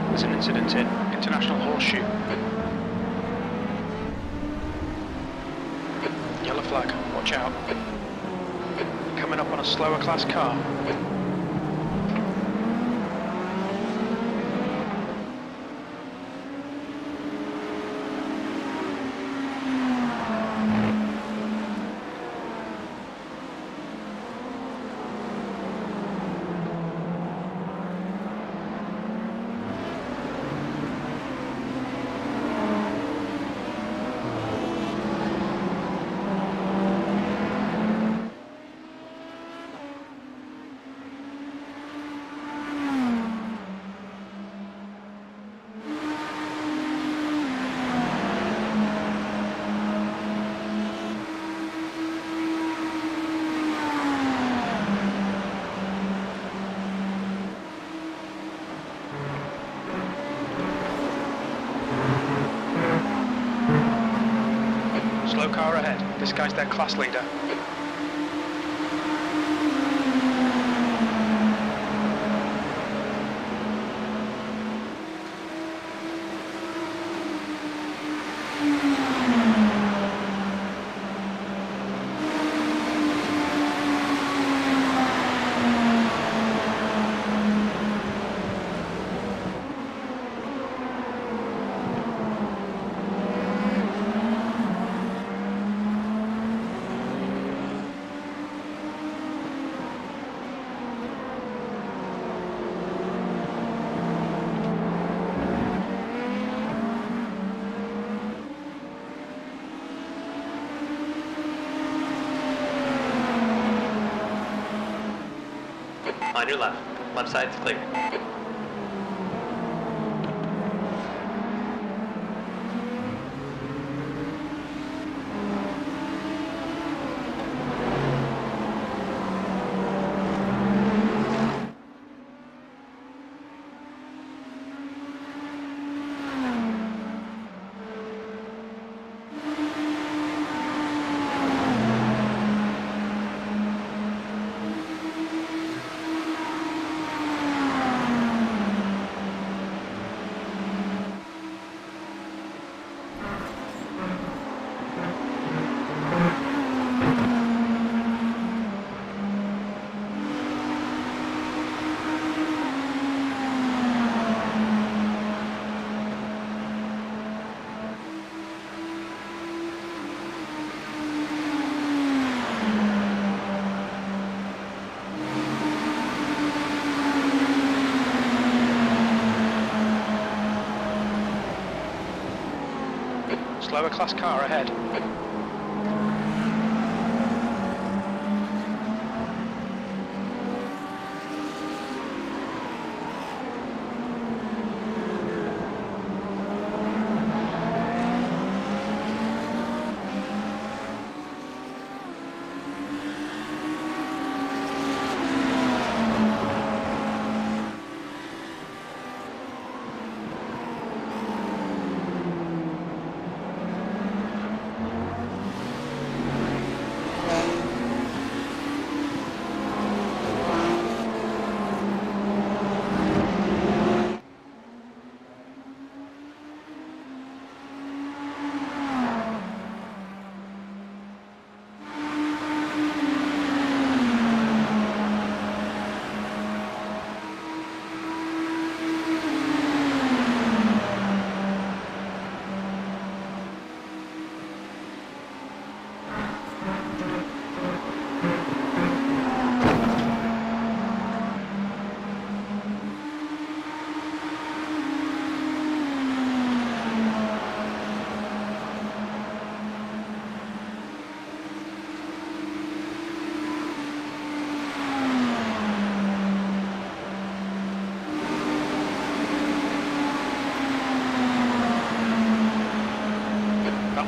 Speaker 2: There's an incident in International Horseshoe. Yellow flag, watch out. Coming up on a slower class car. Slow car ahead. This guy's their class leader.
Speaker 3: On your left. Left side's clear. Slower class car ahead.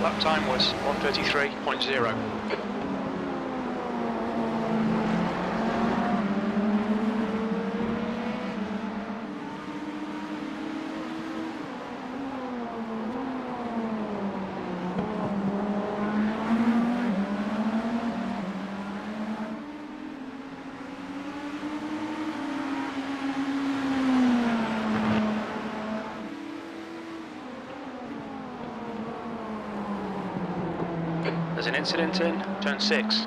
Speaker 2: Lap time was 1:33.0. There's an incident in turn 6.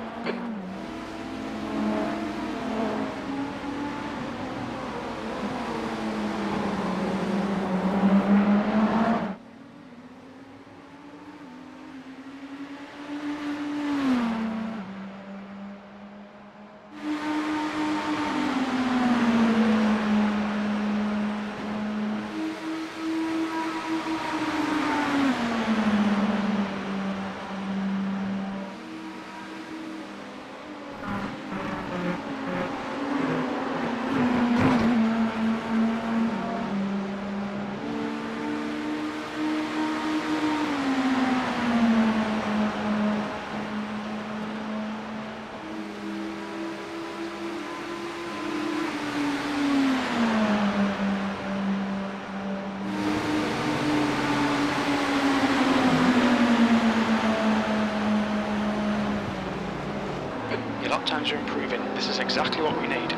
Speaker 2: Your lap times are improving. This is exactly what we need.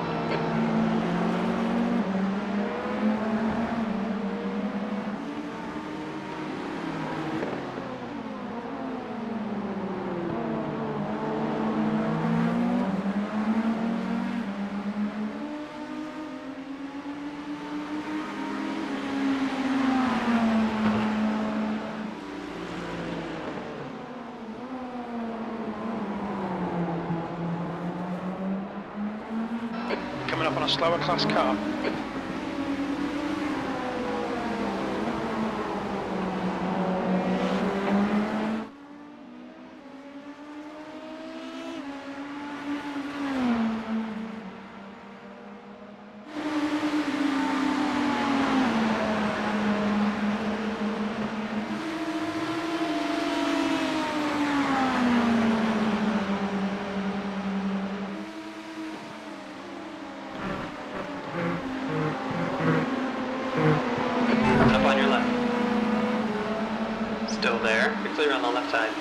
Speaker 2: Coming up on a slower class car.
Speaker 3: Coming up on your left. Still there. You're clear on the left side.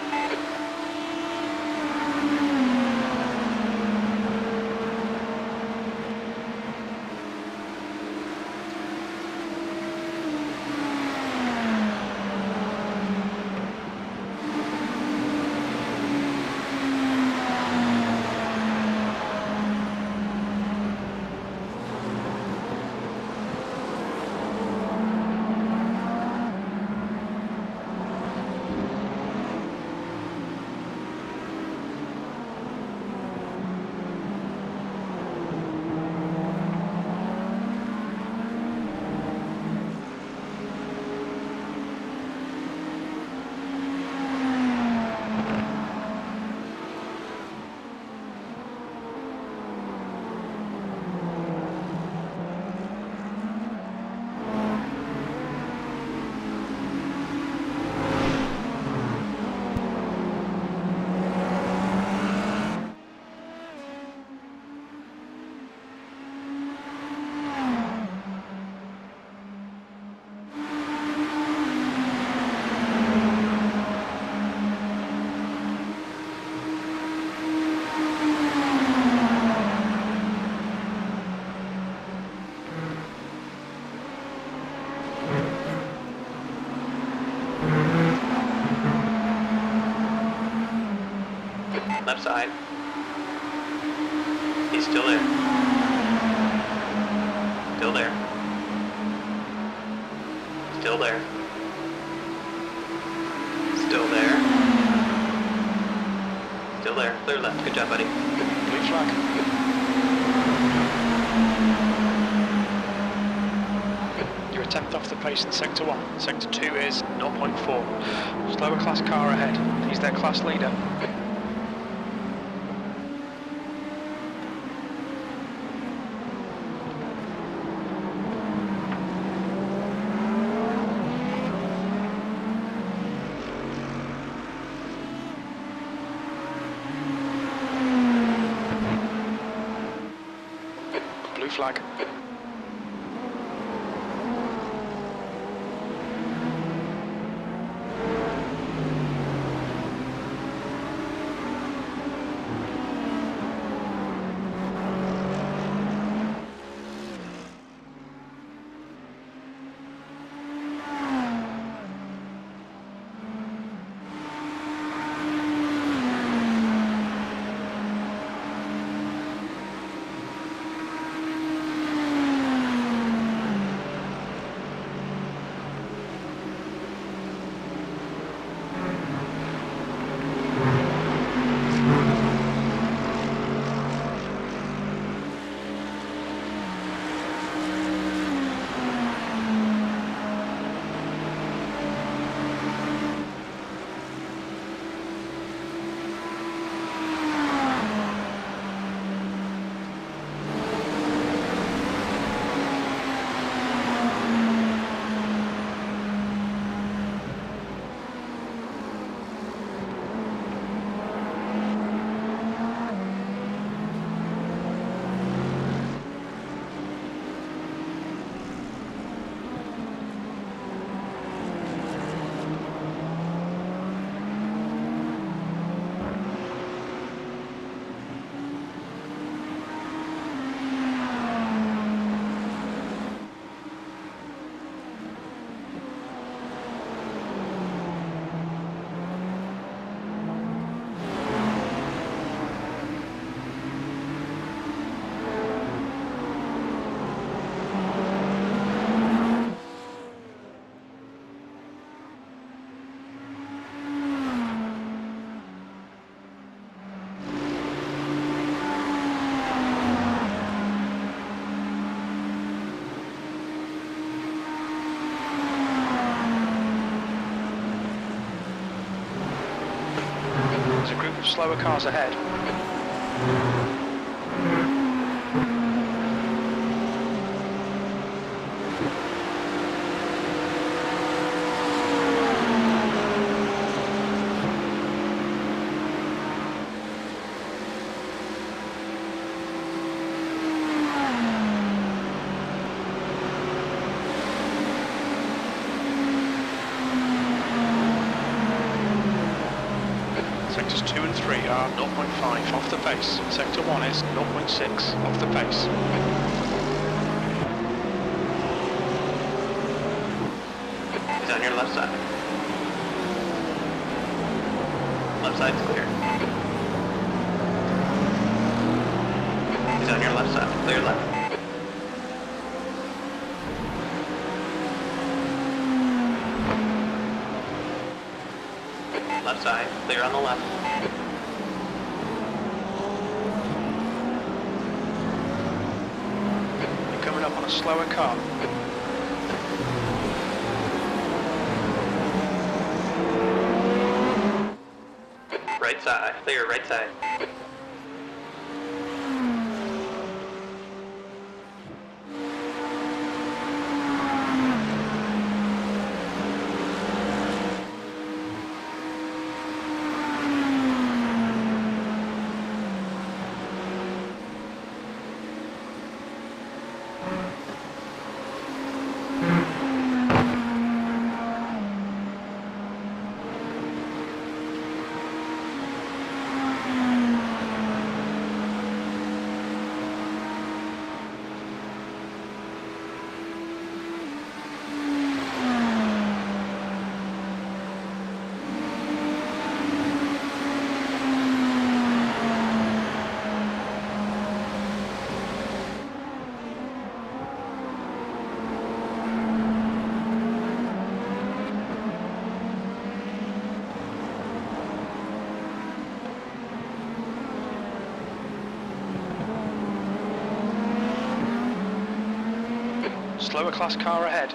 Speaker 3: Left side. He's still there. Still there. Still there. Still there. Still there. Clear left. Good job, buddy.
Speaker 2: Blue flag. You're a tenth off the pace in Sector 1. Sector 2 is 0.4. Slower class car ahead. He's their class leader. Blue flag. There's a group of slower cars ahead. Sectors 2 and 3 are 0.5 off the pace. Sector 1 is 0.6 off the pace.
Speaker 3: He's on your left side. Left side's clear. He's on your left side. Clear left. Left side, clear on the left.
Speaker 2: You're coming up on a slower car.
Speaker 3: Right side, clear right side.
Speaker 2: Slower class car ahead.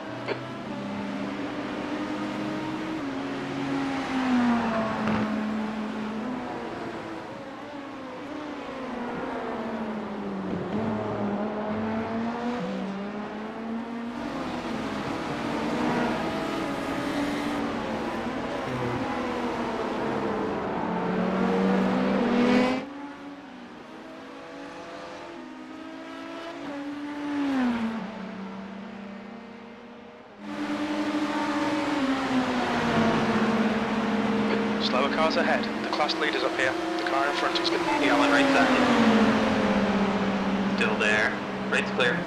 Speaker 2: cars ahead. The class leader's up here. The car in front is good.
Speaker 3: You got one right side. Still there. Right's clear.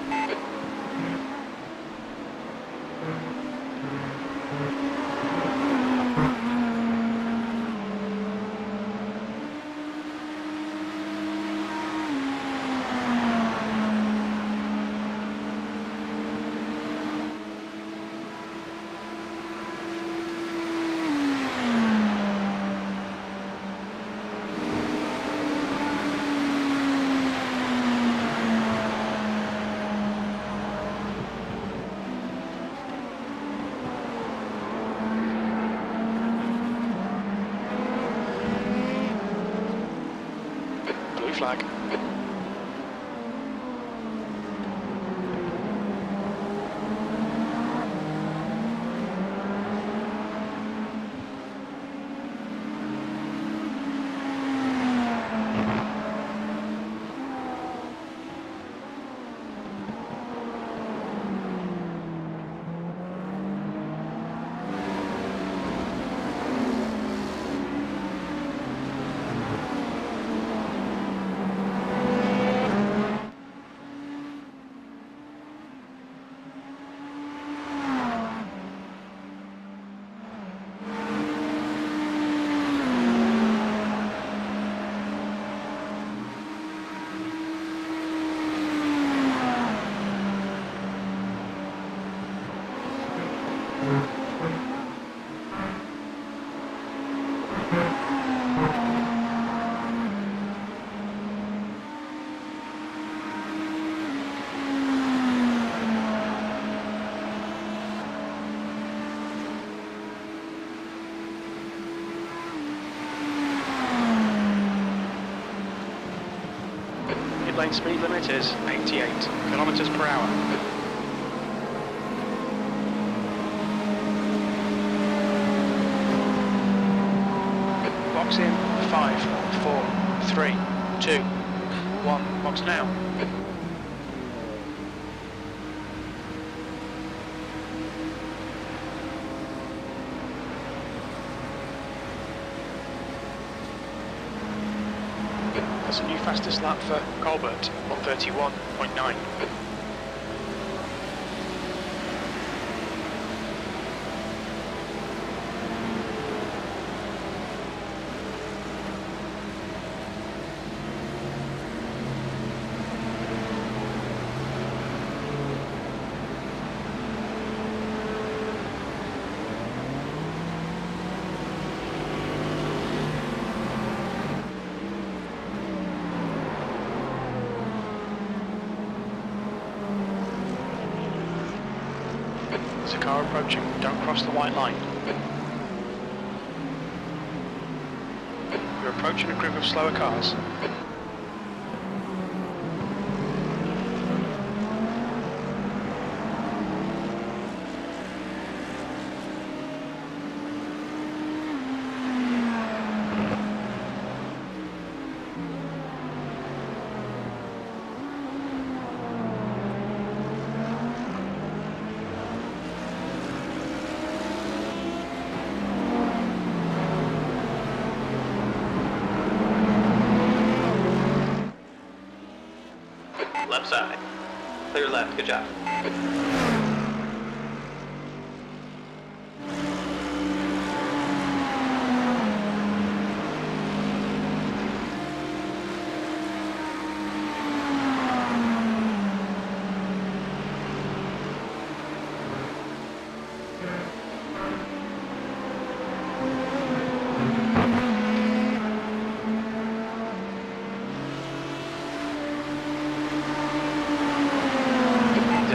Speaker 2: Blue flag. Lane speed limit is 88 kilometers per hour. Box in 5, 4, 3, 2, 1. Box now. That's a new fastest lap for Colbert, 1:31.9. There's a car approaching, don't cross the white line. You're approaching a group of slower cars.
Speaker 3: Left side. Clear left, good job.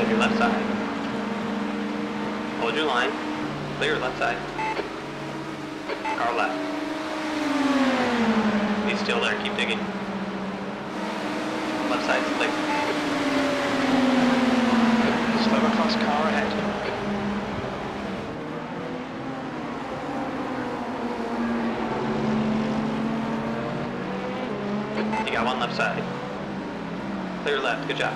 Speaker 3: Your left side. Hold your line. Clear left side. Car left. He's still there. Keep digging. Left side's clear.
Speaker 2: Slower class car ahead.
Speaker 3: You got one left side. Clear left. Good job.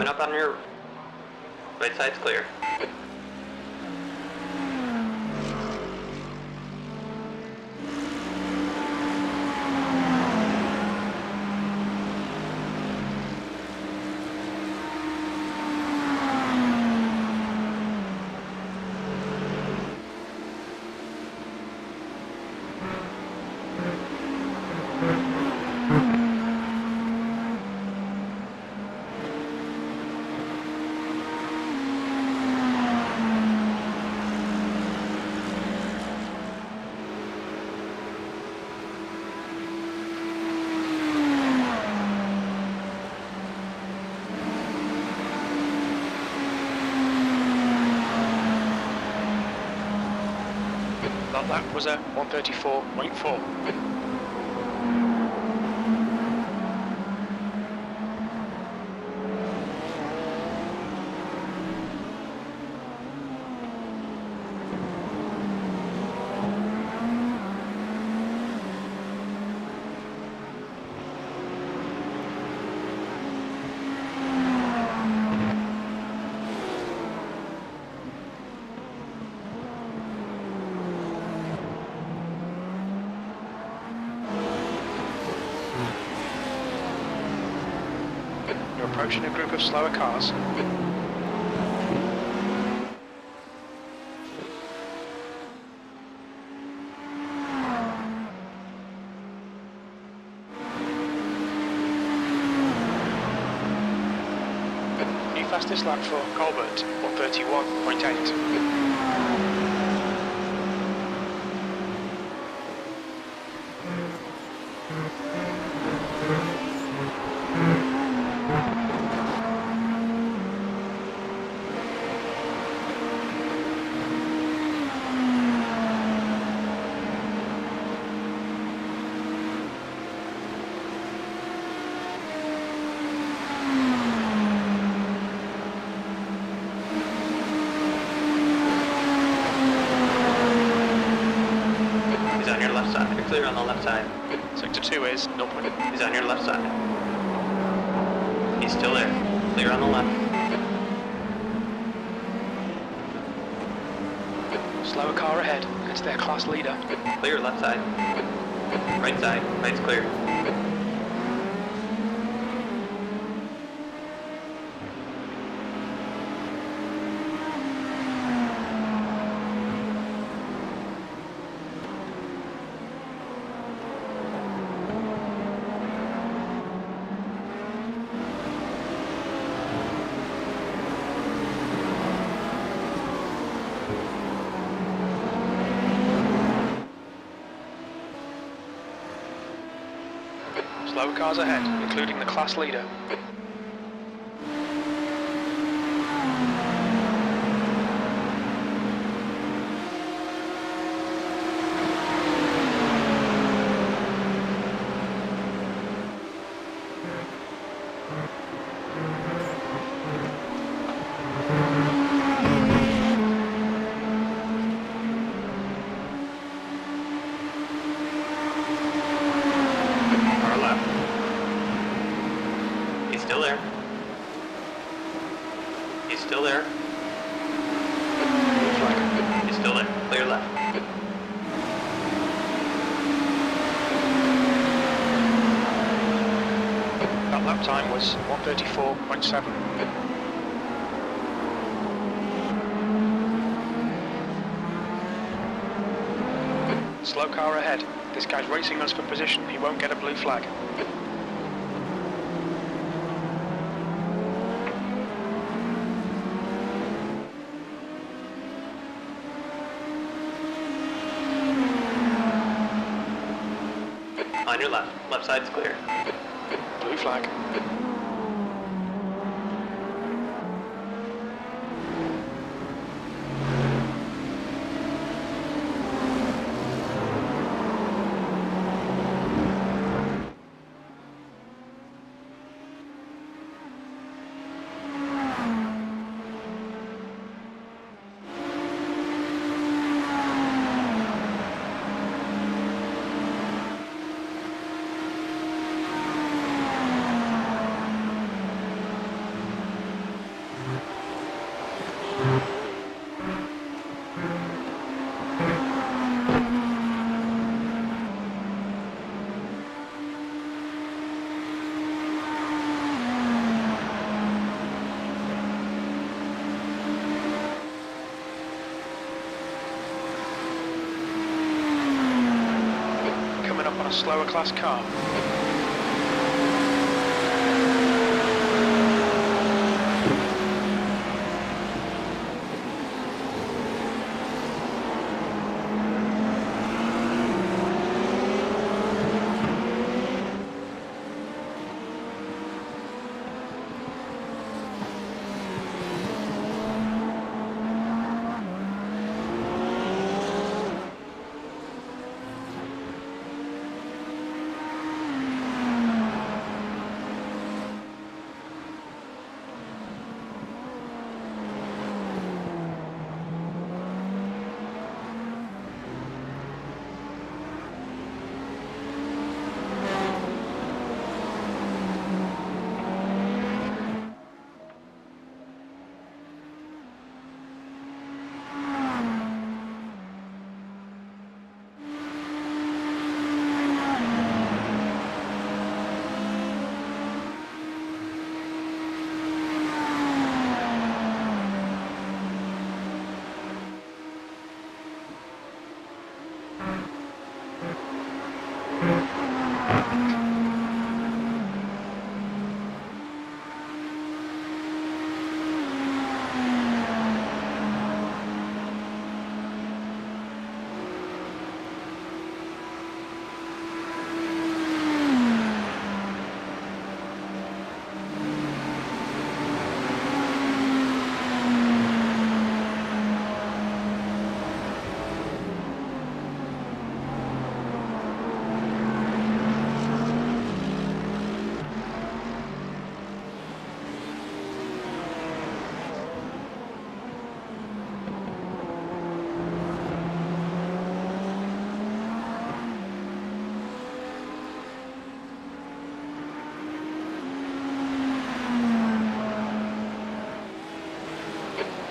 Speaker 3: Coming up on your right side's clear.
Speaker 2: That lap was a 134.4. You're approaching a group of slower cars. New fastest lap for Colbert, 131.8.
Speaker 3: He's on your left side. You're clear on the left side.
Speaker 2: Sector 2 is 0.
Speaker 3: He's on your left side. He's still there. Clear on the left.
Speaker 2: Slower car ahead. It's their class leader.
Speaker 3: Clear left side. Right side. Right's clear.
Speaker 2: Slower cars ahead, including the class leader. Car left.
Speaker 3: He's still there. He's still there.
Speaker 2: Blue flag.
Speaker 3: He's still there. Clear left.
Speaker 2: That lap time was 134.7. Slow car ahead. This guy's racing us for position. He won't get a blue flag.
Speaker 3: On your left. Left side's clear.
Speaker 2: Blue flag. a slower class car.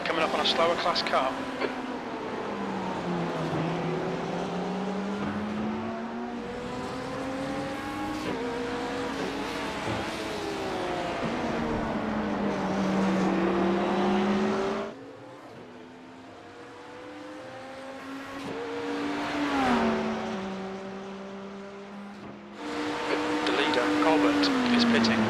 Speaker 2: Coming up on a slower class car. The leader, Colbert, is pitting.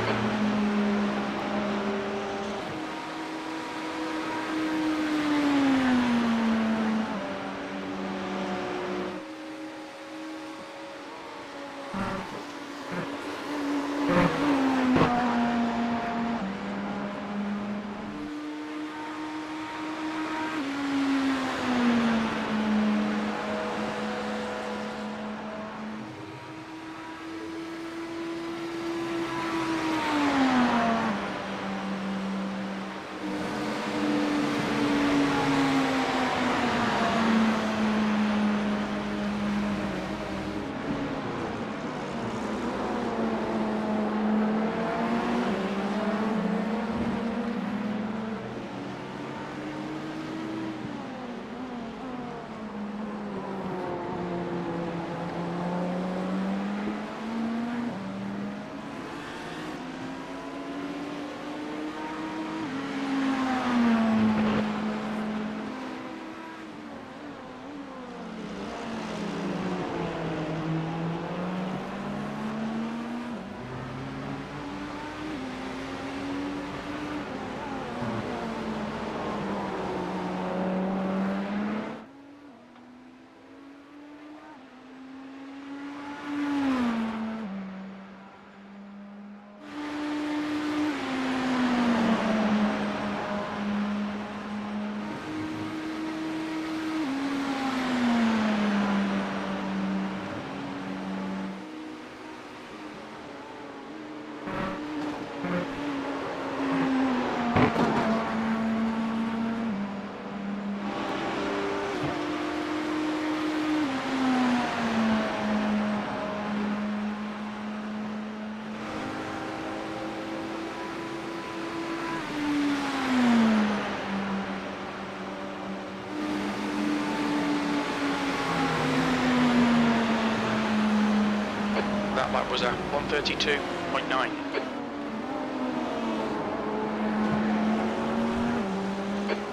Speaker 2: That lap was a 132.9.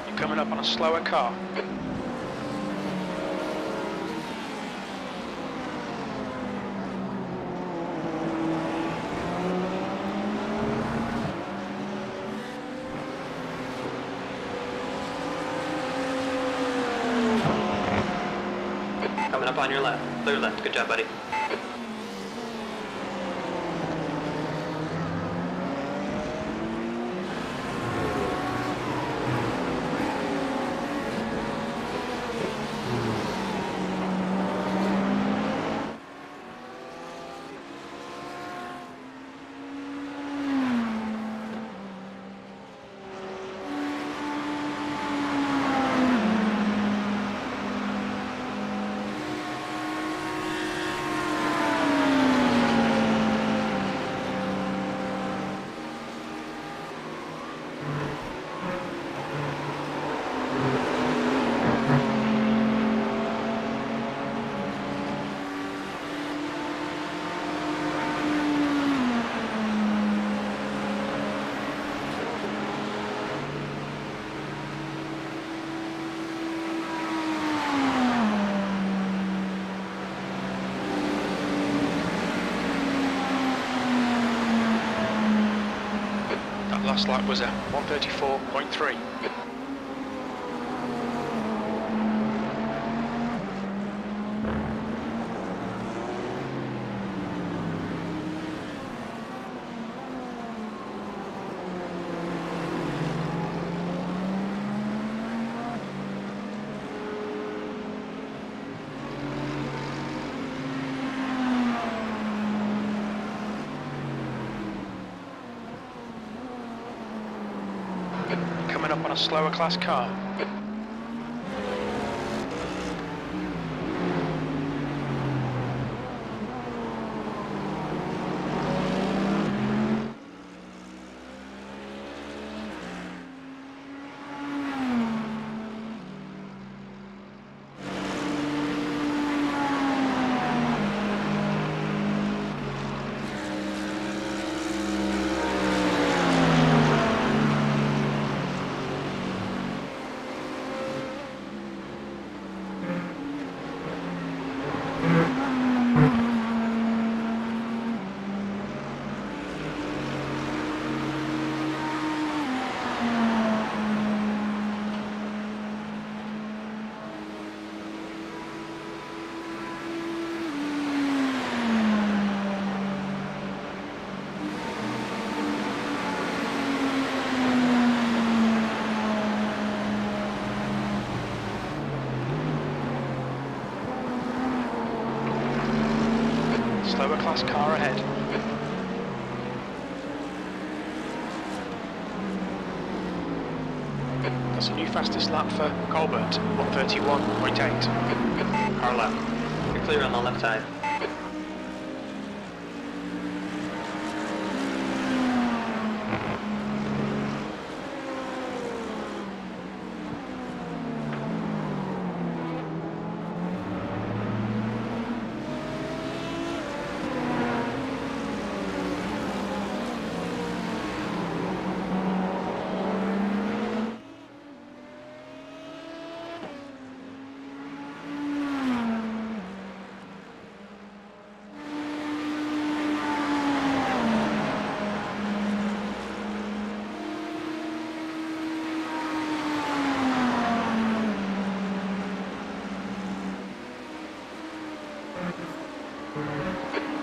Speaker 2: You're coming up on a slower car.
Speaker 3: Coming up on your left. Clear left. Good job, buddy.
Speaker 2: Last lap was a 134.3. Coming up on a slower class car. Slower class car ahead. That's a new fastest lap for Colbert, 131.8.
Speaker 3: Car left. You're clear on the left side.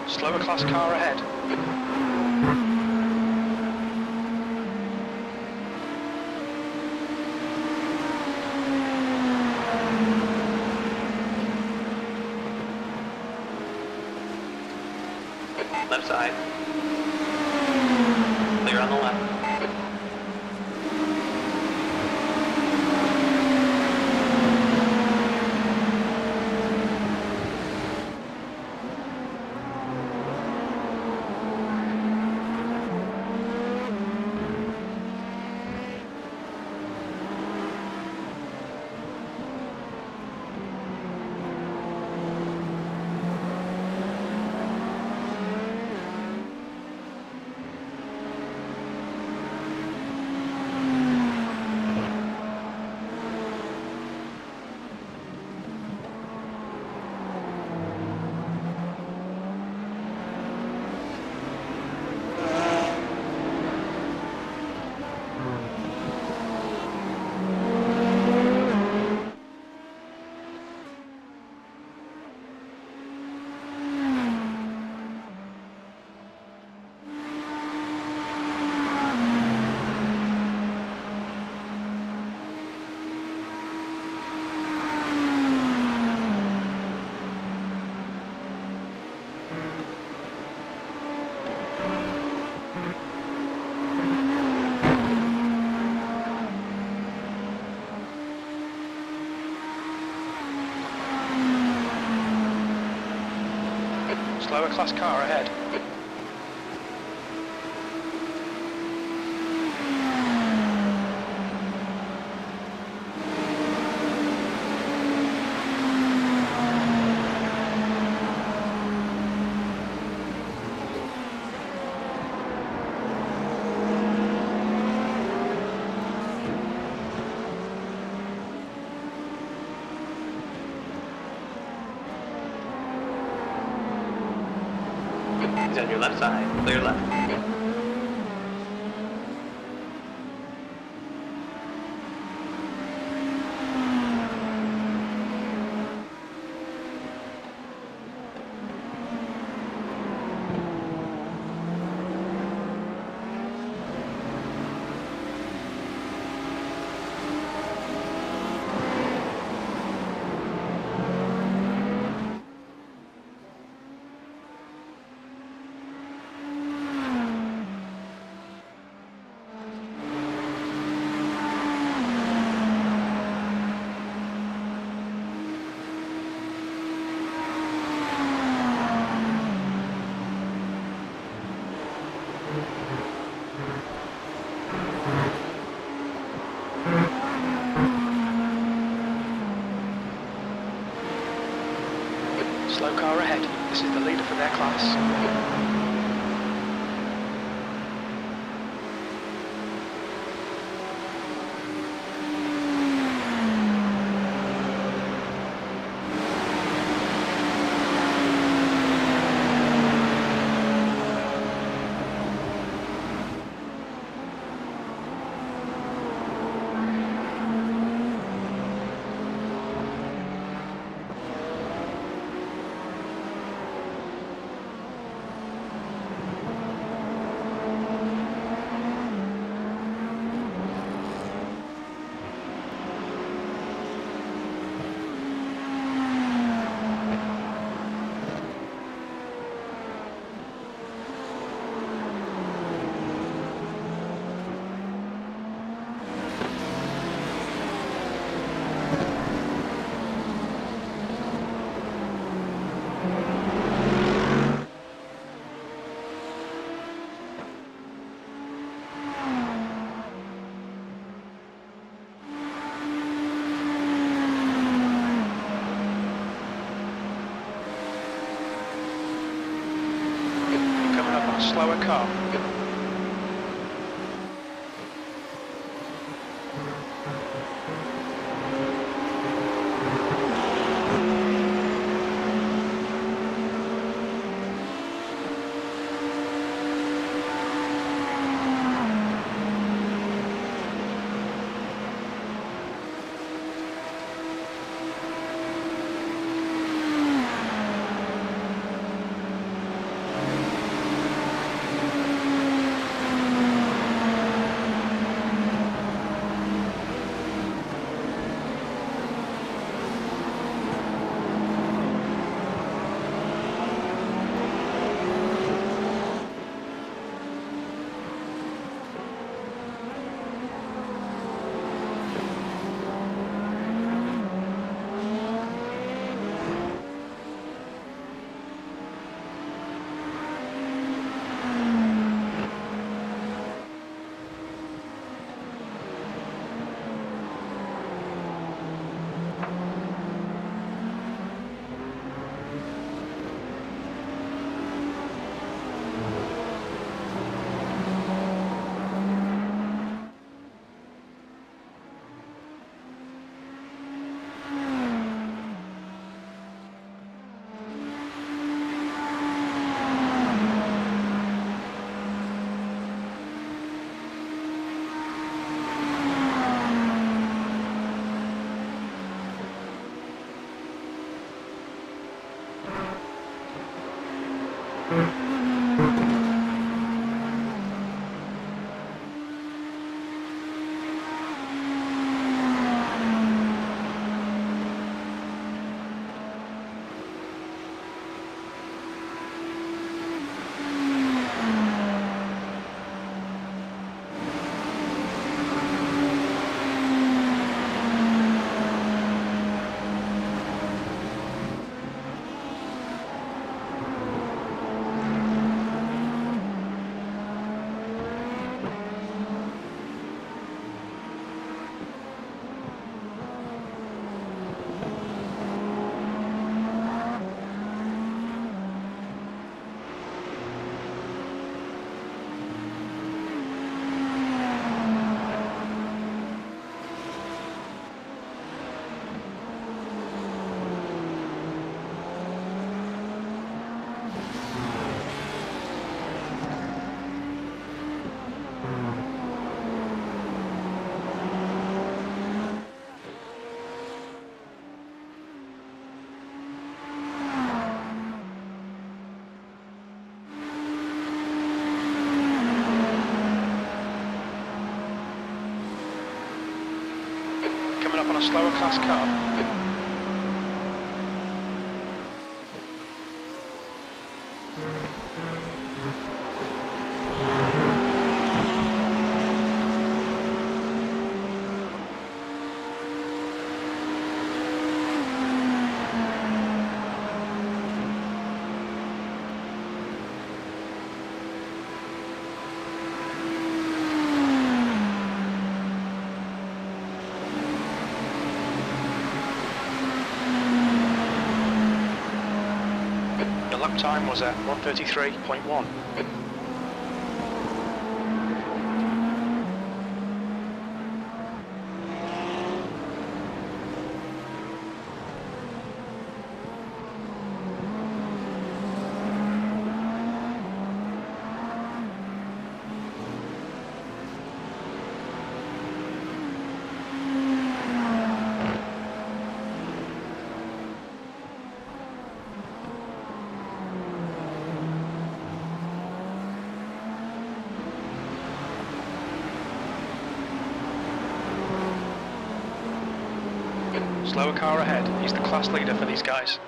Speaker 2: Slower class car ahead.
Speaker 3: Left side. Clear on the left.
Speaker 2: slower class car ahead.
Speaker 3: He's on your left side. Clear left. Slow car ahead. This is the leader for their class. Slower car.
Speaker 2: up on a slower class car. Your lap time was at 1:33.1. Slower car ahead. He's the class leader for these guys.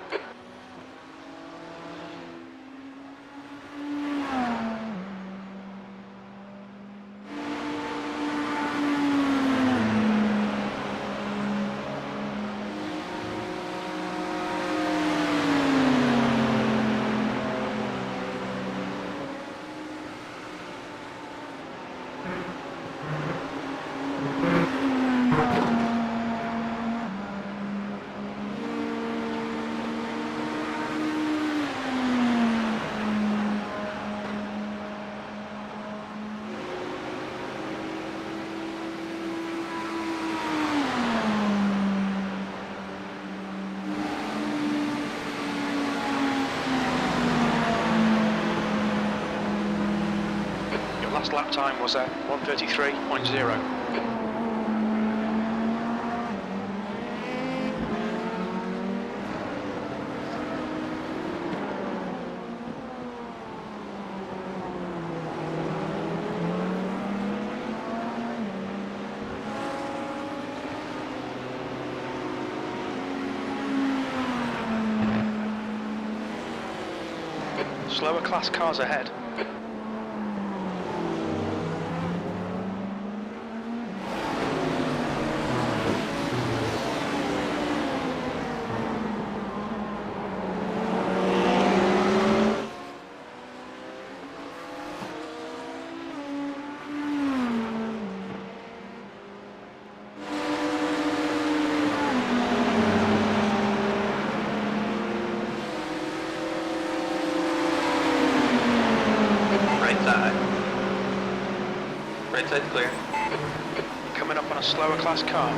Speaker 2: Last lap time was at 1:33.0. Slower class cars ahead.
Speaker 3: Right side's clear.
Speaker 2: Coming up on a slower class car.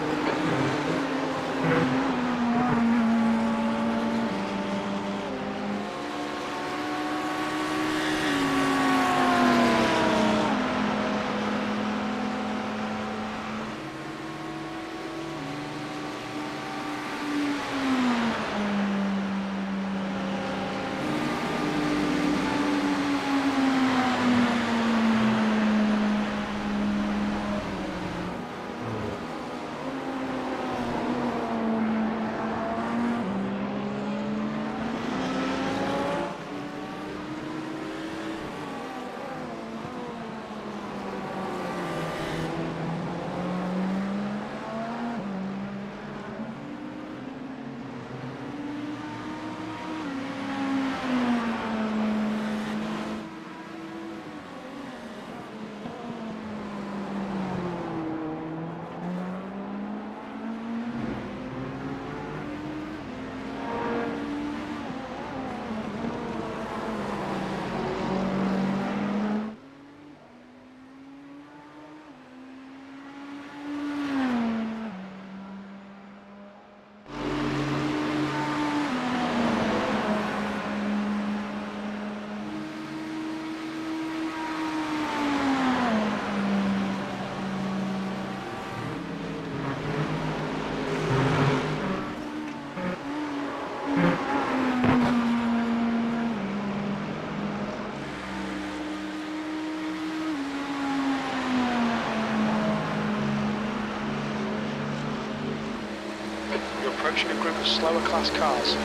Speaker 2: approaching a group of slower class cars.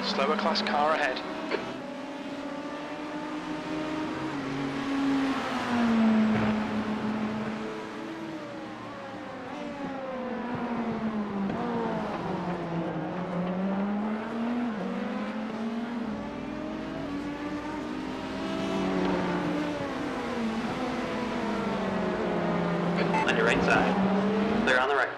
Speaker 2: Slower class car ahead.
Speaker 3: On your right side. Clear on the right.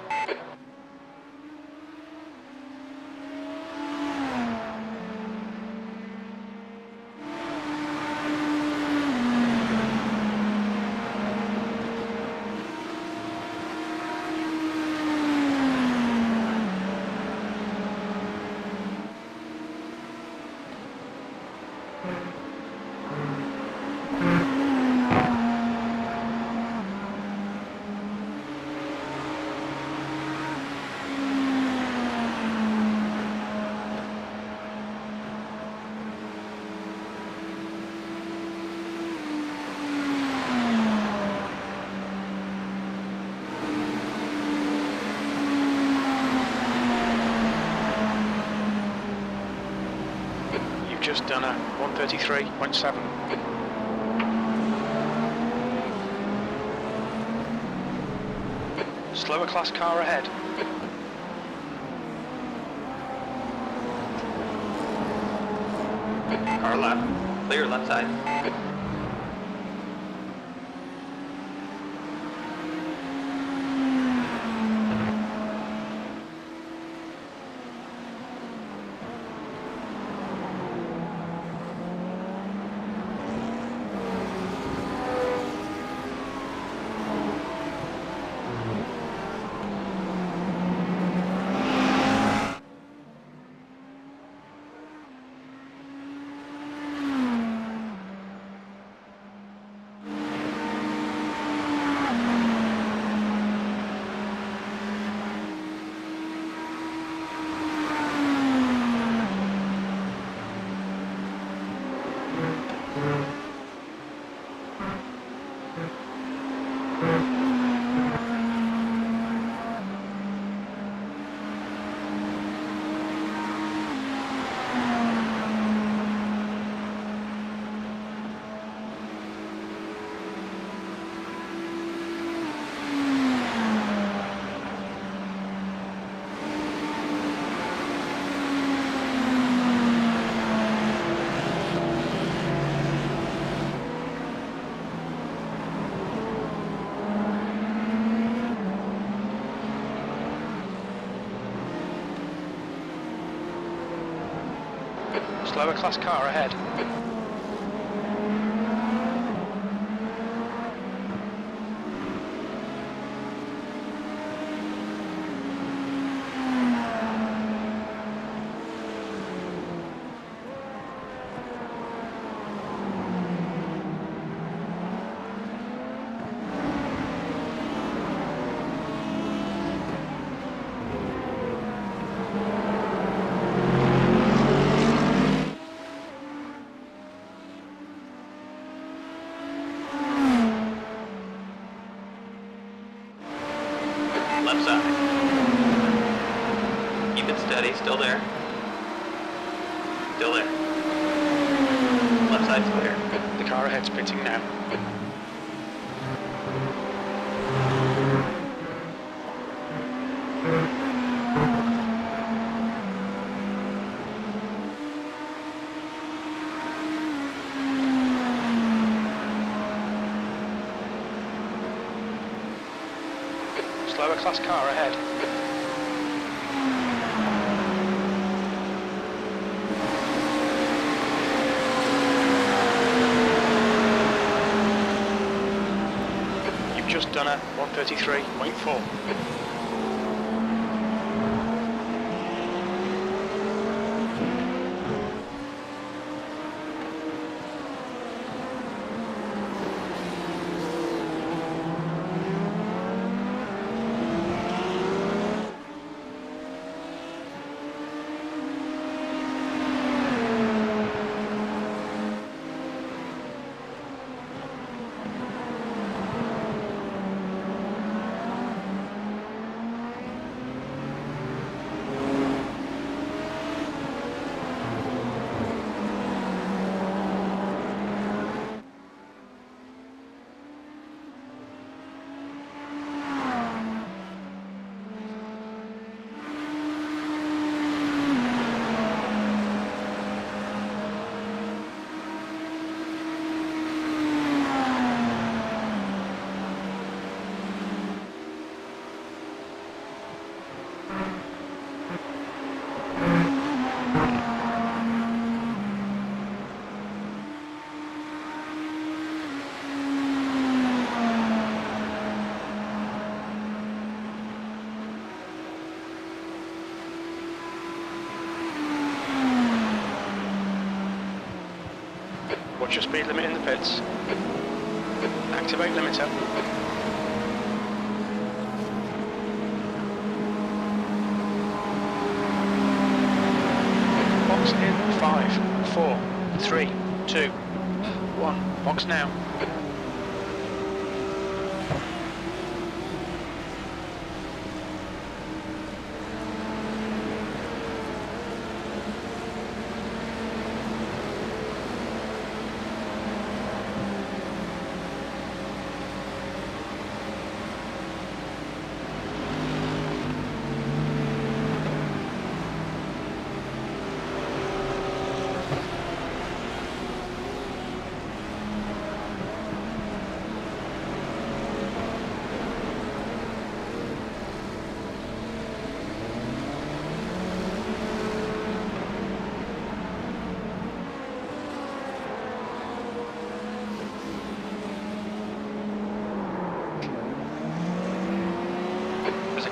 Speaker 2: Just done a 133.7. Slower class car ahead.
Speaker 3: Car left. Clear left side.
Speaker 2: Slower class car ahead.
Speaker 3: Left side. Keep it steady, still there. Still there. Left side's clear.
Speaker 2: The car ahead's pitting now. Slower class car ahead. You've just done a 133.4. Watch your speed limit in the pits. Activate limiter. Box in 5, 4, 3, 2, 1. Box now.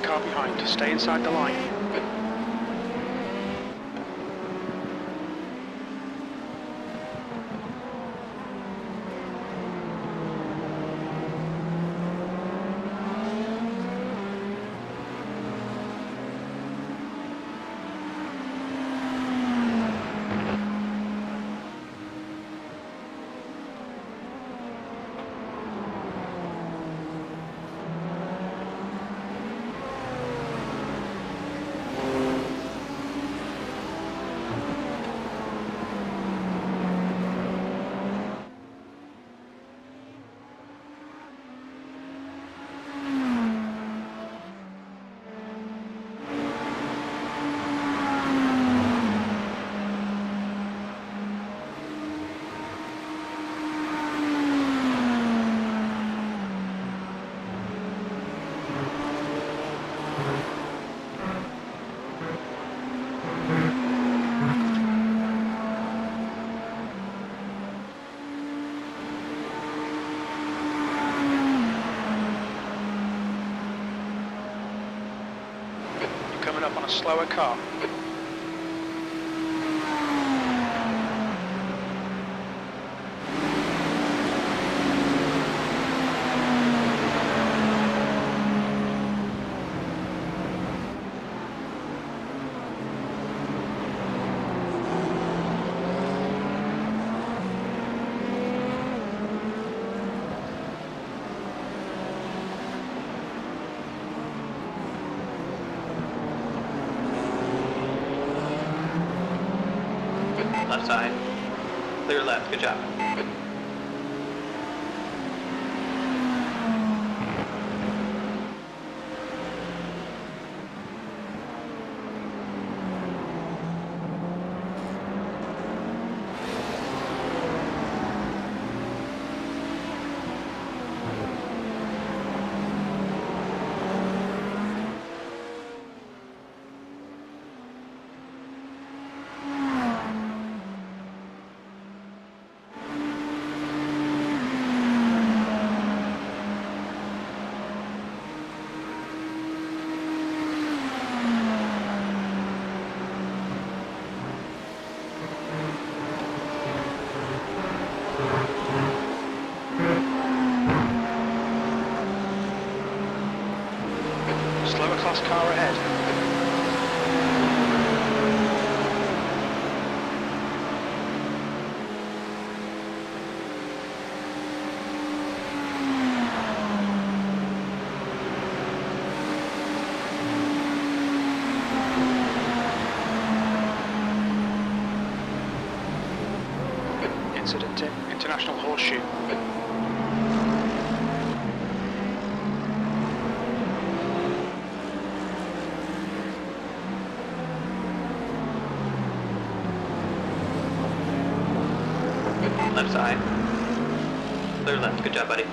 Speaker 2: Car behind, stay inside the line. up on a slower car.
Speaker 3: Left side. Clear left. Good job. Slower class car ahead. Incident in International Horseshoe. Left side. Clear left. Good job, buddy.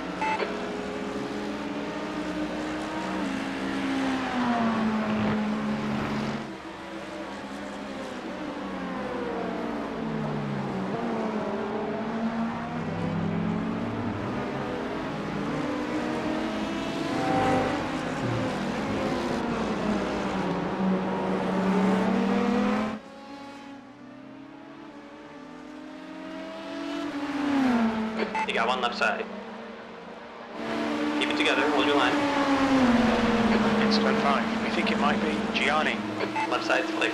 Speaker 3: You got one left side. Keep it together, hold your line.
Speaker 2: Incident 5. We think it might be Gianni.
Speaker 3: Left side's clear.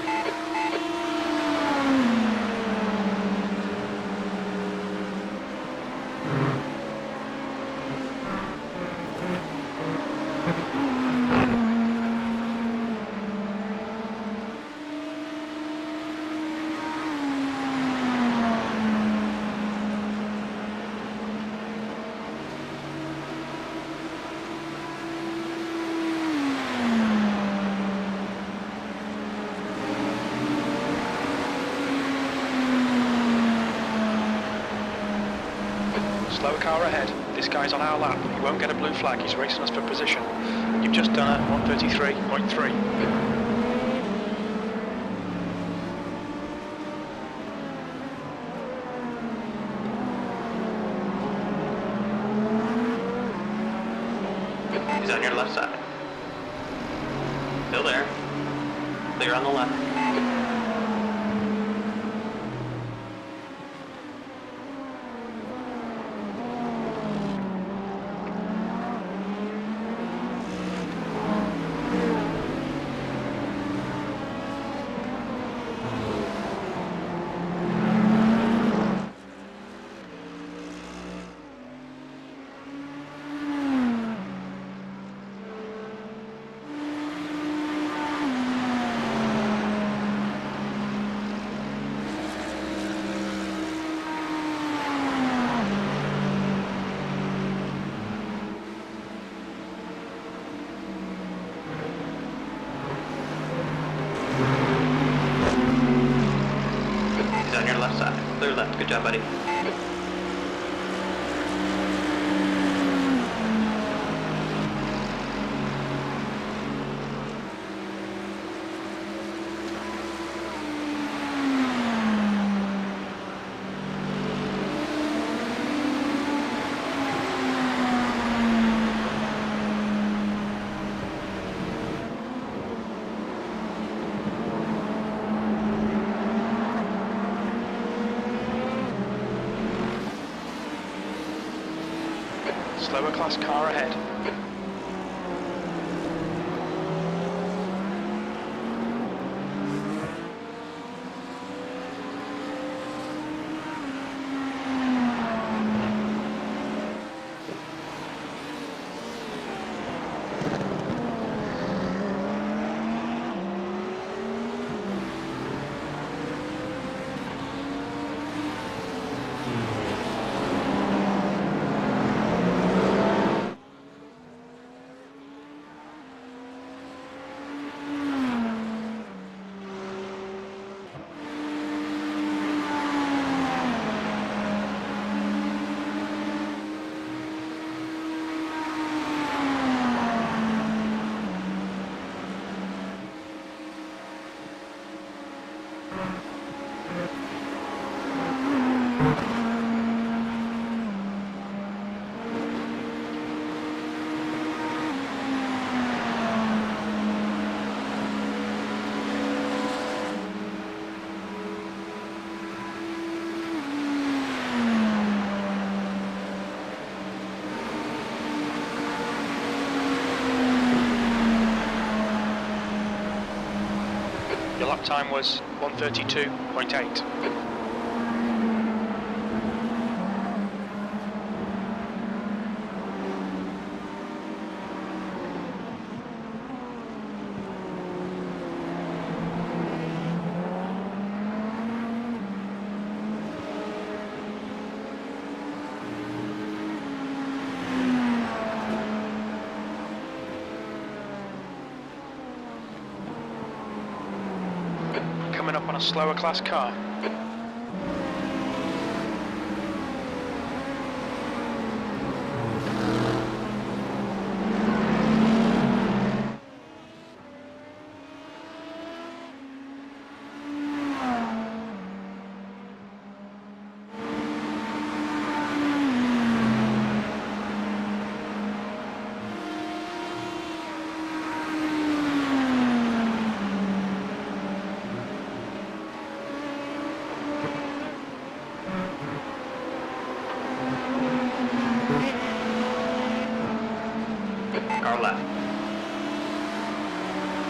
Speaker 2: Slower car ahead. This guy's on our lap. He won't get a blue flag. He's racing us for position. You've just done a 133.3.
Speaker 3: He's on your left side. Still there. Clear on the left. He's on your left side. Clear left. Good job, buddy.
Speaker 2: Slower class car ahead. Your lap time was 1:32.8. Coming up on a slower class car.
Speaker 3: Car left.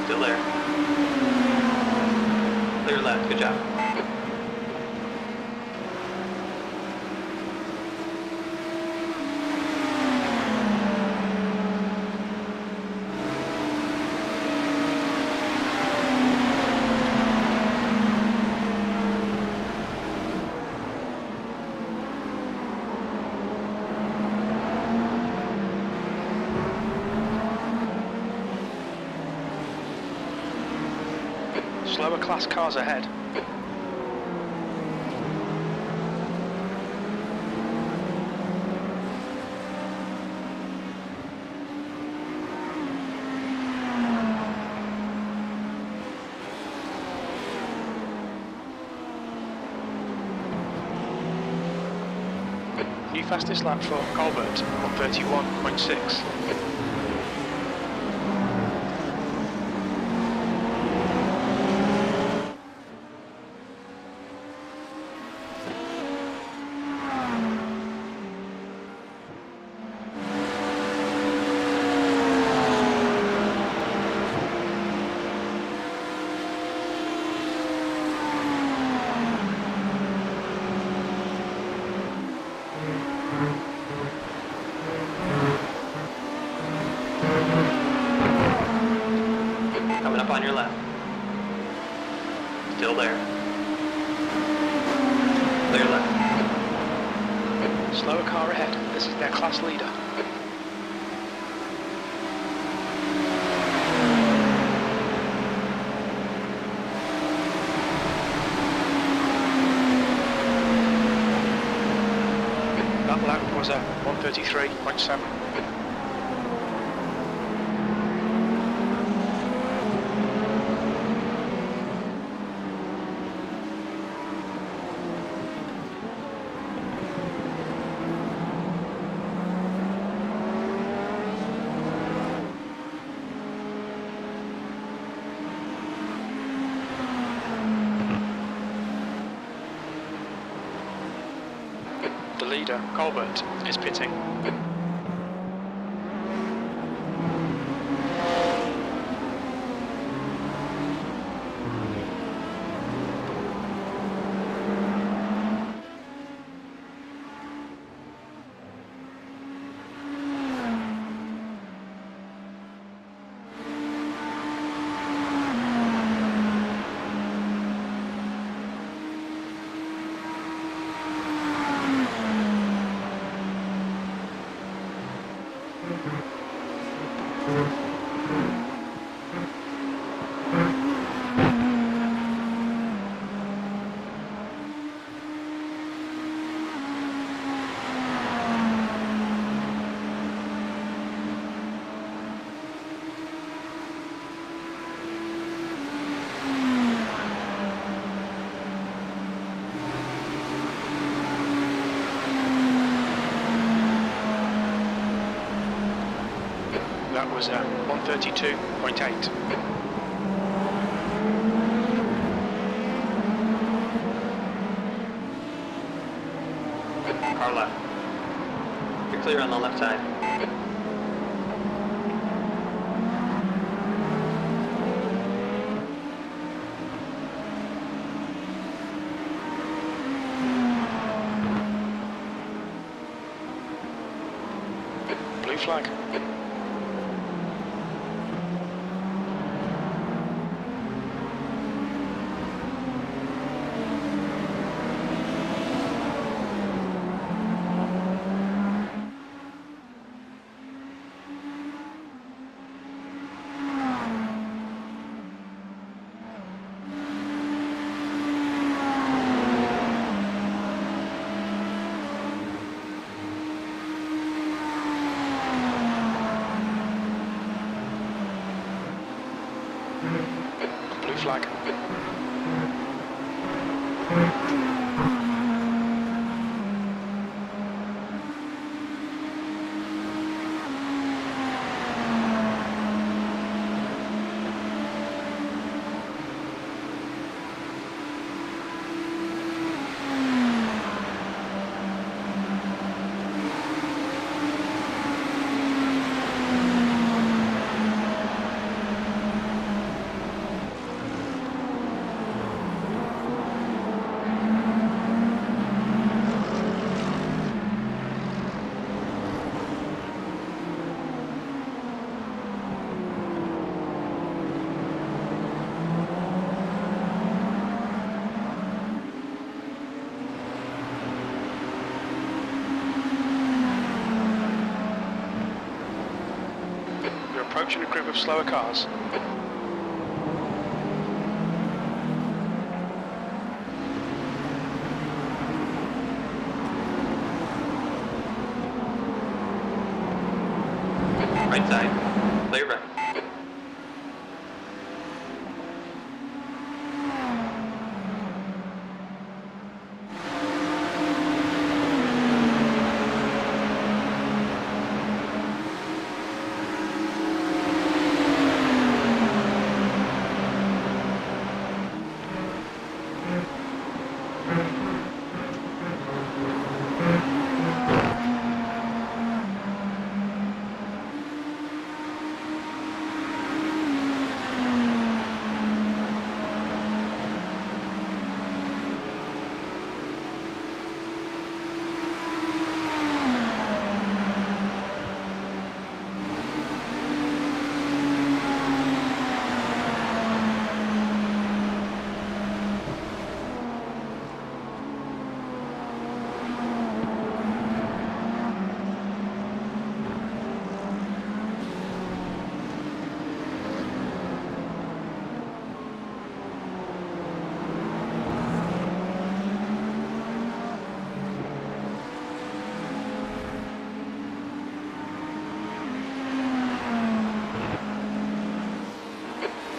Speaker 3: Still there. Clear left, good job.
Speaker 2: Slower class cars ahead. New fastest lap for Colbert, 1:31.6.
Speaker 3: Coming up on your left. Still there. Clear left.
Speaker 2: Slower car ahead. This is their class leader. That lap was a 1:33.7. The leader, Colbert, is pitting. That was 132.8.
Speaker 3: Car left. You're clear on the left side.
Speaker 2: Blue flag. Blue flag. Approaching a group of slower cars.
Speaker 3: Right side. Clear right.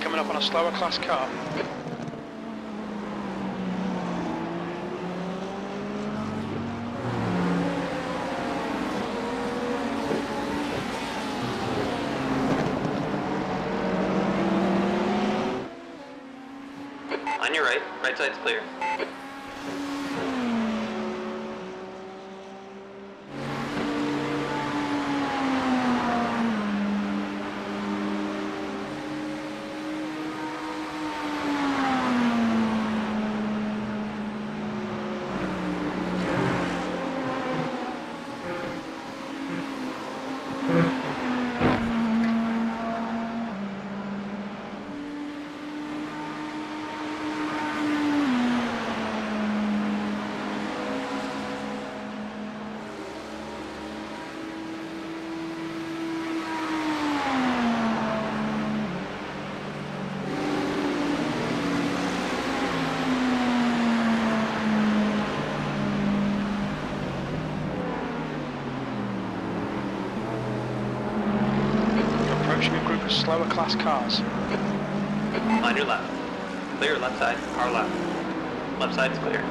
Speaker 3: Coming up on a slower class car. On your right. Right side's clear.
Speaker 2: approaching a group of slower class cars.
Speaker 3: On your left. Clear left side, our left. Left side's clear.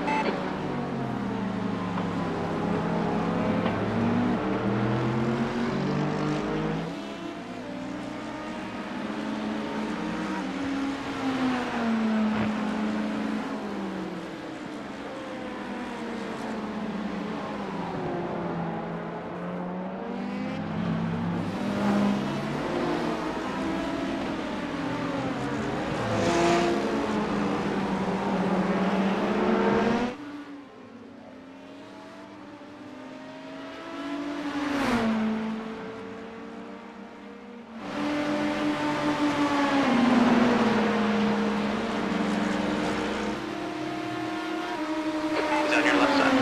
Speaker 3: He's on your left side.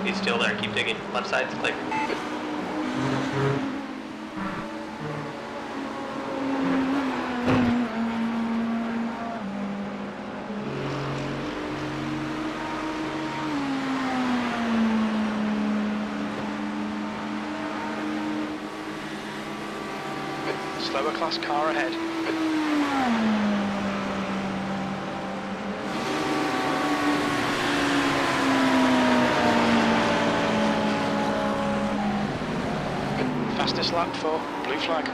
Speaker 3: He's still there. Keep digging. Left side's clear.
Speaker 2: Slower class car ahead. Fastest lap for blue flag.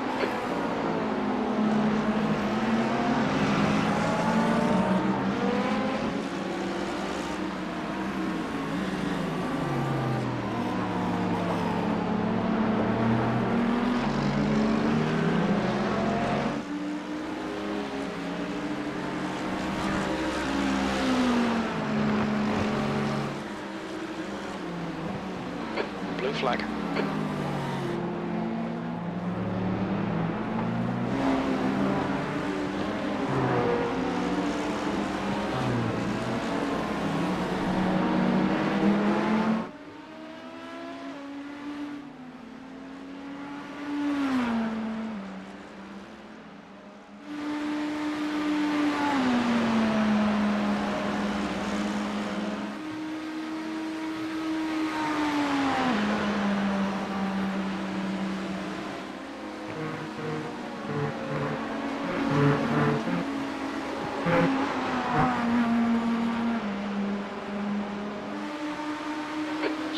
Speaker 2: Blue flag.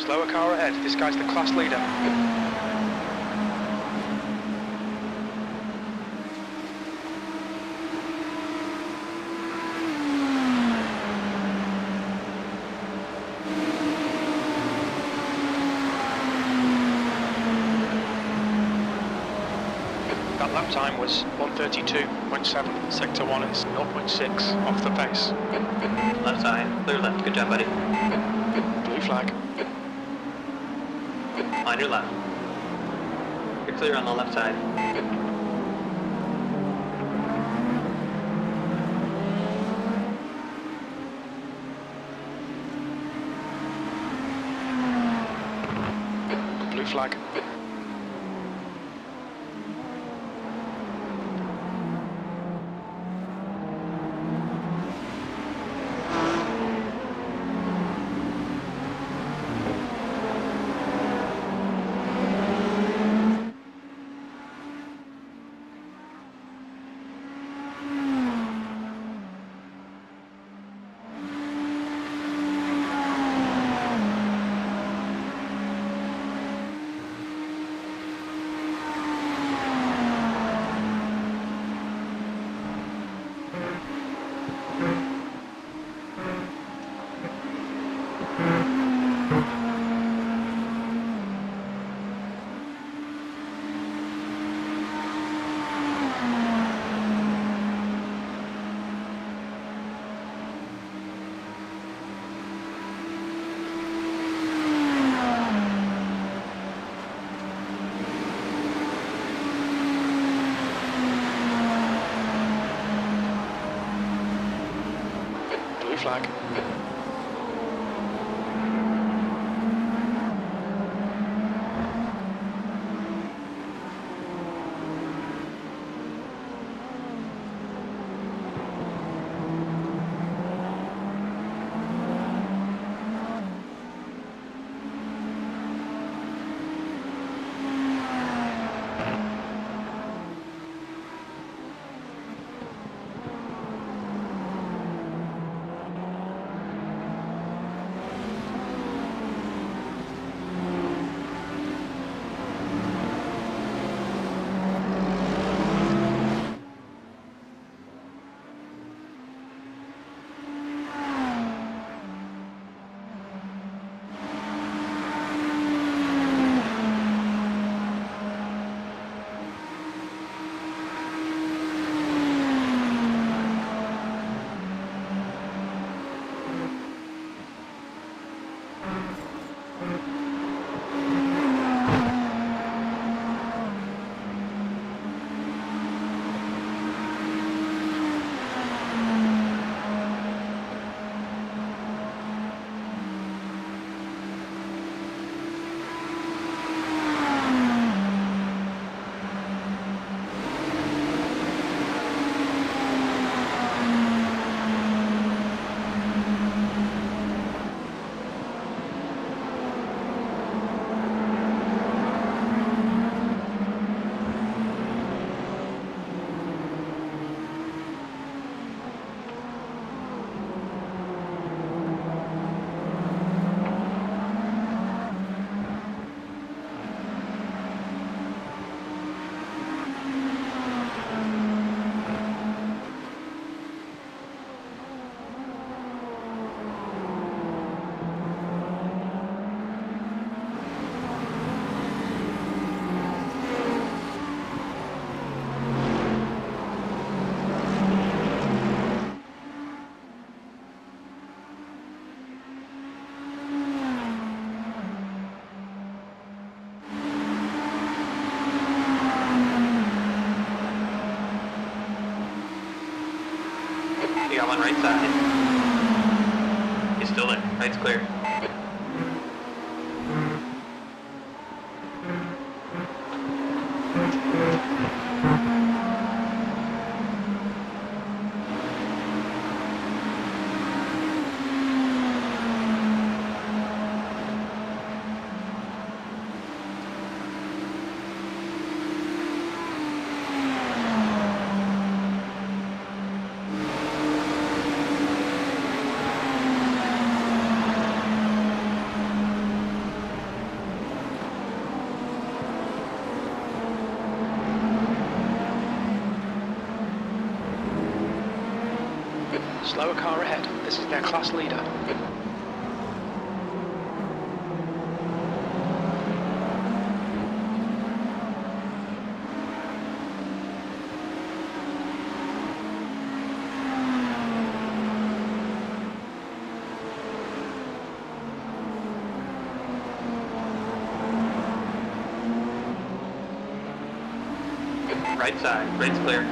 Speaker 2: Slower car ahead. This guy's the class leader. That lap time was 1:32.7. Sector 1 is 0.6 off the pace.
Speaker 3: Left side. Clear left. Good job, buddy.
Speaker 2: Blue flag.
Speaker 3: On your left. You're clear on the left side.
Speaker 2: Blue flag. Blue flag.
Speaker 3: on right side. He's still there. Right's clear.
Speaker 2: Slower car ahead. This is their class leader.
Speaker 3: Right side. Right's clear.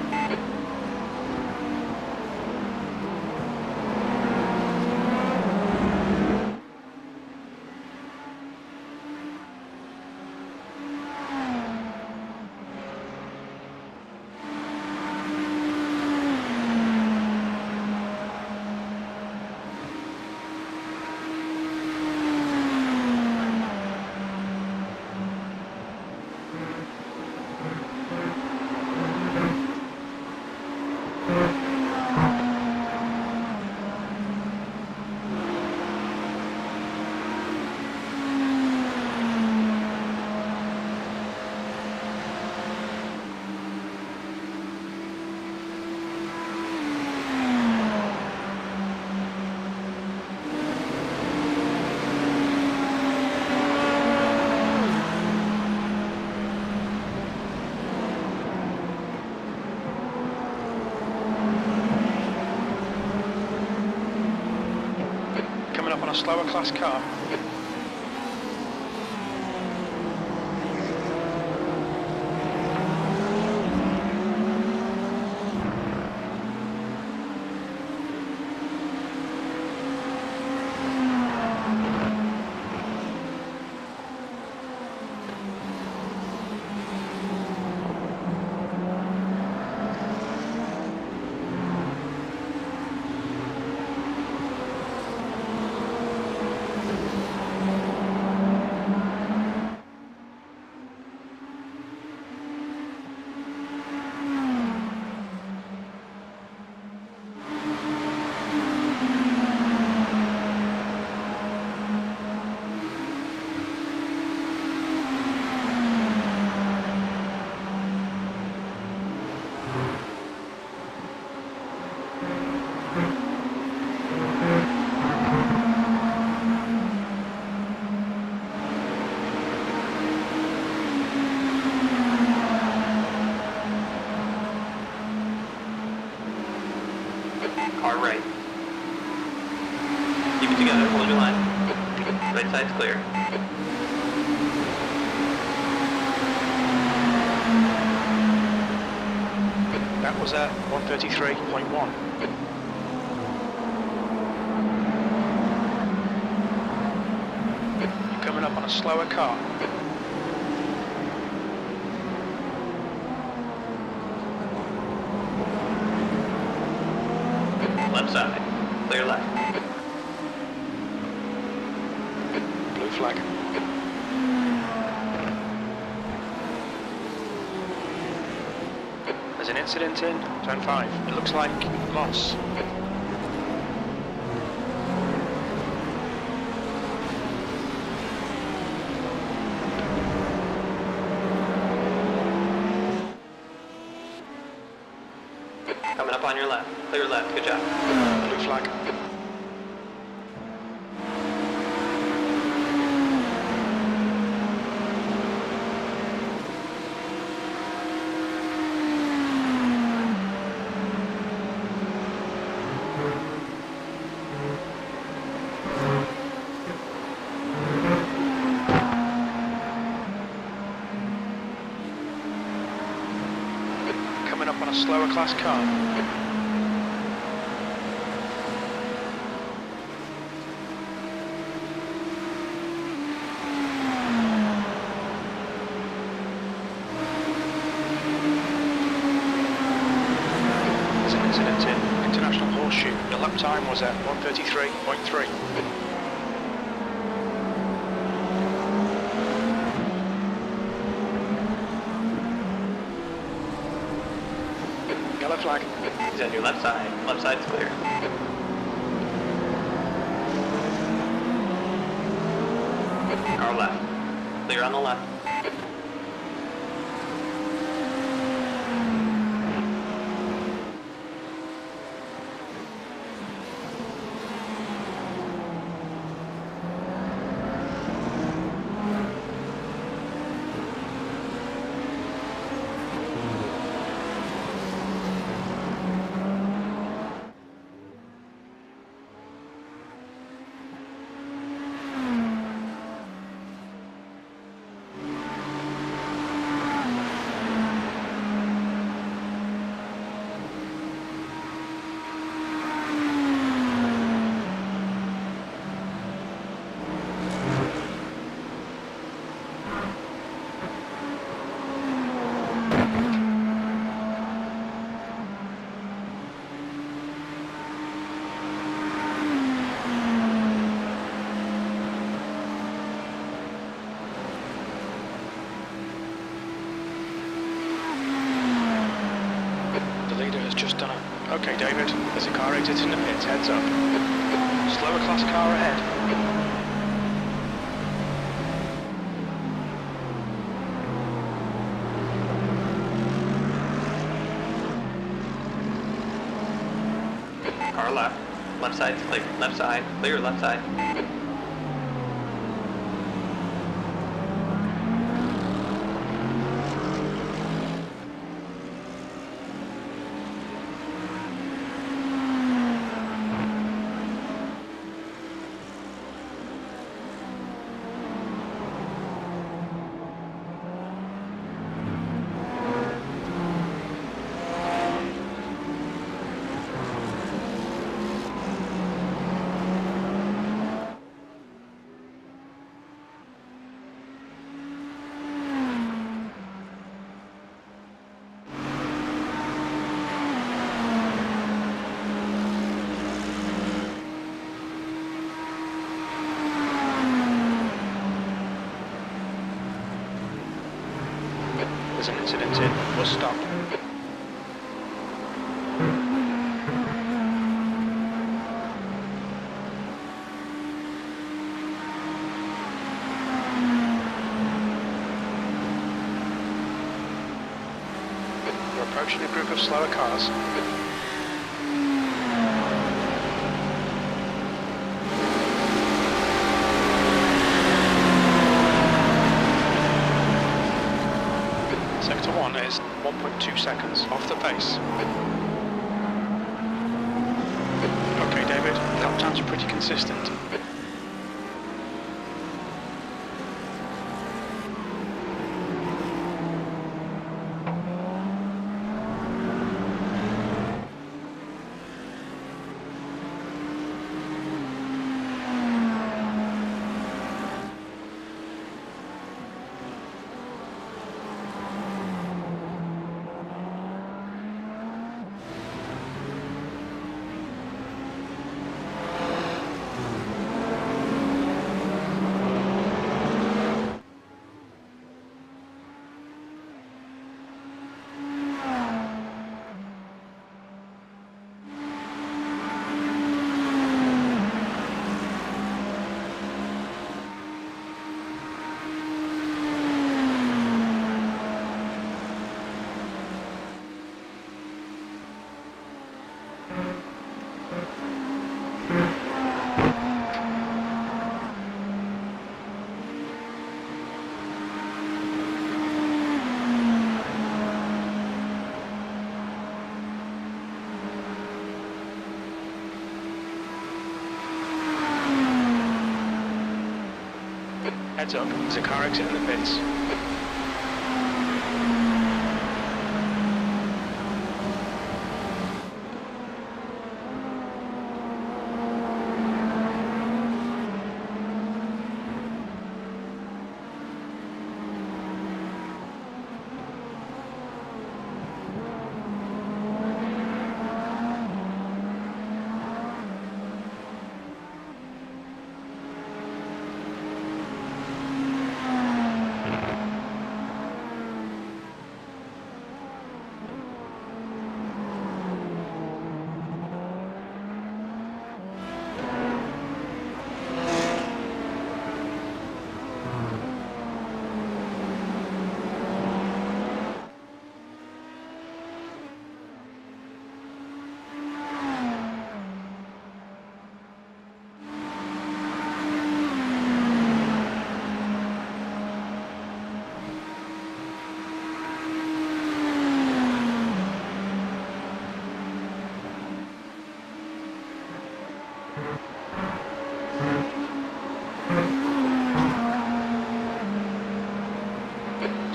Speaker 3: Coming up on a slower class car. Car right. Keep it together, hold your line. Right side's clear.
Speaker 2: That was at 133.1. You're coming up on a slower car.
Speaker 3: Left side. Clear left.
Speaker 2: Blue flag. There's an incident in turn 5. It looks like loss.
Speaker 3: Coming up on your left. Clear left. Good job.
Speaker 2: Blue flag. Coming up on a slower class car. time was at 133.3. Yellow flag.
Speaker 3: He's on your left side. Left side's clear. Our left. Clear on the left.
Speaker 2: Just done it. Okay, David, there's a car exiting the pits, heads up. Slower class car ahead.
Speaker 3: Car left. Left side's clear. Left side. Clear left side.
Speaker 2: There's an incident in. We'll stop. We're approaching a group of slower cars. Sector 1 is 1.2 seconds off the pace. Okay, David, lap times are pretty consistent. Heads up, there's a car exiting the pits.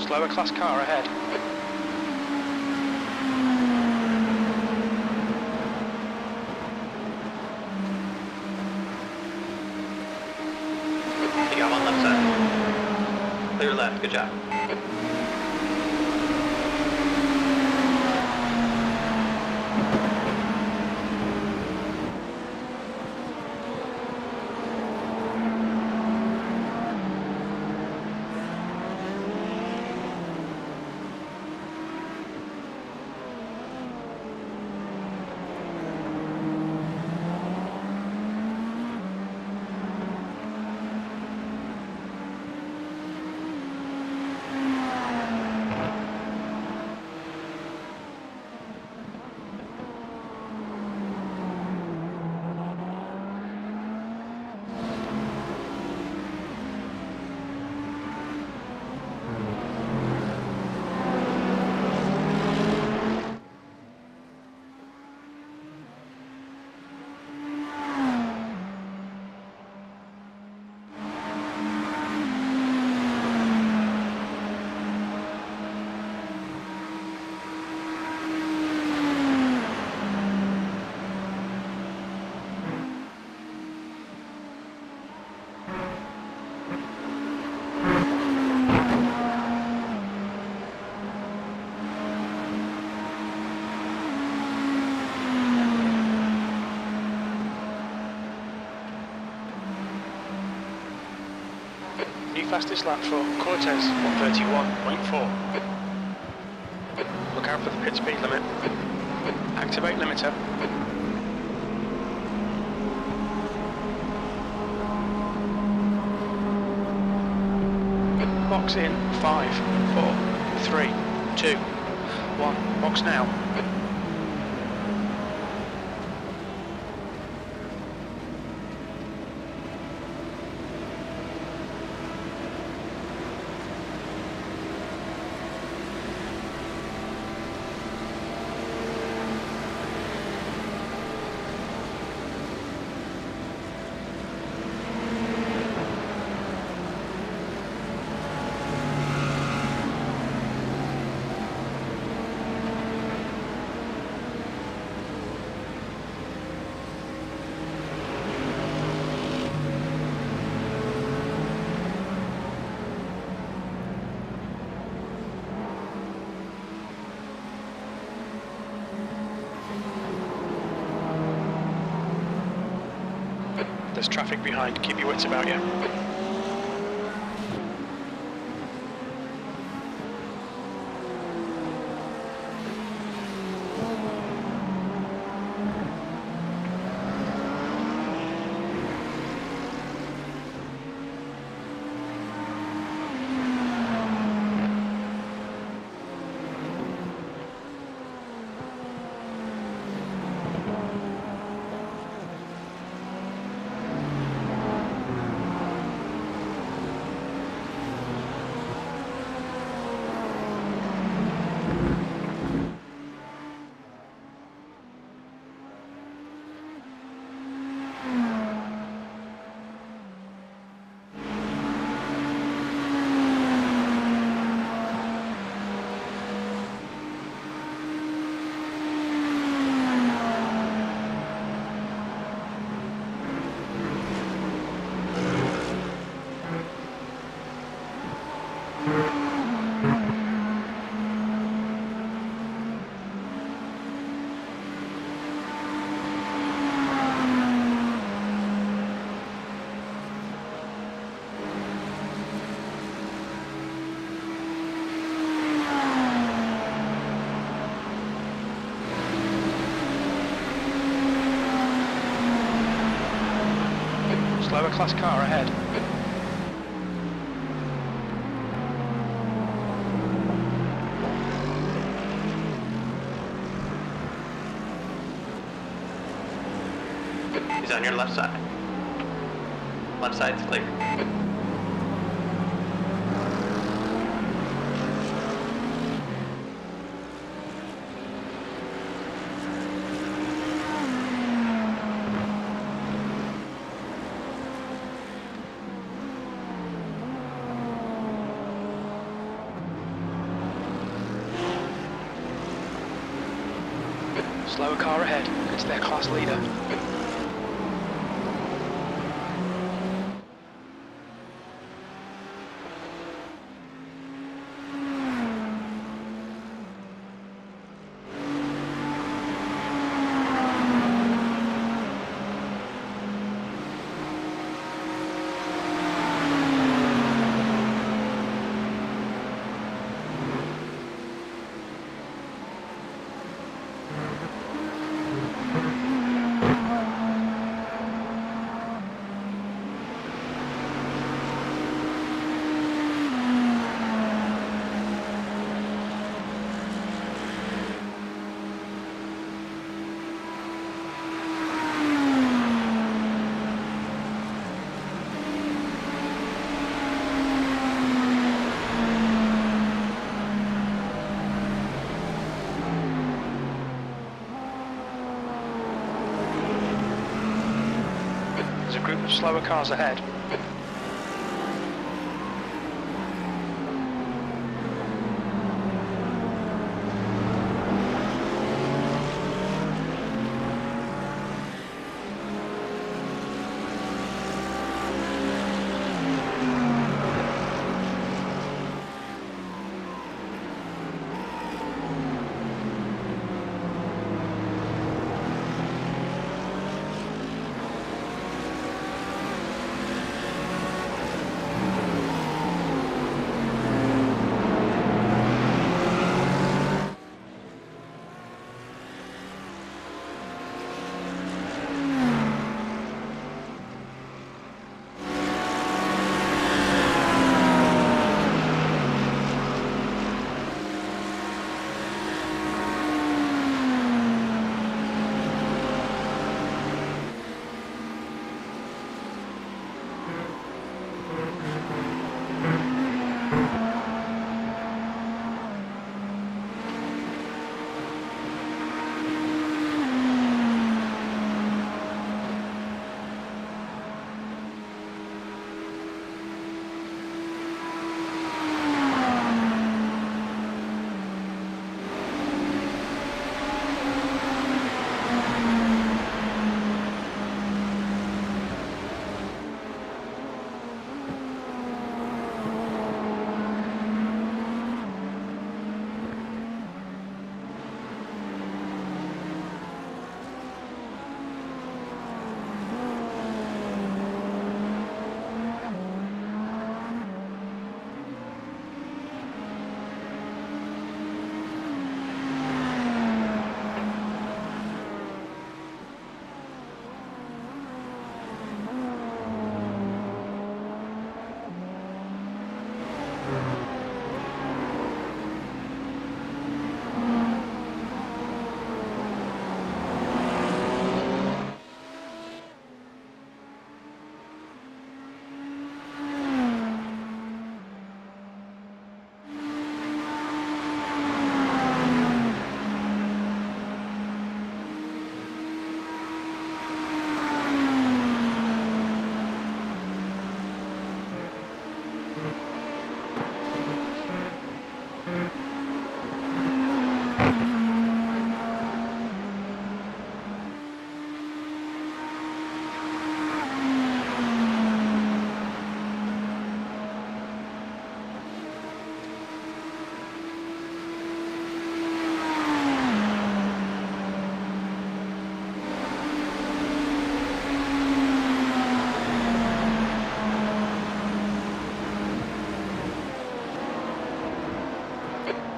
Speaker 2: Slower class car ahead.
Speaker 3: You got one left side. Clear left, good job.
Speaker 2: New fastest lap for Cortez, 131.4. Look out for the pit speed limit. Activate limiter. Box in 5, 4, 3, 2, 1. Box now. There's traffic behind, keep your wits about you. Slower class car ahead.
Speaker 3: He's on your left side. Left side's clear.
Speaker 2: Slower car ahead. It's their class leader. There's a group of slower cars ahead.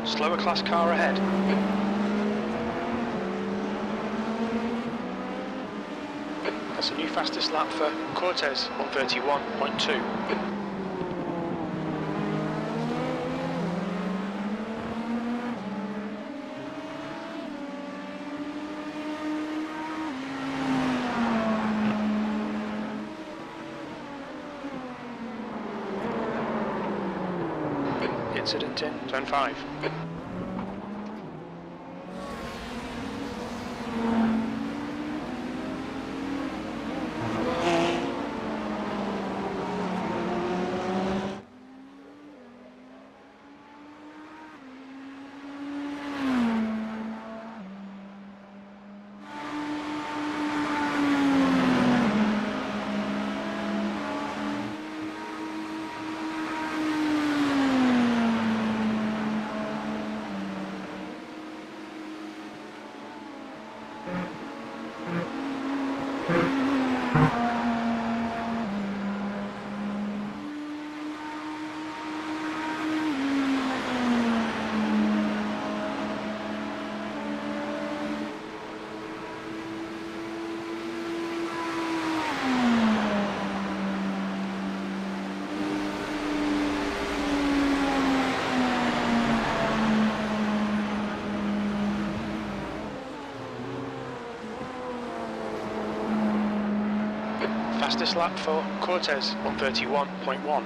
Speaker 2: Slower class car ahead. That's a new fastest lap for Cortez, 1:31.2. Incident in turn 5. Fastest lap for Cortez, 131.1.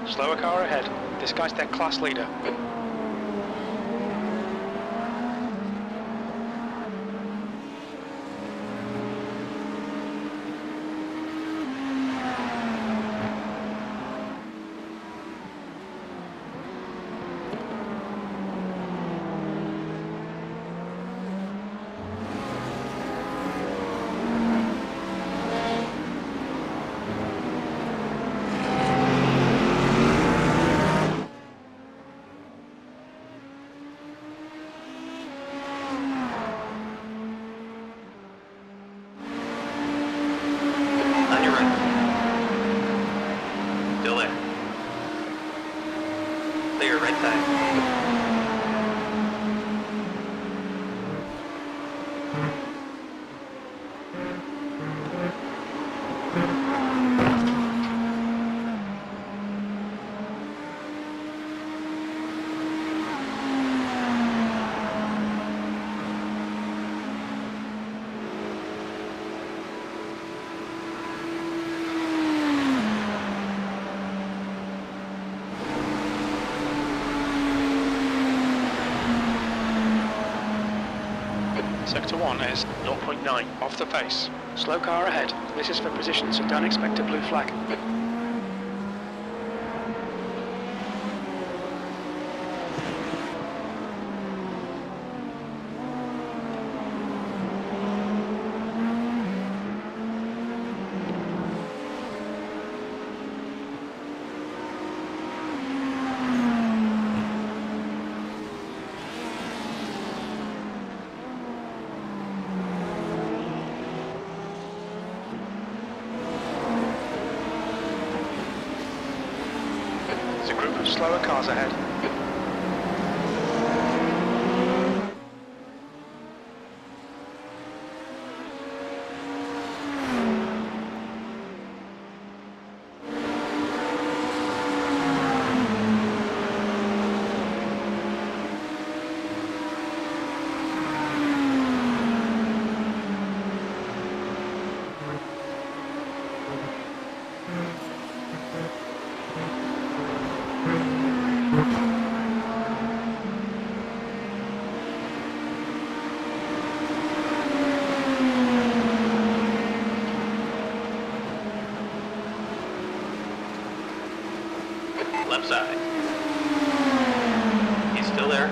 Speaker 2: Slower car ahead. This guy's their class leader. Sector 1 is 0.9 off the pace. Slow car ahead. This is for position, so don't expect a blue flag. There's a group of slower cars ahead. Left side. He's still there.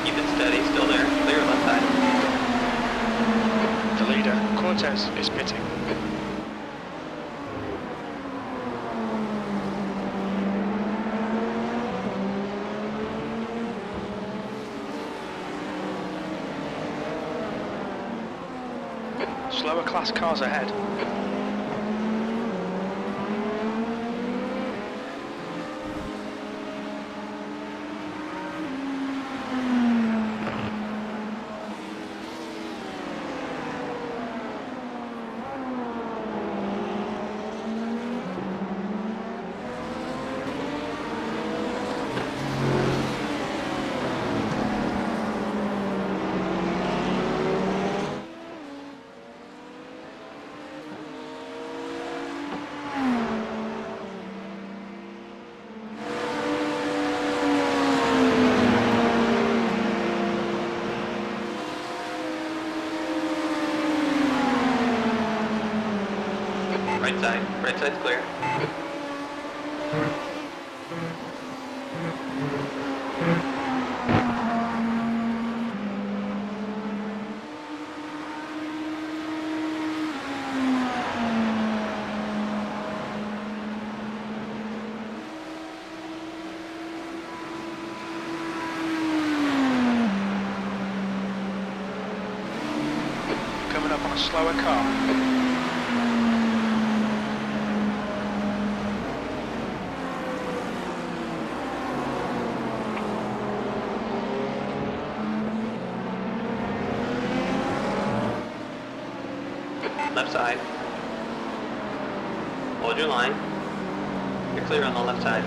Speaker 2: Keep it steady, still there. Clear left side. The leader, Cortez, is pitting. Slower class cars ahead.
Speaker 3: Right side's clear.
Speaker 2: Coming up on a slower car.
Speaker 3: Left side. Hold your line. You're clear on the left side.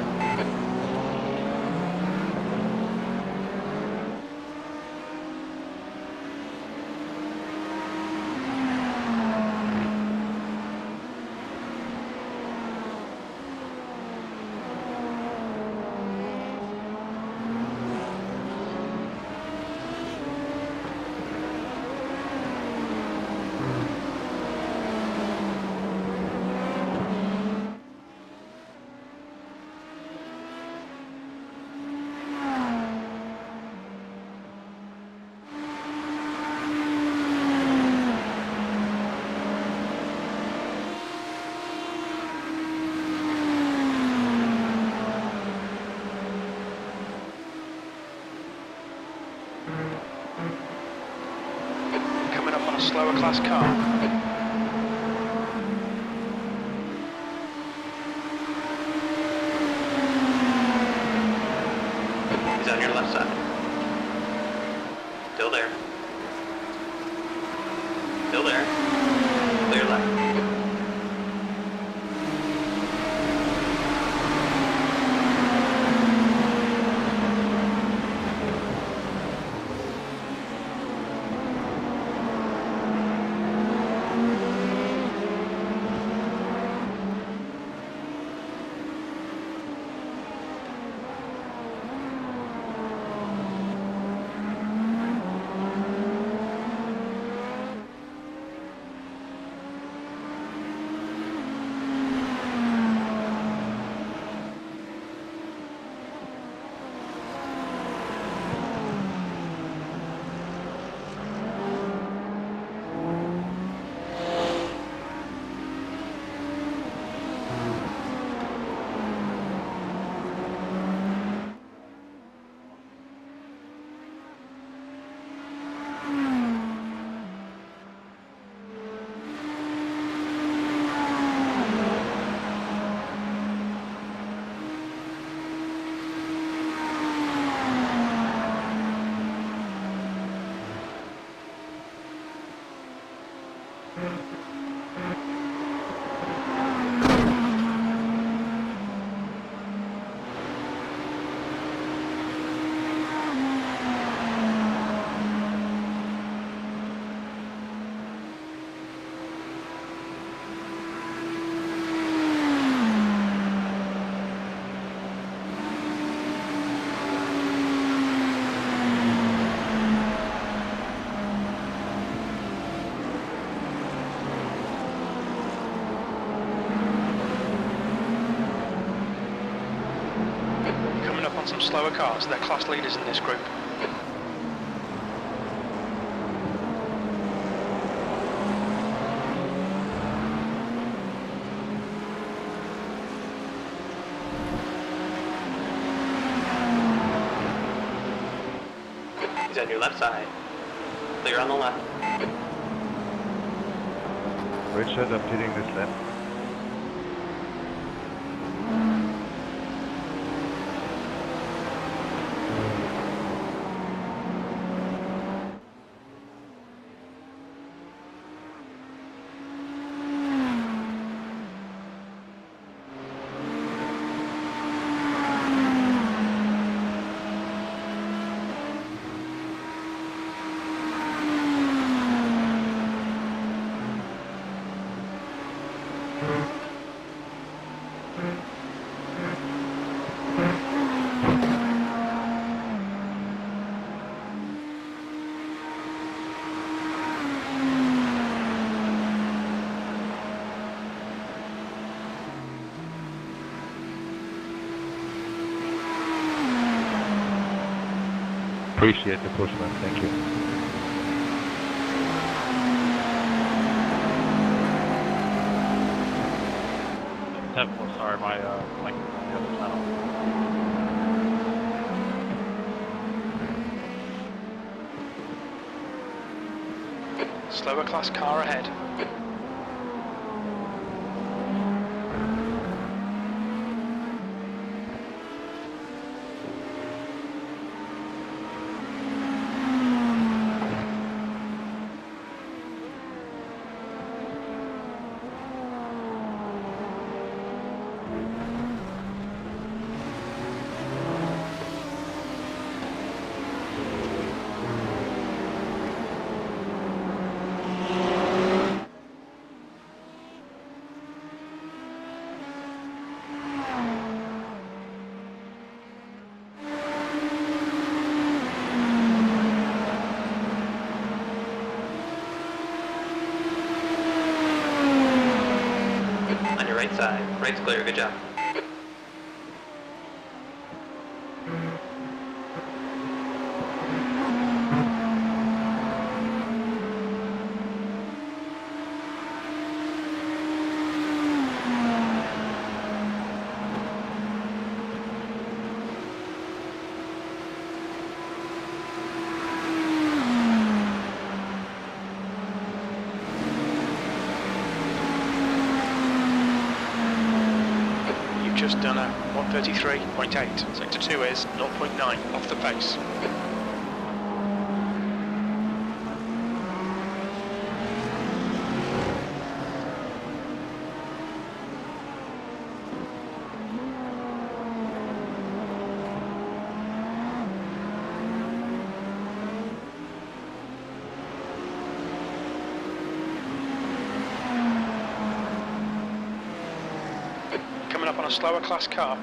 Speaker 3: Coming up on a slower class car. He's on your left side. Still there. Still there. Clear left.
Speaker 2: On some slower cars, they're class leaders in this group.
Speaker 3: He's on your left side. Clear on the left.
Speaker 7: Richard, I'm hitting this left. Appreciate the push, man. Thank you.
Speaker 8: 10-4, sorry, my mic is on the other channel.
Speaker 2: Slower class car ahead.
Speaker 3: On your right side. Right's clear, good job.
Speaker 2: You've just done a 133.8. Sector 2 is 0.9 off the pace. Coming up on a slower class car.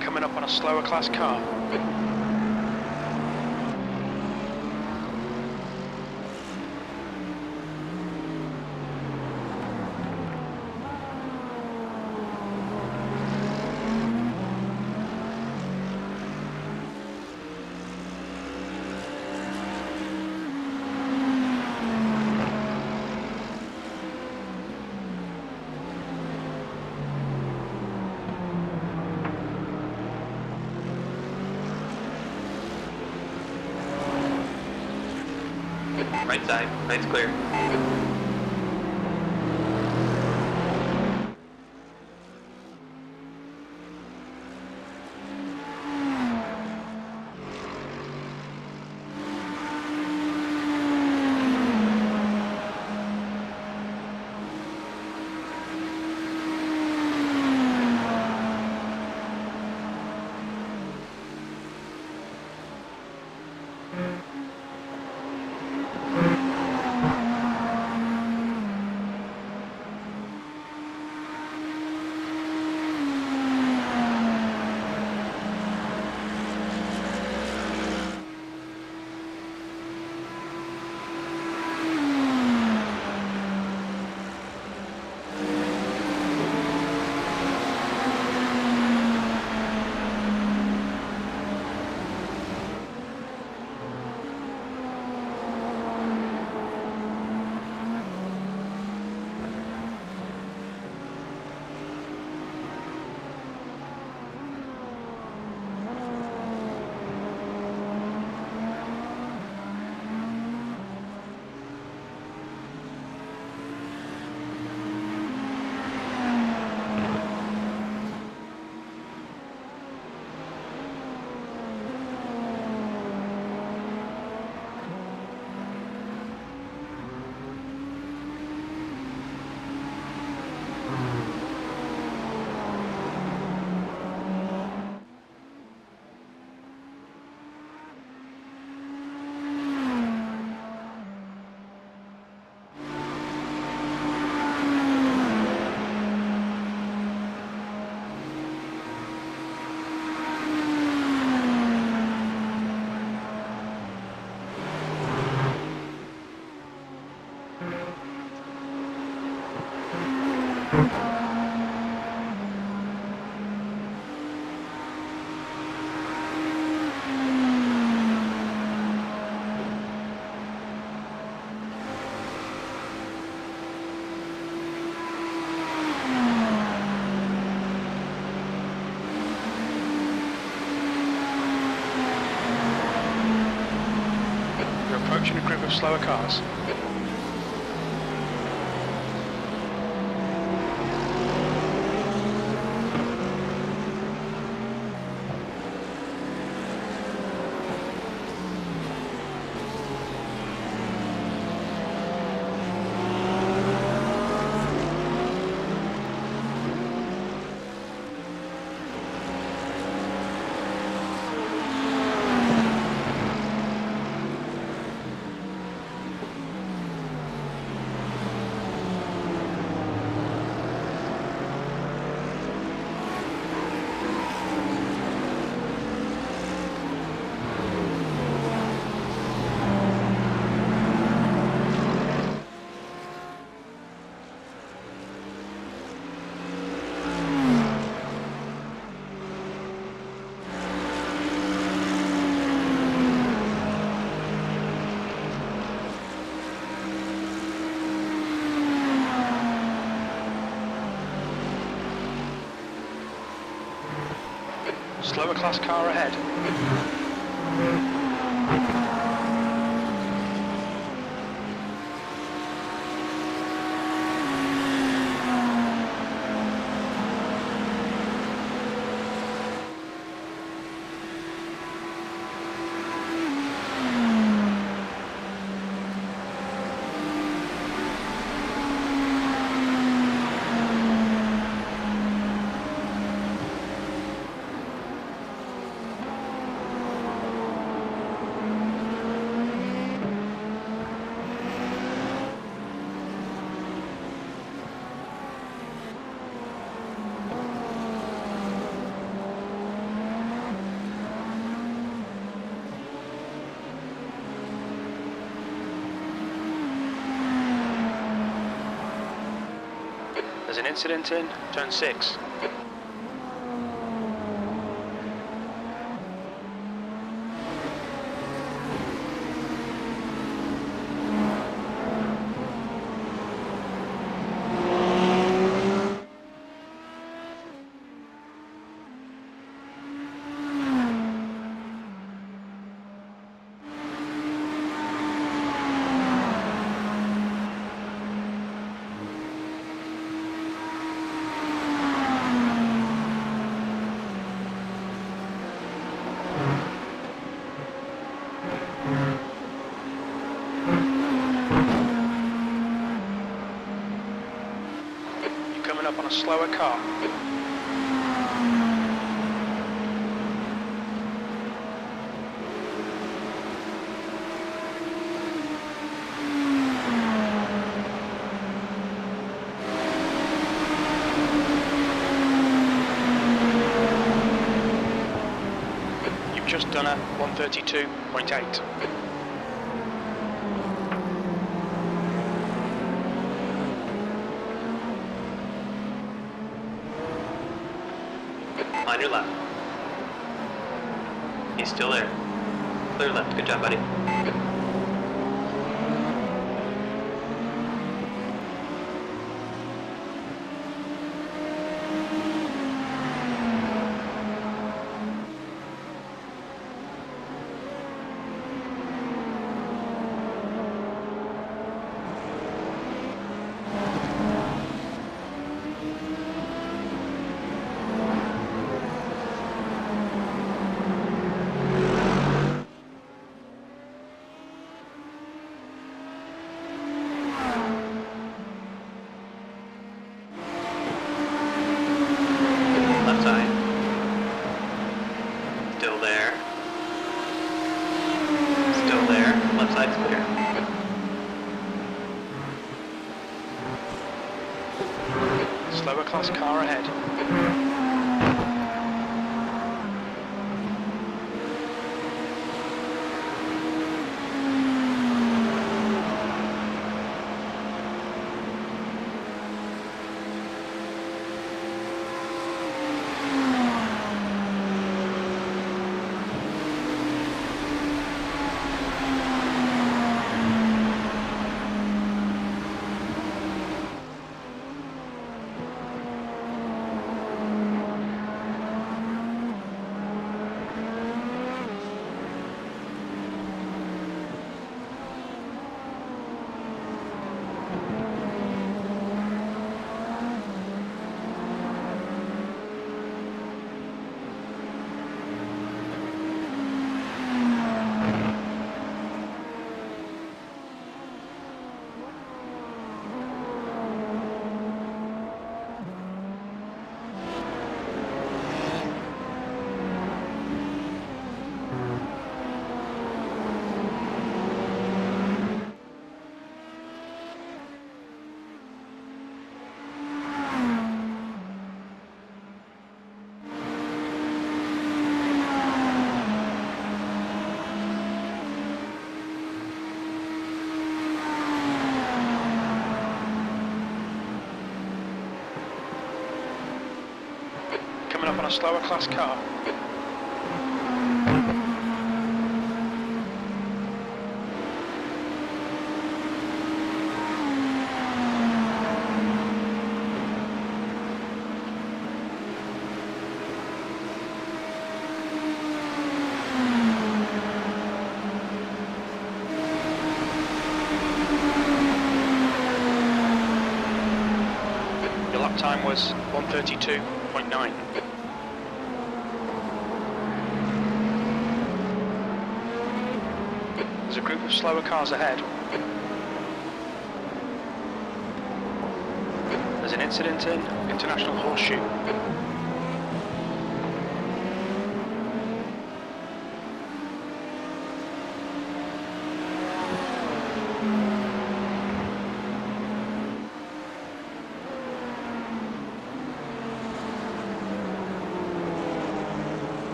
Speaker 2: Coming up on a slower class car.
Speaker 3: Right side. Right's clear.
Speaker 2: You're approaching a group of slower cars. Slower class car ahead. There's an incident in turn 6. Coming up on a slower car. You've just done a 132.8.
Speaker 3: On your left. He's still there. Clear left. Good job, buddy. Left side. Still there. Still there. Left side's clear.
Speaker 2: Slower class car ahead. coming up on a slower class car. Your lap time was 1:32.9. There's a group of slower cars ahead. There's an incident in International Horseshoe.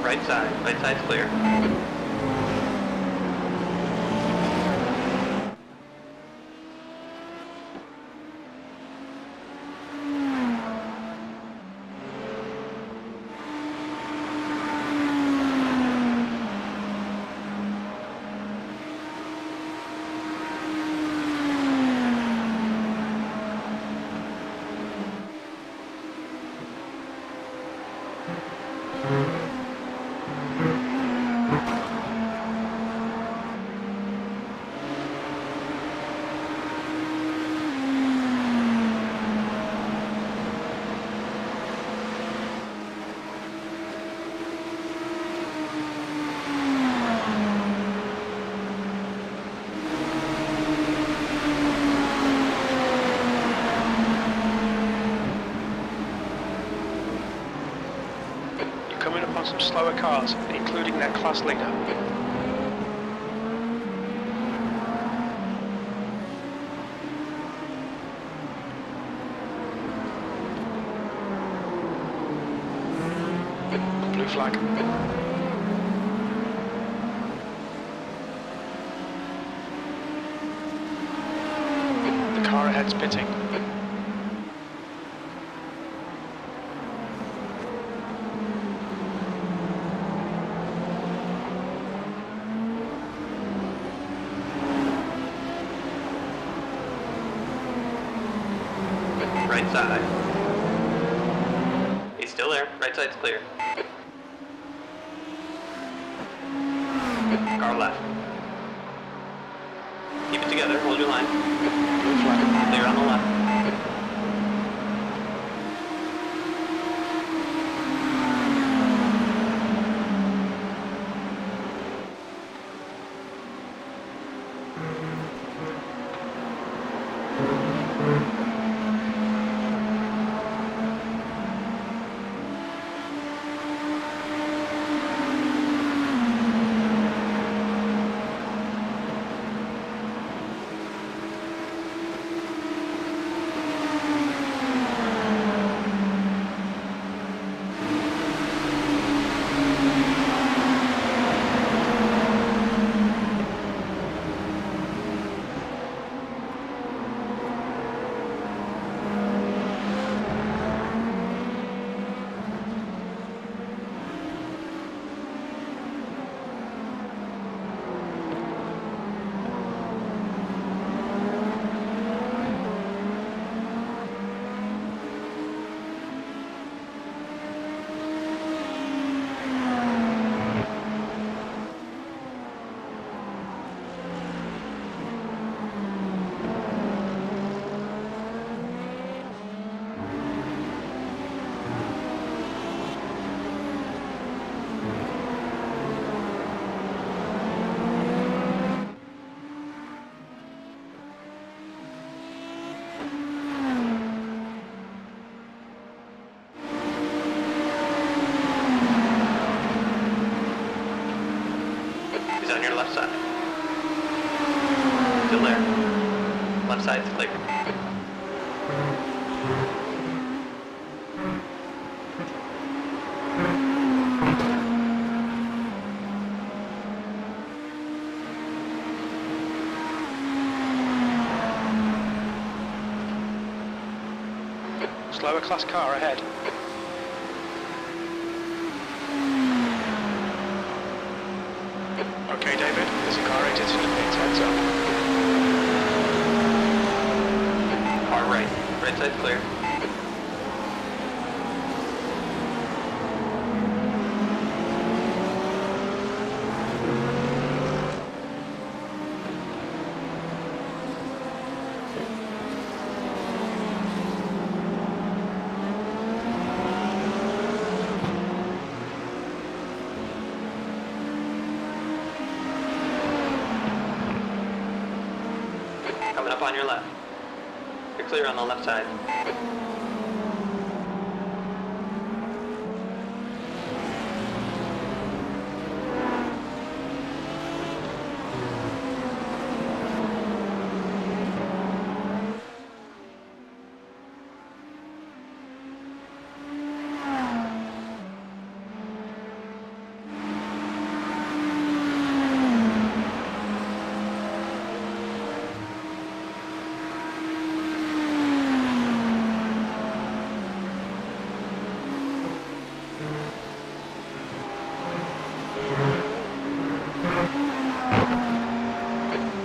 Speaker 3: Right side's clear. Coming up on some slower cars, including their class leader. Blue flag. The car ahead's pitting. Right side. He's still there. Right side's clear. Car left. Keep it together. Hold your line. Clear on the left. On your left side. Still there. Left side's clear.
Speaker 2: Slower class car ahead. Okay, David, there's a car exiting the pits, heads up.
Speaker 3: Car right. Right side's clear. Coming up on your left. You're clear on the left side.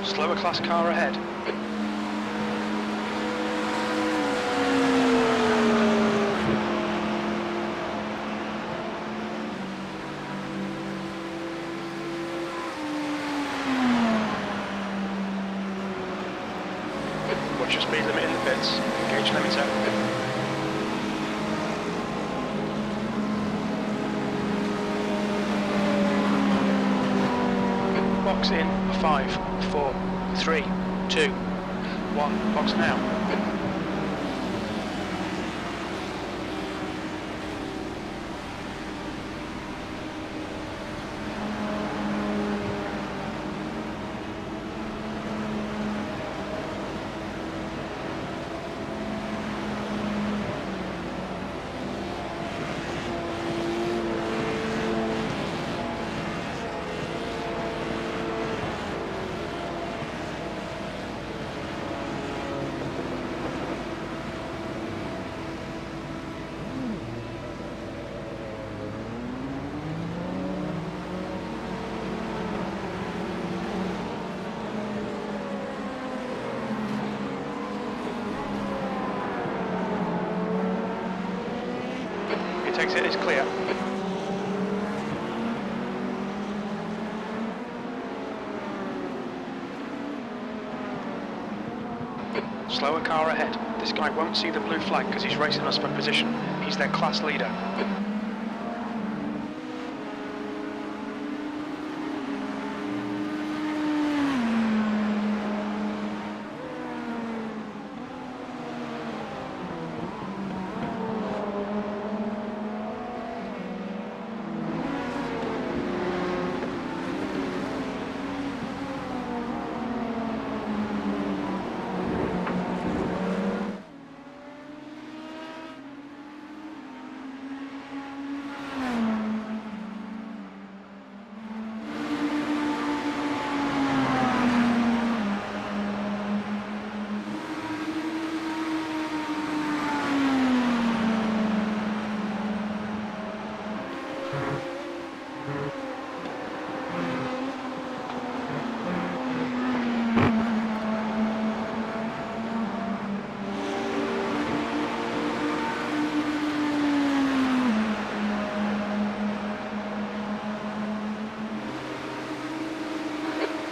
Speaker 2: Slower class car ahead. Watch your speed limit in the pits. Gauge limiter. Box in 5, 4, 3, 2, 1. Box now. Exit is clear. Slower car ahead. This guy won't see the blue flag because he's racing us for position. He's their class leader.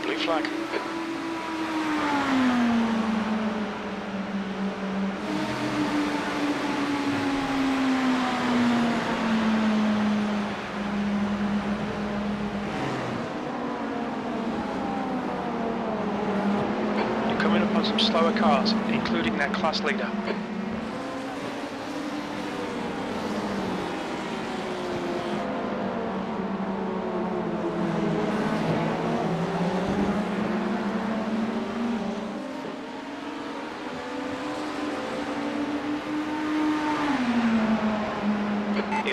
Speaker 2: Blue flag. You're coming up on some slower cars, including their class leader.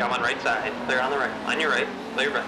Speaker 3: I'm on right side. Clear on the right. On your right. Clear right.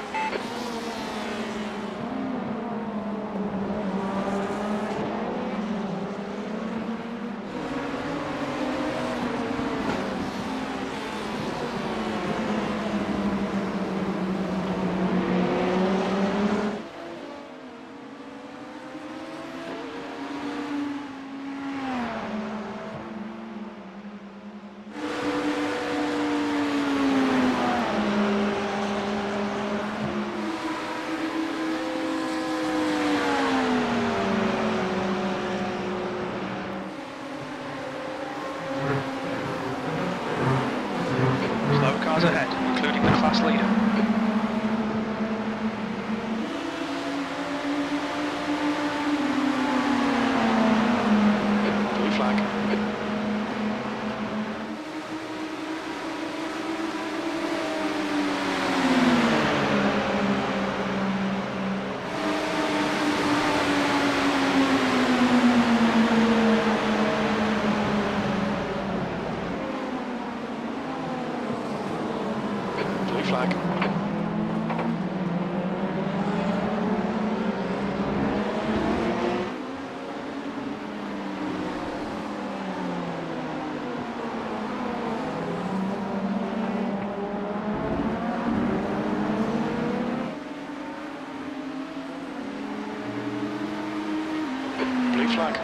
Speaker 2: flag.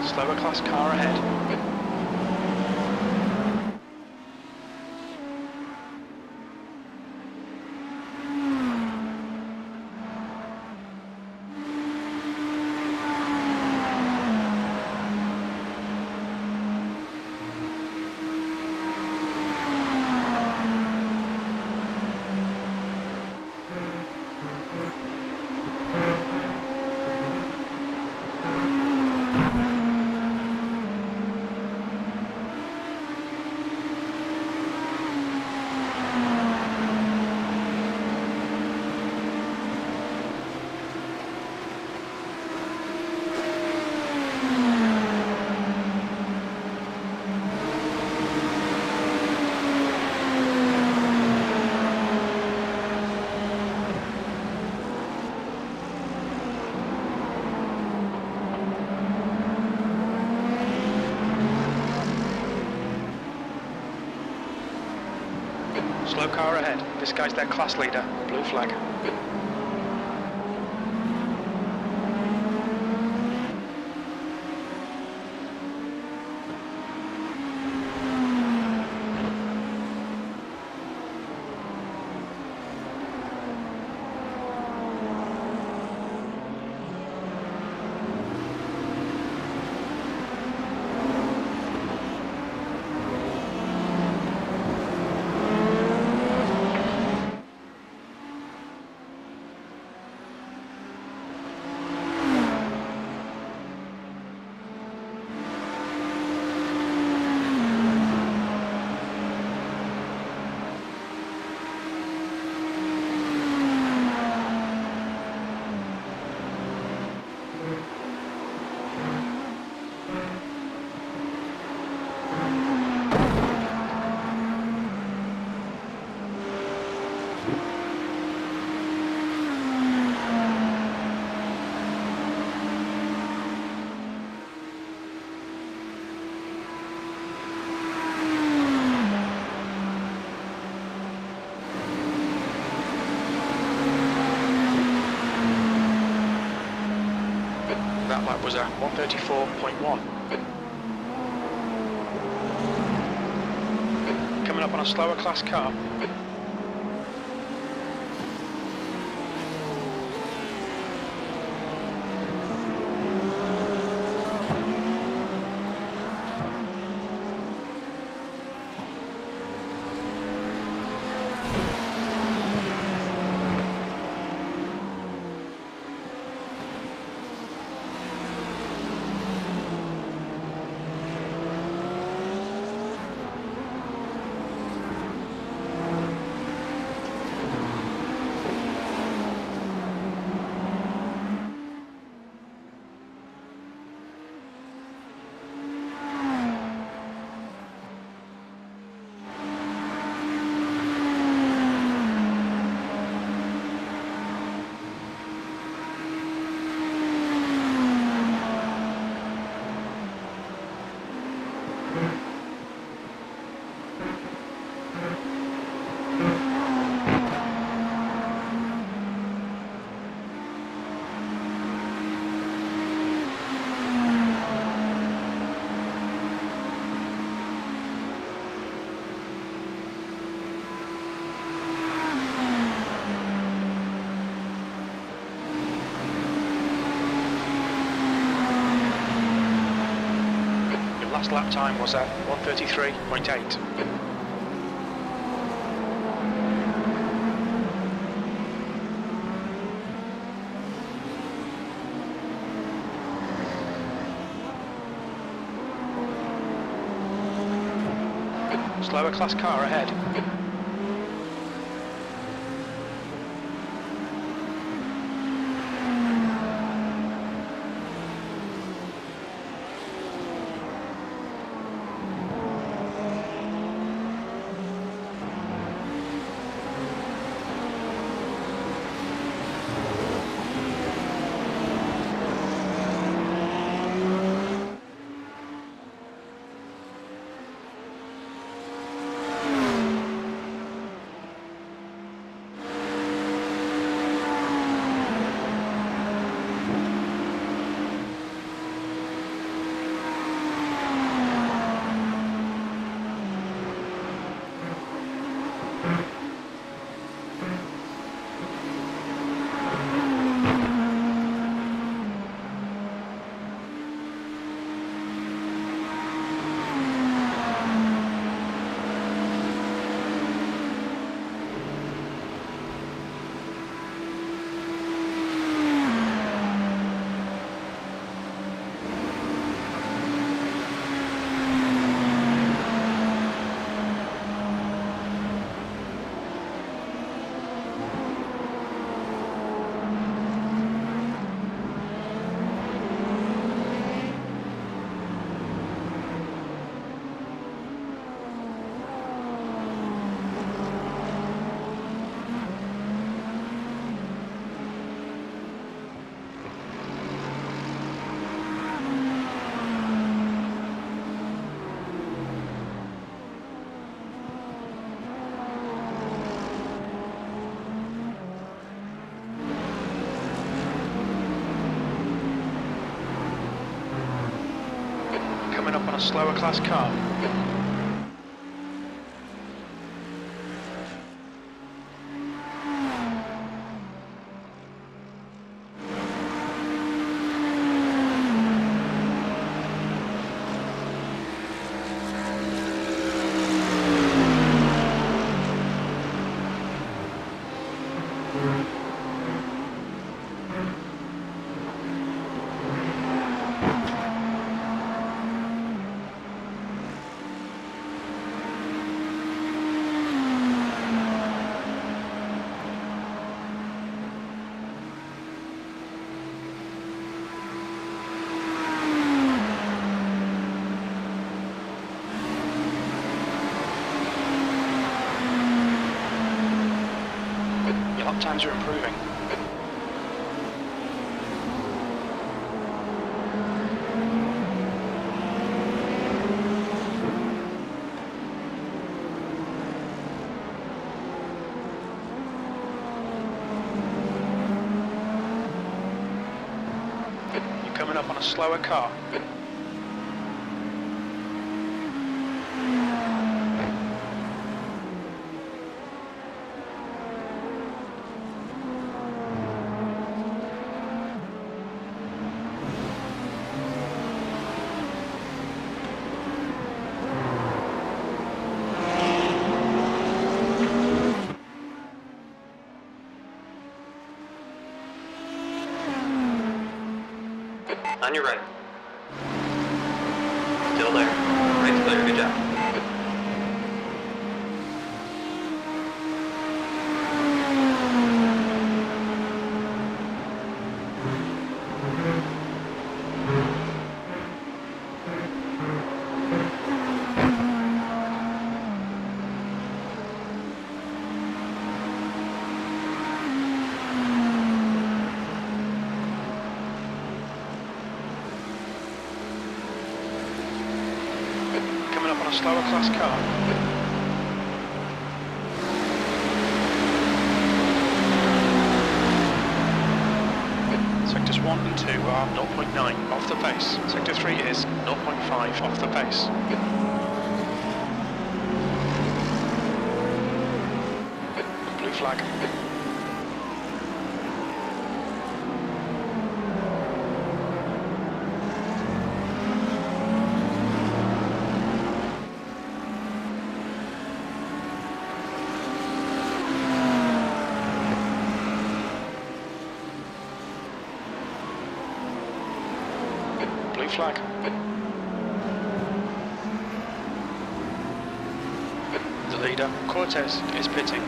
Speaker 2: Slower class car ahead. Slow car ahead. This guy's their class leader. Blue flag. That lap was a 134.1. Coming up on a slower class car. Last lap time was at 133.8. Slower class car ahead. coming up on a slower class car. Your lap times are improving. You're coming up on a slower car.
Speaker 3: On your right. Still there. Right's clear, good job.
Speaker 2: Coming up on a slower class car. Sectors 1 and 2 are 0.9 off the pace. Sector 3 is 0.5 off the pace. Blue flag. Blue flag. The leader, Cortez, is pitting.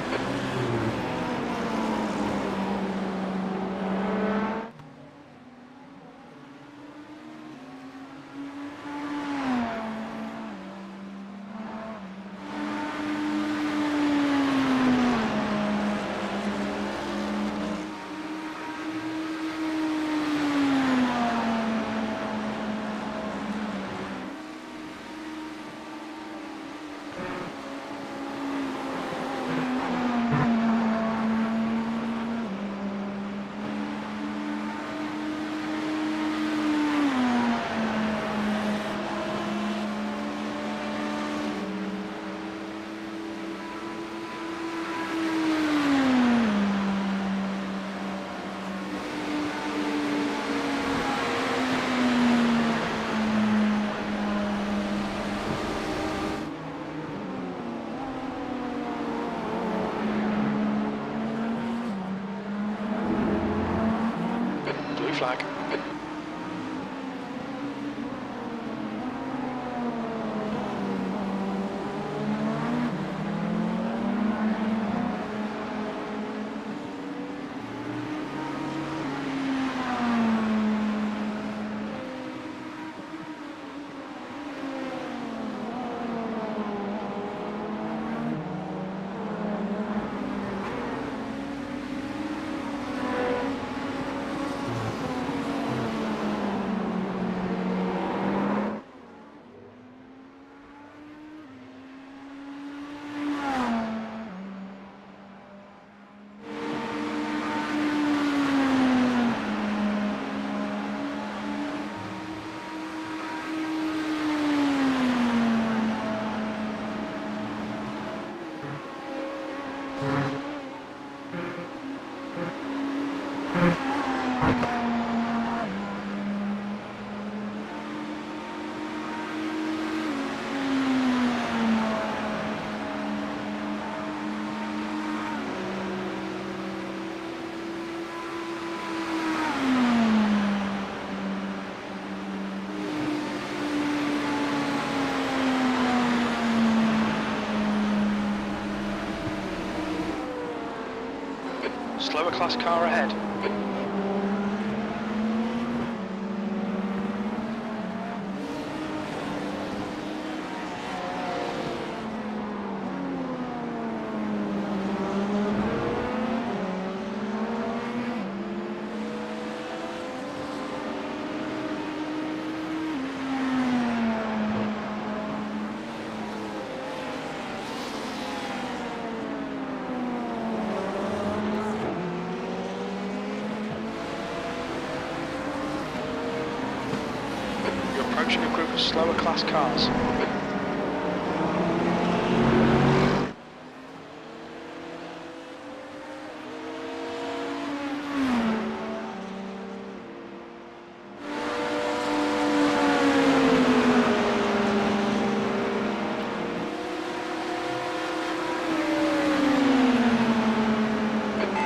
Speaker 2: Blue flag. Slower class car ahead. You're approaching a group of slower class cars.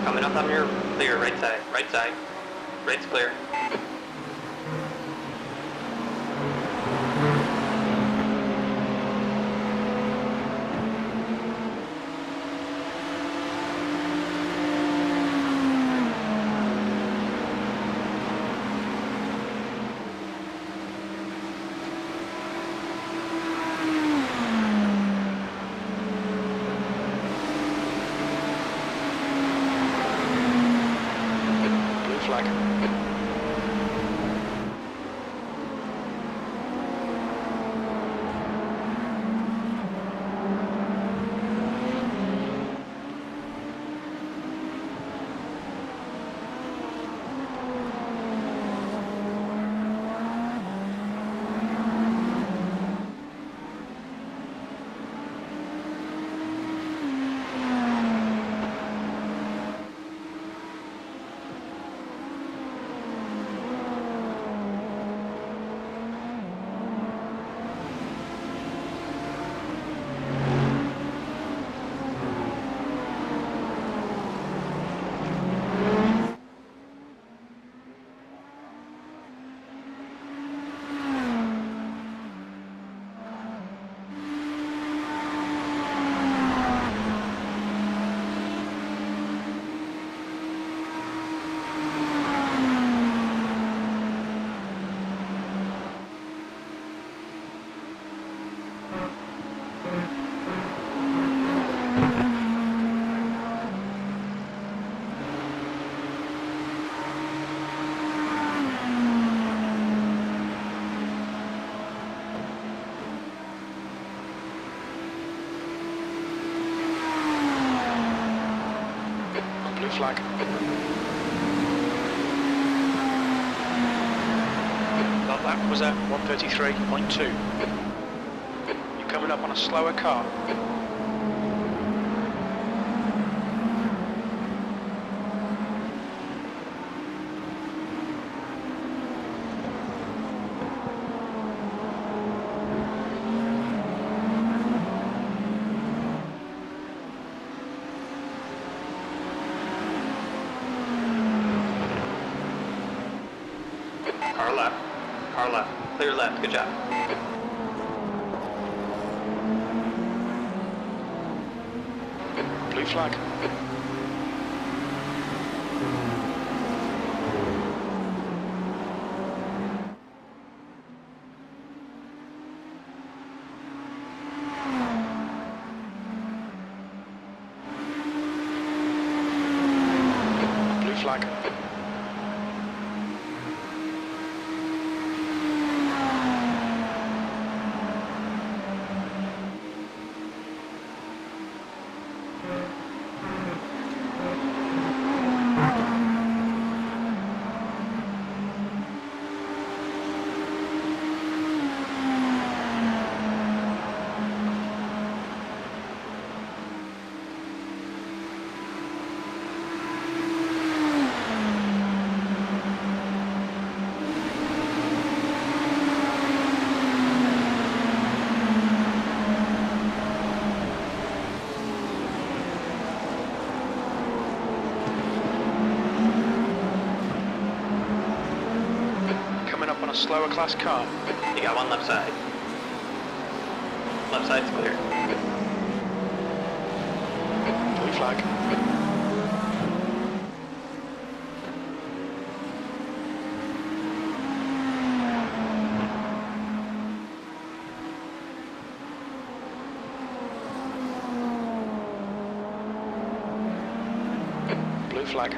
Speaker 3: Coming up on your clear, right side, right side. Right's clear.
Speaker 2: Blue flag. Blue flag. That lap was at 133.2. You're coming up on a slower car.
Speaker 3: Car left. Car left. Clear left. Good job.
Speaker 2: Blue flag. Blue flag. Coming up on a slower class car.
Speaker 3: You got one left side. Left side's clear.
Speaker 2: Blue flag. blue flag.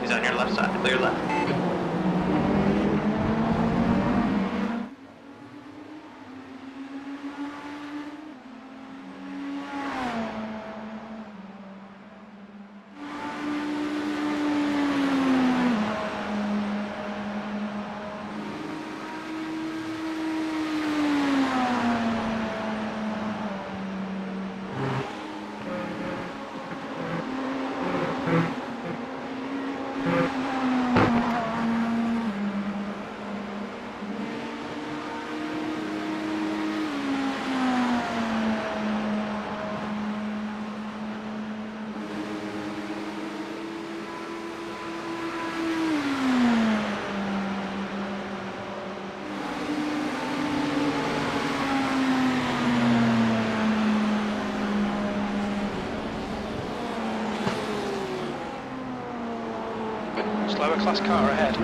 Speaker 3: He's on your left side, clear left.
Speaker 2: Slower class car ahead.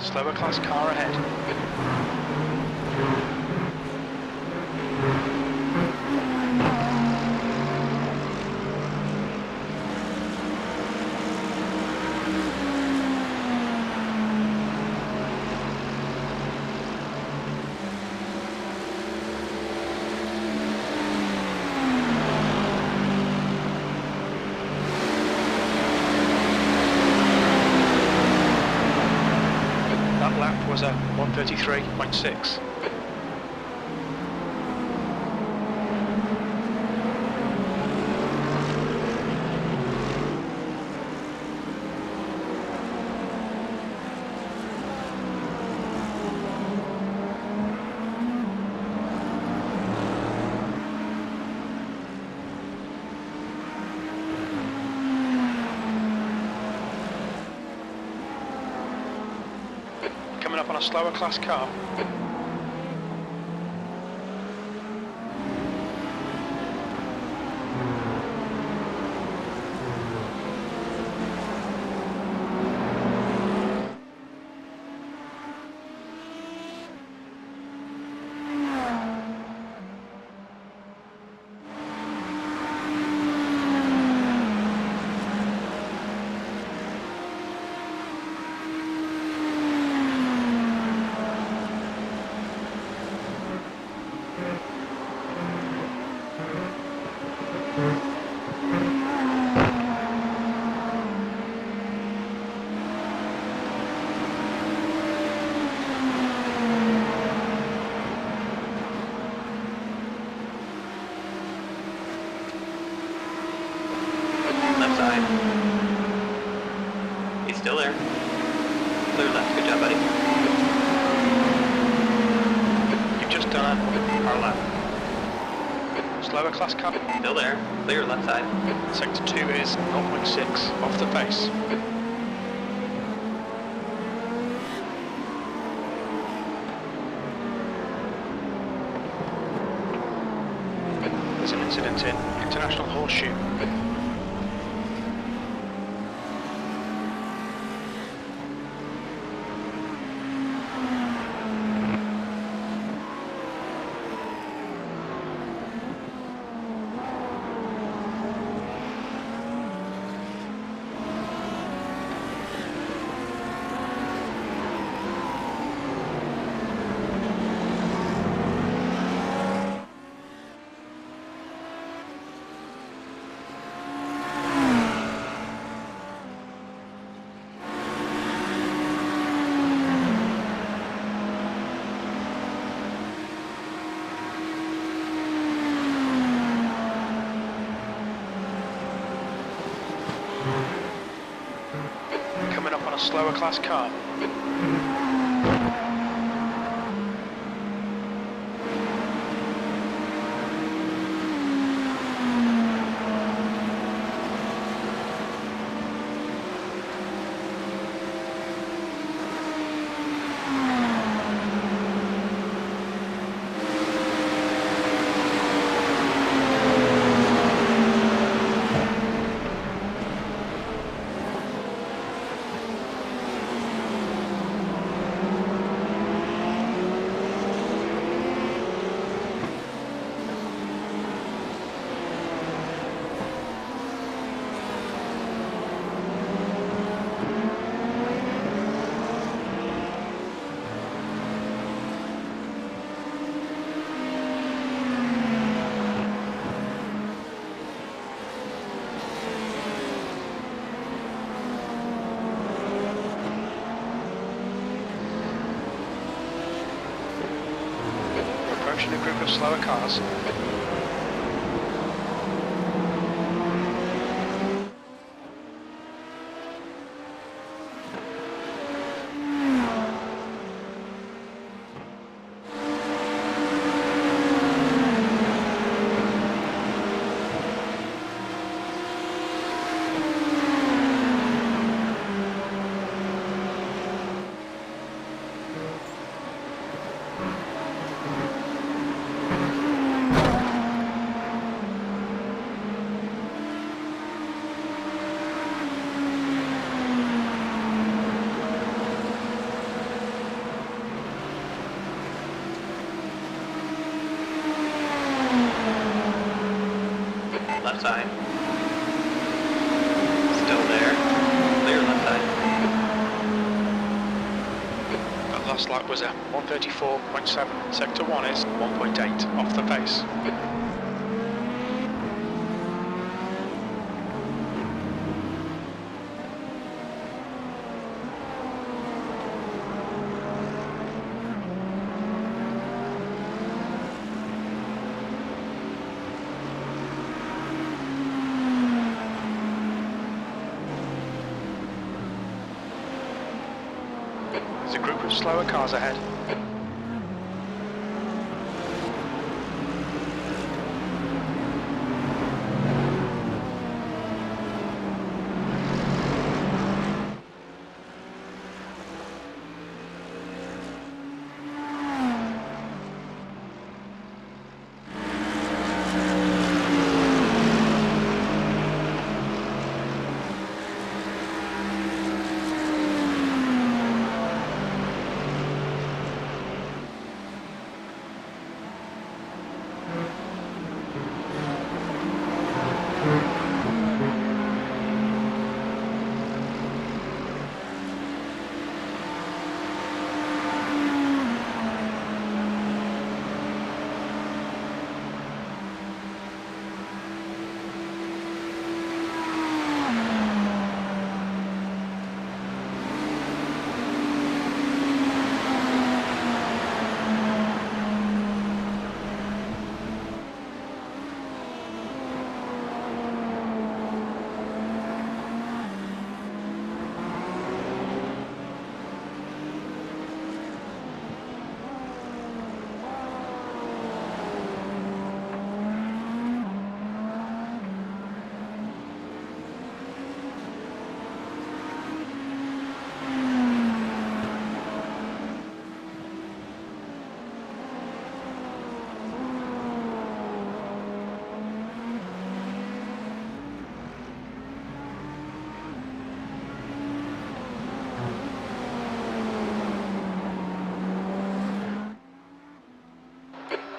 Speaker 2: Slower class car ahead. That lap was a 1:33.6. Coming up on a slower class car.
Speaker 3: Left side. He's still there. Clear left. Good job, buddy.
Speaker 2: You've just done a
Speaker 3: Car left.
Speaker 2: slower class car.
Speaker 3: Still there. Clear left side.
Speaker 2: Sector 2 is 0.6 off the pace. There's an incident in International Horseshoe. Coming up on a slower class car. Approaching a group of slower cars.
Speaker 3: side. Still there. Clear left side.
Speaker 2: That last lap was a 134.7. Sector 1 is 1.8 off the pace. There's a group of slower cars ahead.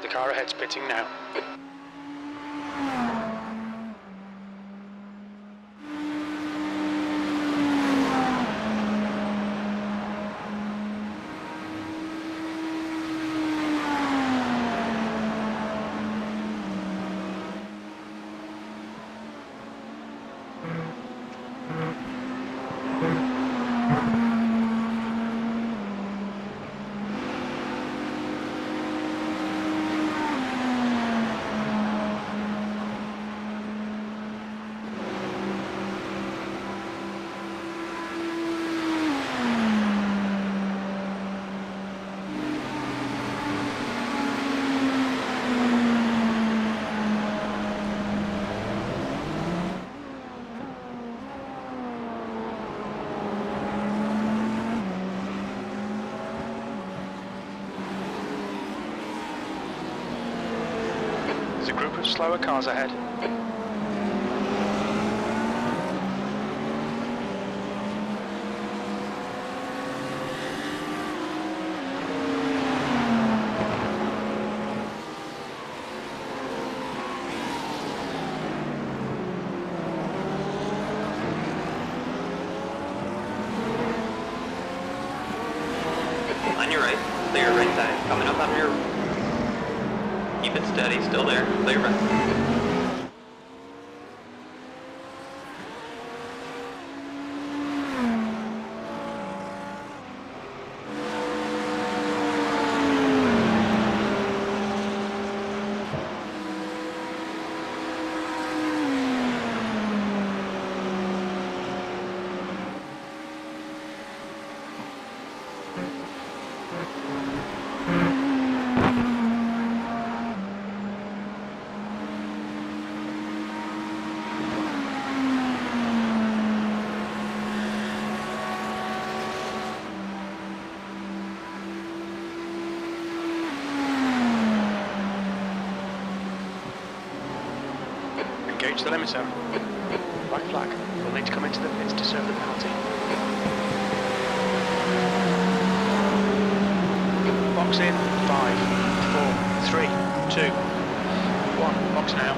Speaker 2: The car ahead's pitting now. There's a group of slower cars ahead.
Speaker 3: On your right. Clear right side. Coming up on your... Keep it steady. Still there. Clear right.
Speaker 2: Engage the limiter. Black flag. We'll need to come into the pits to serve the penalty. Box in. 5, 4, 3, 2, 1. Box now.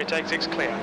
Speaker 2: Pit exit's clear.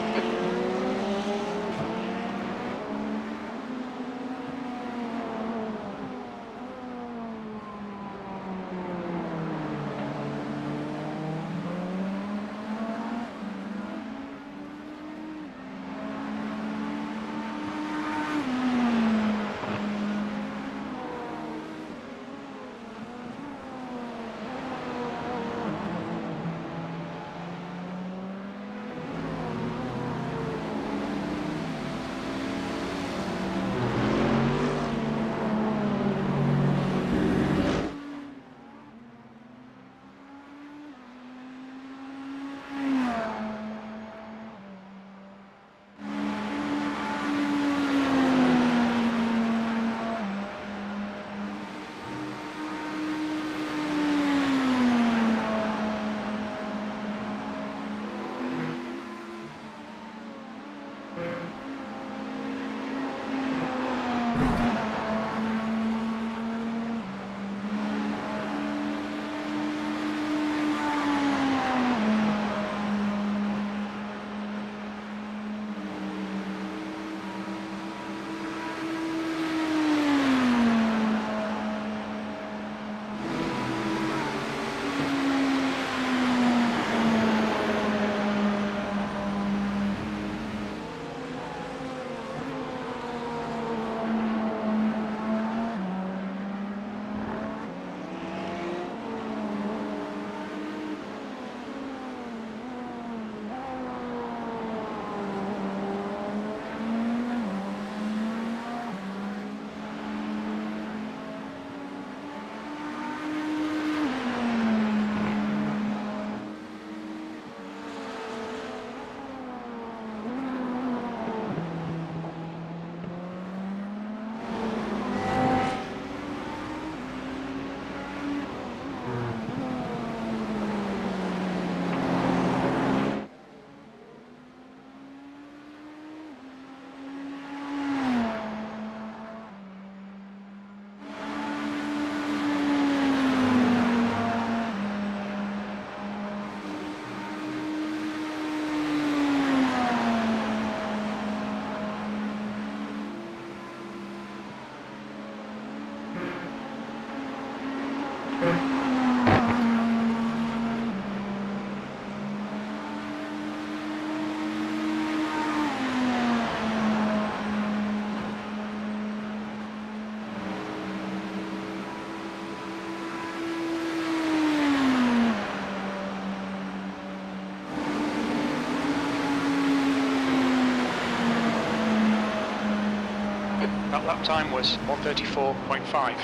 Speaker 2: That lap time was 1:34.5.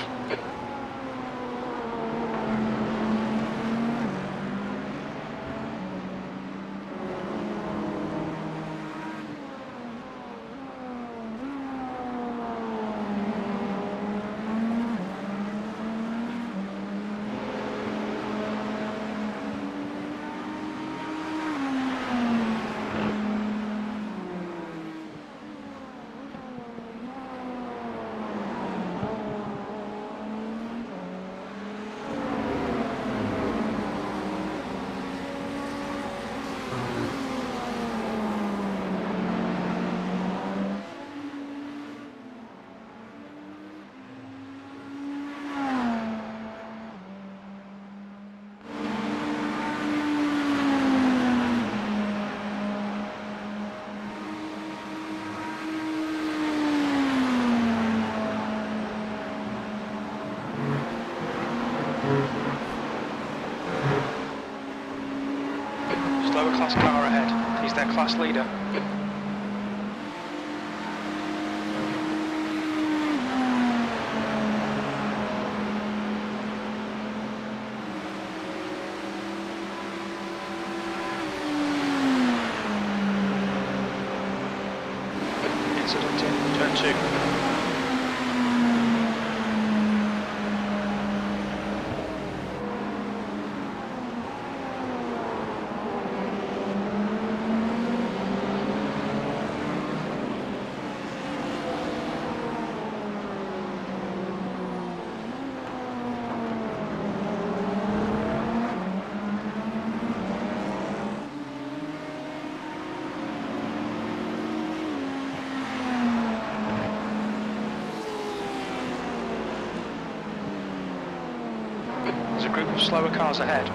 Speaker 2: Slower class car ahead. He's their class leader. Incident in turn 2. group of slower cars ahead.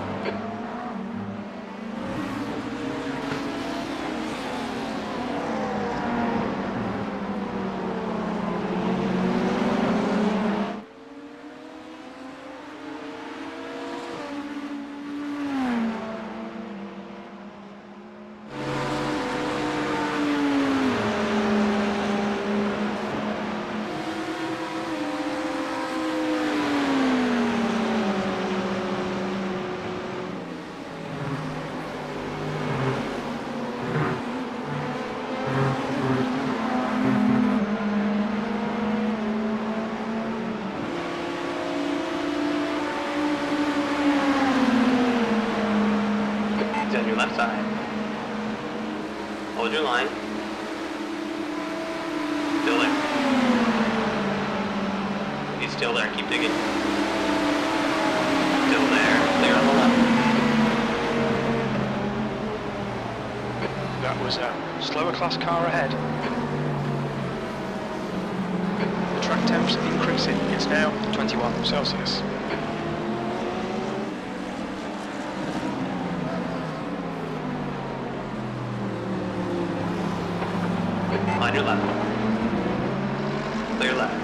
Speaker 3: He's on your left side. Hold your line. Still there. He's still there. Keep digging. Still there. Clear on the left.
Speaker 2: That was a slower class car ahead. The track temps increasing. It's now 21 Celsius.
Speaker 3: On your left. Clear left.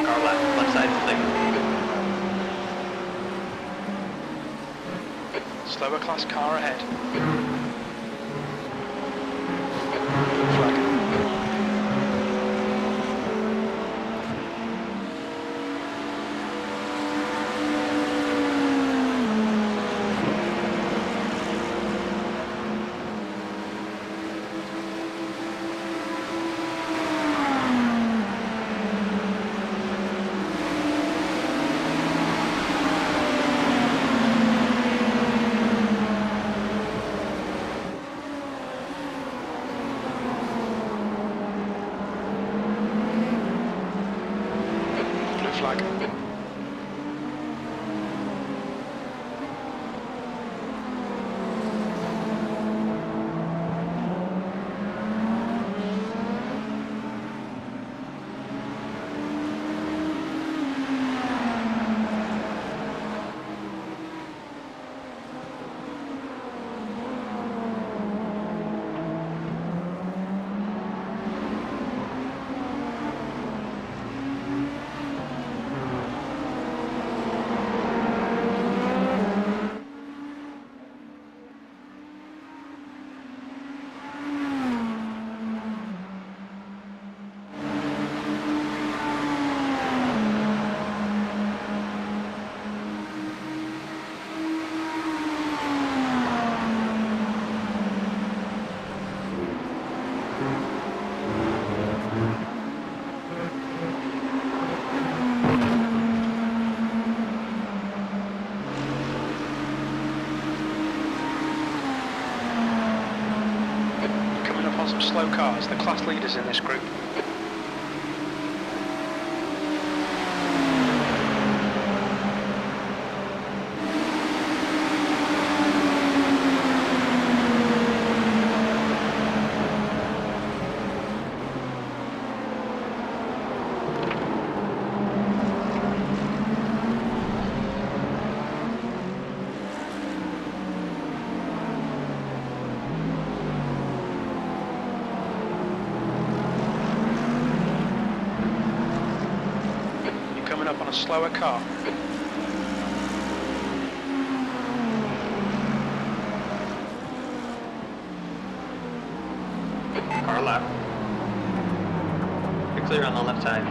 Speaker 3: Car left. Left side clear.
Speaker 2: Slower class car ahead. Flag. Blue flag. Coming up on some slow cars, the class leaders in this group. Coming up on a slower car.
Speaker 3: Car left. You're clear on the left side.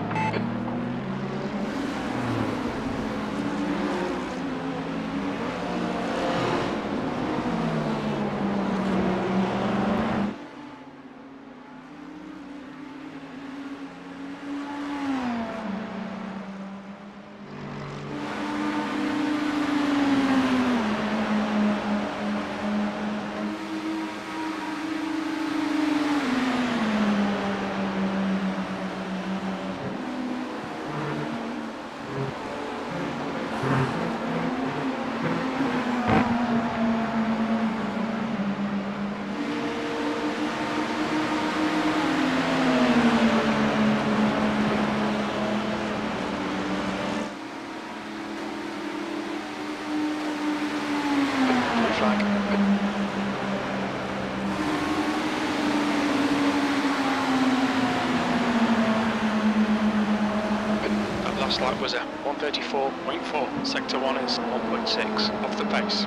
Speaker 2: Last lap was a 134.4. Sector 1 is 1.6 off the pace.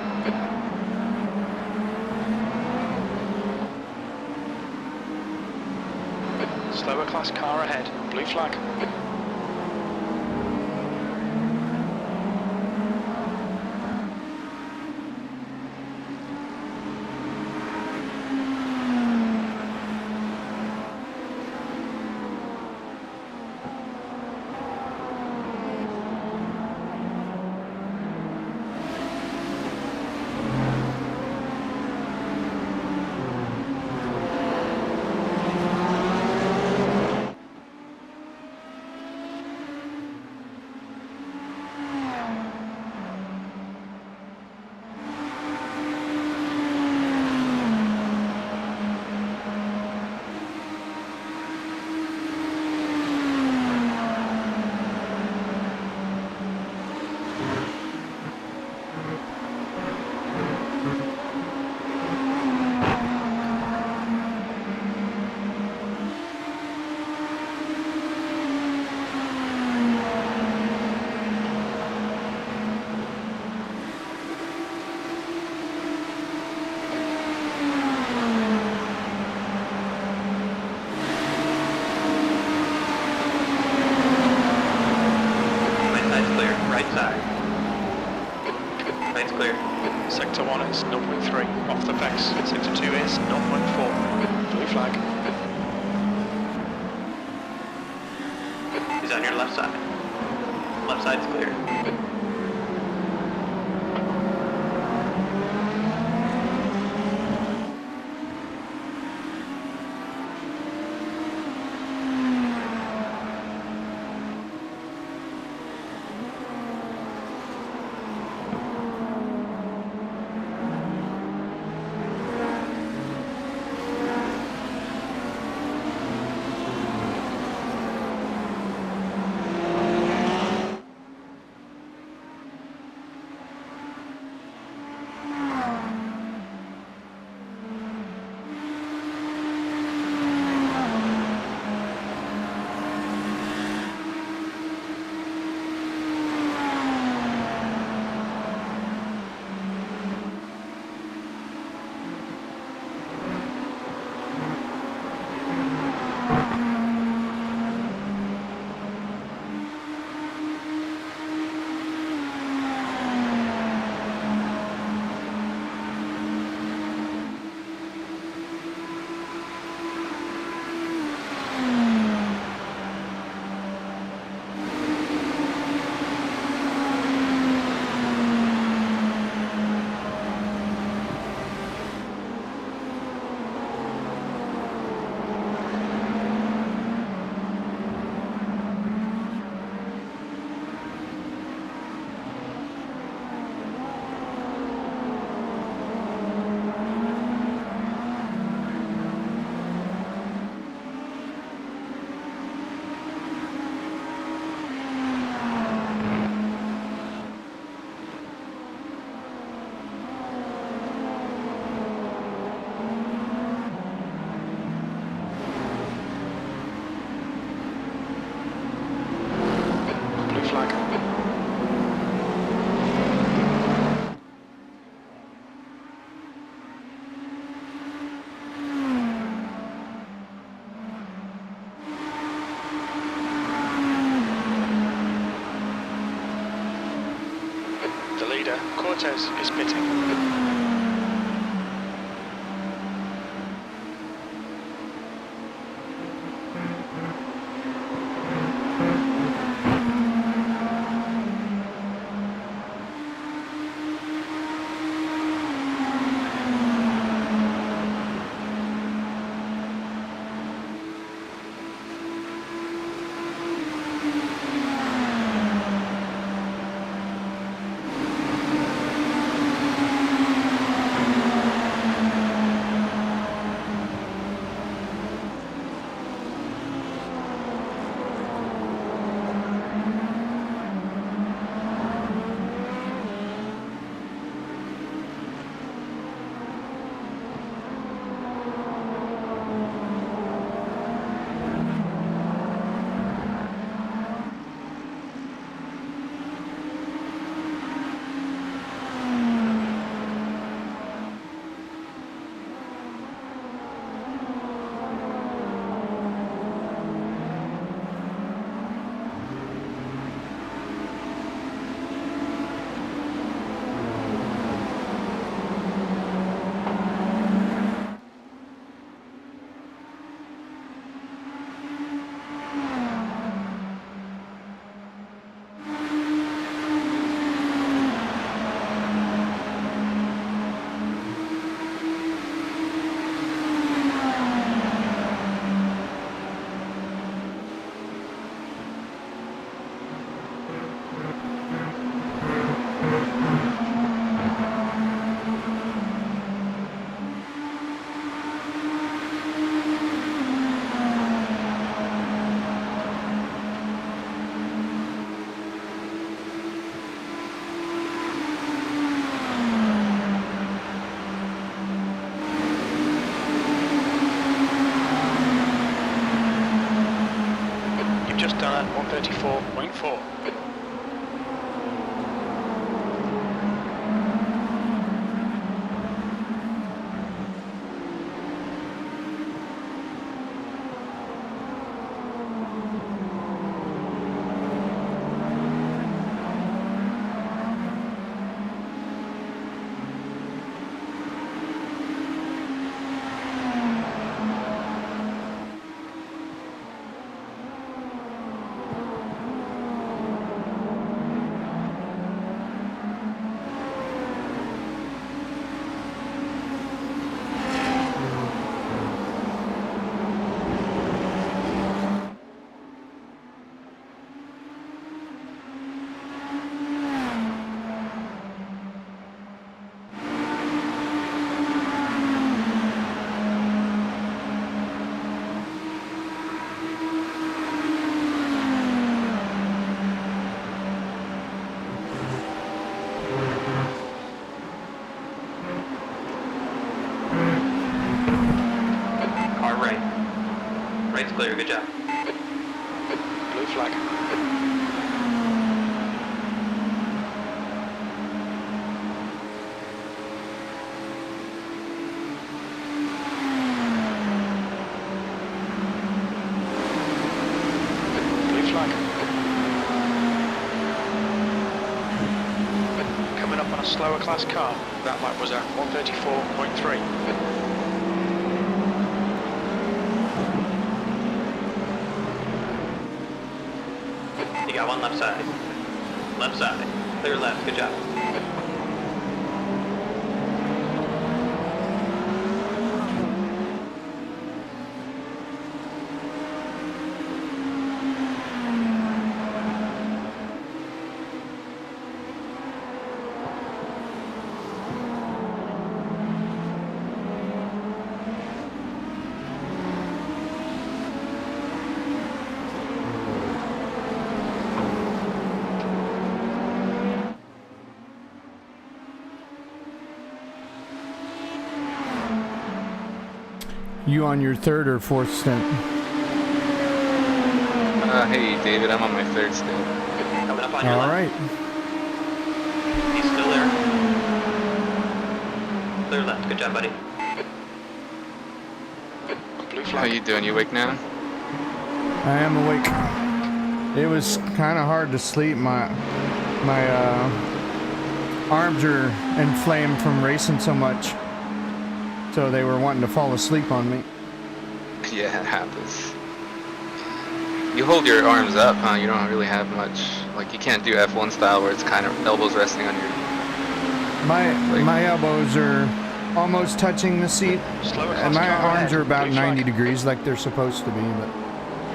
Speaker 2: Slower class car ahead. Blue flag. Sector 1 is 0.3 off the pace. Sector 2 is 0.4. Blue flag.
Speaker 3: He's on your left side. Left side's clear.
Speaker 2: Cortez is pitting. 134.4.
Speaker 3: Car right. Right's clear, good job.
Speaker 2: Blue flag. Blue flag. Coming up on a slower class car. That lap was at 134.3.
Speaker 3: You got one left side. Left side. Clear left, good job.
Speaker 1: You on your third or fourth stint?
Speaker 5: Hey, David, I'm on my third stint.
Speaker 3: Coming up on your
Speaker 1: All
Speaker 3: left.
Speaker 1: right.
Speaker 3: He's still there. Clear left, good job, buddy.
Speaker 2: Blue
Speaker 5: How
Speaker 2: flag.
Speaker 5: you doing? You awake now?
Speaker 1: I am awake. It was kind of hard to sleep. My arms are inflamed from racing so much, so they were wanting to fall asleep on me.
Speaker 5: Yeah, it happens. You hold your arms up, huh? You don't really have much. Like, you can't do F1 style where it's kind of elbows resting on your...
Speaker 1: My elbows are almost touching the seat,
Speaker 2: Slower
Speaker 1: and
Speaker 2: class
Speaker 1: my
Speaker 2: car
Speaker 1: arms
Speaker 2: ahead.
Speaker 1: are about
Speaker 2: Blue
Speaker 1: 90
Speaker 2: flag.
Speaker 1: degrees like they're supposed to be, but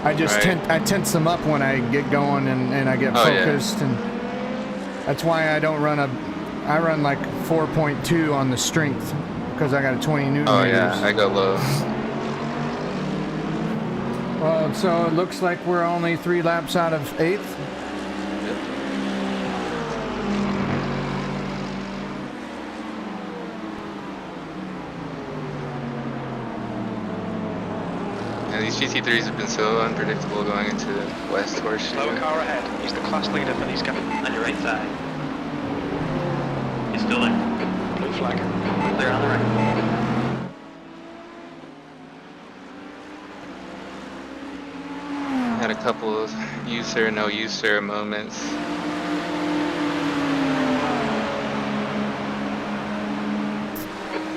Speaker 1: I just
Speaker 5: Right.
Speaker 1: I tense them up when I get going and I get
Speaker 5: Oh, yeah.
Speaker 1: focused, and that's why I don't run I run like 4.2 on the strength because I got a 20 newton
Speaker 5: Oh,
Speaker 1: meters.
Speaker 5: yeah, I go low.
Speaker 1: Well, so it looks like we're only 3 laps out of 8th.
Speaker 5: And these GT3s have been so unpredictable going into the West Horseshoe.
Speaker 2: Slower car ahead. He's the class leader for these guys.
Speaker 3: On your right side. He's still there.
Speaker 2: Blue flag.
Speaker 3: Clear on the right.
Speaker 5: Had a couple of use sir, no use sir moments.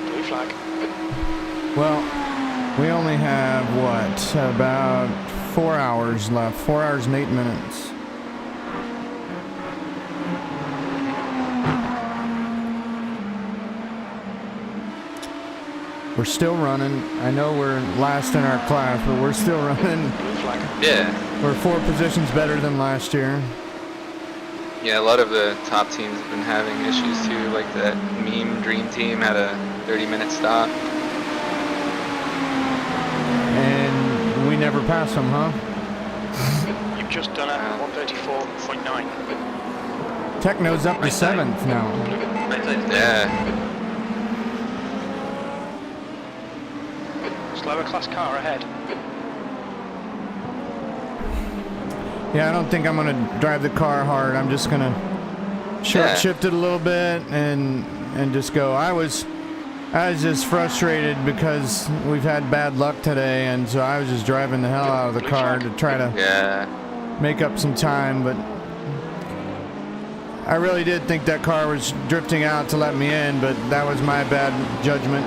Speaker 2: Blue flag.
Speaker 1: Well, we only have what, about 4 hours left. 4 hours and 8 minutes. We're still running. I know we're last in our class, but we're still running.
Speaker 2: Blue flag.
Speaker 5: Yeah.
Speaker 1: We're 4 positions better than last year.
Speaker 5: Yeah, a lot of the top teams have been having issues too, like that meme Dream Team had a 30-minute stop.
Speaker 1: And we never pass them, huh?
Speaker 2: You've just done it. 134.9.
Speaker 1: Techno's up to
Speaker 3: Right side.
Speaker 1: 7th now.
Speaker 3: Right side's clear.
Speaker 5: Yeah.
Speaker 2: Slower class car ahead.
Speaker 1: Yeah, I don't think I'm gonna drive the car hard. I'm just gonna shift it a little bit and just go. I was just frustrated because we've had bad luck today, and so I was just driving the hell out of the car to try to make up some time, but I really did think that car was drifting out to let me in, but that was my bad judgment.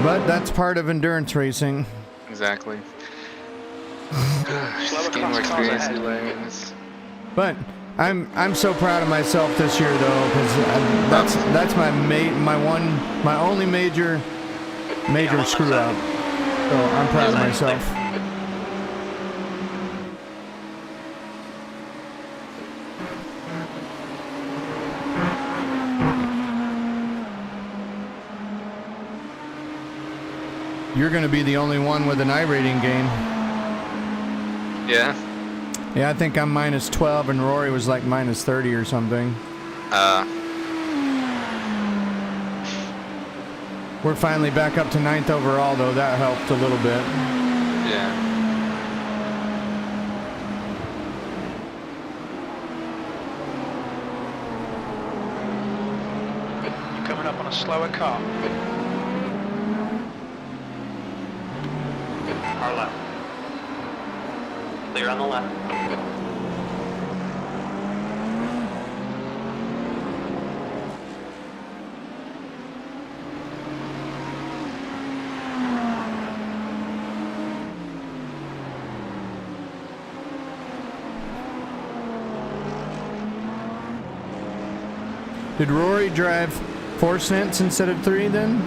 Speaker 1: But that's part of endurance racing.
Speaker 5: Exactly. Just gain more experience you learn.
Speaker 1: But I'm so proud of myself this year though, because that's my only major screw up. So I'm proud of myself. You're going to be the only one with an iRating gain.
Speaker 5: Yeah?
Speaker 1: Yeah, I think I'm minus 12 and Rory was like minus 30 or something. We're finally back up to 9th overall though. That helped a little bit.
Speaker 5: Yeah.
Speaker 2: You're coming up on a slower car.
Speaker 3: Our left. Clear on the left.
Speaker 1: Did Rory drive 4 cents instead of 3 then?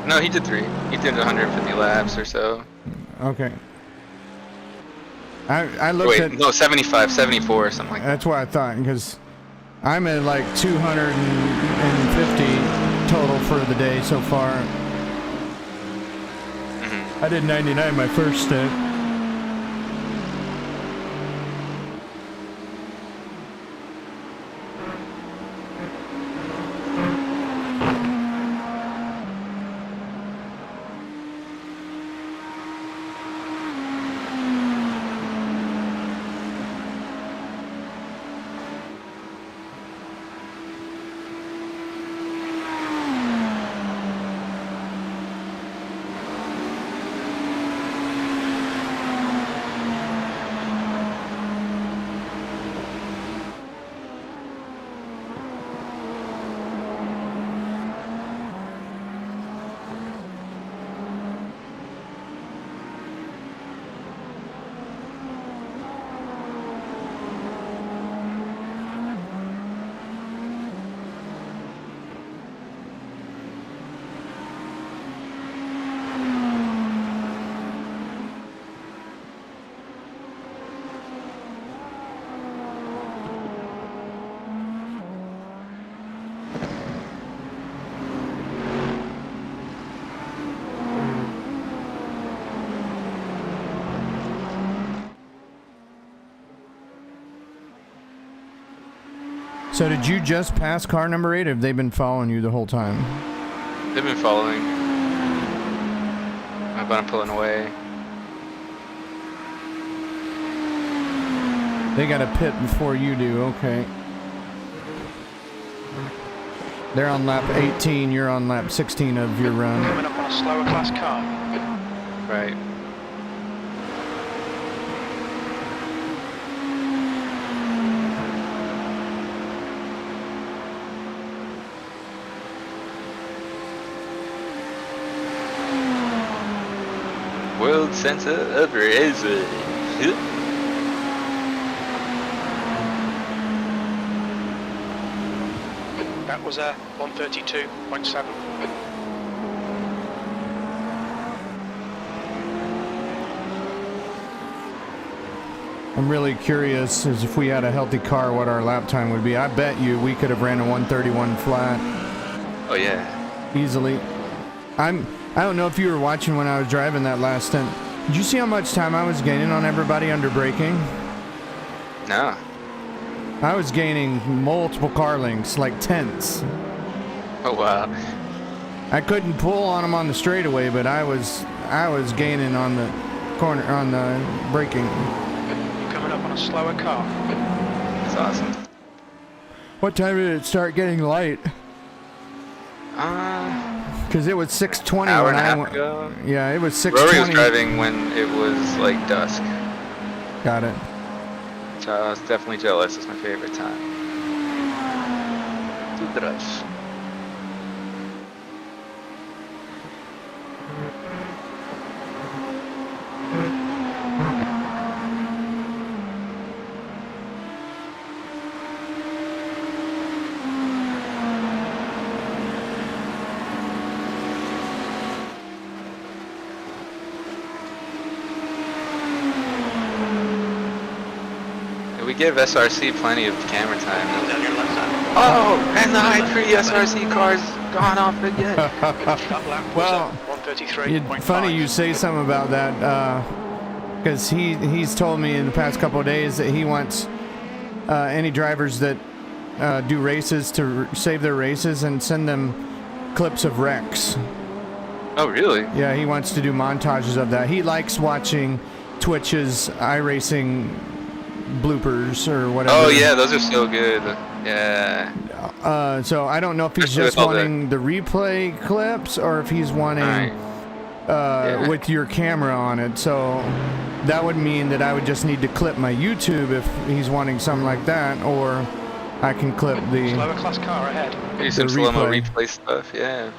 Speaker 5: No, he did 3. He did 150 laps or so.
Speaker 1: Okay. I looked at...
Speaker 5: No, 75, 74 or something like that.
Speaker 1: That's what I thought, because I'm at like 250 total for the day so far. I did 99 my first stint. So did you just pass car number 8, or have they been following you the whole time?
Speaker 5: They've been following. But I'm pulling away.
Speaker 1: They got a pit before you do, okay. They're on lap 18, you're on lap 16 of your run.
Speaker 2: Coming up on a slower class car.
Speaker 5: Right. World Center of Racing.
Speaker 2: That was a 132.7.
Speaker 1: I'm really curious as if we had a healthy car what our lap time would be. I bet you we could have ran a 131 flat.
Speaker 5: Oh yeah.
Speaker 1: Easily. I don't know if you were watching when I was driving that last stint. Did you see how much time I was gaining on everybody under braking?
Speaker 5: No.
Speaker 1: I was gaining multiple car lengths, like tenths.
Speaker 5: Oh wow.
Speaker 1: I couldn't pull on him on the straightaway, but I was gaining on the corner, on the braking.
Speaker 2: You're coming up on a slower car.
Speaker 5: That's awesome.
Speaker 1: What time did it start getting light? Because it was 6:20
Speaker 5: Hour
Speaker 1: when
Speaker 5: and a
Speaker 1: I
Speaker 5: half
Speaker 1: went.
Speaker 5: ago.
Speaker 1: Yeah, it was 6:20.
Speaker 5: Rory was driving when it was like dusk.
Speaker 1: Got it.
Speaker 5: So I was definitely jealous. It's my favorite time to drive. We give SRC plenty of camera time.
Speaker 3: On your left side.
Speaker 5: Oh, and the i3 SRC car's gone off again.
Speaker 2: That lap
Speaker 1: Well,
Speaker 2: was at 133.5.
Speaker 1: funny you say something about that, because he's told me in the past couple of days that he wants any drivers that do races to save their races and send them clips of wrecks.
Speaker 5: Oh, really?
Speaker 1: Yeah, he wants to do montages of that. He likes watching Twitch's iRacing bloopers or whatever.
Speaker 5: Oh yeah, those are so good. Yeah.
Speaker 1: So I don't know if he's
Speaker 5: Especially
Speaker 1: just
Speaker 5: with all
Speaker 1: wanting the replay clips or if he's wanting
Speaker 5: Yeah.
Speaker 1: with your camera on it. So that would mean that I would just need to clip my YouTube if he's wanting something like that, or I can clip the
Speaker 2: Slower class car ahead.
Speaker 5: Do some
Speaker 1: the
Speaker 5: slow-mo
Speaker 1: replay.
Speaker 5: replay stuff, yeah.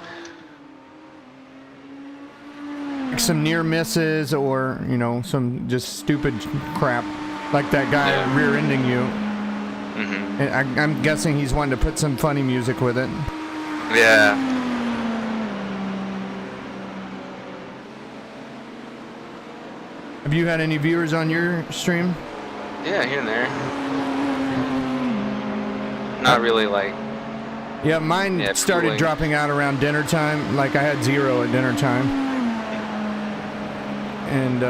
Speaker 1: some near misses or, you know, some just stupid crap like that guy
Speaker 5: Yeah.
Speaker 1: rear-ending you.
Speaker 5: Mm-hmm.
Speaker 1: And I'm guessing he's wanting to put some funny music with it.
Speaker 5: Yeah.
Speaker 1: Have you had any viewers on your stream?
Speaker 5: Yeah, here and there. Not really like...
Speaker 1: Yeah, mine
Speaker 5: Yeah,
Speaker 1: started
Speaker 5: cooling.
Speaker 1: dropping out around dinner time. Like I had 0 at dinner time. And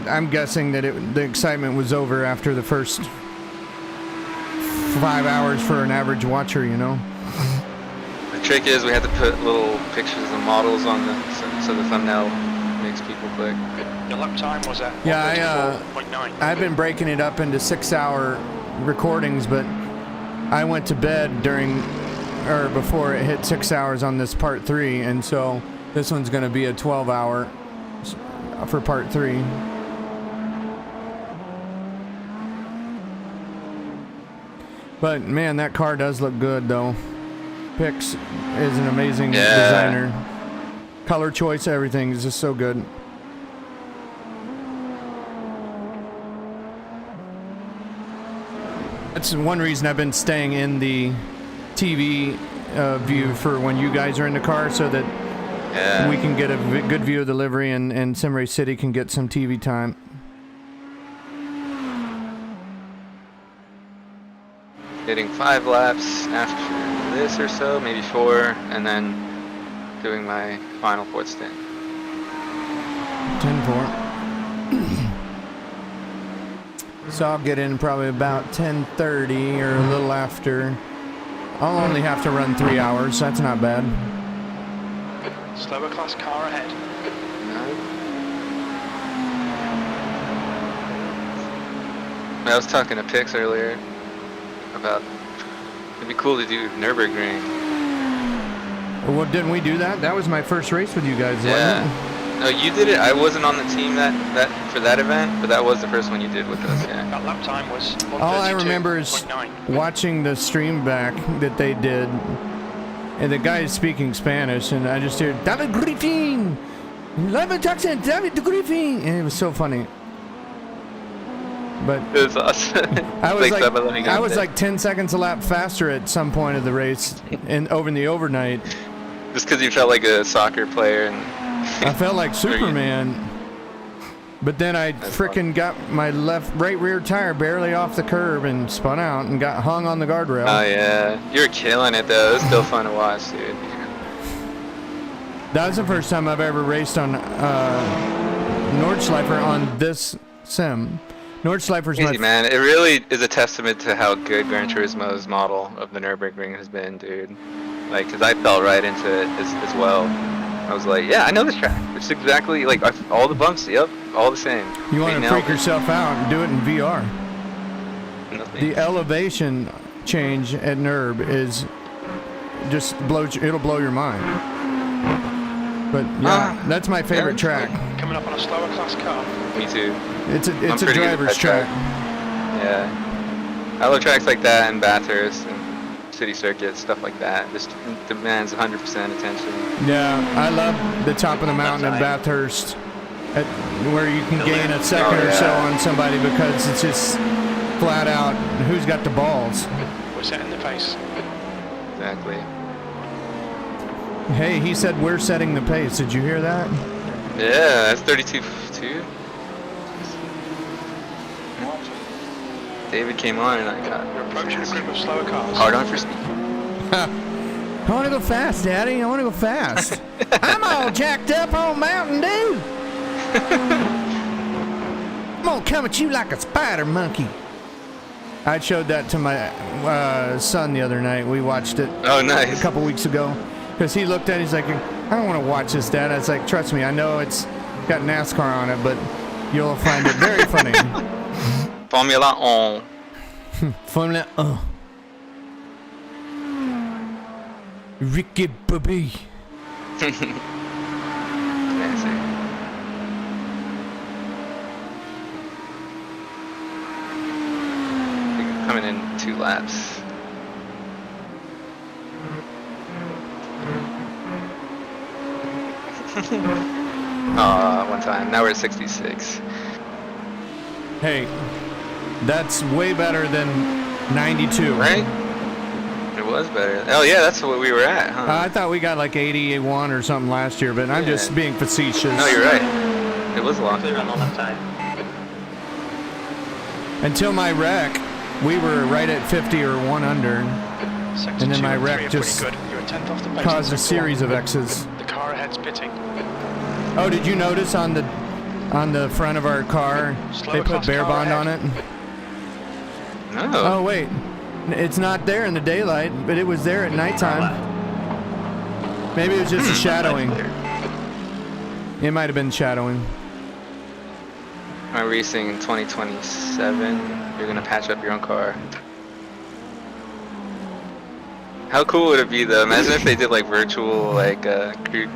Speaker 1: I'm guessing that the excitement was over after the first 5 hours for an average watcher, you know?
Speaker 5: The trick is we had to put little pictures of models on so the thumbnail makes people click.
Speaker 2: Your lap time was at
Speaker 1: Yeah,
Speaker 2: 134.9.
Speaker 1: I've been breaking it up into 6-hour recordings, but I went to bed before it hit 6 hours on this part 3, and so this one's going to be a 12-hour for part 3. But man, that car does look good though. Pix is an amazing designer. Color choice, everything is just so good. That's one reason I've been staying in the TV view for when you guys are in the car, so that we can get a good view of the livery, and Simray City can get some TV time.
Speaker 5: Getting 5 laps after this or so, maybe 4, and then doing my final 4th stint.
Speaker 1: 10-4. So I'll get in probably about 10:30 or a little after. I'll only have to run 3 hours. That's not bad.
Speaker 2: Slower class car ahead.
Speaker 5: I was talking to Pix earlier about it'd be cool to do Nürburgring.
Speaker 1: Well, didn't we do that? That was my first race with you guys, wasn't it?
Speaker 5: No, you did it. I wasn't on the team that for that event, but that was the first one you did with us. Yeah.
Speaker 2: That lap time was 132.9.
Speaker 1: All I remember is watching the stream back that they did, and the guy is speaking Spanish, and I just hear David Griffin, David Griffin, and it was so funny. But
Speaker 5: It was awesome.
Speaker 1: I was like 10 seconds a lap faster at some point of the race, and over in the overnight.
Speaker 5: Just because you felt like a soccer player, and
Speaker 1: I felt like Superman. But then I frickin' got my right rear tire barely off the curb and spun out and got hung on the guardrail.
Speaker 5: Oh yeah, you were killing it though. It was still fun to watch, dude.
Speaker 1: That was the first time I've ever raced on Nordschleifer on this sim. Nordschleifer's
Speaker 5: Easy, man. It really is a testament to how good Gran Turismo's model of the Nürburgring has been, dude. like, cause I fell right into it as well. I was like, yeah, I know this track. It's exactly like all the bumps. Yep, all the same.
Speaker 1: You want to
Speaker 5: Nailed
Speaker 1: freak
Speaker 5: it.
Speaker 1: yourself out and do it in VR.
Speaker 5: Nothing.
Speaker 1: The elevation change at NURB is just it'll blow your mind. But yeah, that's my favorite track.
Speaker 2: Coming up on a slower class car.
Speaker 5: Me too.
Speaker 1: It's
Speaker 5: I'm
Speaker 1: a
Speaker 5: pretty good at
Speaker 1: driver's
Speaker 5: that
Speaker 1: track.
Speaker 5: Yeah. I love tracks like that and Bathurst and city circuits, stuff like that. This demands 100% attention.
Speaker 1: Yeah, I love the top of the mountain in Bathurst, where you can gain a second or so on somebody because it's just flat out who's got the balls.
Speaker 2: We're setting the pace.
Speaker 5: Exactly.
Speaker 1: Hey, he said we're setting the pace. Did you hear that?
Speaker 5: Yeah, that's 32.2. David came on and I got
Speaker 2: We're approaching a group of slower cars.
Speaker 5: hard on for speed.
Speaker 1: I want to go fast, Daddy. I want to go fast. I'm all jacked up on Mountain Dew. I'm gonna come at you like a spider monkey. I showed that to my son the other night. We watched it
Speaker 5: Oh, nice.
Speaker 1: a couple weeks ago because he looked at it. He's like, I don't want to watch this, Dad. I was like, trust me, I know it's got NASCAR on it, but you'll find it very funny.
Speaker 5: Formula on.
Speaker 1: Formula 1. Ricky Bobby.
Speaker 5: Fancy. Coming in 2 laps. One time. Now we're at 66.
Speaker 1: Hey, that's way better than 92.
Speaker 5: Right? It was better. Oh yeah, that's what we were at, huh?
Speaker 1: I thought we got like 81 or something last year, but I'm just being facetious.
Speaker 5: No, you're right. It was long.
Speaker 3: Clear on the left side.
Speaker 1: Until my wreck, we were right at 50 or 1 under,
Speaker 2: Sector
Speaker 1: and then
Speaker 2: 2
Speaker 1: my
Speaker 2: and 3
Speaker 1: wreck
Speaker 2: are
Speaker 1: just
Speaker 2: pretty good. You're a 10th off the pace.
Speaker 1: caused a
Speaker 2: Sector 1.
Speaker 1: series of X's.
Speaker 2: The car ahead's pitting.
Speaker 1: Oh, did you notice on the front of our car they put Bear Bond on it?
Speaker 5: No.
Speaker 1: Oh wait, it's not there in the daylight, but it was there at nighttime. Maybe it was just a shadowing. It might have been shadowing.
Speaker 5: I'm racing in 2027. You're gonna patch up your own car. How cool would it be though? Imagine if they did like virtual crew.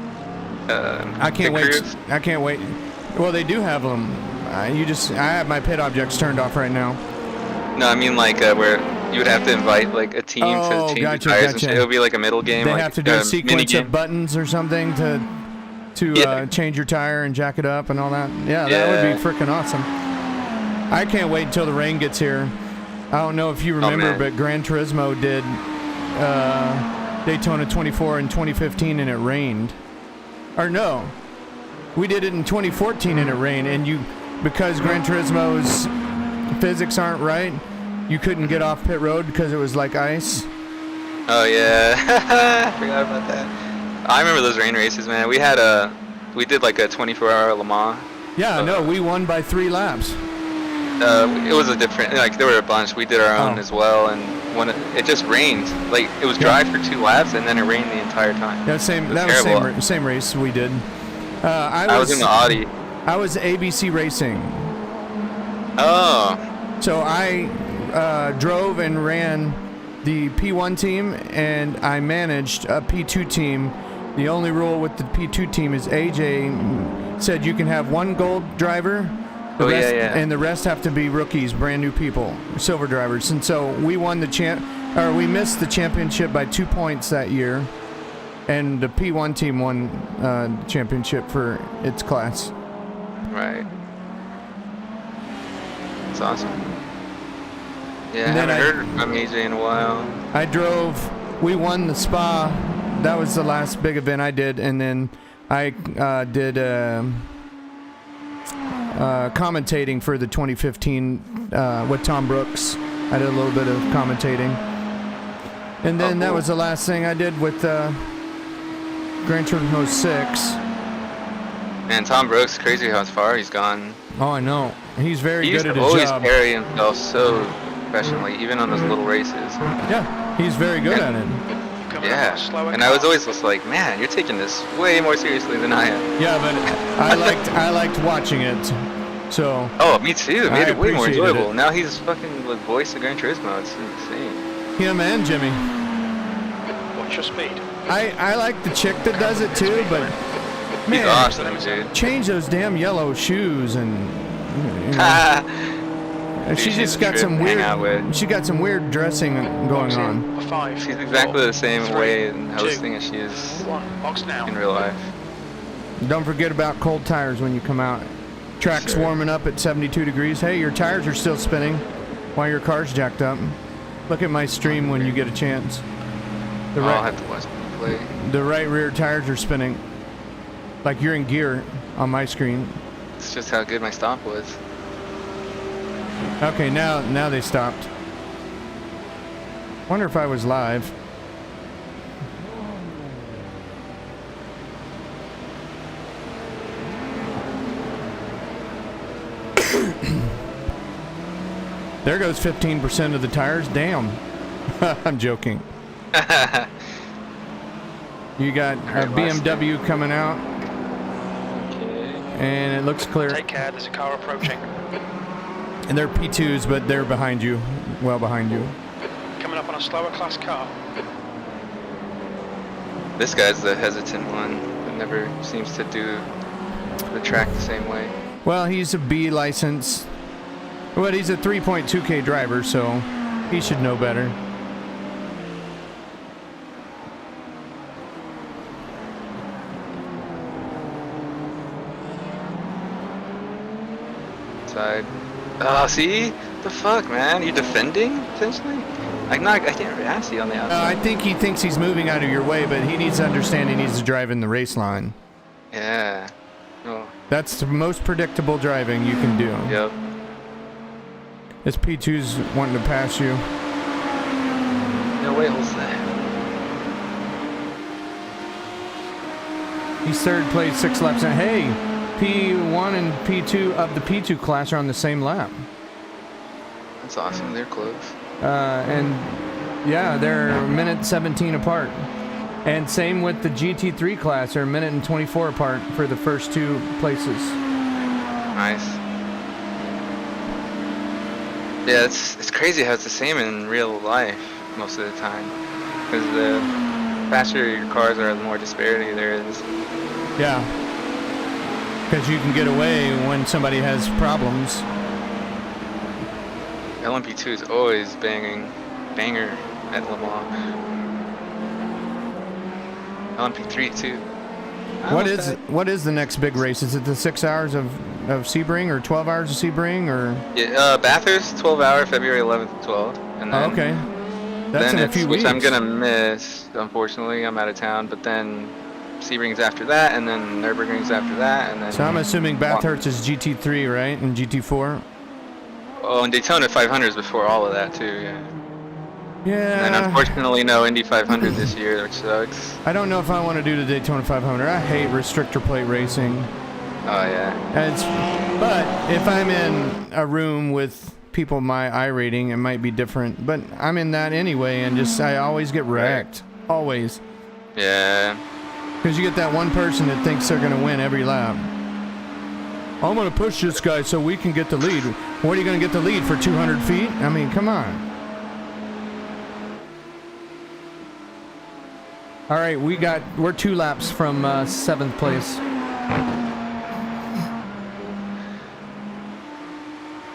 Speaker 1: I can't wait.
Speaker 5: cruise.
Speaker 1: I can't wait. Well, they do have them. I have my pit objects turned off right now.
Speaker 5: No, I mean like where you would have to invite like a team to change
Speaker 1: gotcha,
Speaker 5: the tires and
Speaker 1: gotcha.
Speaker 5: shit. It would be like a middle game.
Speaker 1: They
Speaker 5: like,
Speaker 1: have to do a sequence
Speaker 5: mini-game.
Speaker 1: of buttons or something to change your tire and jack it up and all that. Yeah, that would be freaking awesome. I can't wait until the rain gets here. I don't know if you remember,
Speaker 5: man.
Speaker 1: but Gran Turismo did Daytona 24 in 2015 and it rained. Or no, we did it in 2014 and it rained. And because Gran Turismo's physics aren't right, you couldn't get off pit road because it was like ice.
Speaker 5: Oh yeah, I forgot about that. I remember those rain races, man. We did like a 24-hour Le Mans.
Speaker 1: Yeah, no, we won by 3 laps.
Speaker 5: It was a different, like there were a bunch. We did our own as well, and when it just rained, like it was dry for 2 laps, and then it rained the entire time.
Speaker 1: That was same race we did.
Speaker 5: I was in the Audi.
Speaker 1: I was ABC Racing.
Speaker 5: Oh.
Speaker 1: So I drove and ran the P1 team, and I managed a P2 team. The only rule with the P2 team is AJ said you can have 1 gold driver, and the rest have to be rookies, brand new people, silver drivers. And so we won we missed the championship by 2 points that year, and the P1 team won championship for its class.
Speaker 5: Right. That's awesome. Yeah,
Speaker 1: And
Speaker 5: I
Speaker 1: then
Speaker 5: haven't heard from AJ in a while.
Speaker 1: We won the Spa. That was the last big event I did, and then I did commentating for the 2015 with Tom Brooks. I did a little bit of commentating. And then that was the last thing I did with Gran Turismo 6.
Speaker 5: Man, Tom Brooks, crazy how far he's gone.
Speaker 1: Oh, I know. He's very good at his
Speaker 5: always
Speaker 1: job.
Speaker 5: carry himself so professionally, even on those little races.
Speaker 1: Yeah, he's very good at it.
Speaker 2: Coming up on a
Speaker 5: Yeah,
Speaker 2: slower
Speaker 5: and I was
Speaker 2: car.
Speaker 5: always just like, man, you're taking this way more seriously than I am.
Speaker 1: Yeah, but I liked watching it. So
Speaker 5: Oh, me too. It made
Speaker 1: I
Speaker 5: it way more
Speaker 1: appreciated
Speaker 5: enjoyable.
Speaker 1: it.
Speaker 5: Now he's fucking the voice of Gran Turismo. It's insane.
Speaker 1: him and Jimmy.
Speaker 2: Watch your speed.
Speaker 1: I like the chick that does it too, but
Speaker 5: He's
Speaker 1: man,
Speaker 5: awesome, dude.
Speaker 1: change those damn yellow shoes and you know,
Speaker 5: Dude,
Speaker 1: she
Speaker 5: she's
Speaker 1: just
Speaker 5: a
Speaker 1: got
Speaker 5: trip
Speaker 1: some
Speaker 5: to hang
Speaker 1: weird.
Speaker 5: out with.
Speaker 1: She got some weird dressing going on.
Speaker 2: A 5.
Speaker 5: She's exactly the same
Speaker 2: 3,
Speaker 5: way in
Speaker 2: 2,
Speaker 5: hosting as she is
Speaker 2: 1. Box now.
Speaker 5: in real life.
Speaker 1: Don't forget about cold tires when you come out. Track's
Speaker 5: Sure.
Speaker 1: warming up at 72 degrees. Hey, your tires are still spinning while your car's jacked up. Look at my stream when you get a chance. The
Speaker 5: I'll
Speaker 1: right,
Speaker 5: have to watch the play.
Speaker 1: the right rear tires are spinning. Like you're in gear on my screen.
Speaker 5: It's just how good my stop was.
Speaker 1: Okay, now they stopped. Wonder if I was live. There goes 15% of the tires. Damn. I'm joking. You got a BMW coming out, and it looks clear.
Speaker 2: Take care, there's a car approaching.
Speaker 1: And they're P2s, but they're behind you, well behind you.
Speaker 2: Coming up on a slower class car.
Speaker 5: This guy's the hesitant one that never seems to do the track the same way.
Speaker 1: Well, he's a B license. But he's a 3.2K driver, so he should know better.
Speaker 5: Side. Oh, see? The fuck, man? You defending, essentially? I can't really ask you on the outside.
Speaker 1: I think he thinks he's moving out of your way, but he needs to understand he needs to drive in the race line.
Speaker 5: Yeah. Oh,
Speaker 1: That's the most predictable driving you can do.
Speaker 5: yep.
Speaker 1: This P2's wanting to pass you.
Speaker 5: No way, what's that?
Speaker 1: He's third place, 6 laps in. Hey, P1 and P2 of the P2 class are on the same lap.
Speaker 5: That's awesome, they're close.
Speaker 1: And yeah, they're a minute 17 apart. And same with the GT3 class, they're a minute and 24 apart for the first 2 places.
Speaker 5: Nice. Yeah, it's crazy how it's the same in real life most of the time. Because the faster your cars are, the more disparity there is.
Speaker 1: Yeah. Because you can get away when somebody has problems.
Speaker 5: LMP2 is always banger at Le Mans. LMP3 too.
Speaker 1: What is the next big race? Is it the 6 hours of Sebring or 12 hours of Sebring or?
Speaker 5: Yeah, Bathurst 12-hour, February 11th to 12th, and then
Speaker 1: Okay. That's
Speaker 5: then
Speaker 1: in a few weeks.
Speaker 5: which I'm gonna miss. Unfortunately, I'm out of town. But then Sebring's after that, and then Nürburgring's after that, and then.
Speaker 1: So I'm assuming Bathurst is GT3, right? And GT4?
Speaker 5: Oh, and Daytona 500 is before all of that too. Yeah.
Speaker 1: Yeah.
Speaker 5: And unfortunately, no Indy 500 this year, which sucks.
Speaker 1: I don't know if I want to do the Daytona 500. I hate restrictor plate racing.
Speaker 5: Oh yeah.
Speaker 1: But if I'm in a room with people my I rating, it might be different. But I'm in that anyway, and I always get wrecked. Always.
Speaker 5: Yeah.
Speaker 1: Because you get that one person that thinks they're going to win every lap. I'm going to push this guy so we can get the lead. What are you going to get the lead for 200 feet? I mean, come on. All right, we're 2 laps from 7th place.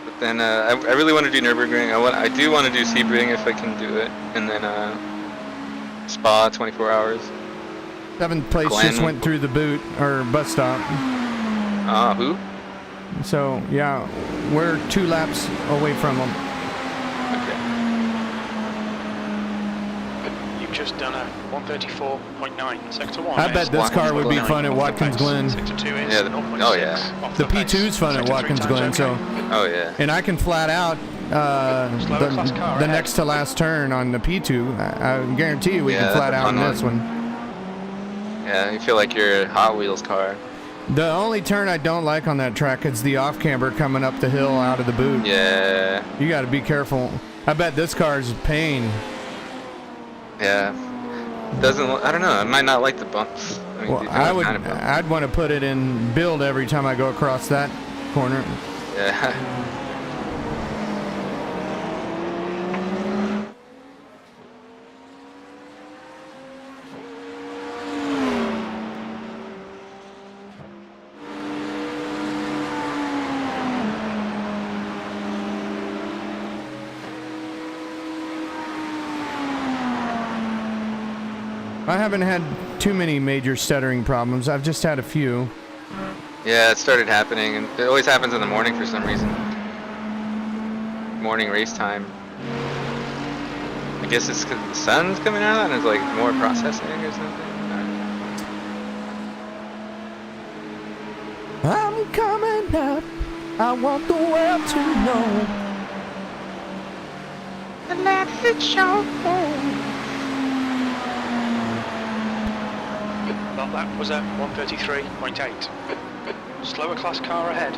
Speaker 5: But then I really want to do Nürburgring. I do want to do Sebring if I can do it, and then Spa 24 hours.
Speaker 1: 7th place
Speaker 5: Glenn.
Speaker 1: just went through the boot or bus stop.
Speaker 5: Who?
Speaker 1: So yeah, we're 2 laps away from them.
Speaker 5: Okay.
Speaker 2: You've just done a 134.9, sector 1.
Speaker 1: I bet this car would be fun at Watkins Glen.
Speaker 2: Sector 2 is
Speaker 5: Yeah,
Speaker 2: 0.6
Speaker 5: oh, yeah.
Speaker 2: off
Speaker 1: The
Speaker 2: pace.
Speaker 1: P2's fun at
Speaker 2: Sector 3
Speaker 1: Watkins
Speaker 2: times
Speaker 1: Glen,
Speaker 2: okay.
Speaker 1: so
Speaker 5: Oh yeah.
Speaker 1: and I can flat out
Speaker 2: Slower class car
Speaker 1: the
Speaker 2: ahead.
Speaker 1: next to last turn on the P2. I guarantee you we
Speaker 5: Yeah,
Speaker 1: can flat
Speaker 5: that's a
Speaker 1: out on
Speaker 5: fun
Speaker 1: this
Speaker 5: one.
Speaker 1: one.
Speaker 5: Yeah, you feel like you're a Hot Wheels car.
Speaker 1: The only turn I don't like on that track is the off camber coming up the hill out of the boot.
Speaker 5: Yeah.
Speaker 1: You got to be careful. I bet this car is a pain.
Speaker 5: Yeah. doesn't. I don't know. I might not like the bumps. I mean,
Speaker 1: Well,
Speaker 5: these are
Speaker 1: I would.
Speaker 5: kind of bumps.
Speaker 1: I'd want to put it in build every time I go across that corner.
Speaker 5: Yeah.
Speaker 1: I haven't had too many major stuttering problems. I've just had a few.
Speaker 5: Yeah, it started happening, and it always happens in the morning for some reason. Morning race time. I guess it's because the sun's coming out and it's like more processing or something.
Speaker 1: I'm coming up. I want the world to know. And let it show.
Speaker 2: That lap was at 133.8. Slower class car ahead.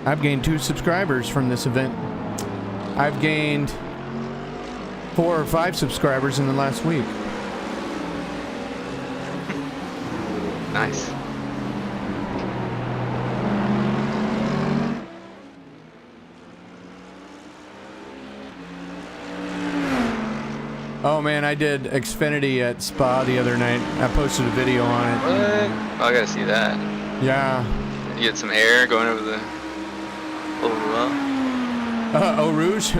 Speaker 1: I've gained 2 subscribers from this event. I've gained 4 or 5 subscribers in the last week.
Speaker 5: Nice.
Speaker 1: Oh man, I did Xfinity at Spa the other night. I posted a video on it.
Speaker 5: What? Oh, I gotta see that.
Speaker 1: Yeah.
Speaker 5: You get some air going over the overall.
Speaker 1: Eau Rouge?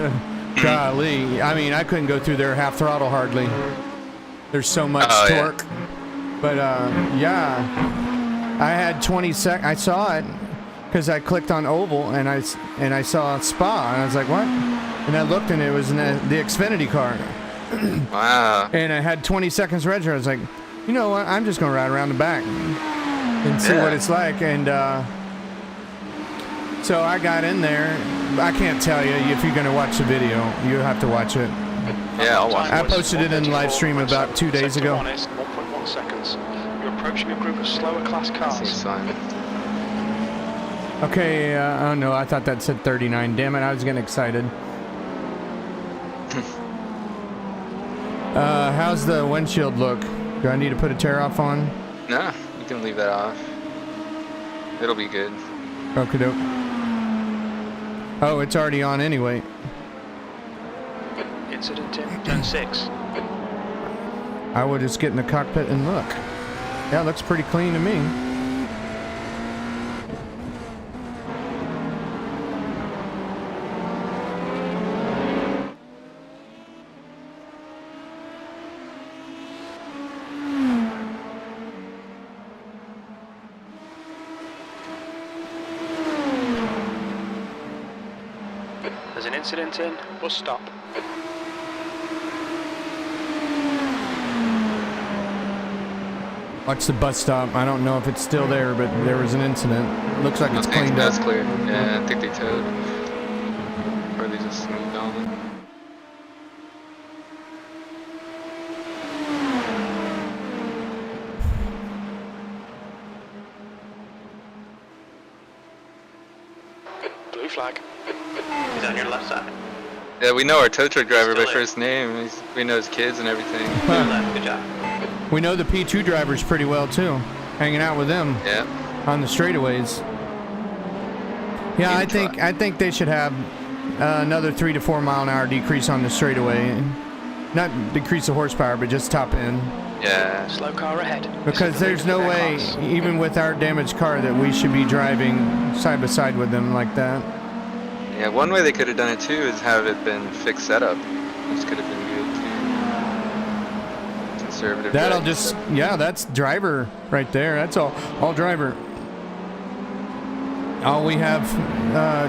Speaker 1: Golly. I mean, I couldn't go through there half throttle hardly. There's so much torque. Yeah. But yeah. I had 20 I saw it because I clicked on oval and I saw Spa and I was like, what? And I looked and it was in the Xfinity car.
Speaker 5: Wow.
Speaker 1: And I had 20 seconds register. I was like, you know what? I'm just going to ride around the back and see what it's like. And so I got in there. I can't tell you if you're going to watch the video. You have to watch it.
Speaker 5: Yeah, I'll watch it.
Speaker 1: I posted it in live stream about 2 days ago.
Speaker 2: 1.1 seconds. You're approaching a group of slower class cars.
Speaker 5: Seems fine.
Speaker 1: Okay, oh no, I thought that said 39. Damn it, I was getting excited. How's the windshield look? Do I need to put a tear off on?
Speaker 5: No, you can leave that off. It'll be good.
Speaker 1: Okie doke. Oh, it's already on anyway.
Speaker 2: Incident in turn 6.
Speaker 1: I would just get in the cockpit and look. Yeah, it looks pretty clean to me.
Speaker 2: There's an incident in, bus stop.
Speaker 1: Watch the bus stop. I don't know if it's still there, but there was an incident. Looks like it's cleaned up.
Speaker 5: That's clear. Yeah, I think they towed. Or they just moved on.
Speaker 2: Blue flag.
Speaker 3: He's on your left side.
Speaker 5: Yeah, we know our tow truck driver by
Speaker 3: Still there.
Speaker 5: first name. We know his kids and everything.
Speaker 3: Your left. Good job.
Speaker 1: We know the P2 drivers pretty well too. Hanging out with them
Speaker 5: Yeah.
Speaker 1: on the straightaways. Yeah, I think they should have another 3 to 4 mile an hour decrease on the straightaway. Not decrease the horsepower, but just top end.
Speaker 5: Yeah.
Speaker 2: Slow car ahead.
Speaker 1: Because there's no way, even with our damaged car, that we should be driving side by side with them like that.
Speaker 5: Yeah, one way they could have done it too is have it been fixed setup. This could have been good too. Conservative.
Speaker 1: That'll
Speaker 5: driving.
Speaker 1: just, yeah, that's driver right there. That's all driver. All we have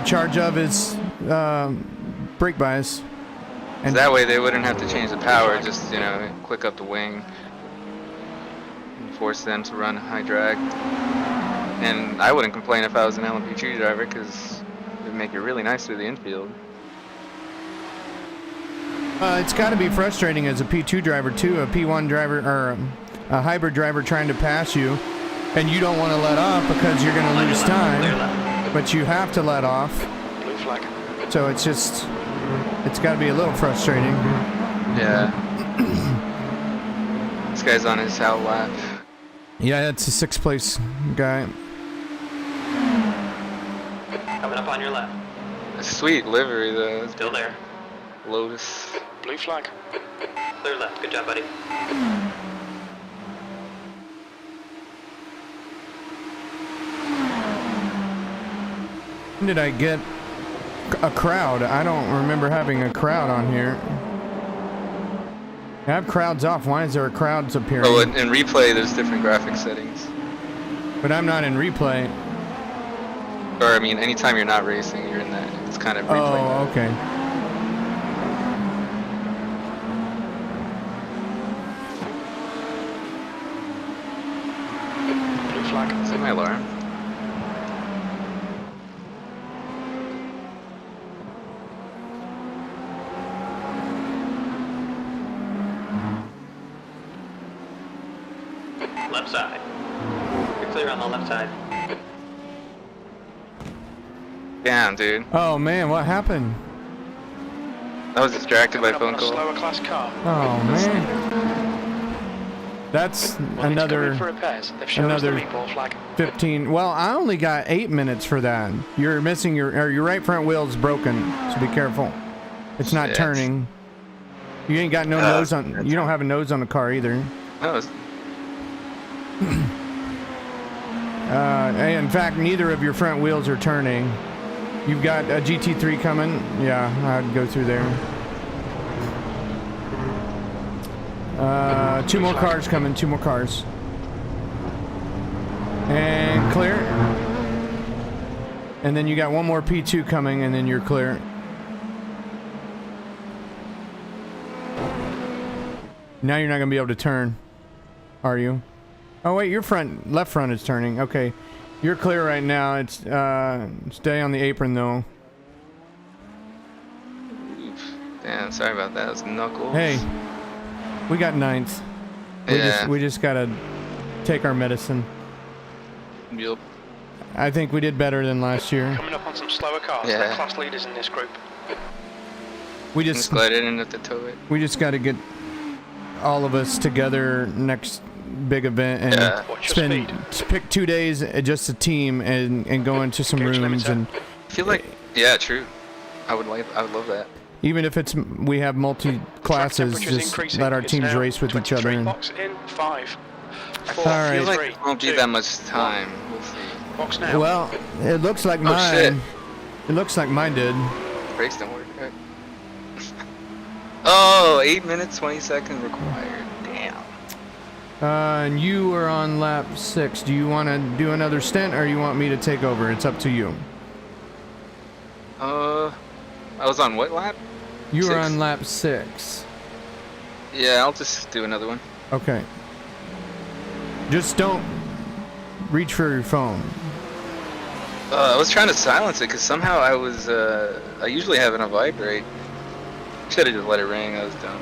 Speaker 1: charge of is brake bias.
Speaker 5: And that way they wouldn't have to change the power, just, you know, click up the wing and force them to run high drag. And I wouldn't complain if I was an LMDH driver because it would make it really nice through the infield.
Speaker 1: It's got to be frustrating as a P2 driver too, a P1 driver or a hybrid driver trying to pass you, and you don't want to let off because you're going to lose time, but you have to let off.
Speaker 2: Blue flag.
Speaker 1: So it's got to be a little frustrating.
Speaker 5: Yeah. This guy's on his out lap.
Speaker 1: Yeah, it's a 6th place guy.
Speaker 3: Coming up on your left.
Speaker 5: A sweet livery though.
Speaker 3: Still there.
Speaker 5: Lotus.
Speaker 2: Blue flag.
Speaker 3: Clear left. Good job, buddy.
Speaker 1: When did I get a crowd? I don't remember having a crowd on here. I have crowds off. Why is there crowds appearing?
Speaker 5: Oh, in replay, there's different graphic settings.
Speaker 1: But I'm not in replay.
Speaker 5: Or, I mean, anytime you're not racing, you're in that. It's kind of replay.
Speaker 1: Oh, okay.
Speaker 2: Blue flag.
Speaker 5: Is that my alarm?
Speaker 3: Left side. You're clear on the left side.
Speaker 5: Damn, dude.
Speaker 1: Oh man, what happened?
Speaker 5: I was distracted by
Speaker 2: Coming
Speaker 5: phone
Speaker 2: up on a
Speaker 5: call.
Speaker 2: slower class car.
Speaker 1: Oh man. That's
Speaker 2: We'll need to come in
Speaker 1: another
Speaker 2: for repairs. They've shown us the
Speaker 1: another
Speaker 2: meatball flag.
Speaker 1: 15. Well, I only got 8 minutes for that. You're missing your right front wheel's broken, so be careful. It's not
Speaker 5: Shit.
Speaker 1: turning. You ain't got no nose on. You don't have a nose on the car either.
Speaker 5: No, it's,
Speaker 1: In fact, neither of your front wheels are turning. You've got a GT3 coming. Yeah, I'd go through there. Two more cars coming. Two more cars. And clear. And then you got one more P2 coming, and then you're clear. Now you're not gonna be able to turn, are you? Oh wait, your left front is turning. Okay, you're clear right now. It's stay on the apron though.
Speaker 5: oof. Damn, sorry about that. It's knuckles.
Speaker 1: Hey, we got 9th. We just gotta take our medicine.
Speaker 5: Yup.
Speaker 1: I think we did better than last year.
Speaker 2: Coming up on some slower cars.
Speaker 5: Yeah.
Speaker 2: They're class leaders in this group.
Speaker 1: We
Speaker 5: Just
Speaker 1: just
Speaker 5: glided in at the tow it.
Speaker 1: we just got to get all of us together next big event and
Speaker 5: Yeah.
Speaker 2: Watch your speed.
Speaker 1: pick 2 days just a team and go into some
Speaker 2: Gauge
Speaker 1: rooms
Speaker 2: limiter.
Speaker 1: and
Speaker 5: I feel like, yeah, true. I would love that.
Speaker 1: even if it's we have multi classes,
Speaker 2: Temperature's
Speaker 1: just
Speaker 2: increasing.
Speaker 1: let our
Speaker 2: It's
Speaker 1: teams
Speaker 2: now
Speaker 1: race with each other.
Speaker 2: 23.
Speaker 1: And,
Speaker 2: Box in 5, 4,
Speaker 1: All right.
Speaker 5: I feel like
Speaker 2: 3,
Speaker 5: it won't be
Speaker 2: 2,
Speaker 5: that much time. We'll see.
Speaker 2: Box now.
Speaker 1: well, it looks like
Speaker 5: Oh,
Speaker 1: mine.
Speaker 5: shit.
Speaker 1: It looks like mine did.
Speaker 5: Brakes don't work. Right? Oh, 8 minutes, 20 seconds required. Damn.
Speaker 1: And you are on lap 6. Do you want to do another stint, or you want me to take over? It's up to you.
Speaker 5: I was on what lap?
Speaker 1: You are
Speaker 5: 6?
Speaker 1: on lap 6.
Speaker 5: Yeah, I'll just do another one.
Speaker 1: Okay. Just don't reach for your phone.
Speaker 5: I was trying to silence it because somehow I was, I usually have it on vibrate. Should have just let it ring, I was dumb.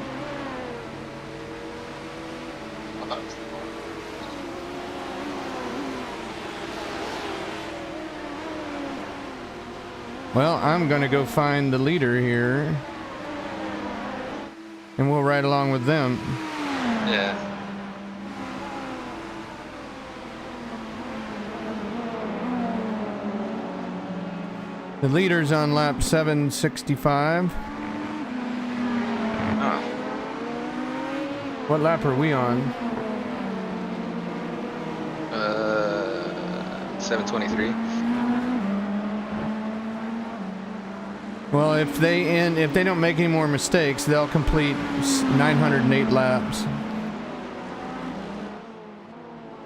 Speaker 1: Well, I'm gonna go find the leader here, and we'll ride along with them.
Speaker 5: Yeah.
Speaker 1: The leader's on lap 765.
Speaker 5: Oh.
Speaker 1: What lap are we on?
Speaker 5: 723.
Speaker 1: Well, if they don't make any more mistakes, they'll complete 908 laps.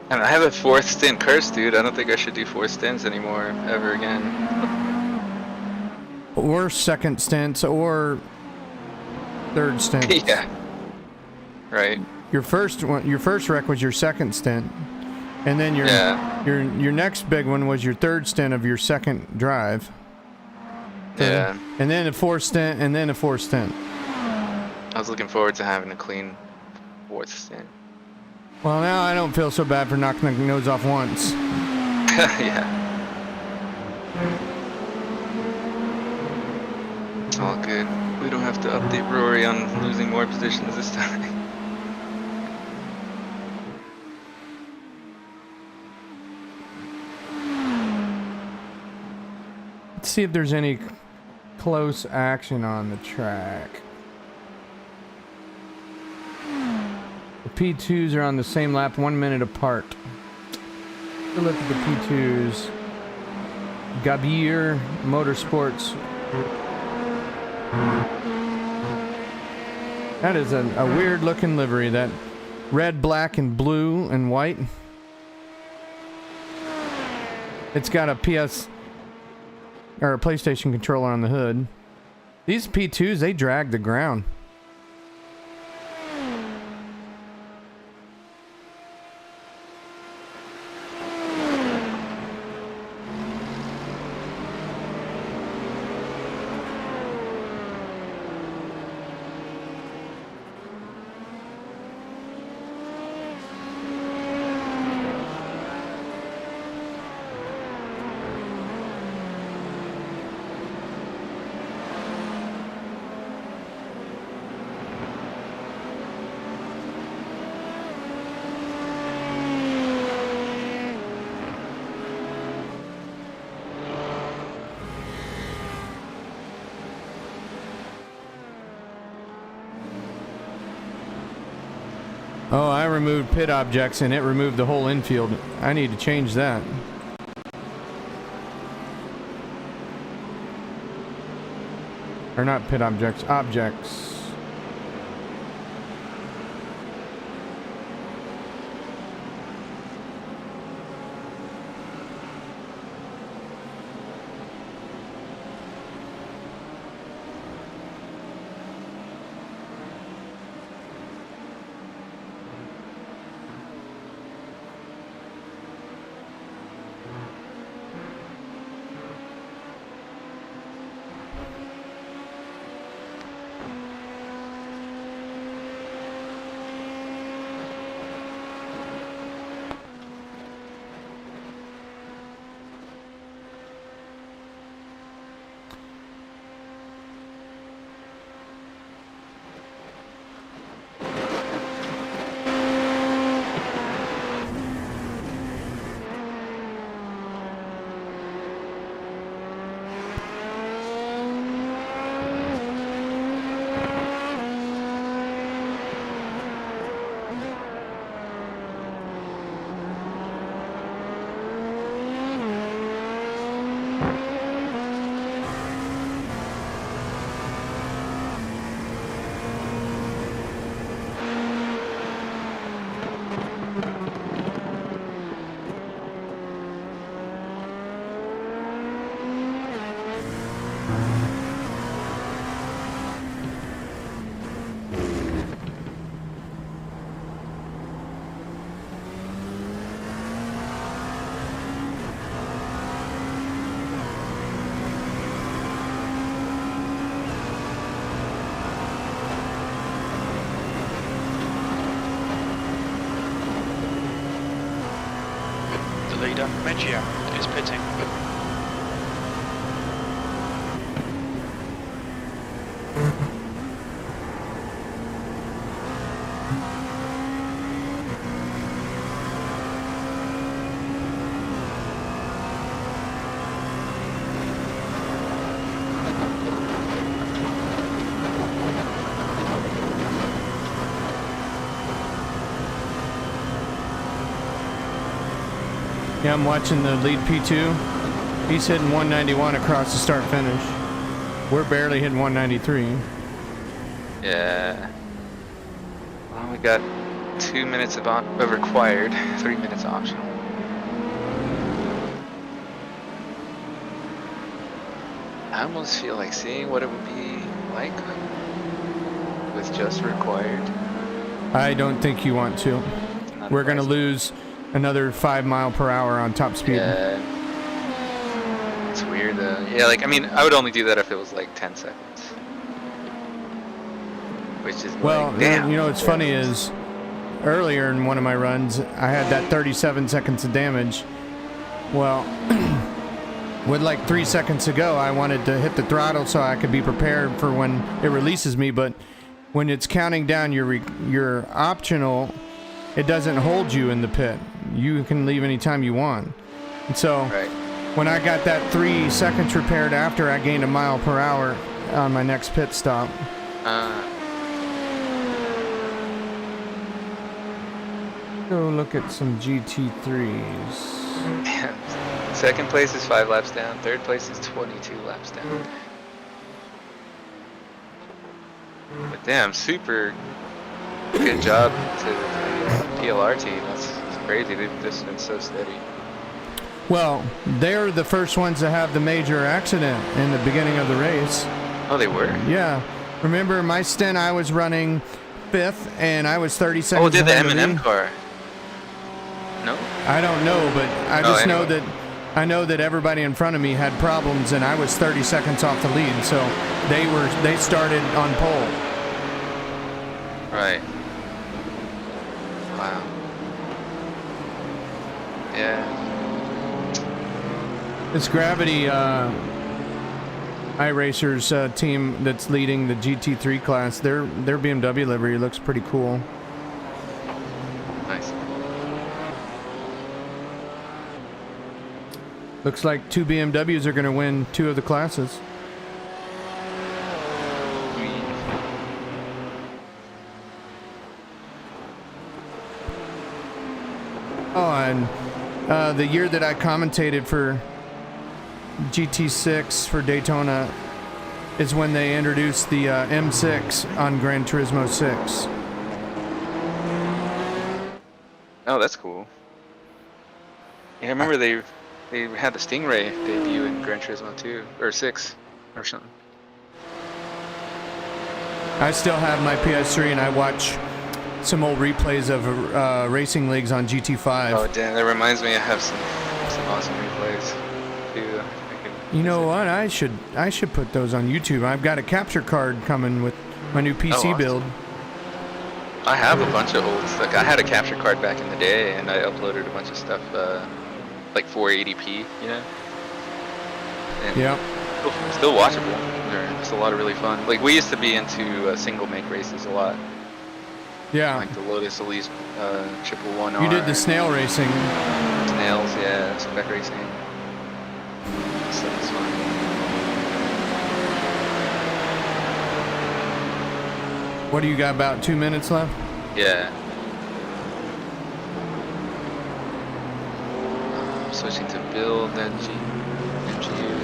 Speaker 5: And I have a 4th stint curse, dude. I don't think I should do 4 stints anymore, ever again.
Speaker 1: Or second stints, or third stints.
Speaker 5: Yeah. Right.
Speaker 1: Your first wreck was your second stint. And then
Speaker 5: Yeah.
Speaker 1: your next big one was your third stint of your second drive.
Speaker 5: Yeah.
Speaker 1: And then a fourth stint, and then a fourth stint.
Speaker 5: I was looking forward to having a clean fourth stint.
Speaker 1: Well, now I don't feel so bad for knocking the nose off once.
Speaker 5: Yeah. It's all good. We don't have to update Rory on losing more positions this time.
Speaker 1: Let's see if there's any close action on the track. The P2s are on the same lap, 1 minute apart. Let's look at the P2s. Gabier Motorsports. That is a weird looking livery, that red, black, and blue and white. It's got a PS or a PlayStation controller on the hood. These P2s, they drag the ground. Oh, I removed pit objects and it removed the whole infield. I need to change that. Or not pit objects, objects.
Speaker 2: Leader, Meggio, is pitting.
Speaker 1: Yeah, I'm watching the lead P2. He's hitting 191 across the start finish. We're barely hitting 193.
Speaker 5: Yeah. Well, we got 2 minutes of required, 3 minutes optional. I almost feel like seeing what it would be like with just required.
Speaker 1: I don't think you want to.
Speaker 5: Not
Speaker 1: We're gonna
Speaker 5: advisable.
Speaker 1: lose another 5 mile per hour on top speed.
Speaker 5: Yeah. It's weird though. Yeah, like, I mean, I would only do that if it was like 10 seconds. Which is
Speaker 1: Well,
Speaker 5: like, damn.
Speaker 1: you know what's funny is earlier in one of my runs, I had that 37 seconds of damage. Well, with like 3 seconds to go, I wanted to hit the throttle so I could be prepared for when it releases me, but when it's counting down your optional, it doesn't hold you in the pit. You can leave anytime you want. And so
Speaker 5: Right.
Speaker 1: when I got that 3 seconds repaired after, I gained a mile per hour on my next pit stop. Go look at some GT3s.
Speaker 5: Second place is 5 laps down. Third place is 22 laps down. But damn, super good job to the PLR team. That's crazy. They've just been so steady.
Speaker 1: Well, they're the first ones to have the major accident in the beginning of the race.
Speaker 5: Oh, they were?
Speaker 1: Yeah. Remember my stint, I was running 5th and I was 30 seconds
Speaker 5: Oh, did the
Speaker 1: ahead of
Speaker 5: M&M
Speaker 1: me.
Speaker 5: car? No?
Speaker 1: I don't know, but I just know
Speaker 5: anyway.
Speaker 1: that I know that everybody in front of me had problems and I was 30 seconds off the lead, so they started on pole.
Speaker 5: Right. Wow. Yeah.
Speaker 1: This Gravity iRacers team that's leading the GT3 class, their BMW livery looks pretty cool.
Speaker 5: Nice.
Speaker 1: Looks like 2 BMWs are going to win 2 of the classes.
Speaker 5: Sweet.
Speaker 1: Oh, and the year that I commentated for GT6 for Daytona is when they introduced the M6 on Gran Turismo 6.
Speaker 5: Oh, that's cool. Yeah, I remember they had the Stingray debut in Gran Turismo 2 or 6 or something.
Speaker 1: I still have my PS3 and I watch some old replays of racing leagues on GT5.
Speaker 5: Oh damn, that reminds me I have some awesome replays too.
Speaker 1: You know what? I should put those on YouTube. I've got a capture card coming with my new PC
Speaker 5: awesome.
Speaker 1: build.
Speaker 5: I have a bunch of old stuff. I had a capture card back in the day, and I uploaded a bunch of stuff, like 480p, you know. And
Speaker 1: Yeah.
Speaker 5: Still watchable. There's a lot of really fun. Like we used to be into single make races a lot.
Speaker 1: Yeah.
Speaker 5: Like the Lotus Elise 111R.
Speaker 1: You did the snail racing.
Speaker 5: Snails, yeah, spec racing. Stuff was fun.
Speaker 1: What do you got, about 2 minutes left?
Speaker 5: Yeah. Switching to build that MGU.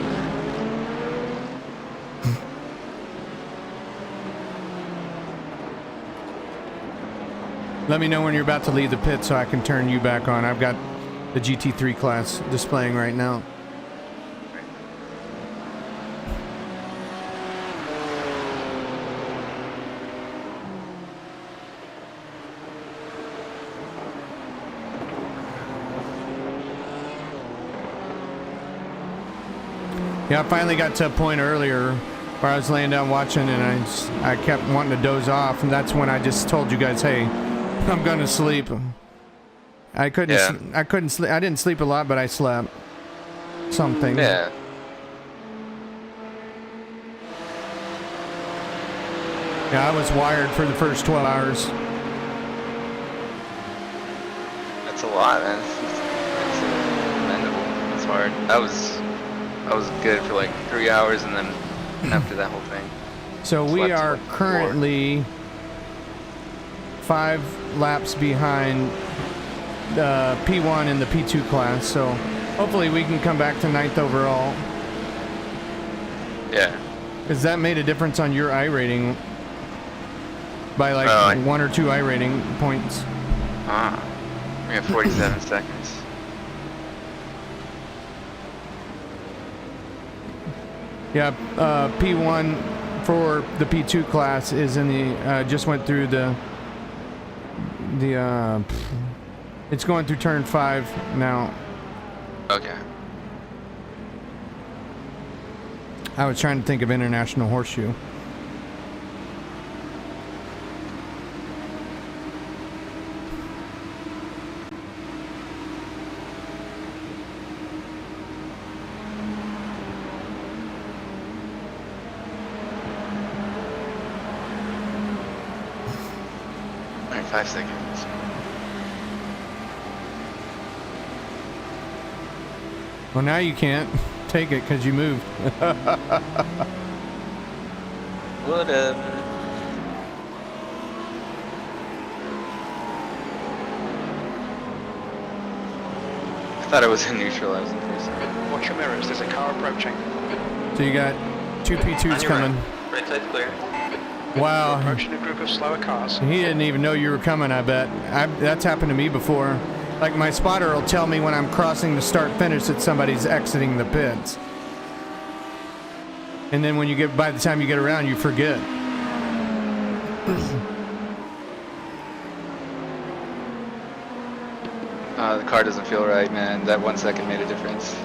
Speaker 1: Let me know when you're about to leave the pit so I can turn you back on. I've got the GT3 class displaying right now. Yeah, I finally got to a point earlier where I was laying down watching and I kept wanting to doze off, and that's when I just told you guys, hey, I'm gonna sleep. I couldn't sleep. I didn't sleep a lot, but I slept something.
Speaker 5: Yeah.
Speaker 1: Yeah, I was wired for the first 12 hours.
Speaker 5: That's a lot, man. It's commendable. It's hard. I was good for like 3 hours, and then after that whole thing.
Speaker 1: So we
Speaker 5: slept
Speaker 1: are
Speaker 5: like 4.
Speaker 1: currently 5 laps behind the P1 and the P2 class. So hopefully we can come back to 9th overall.
Speaker 5: Yeah.
Speaker 1: Because that made a difference on your I rating by like 1 or 2 I rating points.
Speaker 5: We have 47 seconds.
Speaker 1: Yeah, P1 for the P2 class is in the just went through the It's going through turn 5 now.
Speaker 5: Okay.
Speaker 1: I was trying to think of International Horseshoe.
Speaker 5: All right, 5 seconds.
Speaker 1: Well, now you can't take it because you moved.
Speaker 5: Whatever. I thought I was in neutral. I was in first.
Speaker 2: Watch your mirrors, there's a car approaching.
Speaker 1: So you got 2
Speaker 3: On
Speaker 1: P2s
Speaker 3: your
Speaker 1: coming.
Speaker 3: Right side's clear.
Speaker 1: Wow.
Speaker 2: Approaching a group of slower cars.
Speaker 1: He didn't even know you were coming, I bet. That's happened to me before. Like, my spotter will tell me when I'm crossing the start-finish that somebody's exiting the pits. And then when you get, by the time you get around, you forget.
Speaker 5: The car doesn't feel right, man. That 1 second made a difference.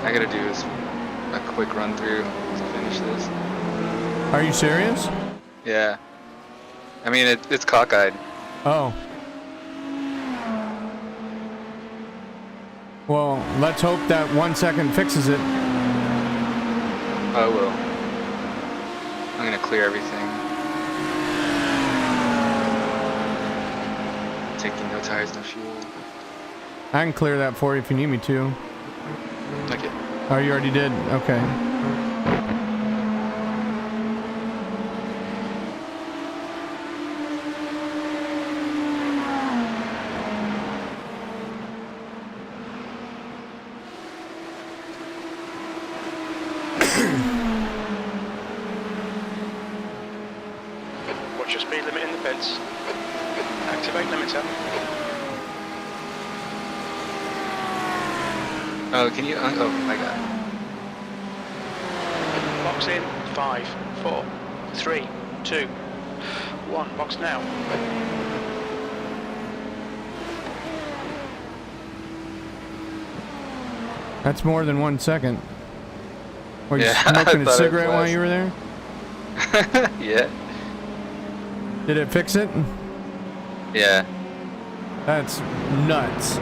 Speaker 5: I gotta do is a quick run through to finish this.
Speaker 1: Are you serious?
Speaker 5: Yeah. I mean, it's cockeyed.
Speaker 1: Oh. Well, let's hope that 1 second fixes it.
Speaker 5: Oh, well. I'm gonna clear everything. Taking no tires, no fuel.
Speaker 1: I can clear that for you if you need me to.
Speaker 5: Okay.
Speaker 1: Oh, you already did? Okay.
Speaker 2: Watch your speed limit in the pits. Activate limiter.
Speaker 5: Oh, can you? Oh, I got it.
Speaker 2: Box in. 5, 4, 3, 2, 1. Box now.
Speaker 1: That's more than 1 second. Were you
Speaker 5: Yeah, I
Speaker 1: smoking a
Speaker 5: thought it
Speaker 1: cigarette while
Speaker 5: was.
Speaker 1: you were there?
Speaker 5: Yeah.
Speaker 1: Did it fix it?
Speaker 5: Yeah.
Speaker 1: That's nuts.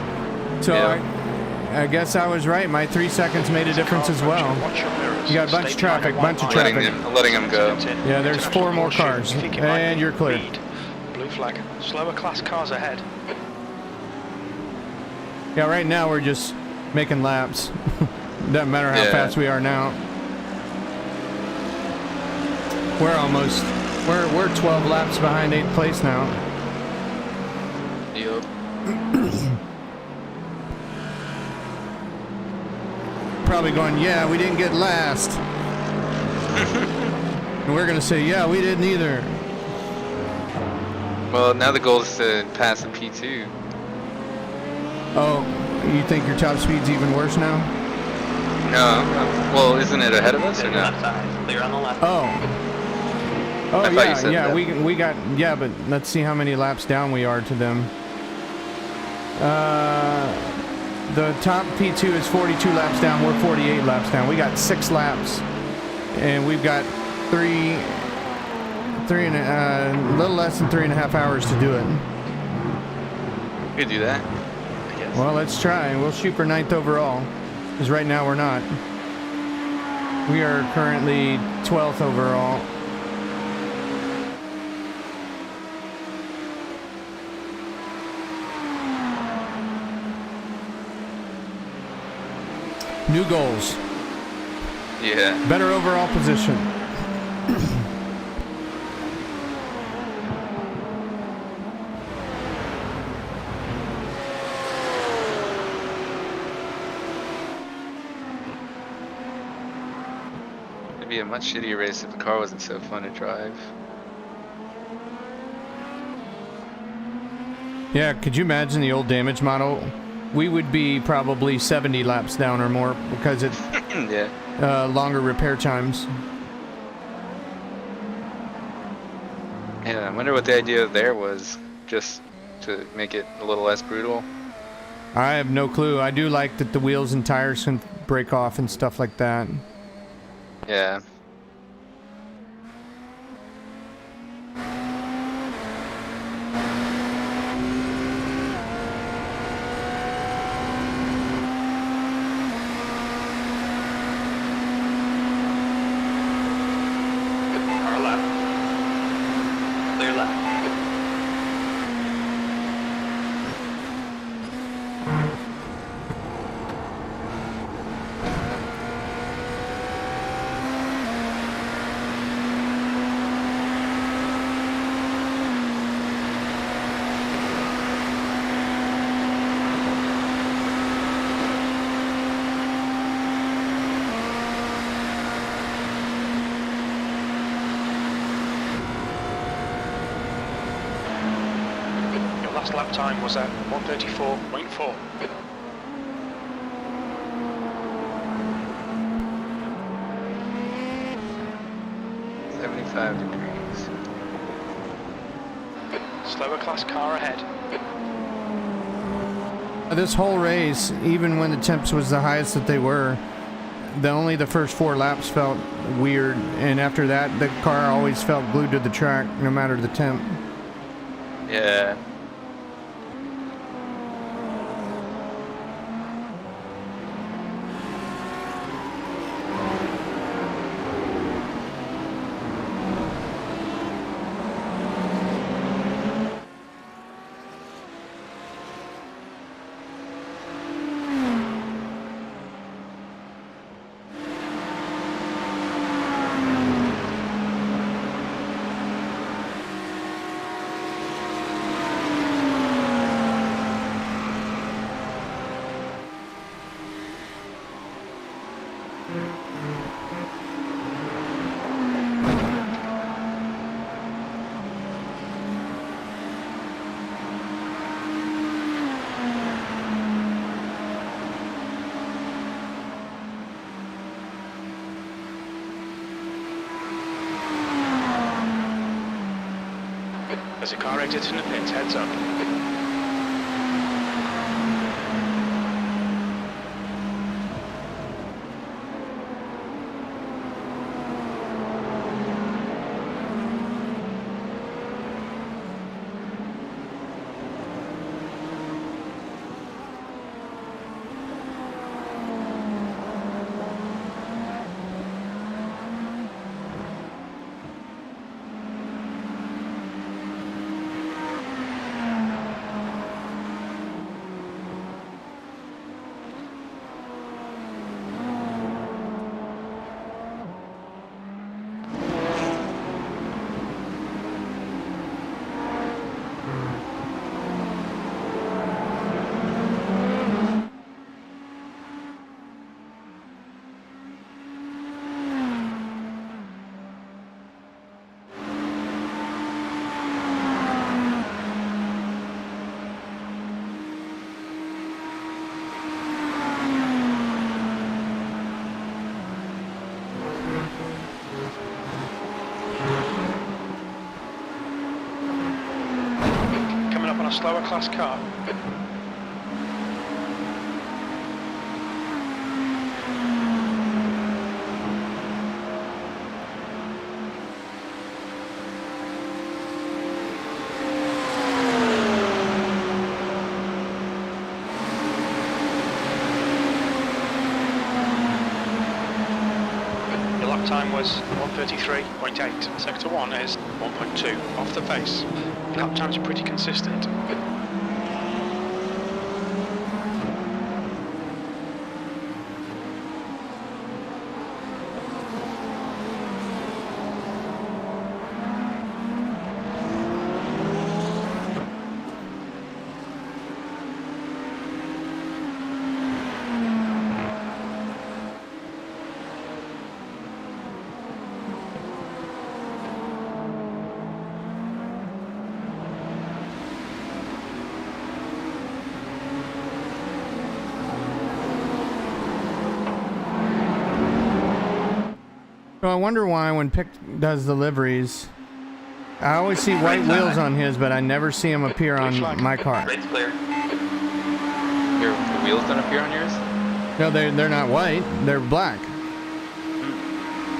Speaker 1: So
Speaker 5: Yeah.
Speaker 1: I guess I was right. My 3 seconds made a difference as well.
Speaker 2: Watch your mirrors.
Speaker 1: You got a bunch of
Speaker 2: Stay behind
Speaker 1: traffic,
Speaker 2: a white
Speaker 1: bunch of
Speaker 2: line.
Speaker 1: traffic.
Speaker 5: Letting him go.
Speaker 1: Yeah, there's 4 more cars,
Speaker 2: You think it might
Speaker 1: and
Speaker 2: be?
Speaker 1: you're clear.
Speaker 2: Lead. Blue flag. Slower class cars ahead.
Speaker 1: Yeah, right now we're just making laps. Doesn't matter how
Speaker 5: Yeah.
Speaker 1: fast we are now. We're 12 laps behind 8th place now.
Speaker 5: Yup.
Speaker 1: Probably going, yeah, we didn't get last. And we're gonna say, yeah, we didn't either.
Speaker 5: Well, now the goal is to pass the P2.
Speaker 1: Oh, you think your top speed's even worse now?
Speaker 5: No. Well, isn't it ahead of us or
Speaker 3: Clear
Speaker 5: no?
Speaker 3: left side. Clear on the left.
Speaker 1: Oh. Oh,
Speaker 5: I thought
Speaker 1: yeah,
Speaker 5: you said
Speaker 1: yeah,
Speaker 5: that.
Speaker 1: we got, yeah, but let's see how many laps down we are to them. The top P2 is 42 laps down, we're 48 laps down. We got 6 laps, and we've got a little less than 3.5 hours to do it.
Speaker 5: We could do that, I guess.
Speaker 1: Well, let's try. We'll shoot for 9th overall, because right now we're not. We are currently 12th overall. New goals.
Speaker 5: Yeah.
Speaker 1: Better overall position.
Speaker 5: It'd be a much shittier race if the car wasn't so fun to drive.
Speaker 1: Yeah, could you imagine the old damage model? We would be probably 70 laps down or more because it's
Speaker 5: Yeah.
Speaker 1: longer repair times.
Speaker 5: Yeah, I wonder what the idea there was, just to make it a little less brutal.
Speaker 1: I have no clue. I do like that the wheels and tires can break off and stuff like that.
Speaker 5: Yeah.
Speaker 3: Car left. Clear left.
Speaker 2: Your last lap time was at 134.4.
Speaker 5: 75 degrees.
Speaker 2: Slower class car ahead.
Speaker 1: This whole race, even when the temps was the highest that they were, only the first 4 laps felt weird, and after that the car always felt glued to the track no matter the temp.
Speaker 5: Yeah.
Speaker 2: As a car exits in the pits, heads up. Coming up on a slower class car. Your lap time was 133.8. Sector 1 is 1.2 off the pace. Lap times are pretty consistent.
Speaker 1: So I wonder why when Pick does the liveries, I always see white wheels on his, but I never see them appear on my car.
Speaker 3: Right's clear.
Speaker 5: The wheels don't appear on yours?
Speaker 1: No, they're not white. They're black.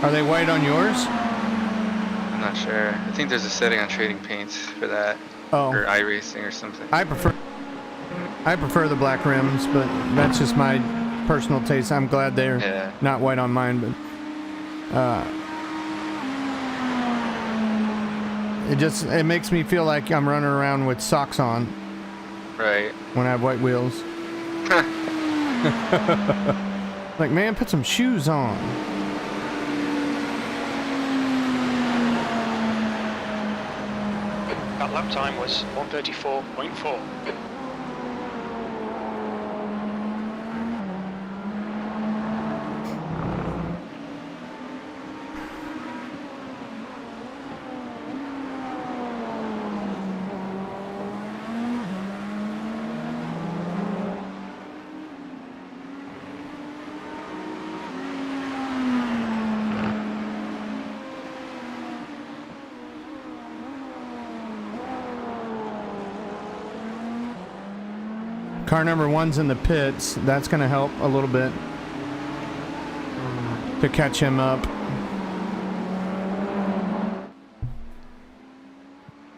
Speaker 1: Are they white on yours?
Speaker 5: I'm not sure. I think there's a setting on trading paints for that.
Speaker 1: Oh.
Speaker 5: Or iRacing or something.
Speaker 1: I prefer the black rims, but that's just my personal taste. I'm glad they're not white on mine, but it makes me feel like I'm running around with socks on.
Speaker 5: Right.
Speaker 1: When I have white wheels. Like, man, put some shoes on.
Speaker 2: That lap time was 1:34.4.
Speaker 1: Car number 1's in the pits. That's going to help a little bit to catch him up.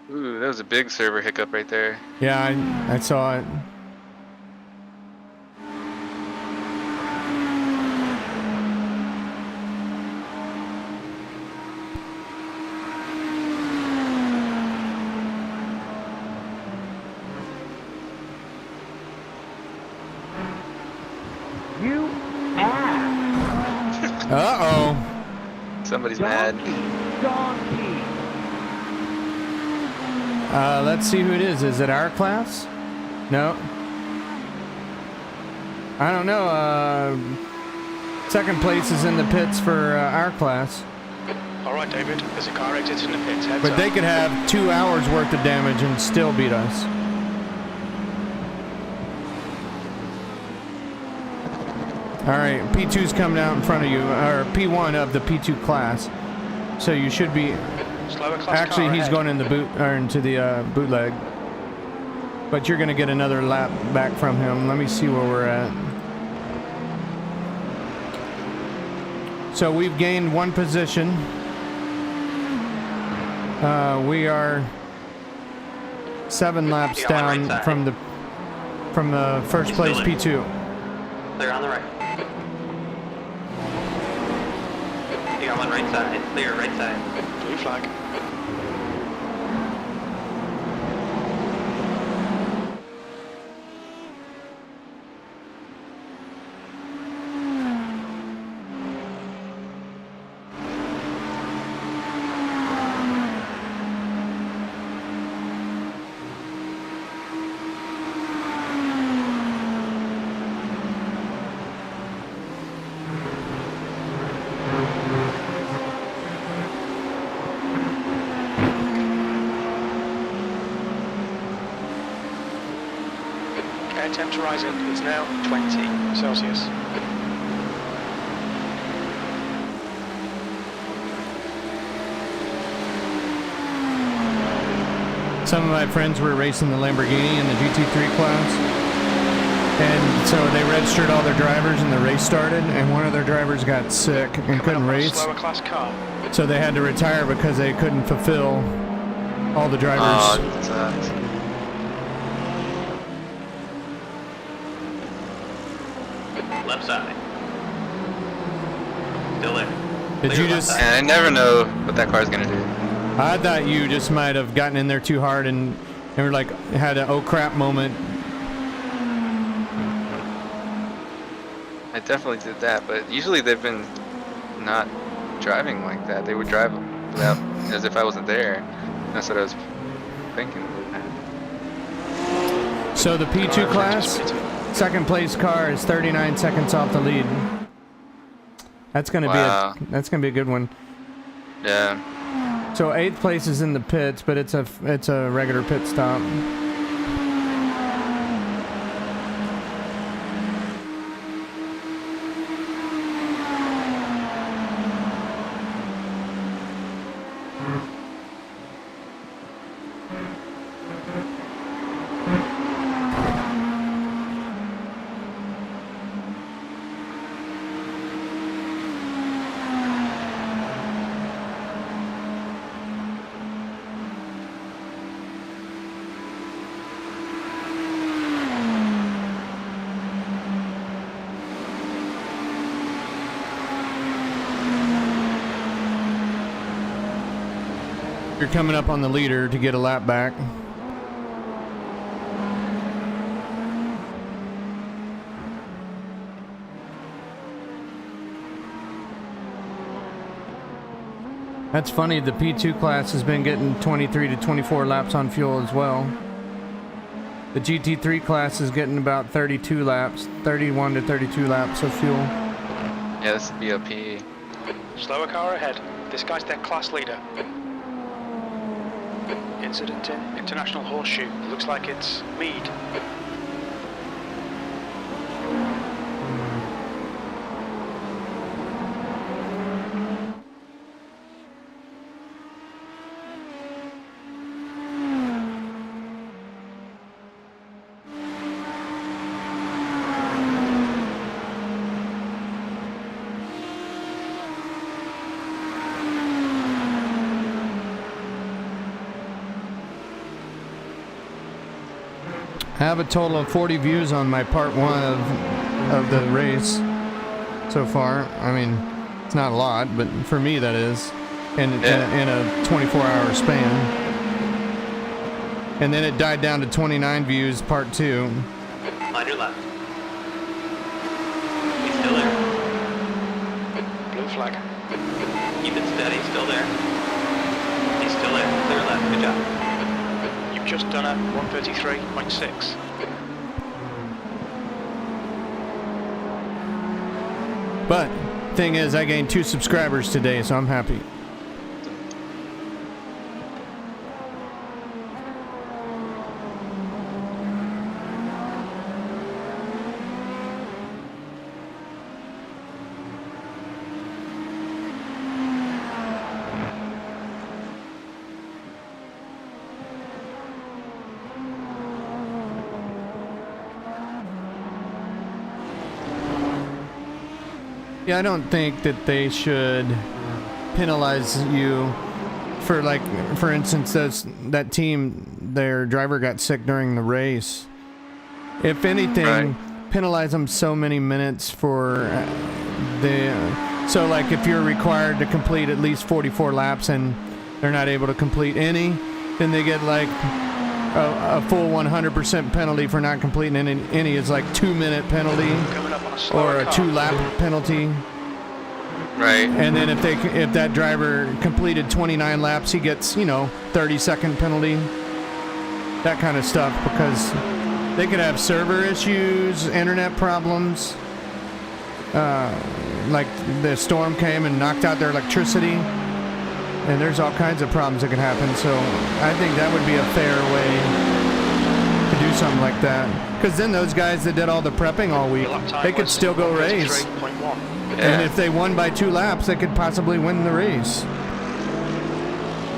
Speaker 5: Ooh, that was a big server hiccup right there.
Speaker 1: Yeah, I saw it. Uh-oh.
Speaker 5: Somebody's mad.
Speaker 1: Let's see who it is. Is it our class? No. I don't know. Second place is in the pits for our class.
Speaker 2: All right, David. There's a car exit in the pits. Heads
Speaker 1: But
Speaker 2: up.
Speaker 1: they could have 2 hours worth of damage and still beat us. All right, P2's coming out in front of you, or P1 of the P2 class. So you should be.
Speaker 2: Slower class
Speaker 1: Actually,
Speaker 2: car
Speaker 1: he's
Speaker 2: ahead.
Speaker 1: going in the boot or into the bootleg. But you're going to get another lap back from him. Let me see where we're at. So we've gained 1 position. We are 7 laps
Speaker 3: You're on the
Speaker 1: down
Speaker 3: right
Speaker 1: from the first place P2.
Speaker 3: Clear on the right. You got one right side. Clear right side.
Speaker 2: Blue flag. Air temp horizon is now 20 Celsius.
Speaker 1: Some of my friends were racing the Lamborghini in the GT3 class. And so they registered all their drivers and the race started, and one of their drivers got sick and couldn't race.
Speaker 2: Slower class car.
Speaker 1: So they had to retire because they couldn't fulfill all the drivers.
Speaker 5: Oh, that sucks.
Speaker 3: Left side. Still there.
Speaker 1: Did
Speaker 3: Clear
Speaker 1: you
Speaker 3: left
Speaker 1: just...
Speaker 3: side.
Speaker 5: And I never know what that car's gonna do.
Speaker 1: I thought you just might have gotten in there too hard and were like, had an oh crap moment.
Speaker 5: I definitely did that, but usually they've been not driving like that. They would drive without, as if I wasn't there. That's what I was thinking.
Speaker 1: So the P2 class, second place car is 39 seconds off the lead. That's gonna be that's gonna be a good one.
Speaker 5: Yeah.
Speaker 1: So 8th place is in the pits, but it's a regular pit stop. You're coming up on the leader to get a lap back. That's funny, the P2 class has been getting 23 to 24 laps on fuel as well. The GT3 class is getting about 32 laps, 31 to 32 laps of fuel.
Speaker 5: Yeah, this is BOP.
Speaker 2: Slower car ahead. This guy's their class leader. Incident in International Horseshoe. Looks like it's Mead.
Speaker 1: I have a total of 40 views on my part one of the race so far. I mean, it's not a lot, but for me that is, in a 24-hour span. And then it died down to 29 views, part two.
Speaker 3: On your left. He's still there.
Speaker 2: Blue flag.
Speaker 3: Keep it steady, still there. He's still there. Clear left. Good job.
Speaker 2: You've just done a 133.6.
Speaker 1: But thing is, I gained 2 subscribers today, so I'm happy. Yeah, I don't think that they should penalize you for, like, for instance, that team, their driver got sick during the race. If anything, penalize them so many minutes for so like if you're required to complete at least 44 laps and they're not able to complete any, then they get like a full 100% penalty for not completing any is like 2-minute penalty or a 2-lap penalty.
Speaker 5: Right.
Speaker 1: And then if that driver completed 29 laps, he gets, 30-second penalty. That kind of stuff, because they could have server issues, internet problems. Like the storm came and knocked out their electricity. And there's all kinds of problems that can happen. So I think that would be a fair way to do something like that. Because then those guys that did all the prepping all week, they could still go race.
Speaker 5: Yeah.
Speaker 1: And if they won by 2 laps, they could possibly win the race.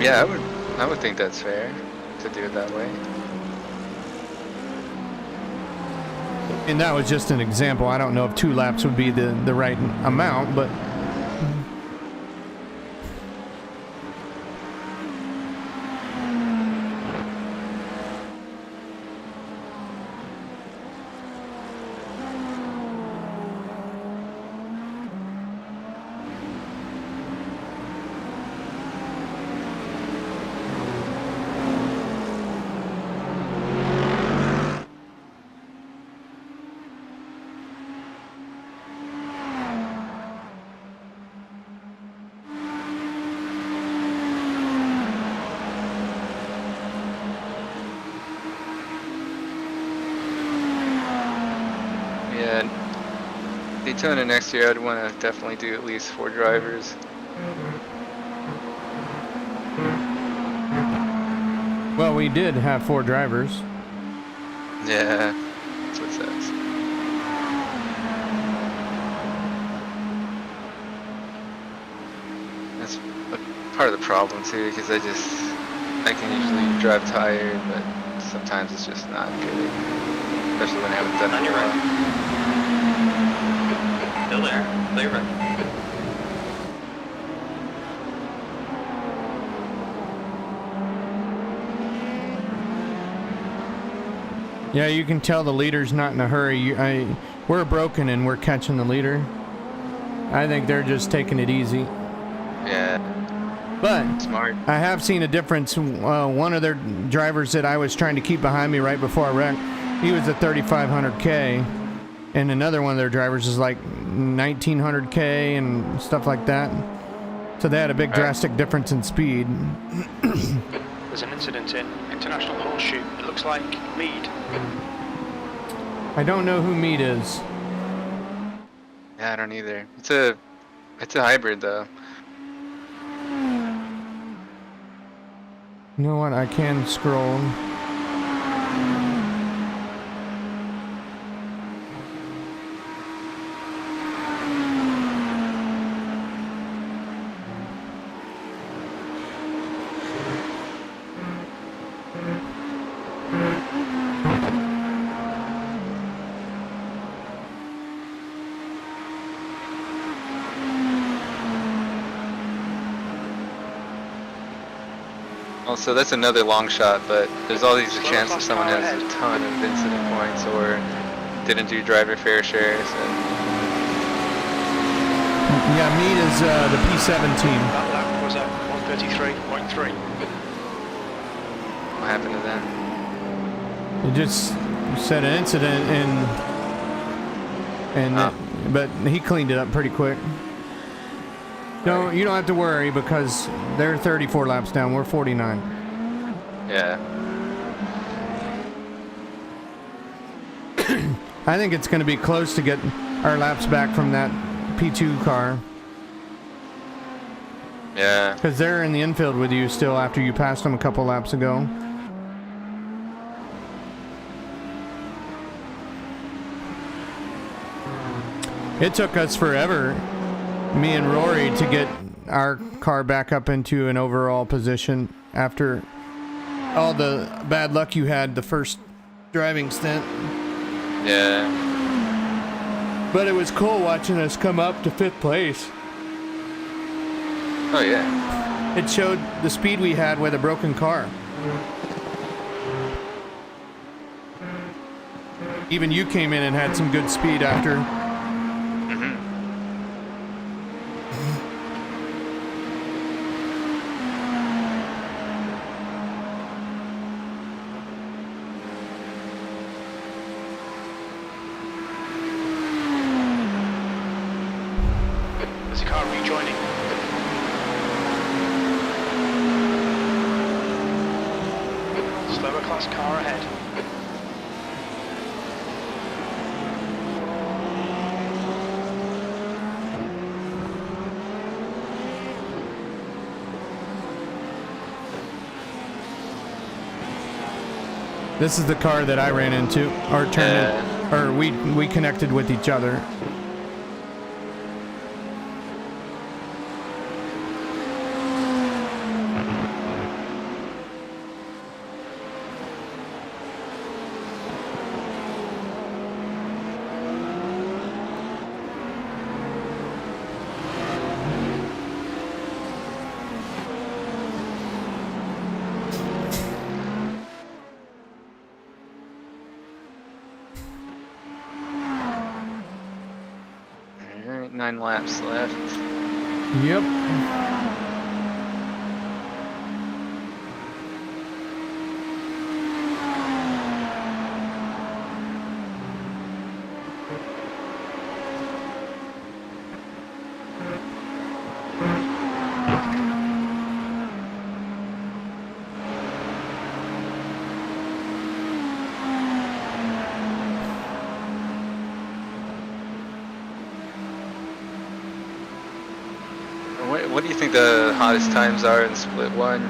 Speaker 5: Yeah, I would think that's fair to do it that way.
Speaker 1: And that was just an example. I don't know if 2 laps would be the right amount, but...
Speaker 5: Daytona next year, I'd want to definitely do at least 4 drivers.
Speaker 1: Well, we did have 4 drivers.
Speaker 5: Yeah, that's what it says. That's a part of the problem too, because I can usually drive tired, but sometimes it's just not good, especially when I haven't done it in a while.
Speaker 3: Still there. Clear right.
Speaker 1: Yeah, you can tell the leader's not in a hurry. We're broken and we're catching the leader. I think they're just taking it easy.
Speaker 5: Yeah.
Speaker 1: But
Speaker 5: Smart.
Speaker 1: I have seen a difference. One of their drivers that I was trying to keep behind me right before I wrecked, he was at 3,500K. And another one of their drivers is like 1,900K and stuff like that. So they had a big drastic difference in speed.
Speaker 2: There's an incident in International Horseshoe. It looks like Mead.
Speaker 1: I don't know who Mead is.
Speaker 5: Yeah, I don't either. It's a hybrid though.
Speaker 1: You know what? I can scroll.
Speaker 5: Also, that's another long shot, but there's always a chance that someone has a ton of incident points or didn't do driver fair share. So.
Speaker 1: Yeah, Mead is the P7 team.
Speaker 2: That lap was at 133.3.
Speaker 5: What happened to them?
Speaker 1: It just said an incident but he cleaned it up pretty quick. No, you don't have to worry because they're 34 laps down. We're 49.
Speaker 5: Yeah.
Speaker 1: I think it's going to be close to get our laps back from that P2 car.
Speaker 5: Yeah.
Speaker 1: Because they're in the infield with you still after you passed them a couple laps ago. It took us forever, me and Rory, to get our car back up into an overall position after all the bad luck you had the first driving stint.
Speaker 5: Yeah.
Speaker 1: But it was cool watching us come up to 5th place.
Speaker 5: Oh yeah.
Speaker 1: It showed the speed we had with a broken car. Even you came in and had some good speed after.
Speaker 2: There's a car rejoining. Slower class car ahead.
Speaker 1: This is the car that I ran into, or turned, or we connected with each other.
Speaker 5: Alright, 9 laps left.
Speaker 1: Yep.
Speaker 5: What do you think the hottest times are in split 1?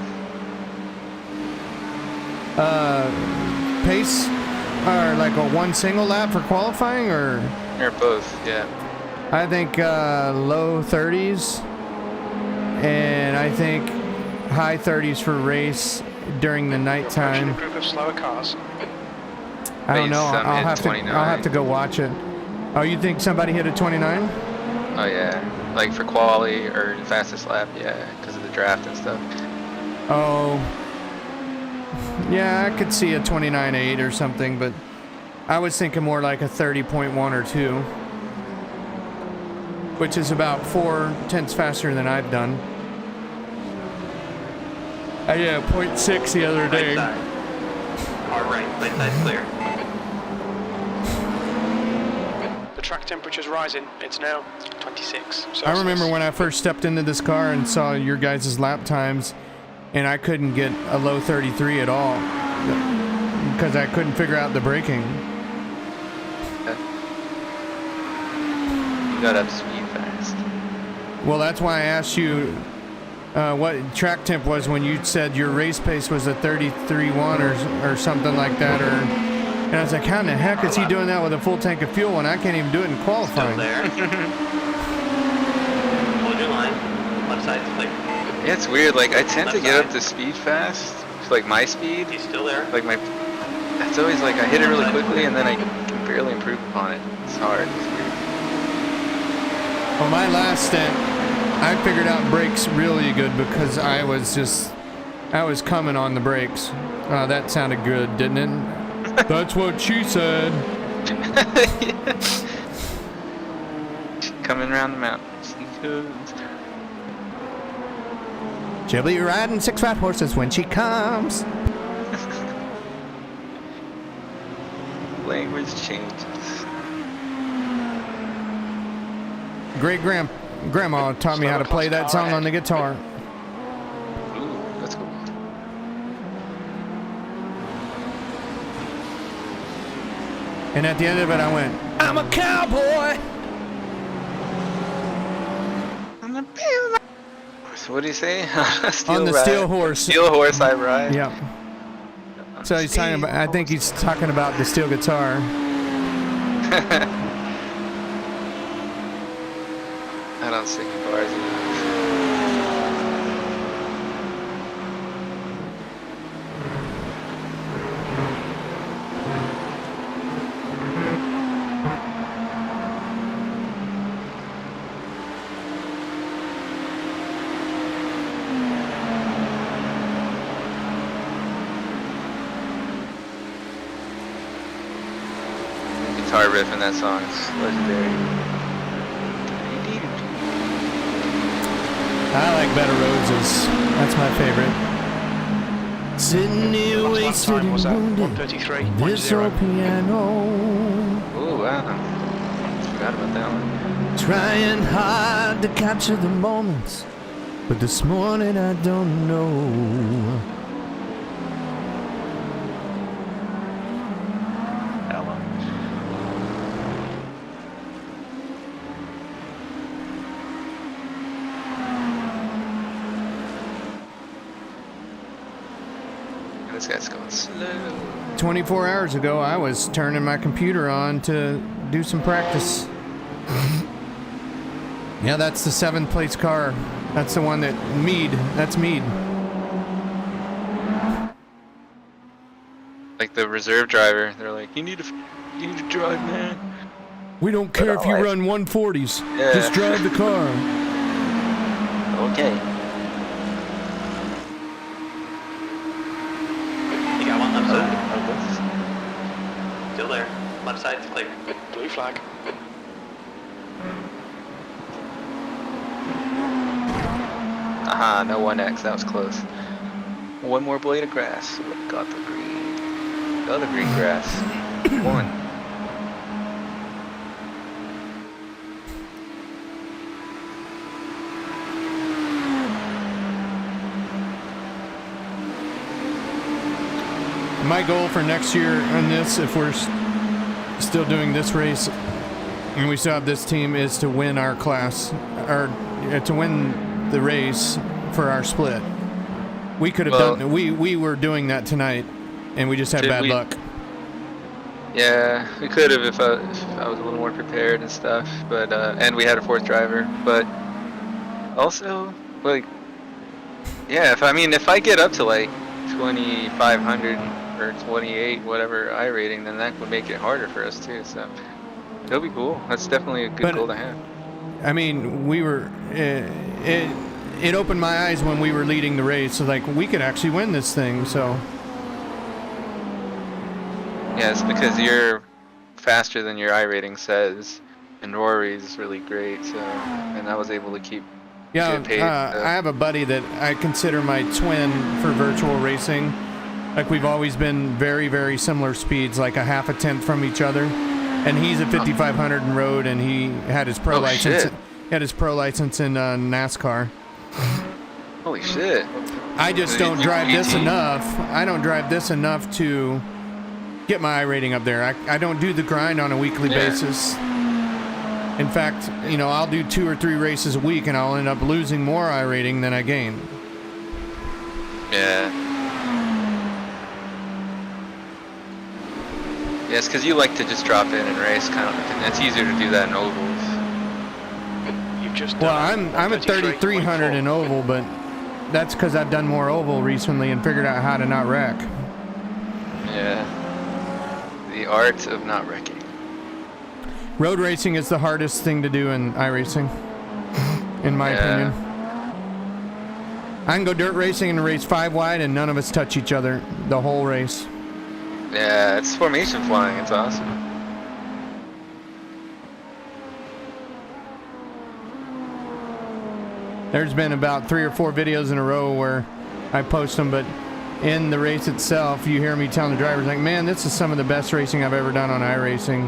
Speaker 1: Pace, or like a one single lap for qualifying, or
Speaker 5: Both, yeah.
Speaker 1: I think low 30s, and I think high 30s for race during the nighttime.
Speaker 2: A group of slower cars.
Speaker 1: I don't know.
Speaker 5: Some
Speaker 1: I'll
Speaker 5: hit
Speaker 1: have to go watch it. Oh, you think somebody hit a 29?
Speaker 5: Oh yeah, like for quali or fastest lap, yeah, because of the draft and stuff.
Speaker 1: Oh, yeah, I could see a 29.8 or something, but I was thinking more like a 30.1 or 2, which is about 4 tenths faster than I've done. Yeah, 0.6 the other
Speaker 3: Right
Speaker 1: day.
Speaker 3: side. Car right side's clear.
Speaker 2: The track temperature's rising. It's now 26.
Speaker 1: I remember when I first stepped into this car and saw your guys' lap times, and I couldn't get a low 33 at all because I couldn't figure out the braking.
Speaker 5: You got up to speed fast.
Speaker 1: Well, that's why I asked you what track temp was when you said your race pace was a 33.1 or something like that. And I was like, how in the heck is he doing that with a full tank of fuel when I can't even do it in
Speaker 3: Still
Speaker 1: qualifying?
Speaker 3: there. Hold your line. Left side's clear.
Speaker 5: Yeah, it's weird. Like I tend to get up to speed fast, like my speed.
Speaker 3: He's still there.
Speaker 5: Like my, that's always like I hit it really quickly and then I can barely improve upon it. It's hard. It's weird.
Speaker 1: Well, my last stint, I figured out brakes really good because I was coming on the brakes. That sounded good, didn't it? That's what she said.
Speaker 5: Coming around the mountains.
Speaker 1: She'll be riding 6 fat horses when she comes.
Speaker 5: Language changes.
Speaker 1: Great grandma taught me how to play that song on the guitar.
Speaker 5: Ooh, that's cool.
Speaker 1: And at the end of it, I went, I'm a cowboy.
Speaker 5: So what do you say?
Speaker 1: On the steel horse.
Speaker 5: Steel horse I ride.
Speaker 1: Yeah. So he's talking about, I think he's talking about the steel guitar.
Speaker 5: I don't sing bars enough. Guitar riff in that song is legendary.
Speaker 1: I like Bed of Roses. That's my favorite. Sitting here
Speaker 2: Last lap
Speaker 1: wasted
Speaker 2: time was
Speaker 1: and
Speaker 2: at
Speaker 1: wounded.
Speaker 2: 133.0.
Speaker 1: This old piano.
Speaker 5: Ooh, wow. Forgot about that one.
Speaker 1: Trying hard to capture the moments. But this morning I don't know.
Speaker 5: This guy's going slow.
Speaker 1: 24 hours ago, I was turning my computer on to do some practice. Yeah, that's the 7th place car. That's the one that Mead. That's Mead.
Speaker 5: Like the reserve driver, they're like, you need to drive, man.
Speaker 1: We don't care if you run 140s.
Speaker 5: Yeah.
Speaker 1: Just drive the car.
Speaker 5: Okay.
Speaker 3: You got one left side. Still there. Left side's clear.
Speaker 2: Blue flag.
Speaker 5: Aha, no 1X, that was close. One more blade of grass. Got the green. The other green grass. One.
Speaker 1: My goal for next year on this, if we're still doing this race and we still have this team, is to win our class, or to win the race for our split. We could have done. We were doing that tonight, and we just had bad luck.
Speaker 5: Yeah, we could have if I was a little more prepared and stuff. But and we had a 4th driver. But also, like, yeah, if I get up to like 2,500 or 28, whatever I rating, then that would make it harder for us too. So it'll be cool. That's definitely a good goal to have.
Speaker 1: I mean, we were. It opened my eyes when we were leading the race. So like, we could actually win this thing. So.
Speaker 5: Yeah, it's because you're faster than your I rating says, and Rory's really great. So, and I was able to keep
Speaker 1: Yeah,
Speaker 5: get paid.
Speaker 1: I have a buddy that I consider my twin for virtual racing. Like we've always been very, very similar speeds, like a half a tenth from each other. And he's a 5500 in road, and he had his pro license.
Speaker 5: Shit.
Speaker 1: He had his pro license in NASCAR.
Speaker 5: Holy shit.
Speaker 1: I just don't drive this enough. I don't drive this enough to get my iRating up there. I don't do the grind on a weekly basis. In fact, you know, I'll do 2 or 3 races a week, and I'll end up losing more iRating than I gain.
Speaker 5: Yeah. Yeah, it's because you like to just drop in and race, kind of. And it's easier to do that in ovals.
Speaker 2: You've just
Speaker 1: Well,
Speaker 2: done
Speaker 1: I'm at 3300 in oval, but that's because I've done more oval recently and figured out how to not wreck.
Speaker 5: Yeah. The art of not wrecking.
Speaker 1: Road racing is the hardest thing to do in iRacing, in my opinion. I can go dirt racing and race 5 wide, and none of us touch each other the whole race.
Speaker 5: Yeah, it's formation flying. It's awesome.
Speaker 1: There's been about 3 or 4 videos in a row where I post them, but in the race itself, you hear me telling the drivers, like, man, this is some of the best racing I've ever done on iRacing.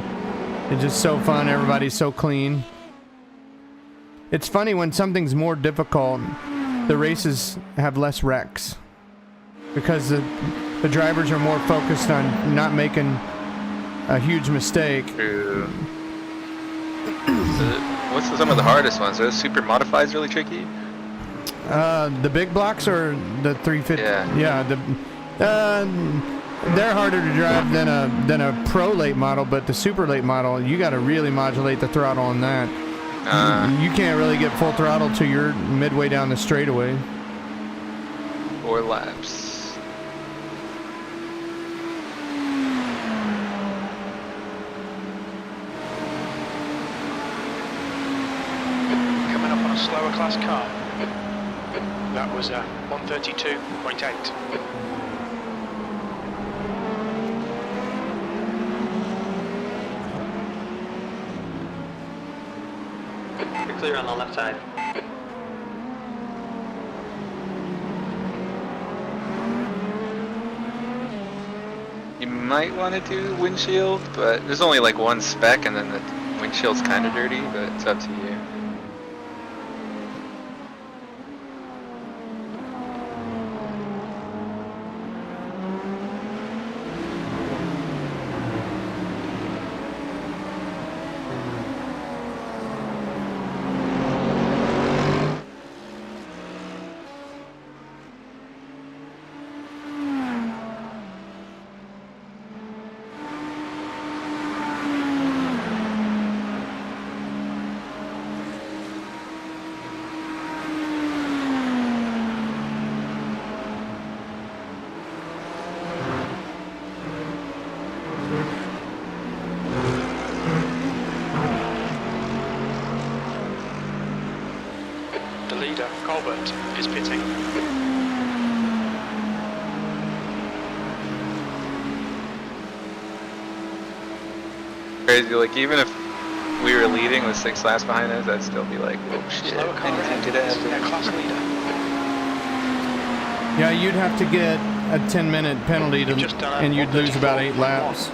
Speaker 1: It's just so fun. Everybody's so clean. It's funny when something's more difficult, the races have less wrecks because the drivers are more focused on not making a huge mistake.
Speaker 5: True. What's some of the hardest ones? Are those super modifieds really tricky?
Speaker 1: The big blocks or the 350? Yeah. They're harder to drive than a pro late model, but the super late model, you got to really modulate the throttle on that. You can't really get full throttle till you're midway down the straightaway.
Speaker 5: 4 laps.
Speaker 2: Coming up on a slower class car. That was 132.8.
Speaker 3: You're clear on the left side.
Speaker 5: You might want to do windshield, but there's only like 1 spec, and then the windshield's kind of dirty, but it's up to you.
Speaker 2: The leader, Colbert, is pitting.
Speaker 5: Crazy, like even if we were leading with 6 laps behind us, I'd still be like, oh shit,
Speaker 2: Slower car ahead.
Speaker 5: anything could happen.
Speaker 2: Their class leader.
Speaker 1: Yeah, you'd have to get a 10-minute penalty to,
Speaker 2: Just done
Speaker 1: and you'd lose about 8
Speaker 2: 134.1.
Speaker 1: laps.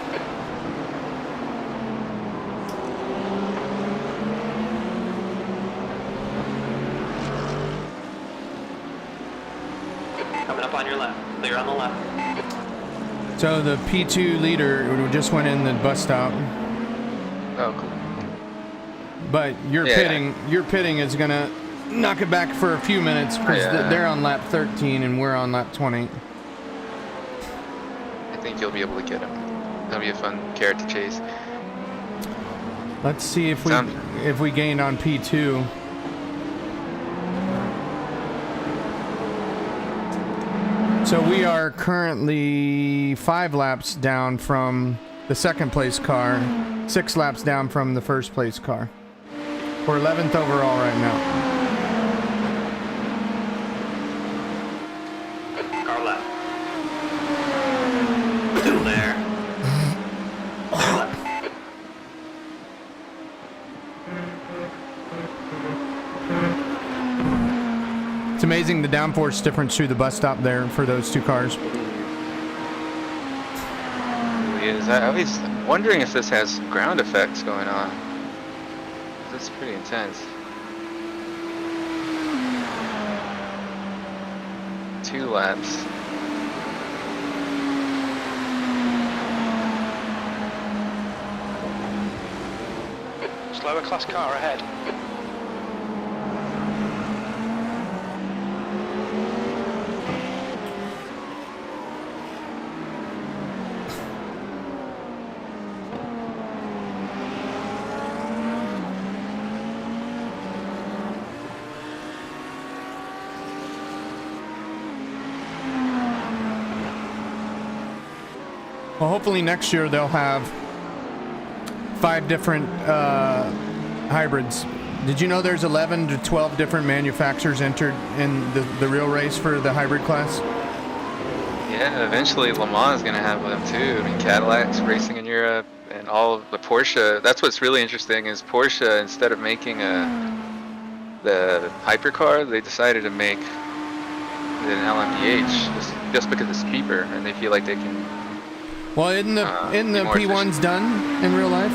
Speaker 3: Coming up on your left. Clear on the left.
Speaker 1: So the P2 leader just went in the bus stop,
Speaker 5: Oh, cool.
Speaker 1: but your pitting is gonna knock it back for a few minutes because they're on lap 13 and we're on lap 20.
Speaker 5: I think you'll be able to get him. That'll be a fun carrot to chase.
Speaker 1: Let's see if we gained on P2. So we are currently 5 laps down from the second place car, 6 laps down from the first place car. We're 11th overall right now.
Speaker 3: Car left. Still there. Car left.
Speaker 1: amazing the downforce difference through the bus stop there for those two cars.
Speaker 5: It really is. I was wondering if this has ground effects going on. This is pretty intense. 2 laps.
Speaker 2: Slower class car ahead.
Speaker 1: Well, hopefully next year they'll have 5 different hybrids. Did you know there's 11 to 12 different manufacturers entered in the real race for the hybrid class?
Speaker 5: Yeah, eventually Le Mans is going to have them too. I mean, Cadillac's racing in Europe, and all of the Porsche. That's what's really interesting is Porsche, instead of making the hypercar, they decided to make an LMDH just because it's cheaper, and they feel like they can.
Speaker 1: Well, isn't the P1s
Speaker 5: efficient.
Speaker 1: done in real life?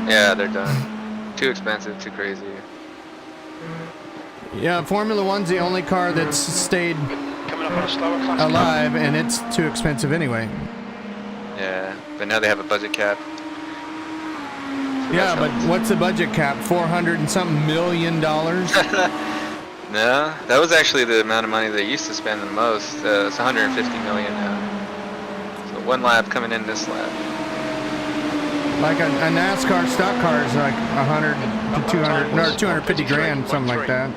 Speaker 5: Yeah, they're done. Too expensive, too crazy.
Speaker 1: Yeah, Formula One's the only car that's stayed
Speaker 2: Coming up on a slower class
Speaker 1: alive, and it's too expensive anyway.
Speaker 5: Yeah, but now they have a budget cap. So
Speaker 1: Yeah,
Speaker 5: that's
Speaker 1: but
Speaker 5: helped.
Speaker 1: what's the budget cap? $400 and something million?
Speaker 5: No, that was actually the amount of money they used to spend the most. It's 150 million now. So 1 lap coming in this lap.
Speaker 1: Like a NASCAR stock car is like 100 to 200, no, 250 grand, something like that.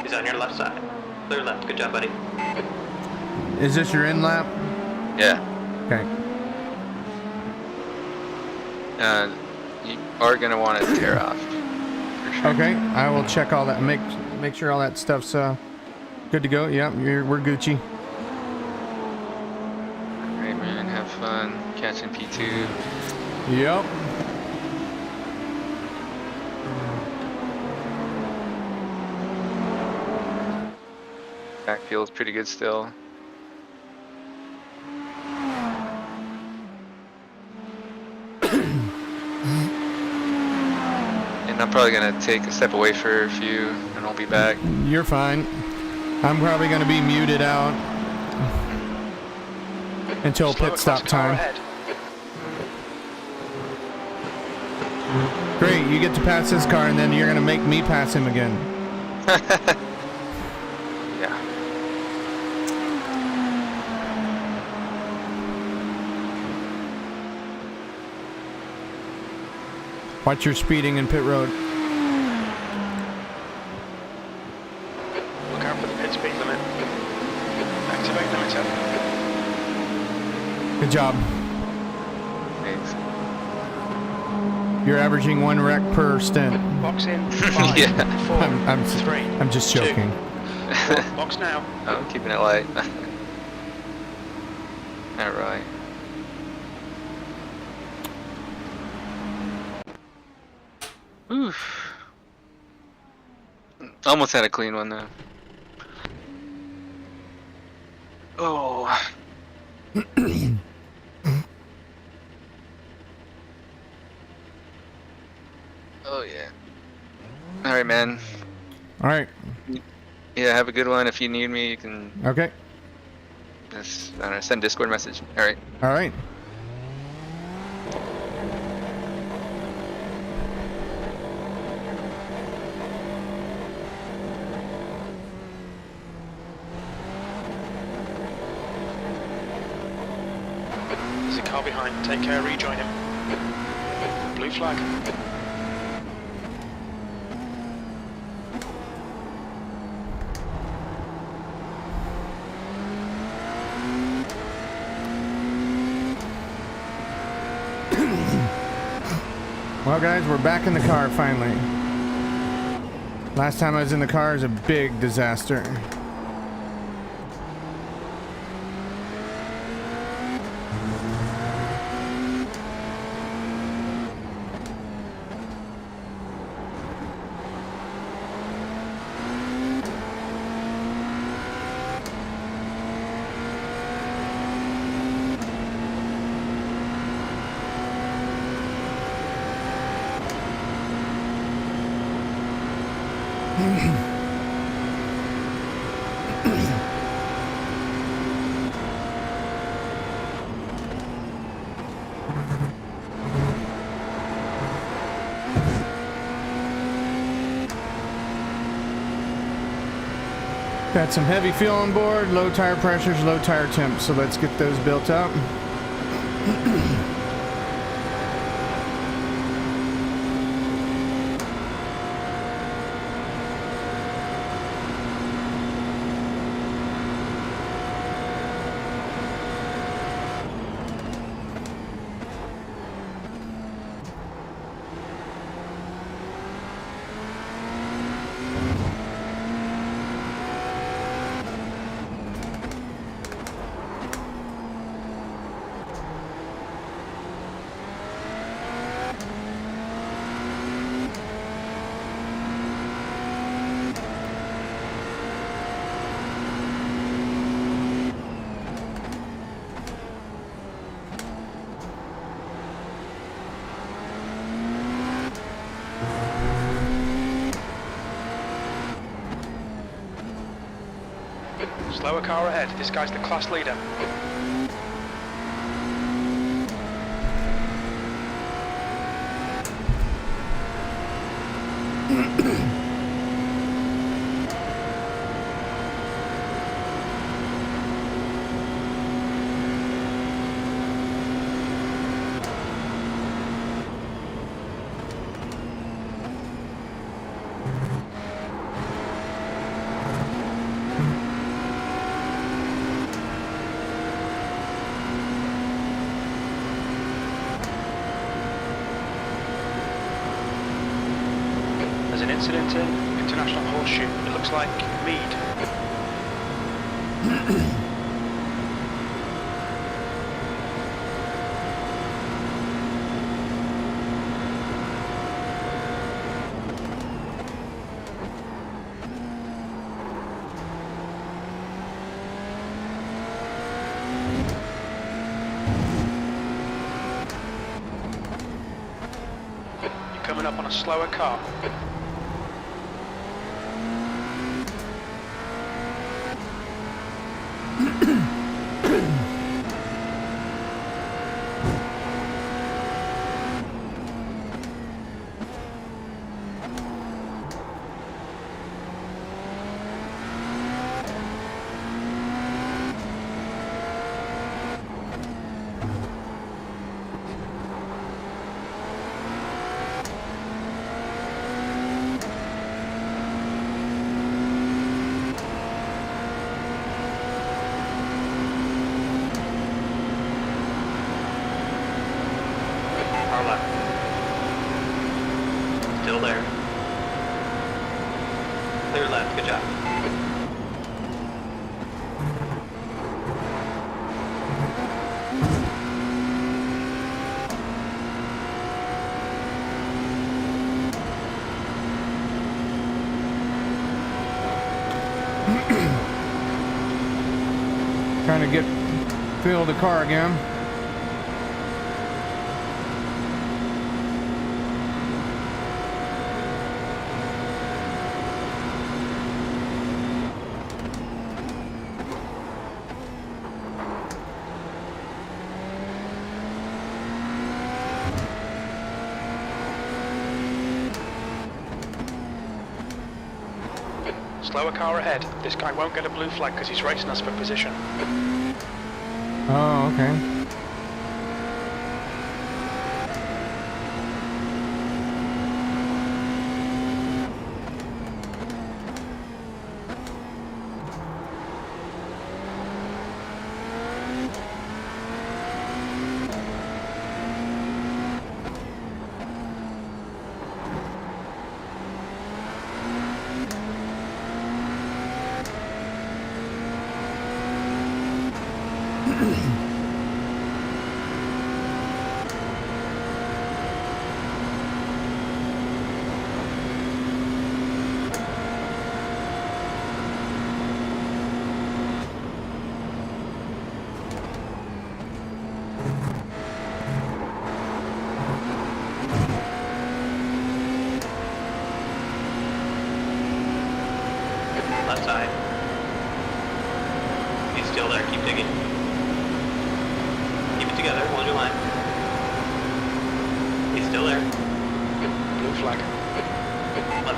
Speaker 3: He's on your left side. Clear left. Good job, buddy.
Speaker 1: Is this your in lap?
Speaker 5: Yeah.
Speaker 1: Okay.
Speaker 5: You are gonna want to tear off. For sure.
Speaker 1: Okay, I will check all that. Make sure all that stuff's good to go. Yep, we're Gucci.
Speaker 5: Alright, man. Have fun catching P2.
Speaker 1: Yep.
Speaker 5: Back feels pretty good still. And I'm probably gonna take a step away for a few, and I'll be back.
Speaker 1: You're fine. I'm probably going to be muted out until
Speaker 2: Slower
Speaker 1: pit stop
Speaker 2: class car
Speaker 1: time.
Speaker 2: ahead.
Speaker 1: Great, you get to pass this car, and then you're going to make me pass him again.
Speaker 5: Yeah.
Speaker 1: Watch your speeding in pit road.
Speaker 2: Look out for the pit speed limit. Activate limiter.
Speaker 1: Good job.
Speaker 5: Thanks.
Speaker 1: You're averaging 1 wreck per stint.
Speaker 2: Box in. 5,
Speaker 5: Yeah.
Speaker 2: 4,
Speaker 1: I'm
Speaker 2: 3.
Speaker 1: I'm just
Speaker 2: 2.
Speaker 1: joking.
Speaker 2: Box now.
Speaker 5: I'm keeping it light. Alright. Oof. Almost had a clean one though. Oh. Oh yeah. Alright, man.
Speaker 1: All right.
Speaker 5: Yeah, have a good one. If you need me, you can
Speaker 1: Okay.
Speaker 5: just, I don't know, send Discord message. Alright.
Speaker 1: All right.
Speaker 2: There's a car behind. Take care, rejoin him. Blue flag.
Speaker 1: Well, guys, we're back in the car finally. Last time I was in the car was a big disaster. Got some heavy fuel on board, low tire pressures, low tire temps, so let's get those built up.
Speaker 2: Slower car ahead. This guy's the class leader. There's an incident in International Horseshoe. It looks like Mead. You're coming up on a slower car. Far left. Still there. Clear left, good job.
Speaker 1: Trying to feel the car again.
Speaker 2: Slower car ahead. This guy won't get a blue flag because he's racing us for position.
Speaker 1: Oh, okay.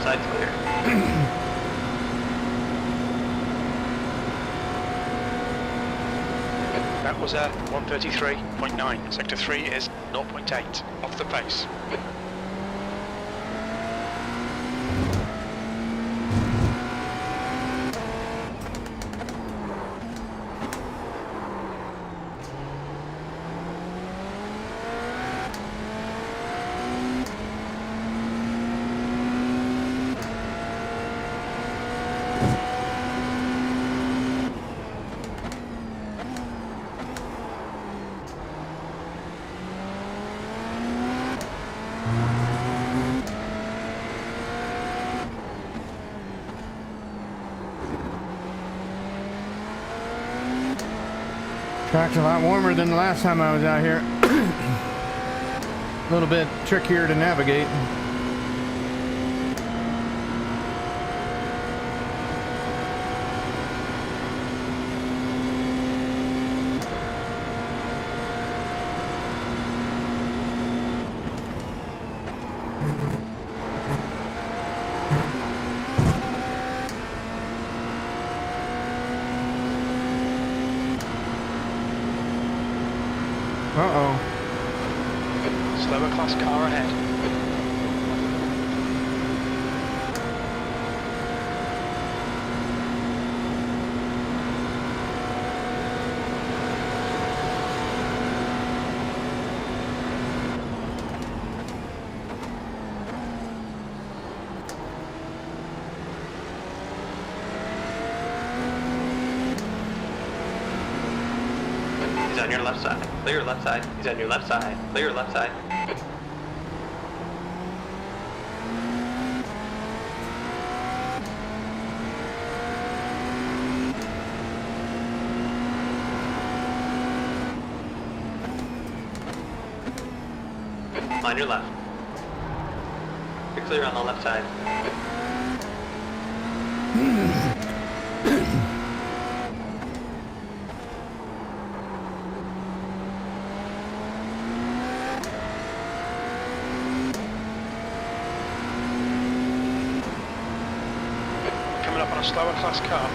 Speaker 3: left side's clear.
Speaker 2: That was a 133.9. Sector 3 is 0.8 off the pace.
Speaker 1: Track's a lot warmer than the last time I was out here. A little bit trickier to navigate. Uh-oh.
Speaker 2: Slower class car ahead.
Speaker 3: He's on your left side. Clear left side. He's on your left side. Clear left side. On your left. You're clear on the left side.
Speaker 2: Coming up on a slower class car.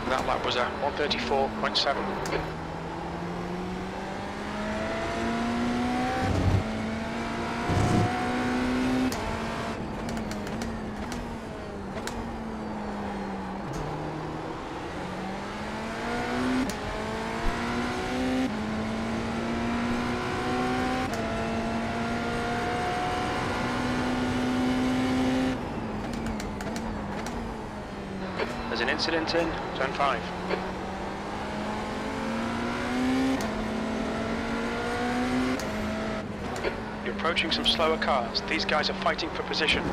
Speaker 2: That lap was a 134.7. There's an incident in turn 5. You're approaching some slower cars. These guys are fighting for position.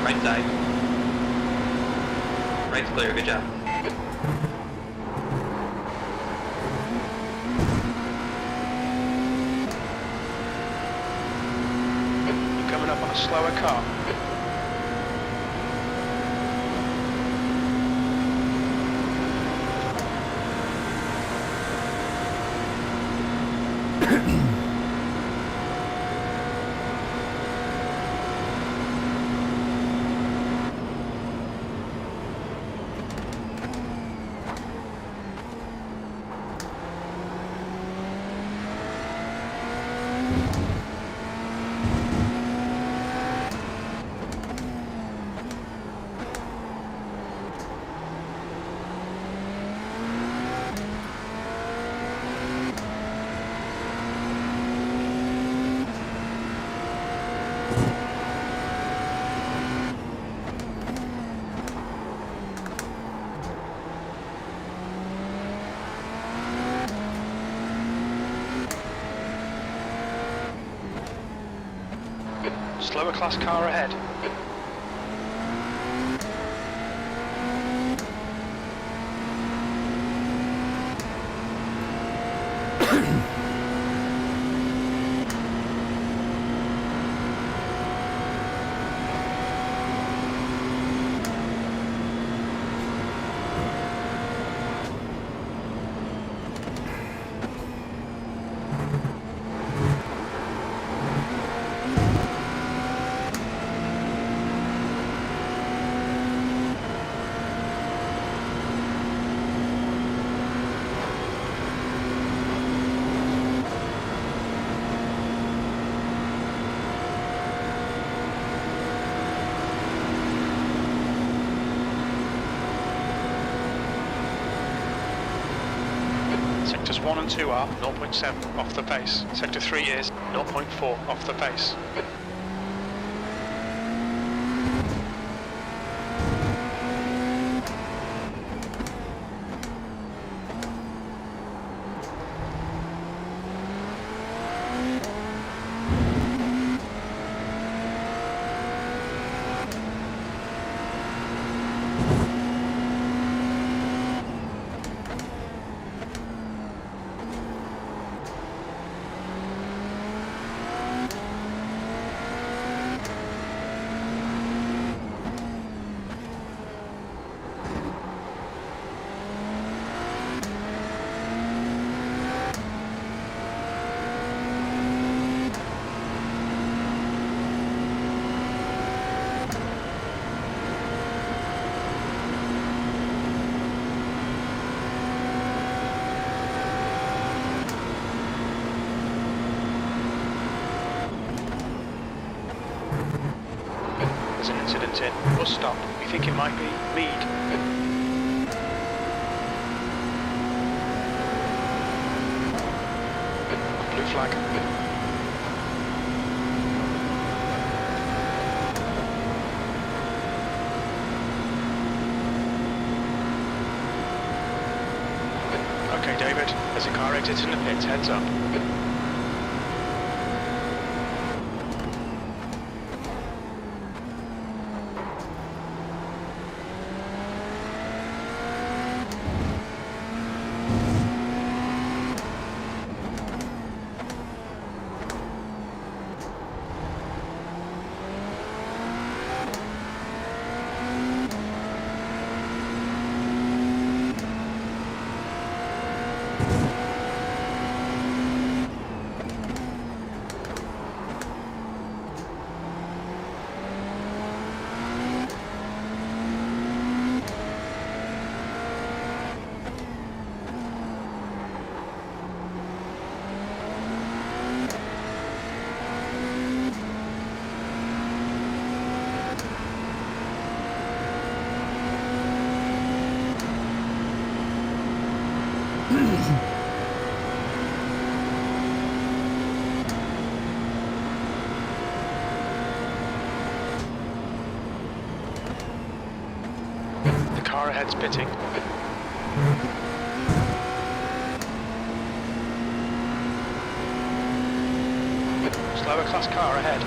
Speaker 3: Right side. Right's clear, good job.
Speaker 2: You're coming up on a slower car. Slower class car ahead. Sectors 1 and 2 are 0.7 off the pace. Sector 3 is 0.4 off the pace. There's an incident in bus stop. We think it might be lead. Blue flag. Okay, David, there's a car exiting the pits, heads up. The car ahead's pitting. Slower class car ahead.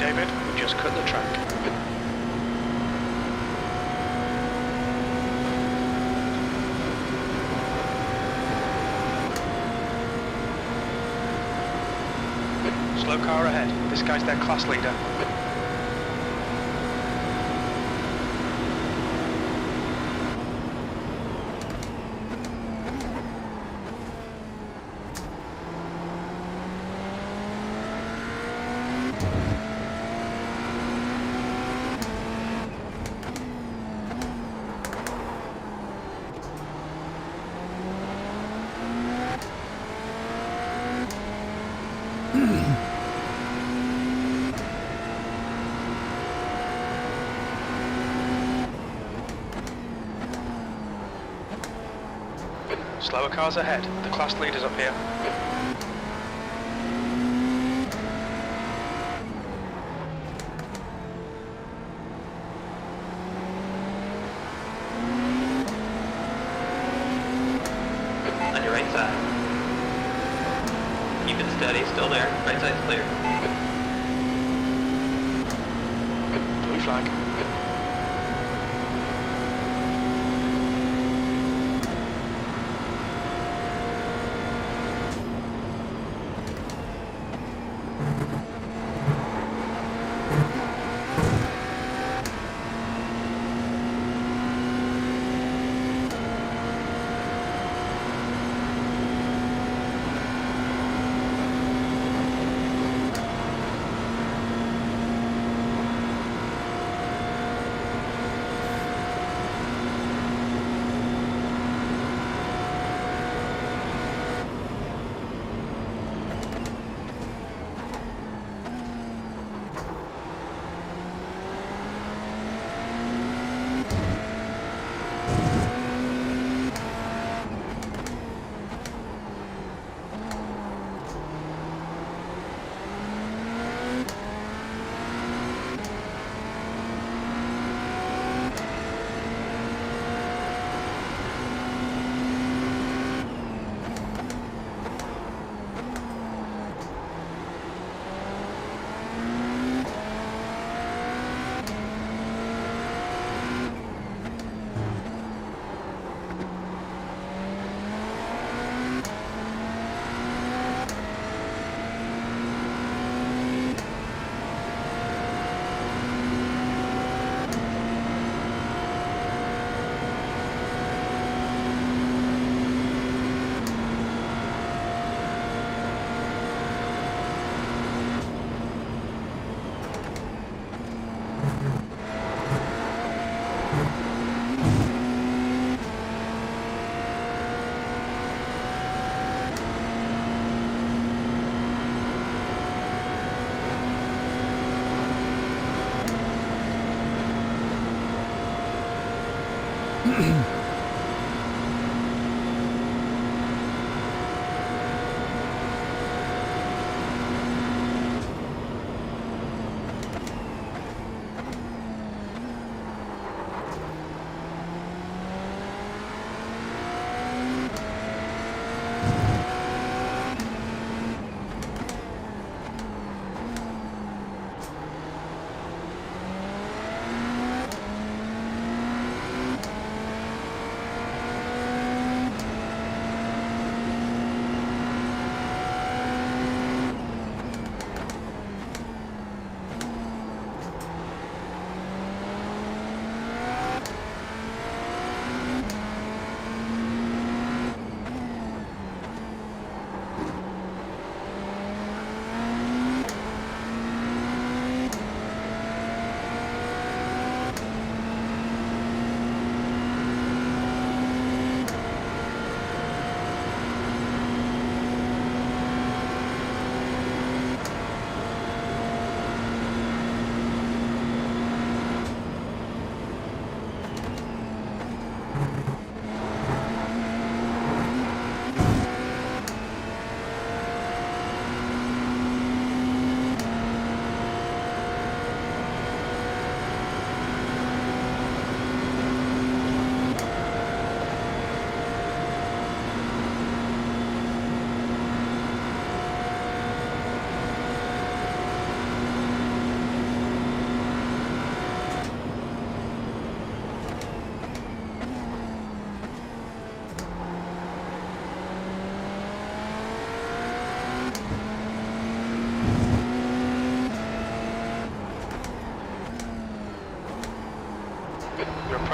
Speaker 2: David, we just cut the track. Slow car ahead. This guy's their class leader. Slower cars ahead. The class leader's up here.
Speaker 3: On your right side. Keep it steady, still there. Right side's clear.
Speaker 2: Blue flag.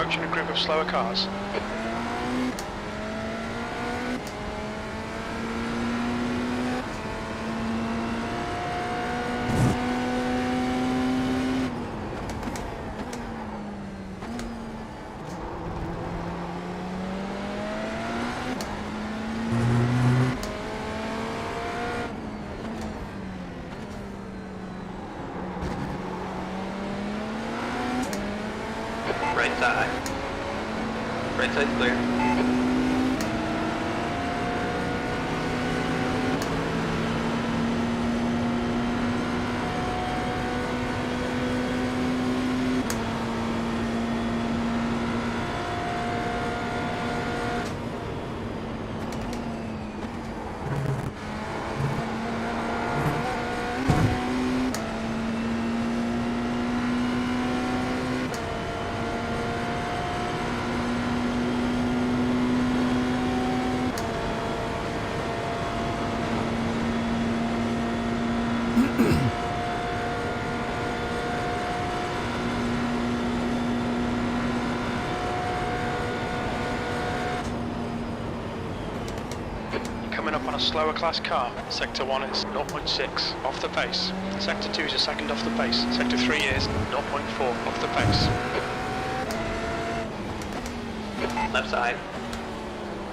Speaker 2: approaching a group of slower cars.
Speaker 3: Right side. Right side's clear. Coming up on a slower class car. Sector 1 is 0.6 off the pace. Sector 2 is a second off the pace. Sector 3 is 0.4 off the pace. Left side.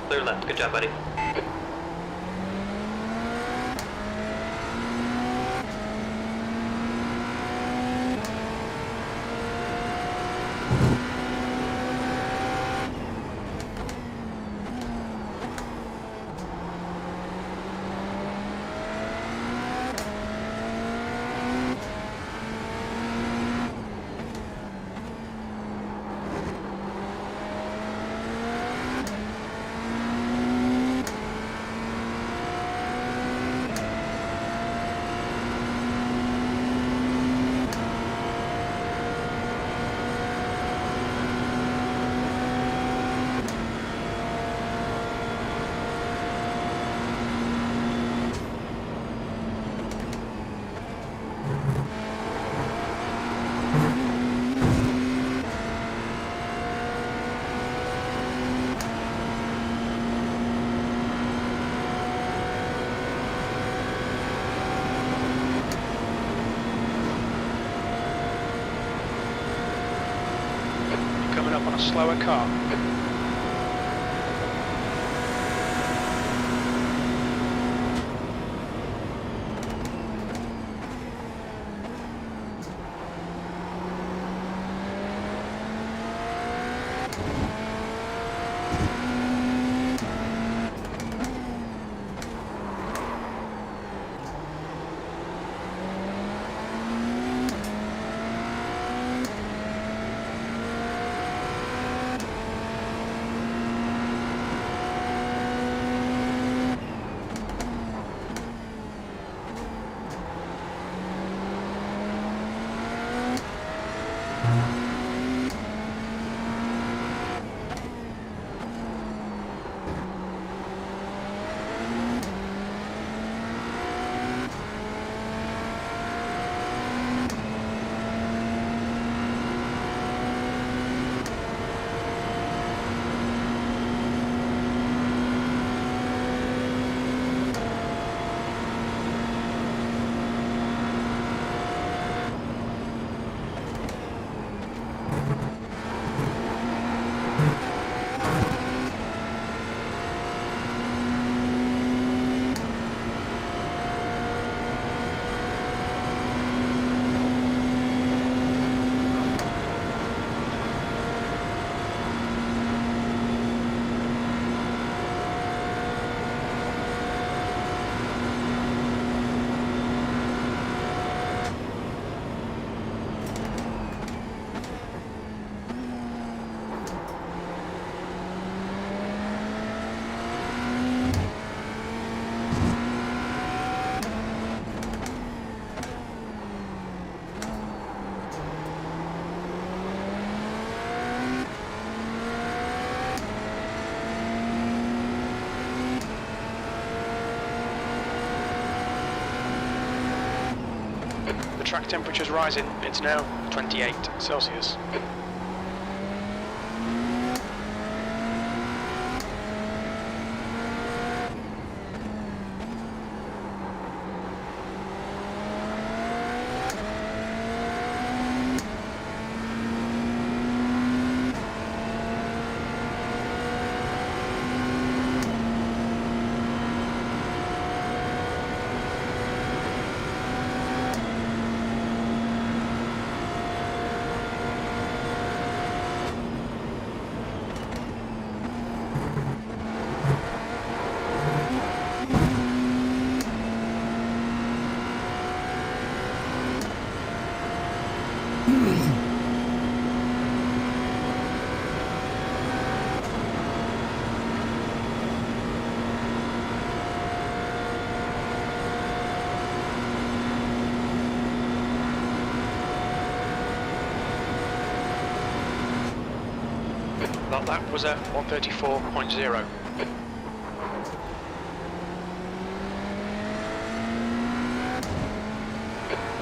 Speaker 3: Clear left. Good job, buddy.
Speaker 2: Coming up on a slower car. Track temperature's rising. It's now 28 Celsius. That lap was at 134.0.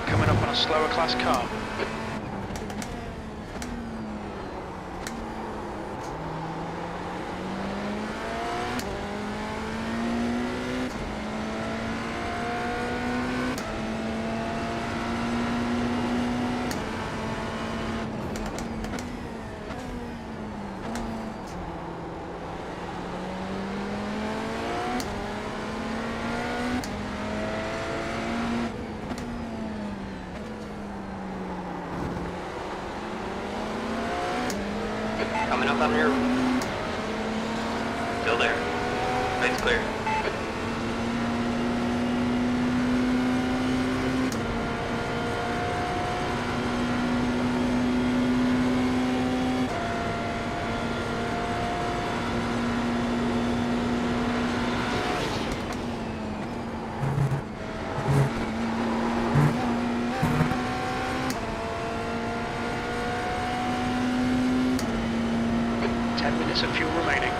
Speaker 2: Coming up on a slower class car.
Speaker 3: Coming up on your... Still there. Right's clear.
Speaker 2: Of fuel remaining.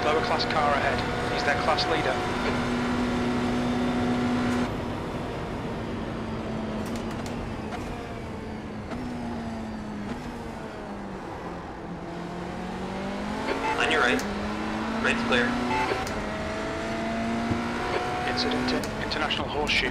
Speaker 2: Slower class car ahead. He's their class leader.
Speaker 3: On your right. Right's clear.
Speaker 2: Incident in International Horseshoe.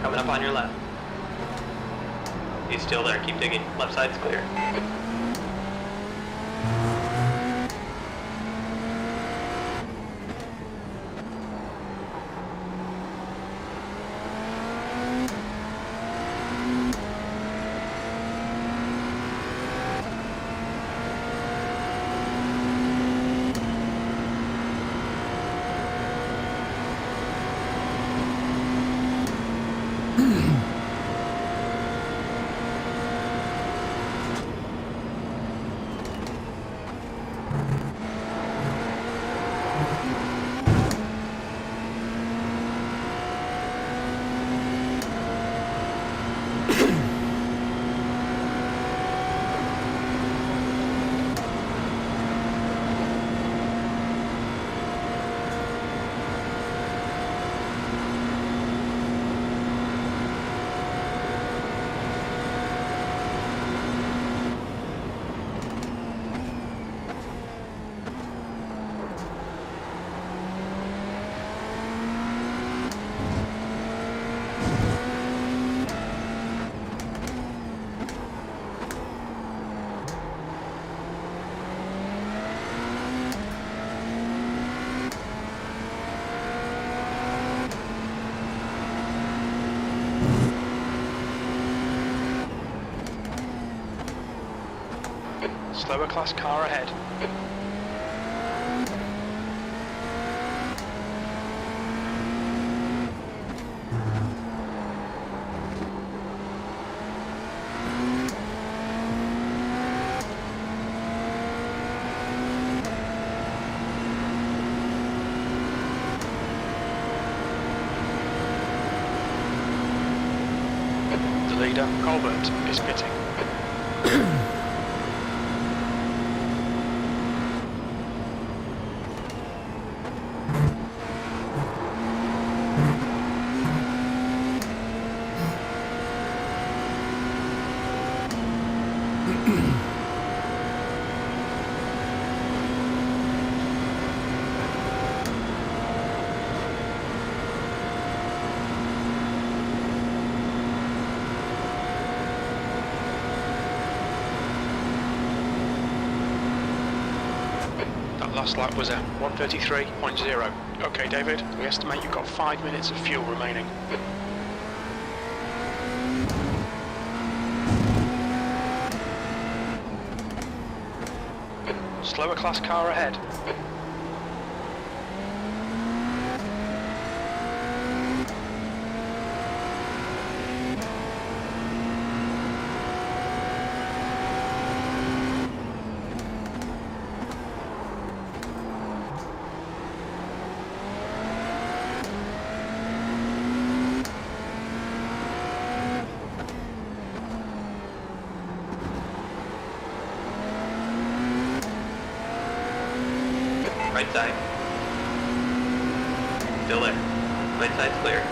Speaker 3: Coming up on your left. He's still there. Keep digging. Left side's clear.
Speaker 2: Slower class car ahead. The leader, Colbert, is pitting. Last lap was at 1:33.0. Okay, David, we estimate you've got 5 minutes of fuel remaining. Slower class car ahead.
Speaker 3: Right side. Still there. Right side's clear.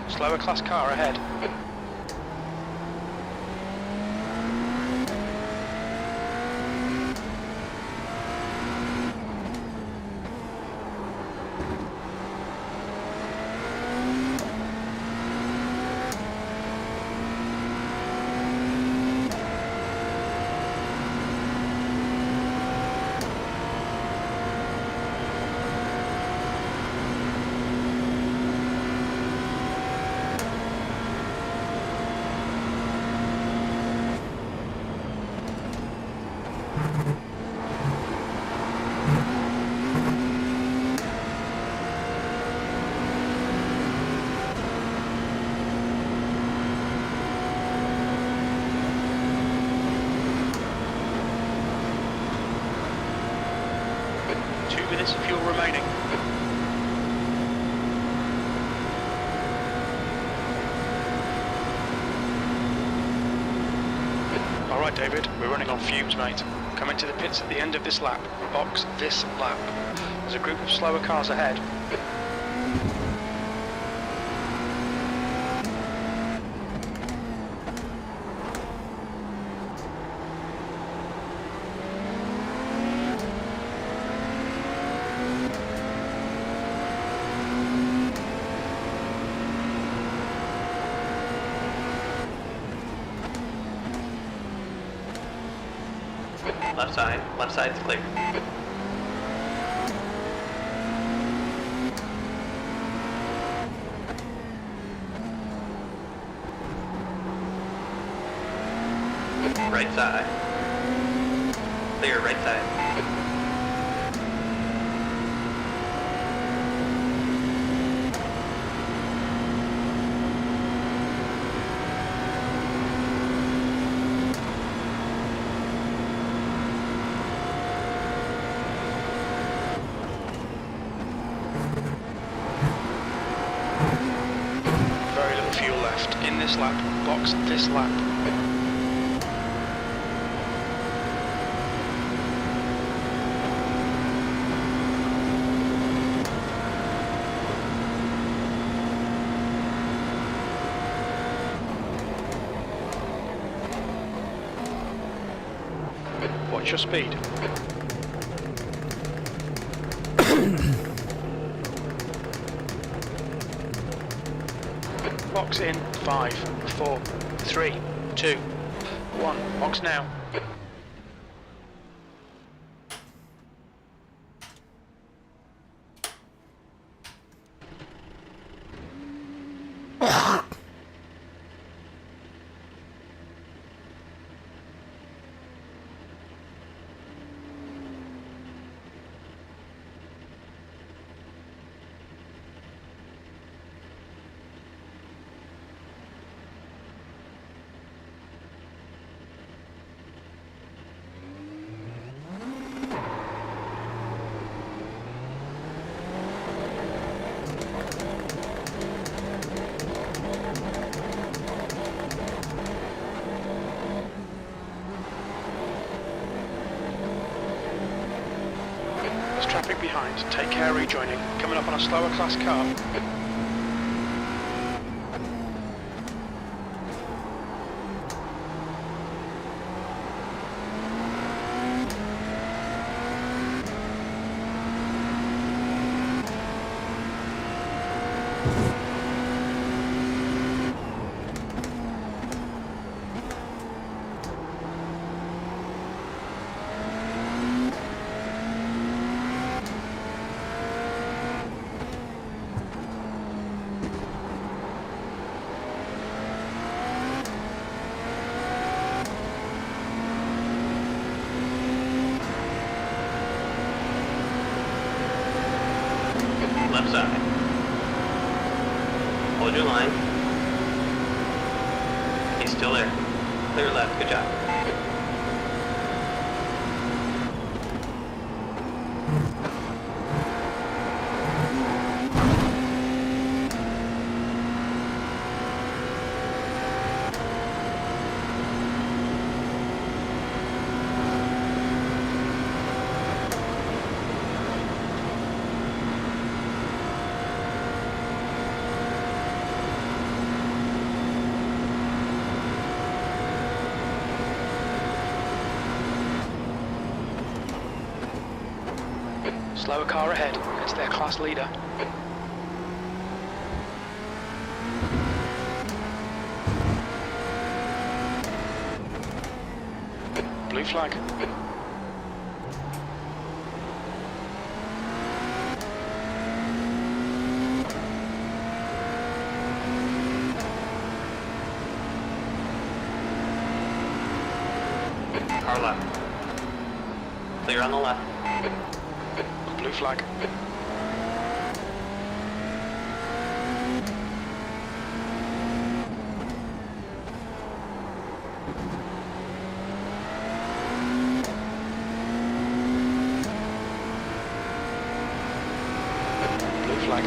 Speaker 3: Slower class car ahead. Minutes of fuel remaining. Alright David, we're running on fumes, mate. Come into the pits at the end of this lap. Box this lap. There's a group of slower cars ahead. Left side's clear. Right side. Clear, right side.
Speaker 2: in this lap. Box this lap. Watch your speed. Box in 5, 4, 3, 2, 1. Box now. There's traffic behind. Take care rejoining. Coming up on a slower class car.
Speaker 3: Left side. Hold your line. He's still there. Clear left, good job.
Speaker 2: Slower car ahead. It's their class leader. Blue flag.
Speaker 3: Car left. Clear on the left.
Speaker 2: Blue flag. Blue flag.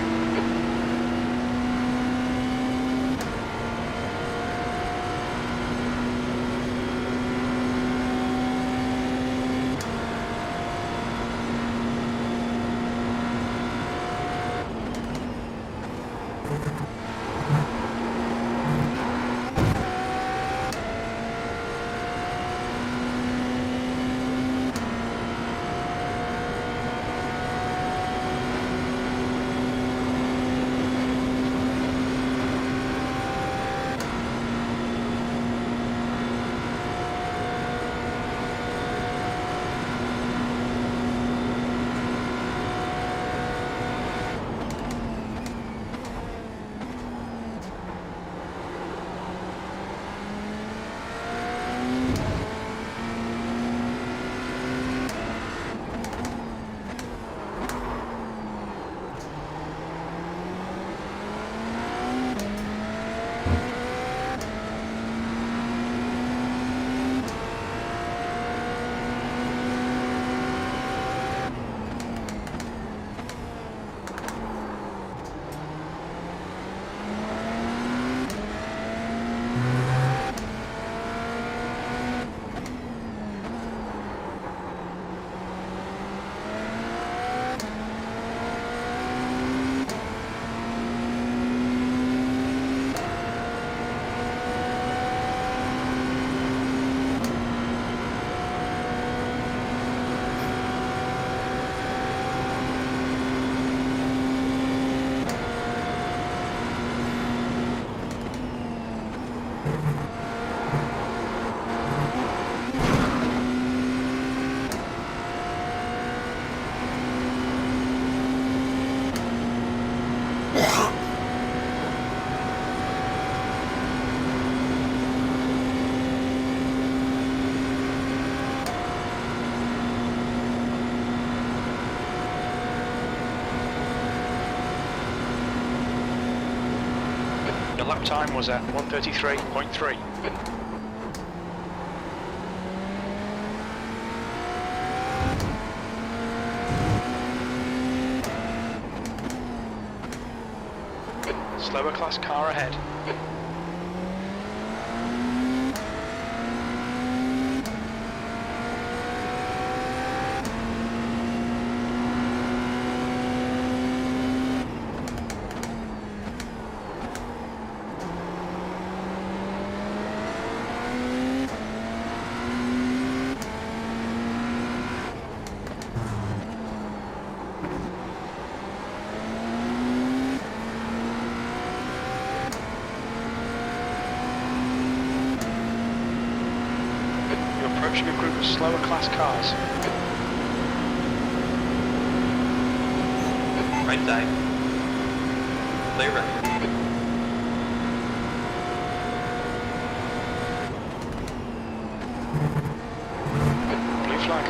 Speaker 2: Lap time was at 1:33.3. Slower class car ahead. Approaching a group of slower class cars.
Speaker 3: Right side. Clear right.
Speaker 2: Blue flag.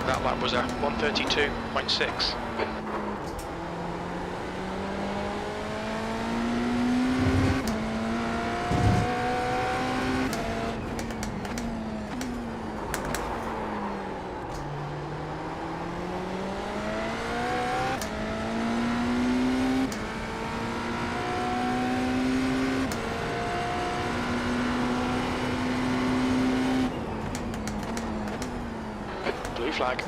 Speaker 2: That lap was at 1:32.6. Blue flag.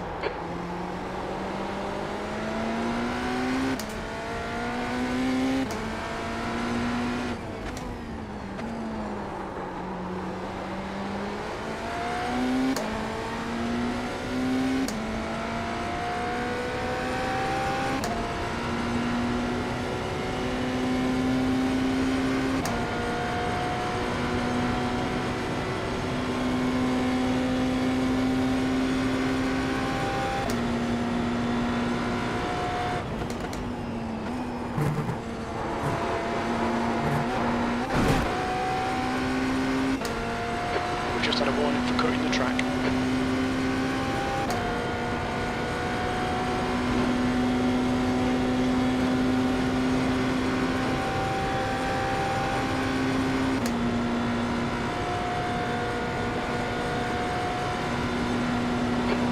Speaker 2: We've just had a warning for cutting the track.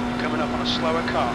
Speaker 2: You're coming up on a slower car.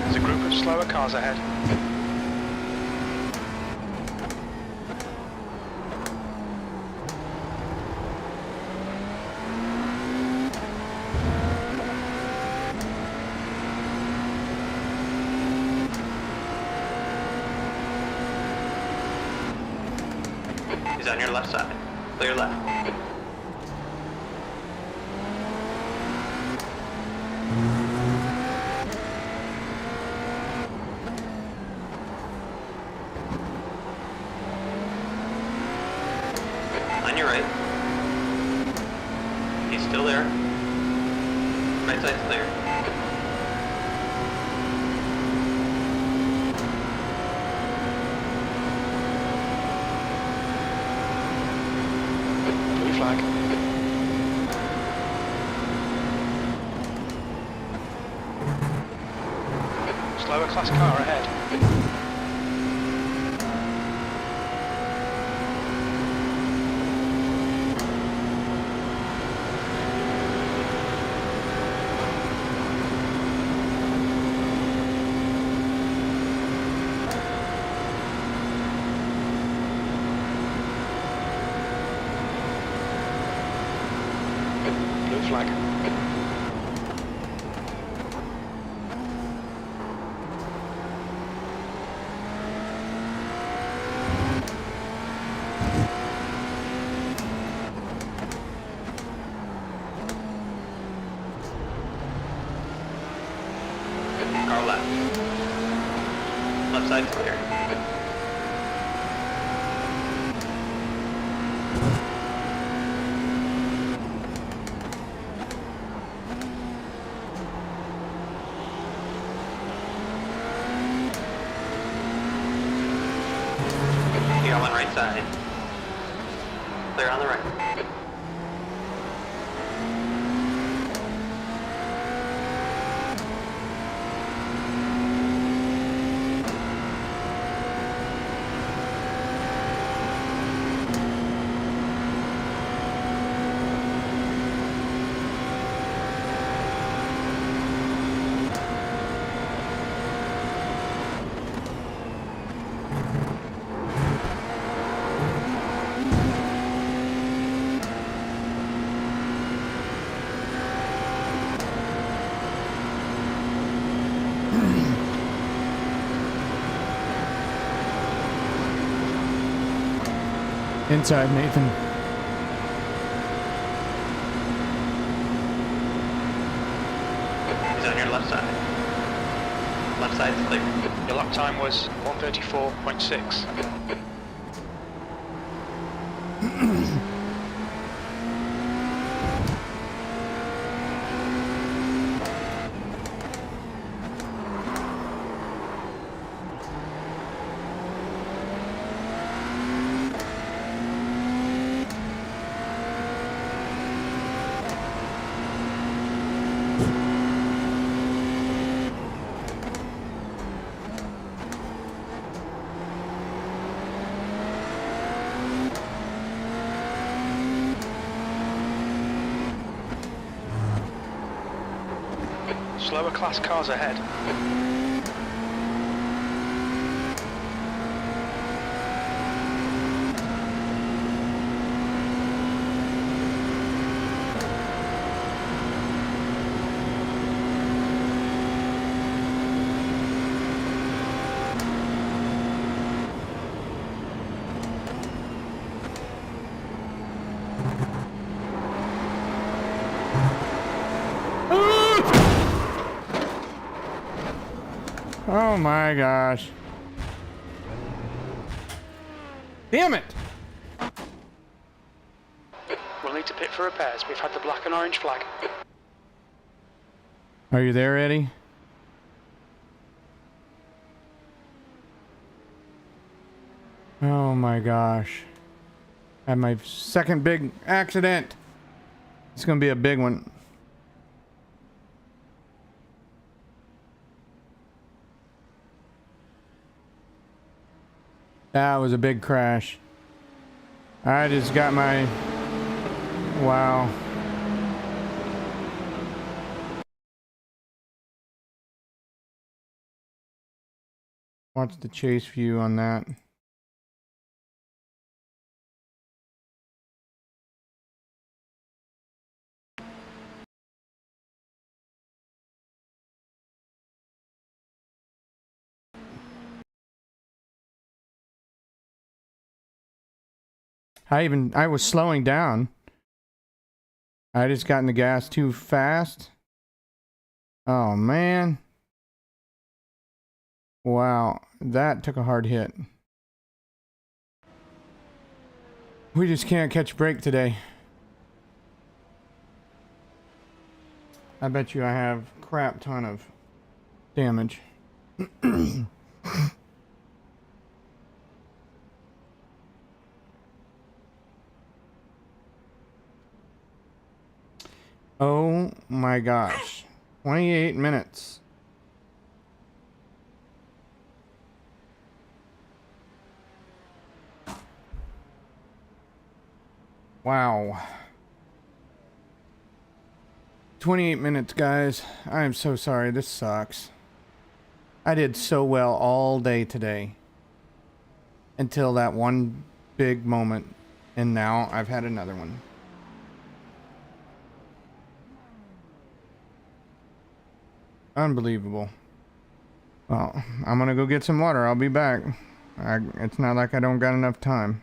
Speaker 2: There's a group of slower cars ahead.
Speaker 3: He's on your left side. Clear left. On your right. He's still there. Right side's clear.
Speaker 2: Blue flag. Slower class car ahead. Blue flag.
Speaker 3: Car left. Left side's clear. You got one right side. Clear on the right.
Speaker 1: Inside, Nathan.
Speaker 3: He's on your left side. Left side's clear.
Speaker 2: Your lap time was 134.6. Slower class cars ahead.
Speaker 1: Oh my gosh. Damn it!
Speaker 2: We'll need to pit for repairs. We've had the black and orange flag.
Speaker 1: Are you there, Eddie? Oh my gosh. I had my second big accident. It's gonna be a big one. That was a big crash. I just got my... Wow. Watch the chase view on that. I was slowing down. I just got in the gas too fast. Oh man. Wow, that took a hard hit. We just can't catch a break today. I bet you I have a crap ton of damage. Oh my gosh. 28 minutes. Wow. 28 minutes, guys. I am so sorry. This sucks. I did so well all day today. Until that one big moment. And now I've had another one. Unbelievable. Well, I'm gonna go get some water. I'll be back. It's not like I don't got enough time.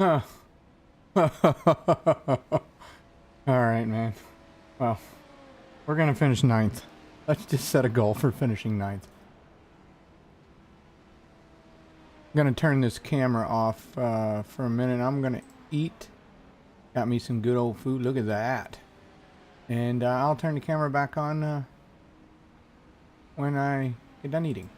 Speaker 1: Huh. All right, man. Well, we're gonna finish 9th. Let's just set a goal for finishing 9th. I'm gonna turn this camera off for a minute. I'm gonna eat. Got me some good old food. Look at that. And I'll turn the camera back on when I get done eating.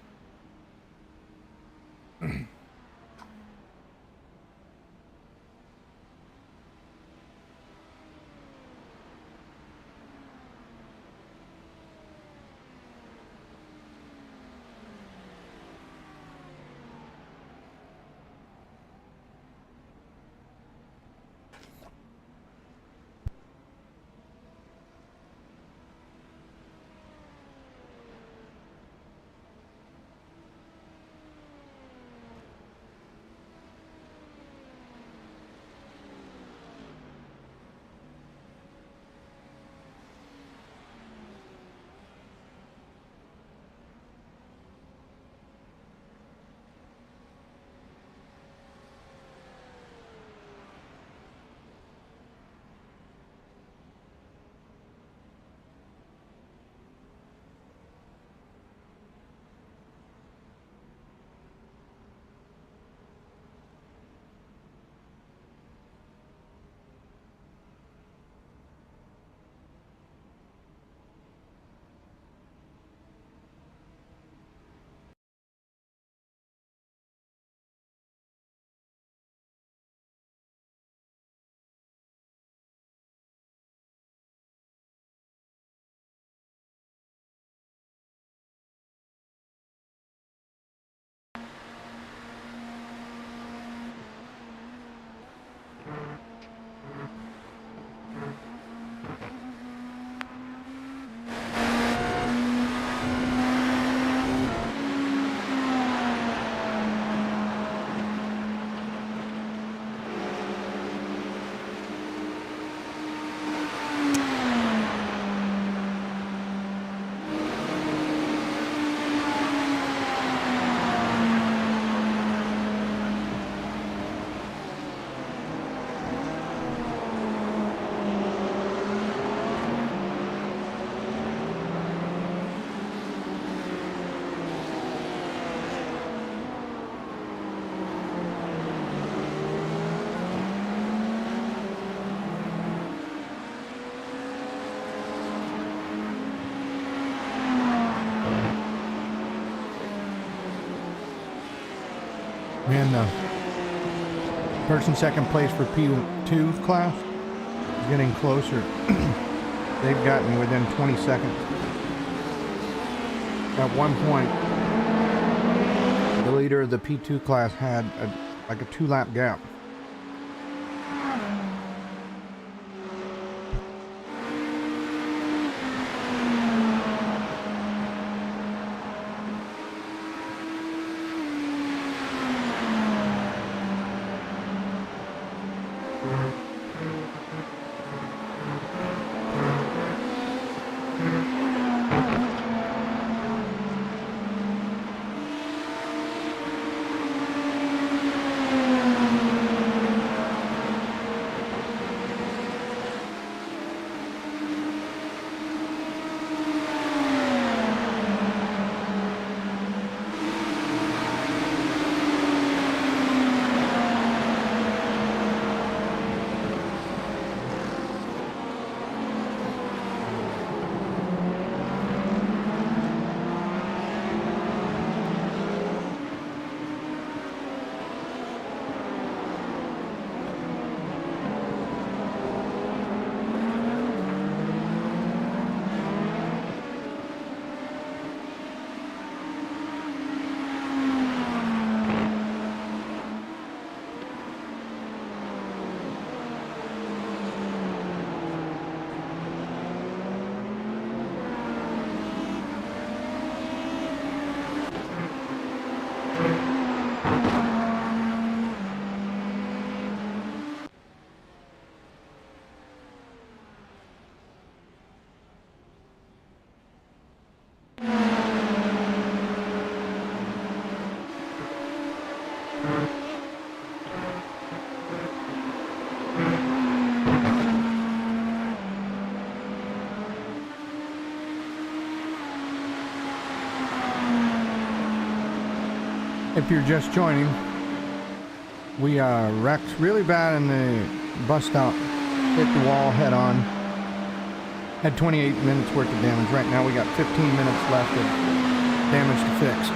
Speaker 1: Man, the person second place for P2 class is getting closer. They've gotten within 20 seconds. At one point, the leader of the P2 class had like a 2-lap gap. If you're just joining, we wrecked really bad in the bus stop. Hit the wall head on. Had 28 minutes worth of damage. Right now we got 15 minutes left of damage to fix.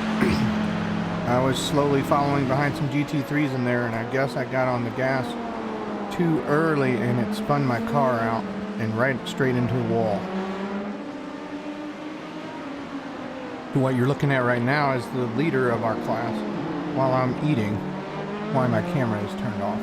Speaker 1: I was slowly following behind some GT3s in there, and I guess I got on the gas too early and it spun my car out and right straight into a wall. What you're looking at right now is the leader of our class while I'm eating, while my camera is turned off.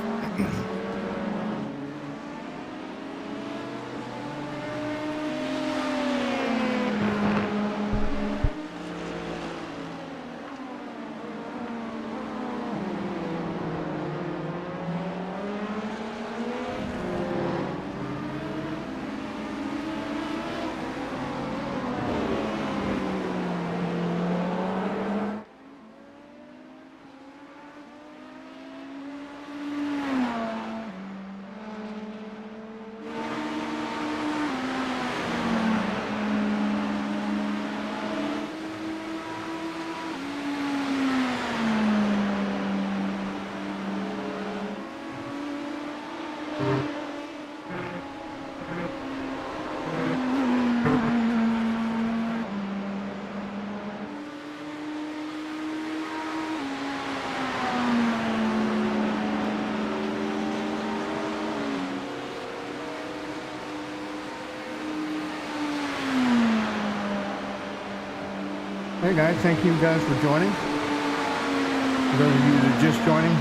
Speaker 1: Hey guys, thank you guys for joining. For those of you that are just joining,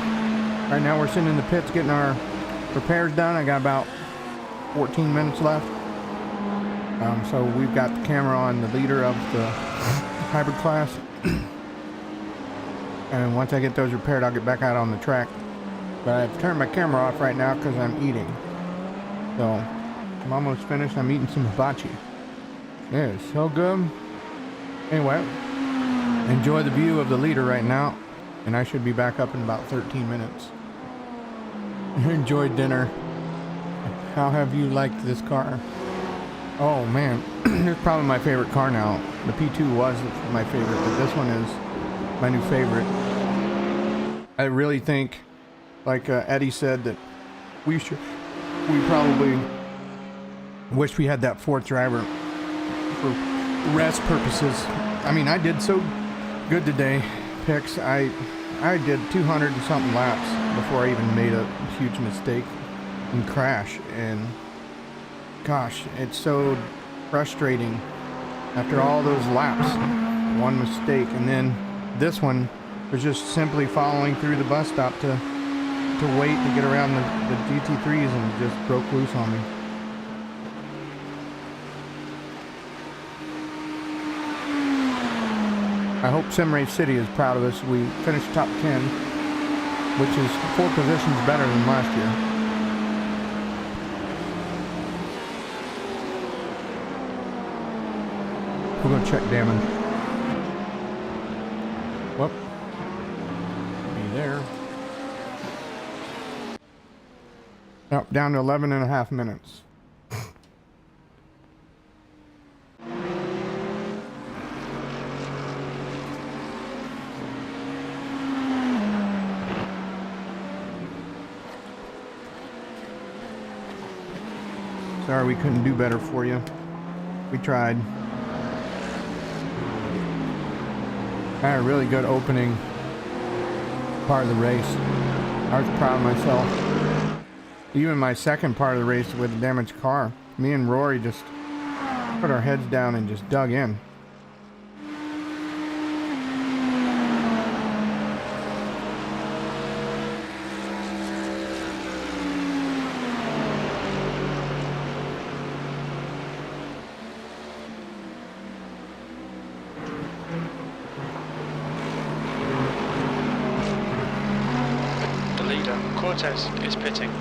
Speaker 1: right now we're sitting in the pits getting our repairs done. I got about 14 minutes left. So we've got the camera on the leader of the hybrid class. And once I get those repaired, I'll get back out on the track. But I've turned my camera off right now because I'm eating. So I'm almost finished. I'm eating some hibachi. Yeah, it's so good. Anyway, enjoy the view of the leader right now, and I should be back up in about 13 minutes. Enjoy dinner. How have you liked this car? Oh man, it's probably my favorite car now. The P2 was my favorite, but this one is my new favorite. I really think, like Eddie said, that we probably wish we had that fourth driver for rest purposes. I mean, I did so good today, Pix. I did 200 and something laps before I even made a huge mistake and crash. And gosh, it's so frustrating after all those laps. One mistake, and then this one was just simply following through the bus stop to wait to get around the GT3s and just broke loose on me. I hope Simrace City is proud of us. We finished top 10, which is 4 positions better than last year. We're going to check damage. Whoop. Be there. Now, down to 11 and a half minutes. Sorry we couldn't do better for you. We tried. I had a really good opening part of the race. I was proud of myself. Even my second part of the race with a damaged car, me and Rory just put our heads down and just dug in.
Speaker 2: Cortez is pitting.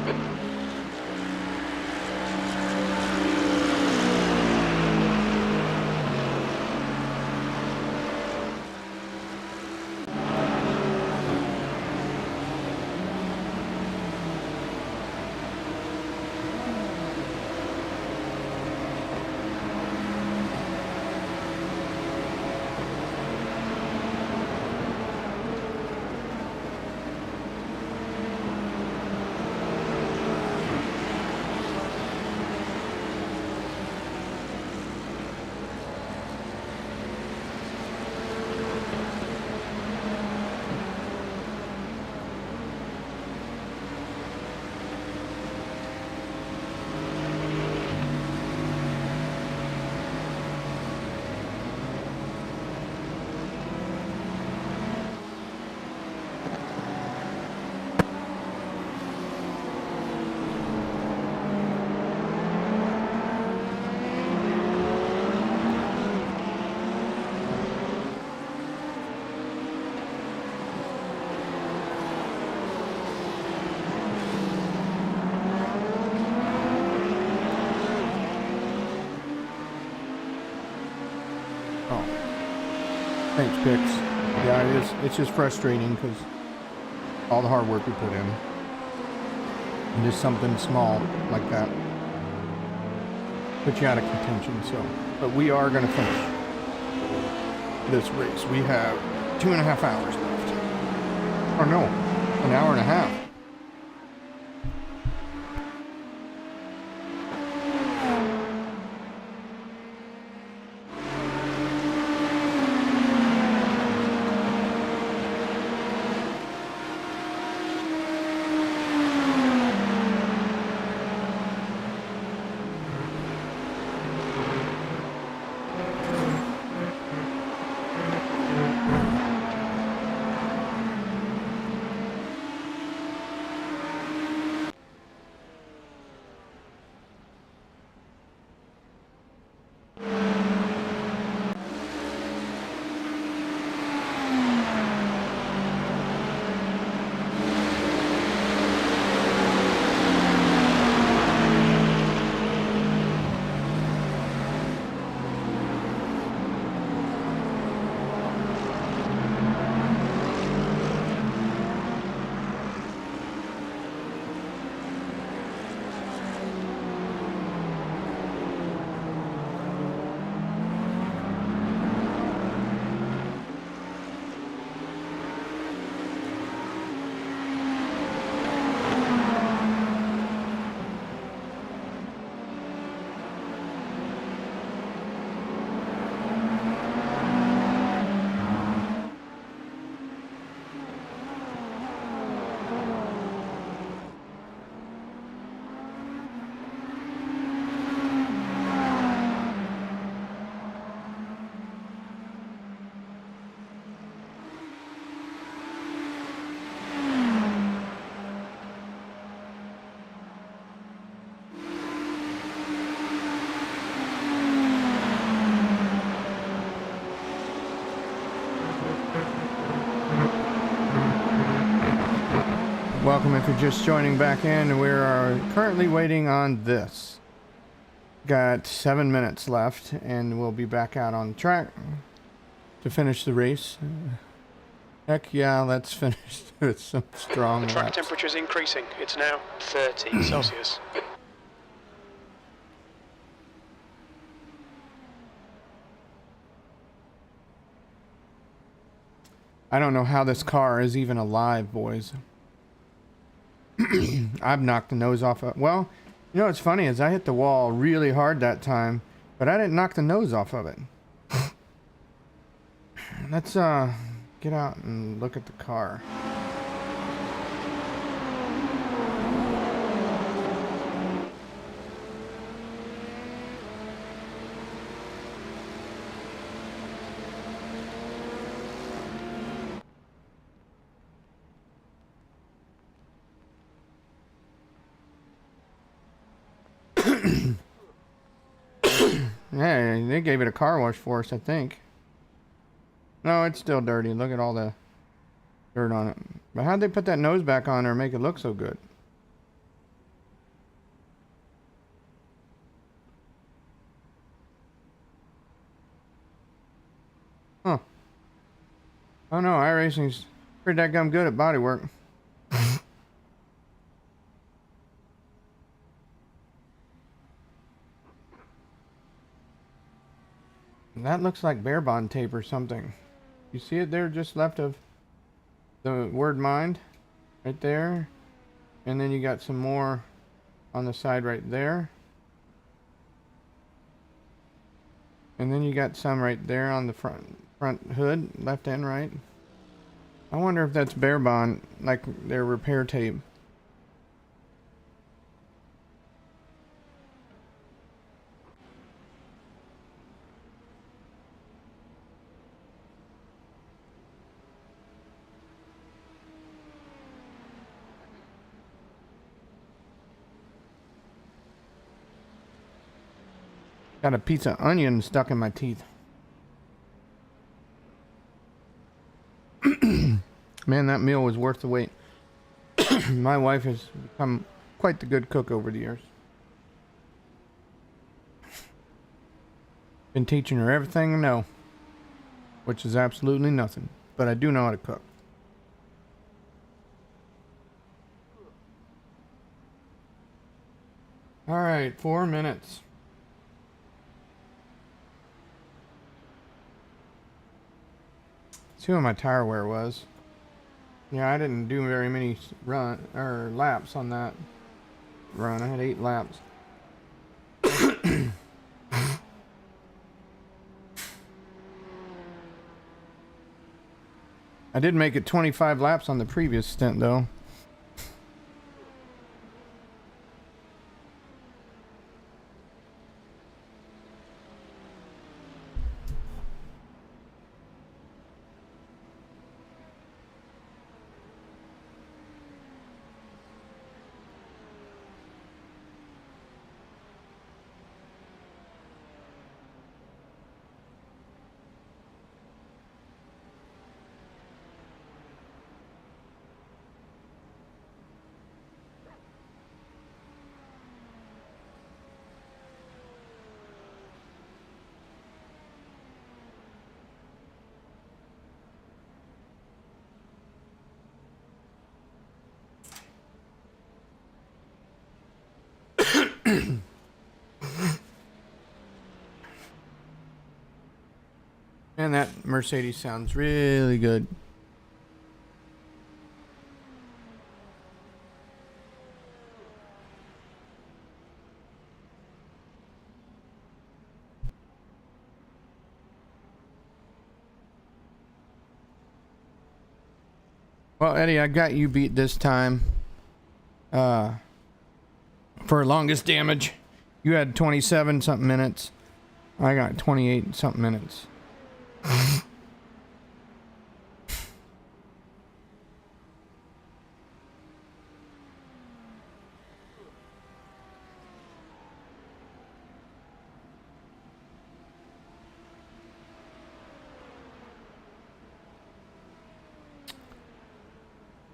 Speaker 1: Oh. Thanks, Pix. Yeah, it is. It's just frustrating because all the hard work we put in. And just something small like that put you out of contention. So, but we are going to finish this race. We have 2.5 hours left. Or no, an hour and a half. Welcome if you're just joining back in. We are currently waiting on this. Got 7 minutes left and we'll be back out on the track to finish the race. Heck yeah, let's finish with some strong
Speaker 2: The track
Speaker 1: laps.
Speaker 2: temperature is increasing. It's now 30 Celsius.
Speaker 1: I don't know how this car is even alive, boys. I've knocked the nose off of, well, you know what's funny is I hit the wall really hard that time, but I didn't knock the nose off of it. Let's get out and look at the car. Yeah, they gave it a car wash for us, I think. No, it's still dirty. Look at all the dirt on it. But how'd they put that nose back on there and make it look so good? Huh. Oh no, iRacing's pretty dadgum good at body work. That looks like bear bond tape or something. You see it there just left of the word mind right there, and then you got some more on the side right there, and then you got some right there on the front hood, left and right. I wonder if that's bear bond, like their repair tape. Got a piece of onion stuck in my teeth. Man, that meal was worth the wait. My wife has become quite the good cook over the years. Been teaching her everything I know. which is absolutely nothing. But I do know how to cook. All right, 4 minutes. See what my tire wear was. Yeah, I didn't do very many laps on that run. I had 8 laps. I did make it 25 laps on the previous stint though. And that Mercedes sounds really good. Well, Eddie, I got you beat this time. For longest damage, you had 27 something minutes. I got 28 something minutes.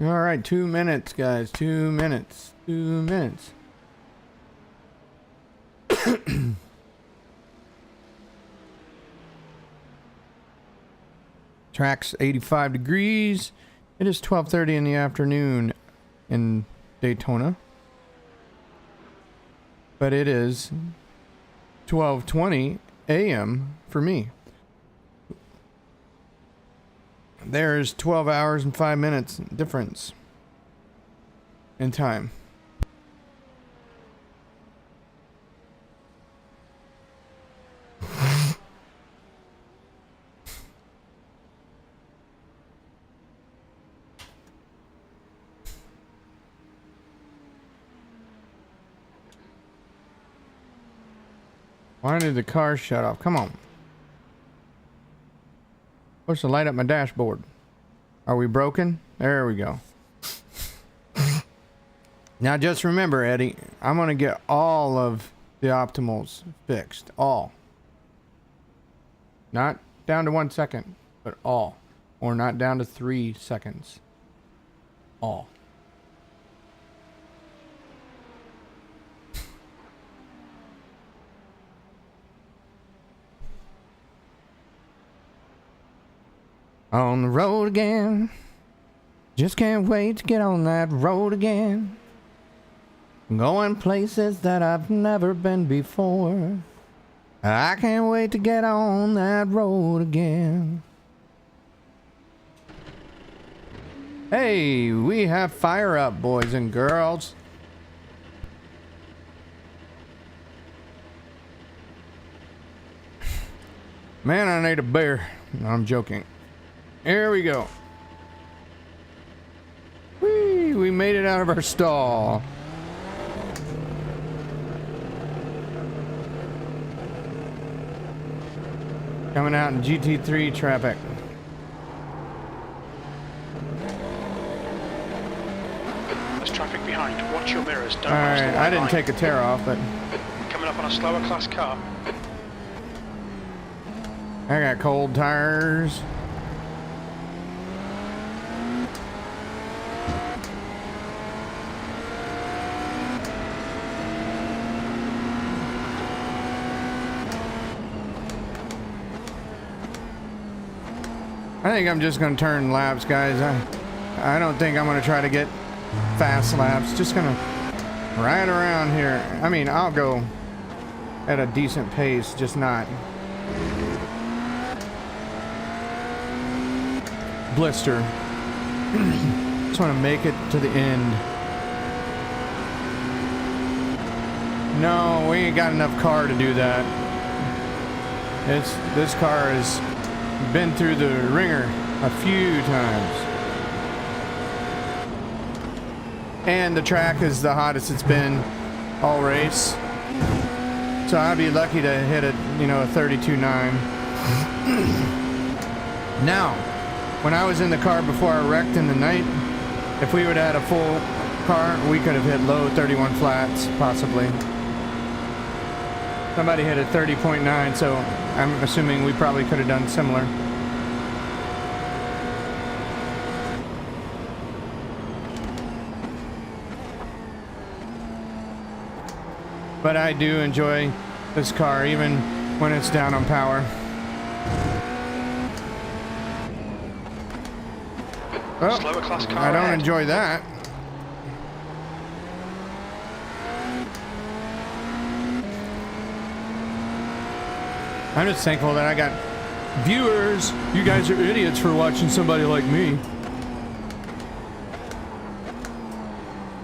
Speaker 1: All right, 2 minutes, guys. 2 minutes. 2 minutes. Track's 85 degrees. It is 12:30 in the afternoon in Daytona. But it is 12:20 a.m. for me. There's 12 hours and 5 minutes difference in time. Why did the car shut off? Come on. Supposed to light up my dashboard. Are we broken? There we go. Now just remember, Eddie, I'm going to get all of the optimals fixed. All. Not down to 1 second, but all. Or not down to 3 seconds. All. On the road again. Just can't wait to get on that road again. Going places that I've never been before. I can't wait to get on that road again. Hey, we have fire up, boys and girls. Man, I need a beer. No, I'm joking. Here we go. Whee! We made it out of our stall. Coming out in GT3 traffic.
Speaker 2: There's traffic behind. Watch your mirrors. Don't
Speaker 1: All right, I didn't take a tear off, but
Speaker 2: coming up on a slower class car.
Speaker 1: I got cold tires. I think I'm just gonna turn laps, guys. I don't think I'm gonna try to get fast laps. Just gonna ride around here. I mean, I'll go at a decent pace, just not blister. Just want to make it to the end. No, we ain't got enough car to do that. This car has been through the ringer a few times. And the track is the hottest it's been all race. So I'd be lucky to hit a 32.9. Now, when I was in the car before I wrecked in the night, if we would have had a full car, we could have hit low 31 flats, possibly. Somebody hit a 30.9, so I'm assuming we probably could have done similar. But I do enjoy this car, even when it's down on power. Oh,
Speaker 2: Slower class car
Speaker 1: I don't
Speaker 2: ahead.
Speaker 1: enjoy that. I'm just thankful that I got viewers. You guys are idiots for watching somebody like me.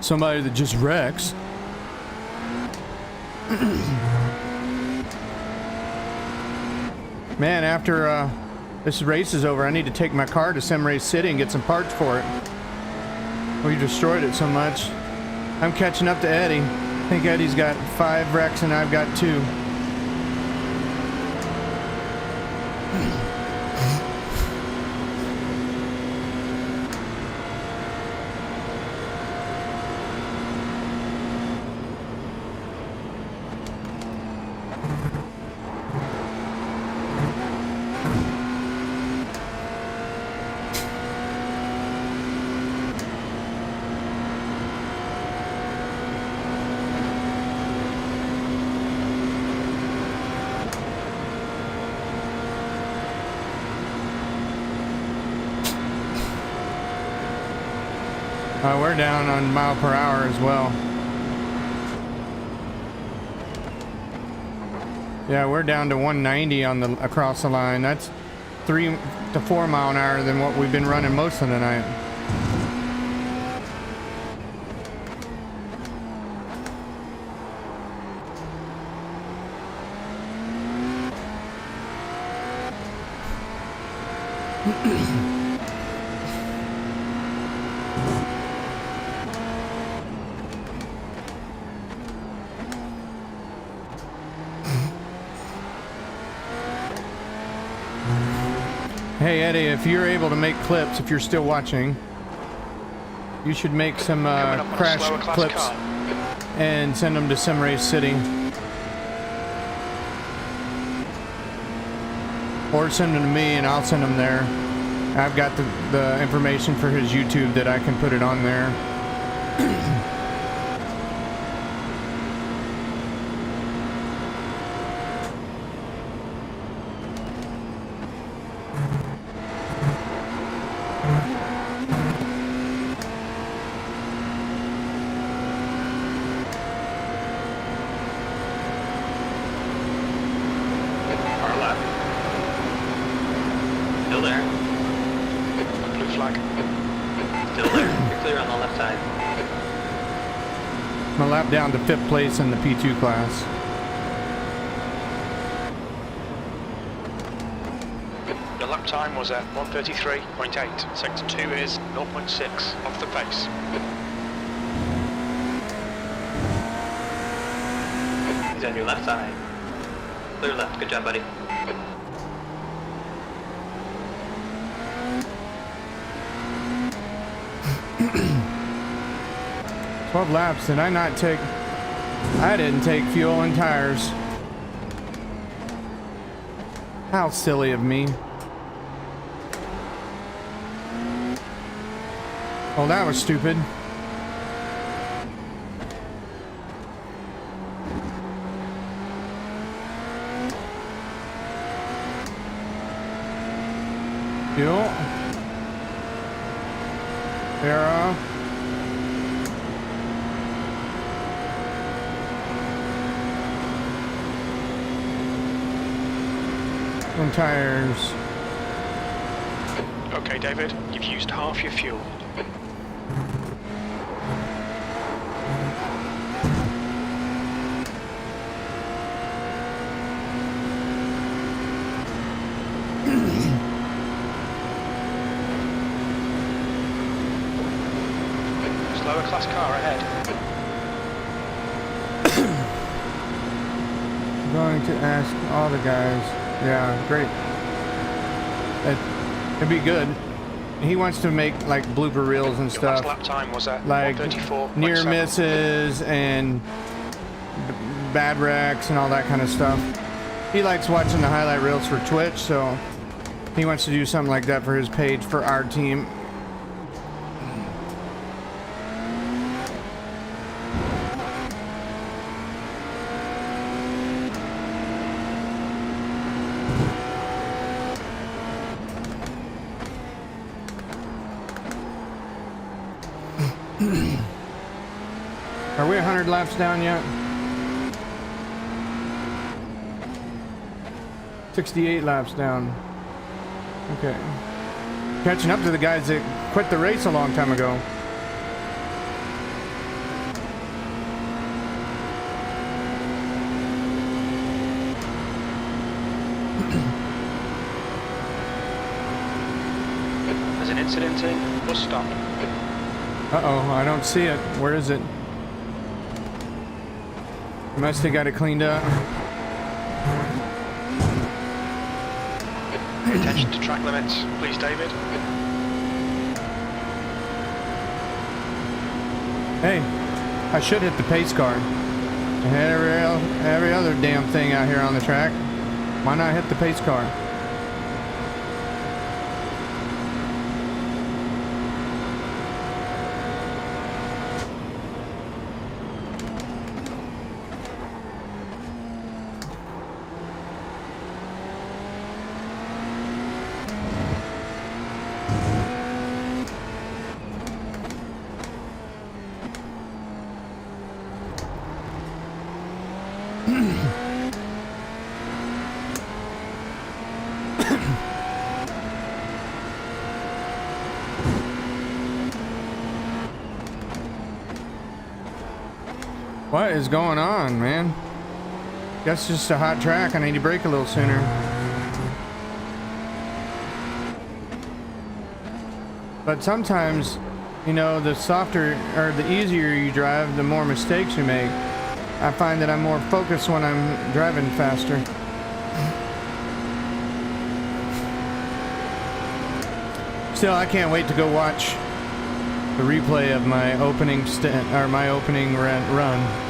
Speaker 1: Somebody that just wrecks. Man, after this race is over, I need to take my car to Sim Race City and get some parts for it. We destroyed it so much. I'm catching up to Eddie. I think Eddie's got 5 wrecks and I've got 2. We're down on mile per hour as well. Yeah, we're down to 190 on the across the line. That's 3 to 4 mile an hour than what we've been running most of the night. Hey Eddie, if you're able to make clips, if you're still watching, you should make some crash clips and send them to Sim Race City. Or send them to me and I'll send them there. I've got the information for his YouTube that I can put it on there. Down to 5th place in the P2 class.
Speaker 2: The lap time was at 1:33.8. Sector 2 is 0.6 off the pace.
Speaker 3: He's on your left side. Clear left. Good job, buddy.
Speaker 1: 12 laps. Did I not take... I didn't take fuel and tires. How silly of me. Oh, that was stupid. Fuel. Arrow. And tires.
Speaker 2: Okay, David, you've used half your fuel. Slower class car ahead.
Speaker 1: I'm going to ask all the guys. Yeah, great. It'd be good. He wants to make like blooper reels and
Speaker 2: Your last
Speaker 1: stuff,
Speaker 2: lap time was at
Speaker 1: like
Speaker 2: 134.7.
Speaker 1: near misses and bad wrecks and all that kind of stuff. He likes watching the highlight reels for Twitch, so he wants to do something like that for his page for our team. Are we 100 laps down yet? 68 laps down. Okay. Catching up to the guys that quit the race a long time ago.
Speaker 2: There's an incident in. Bus stop.
Speaker 1: Uh-oh, I don't see it. Where is it? Must have got it cleaned up.
Speaker 2: Pay attention to track limits, please, David.
Speaker 1: Hey, I should hit the pace car. I had every other damn thing out here on the track. Why not hit the pace car? What is going on, man? Guess just a hot track. I need to brake a little sooner. But sometimes, you know, the softer or the easier you drive, the more mistakes you make. I find that I'm more focused when I'm driving faster. Still, I can't wait to go watch the replay of my opening run.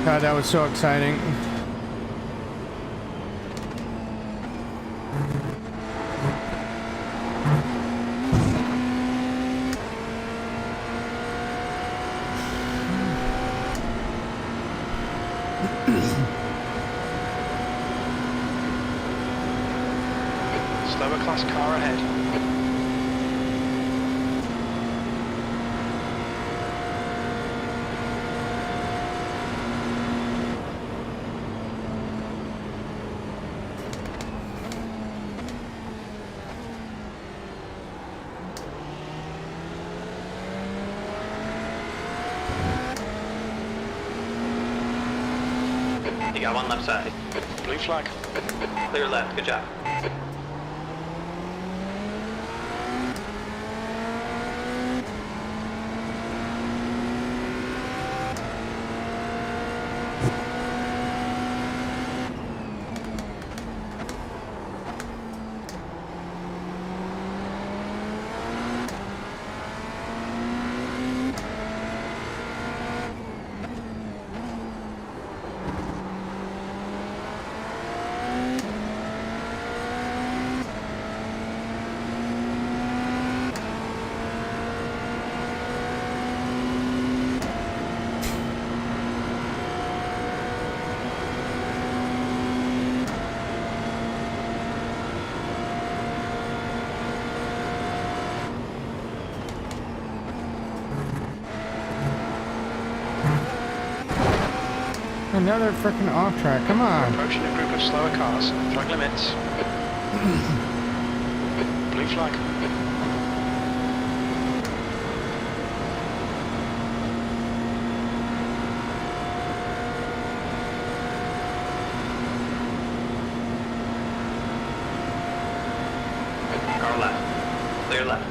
Speaker 1: God, that was so exciting.
Speaker 2: Slower class car ahead.
Speaker 3: You got one left side.
Speaker 2: Blue flag.
Speaker 3: Clear left, good job.
Speaker 1: Another freaking off track. Come on.
Speaker 2: Approaching a group of slower cars. Flag limits. Blue flag.
Speaker 3: Car left. Clear left.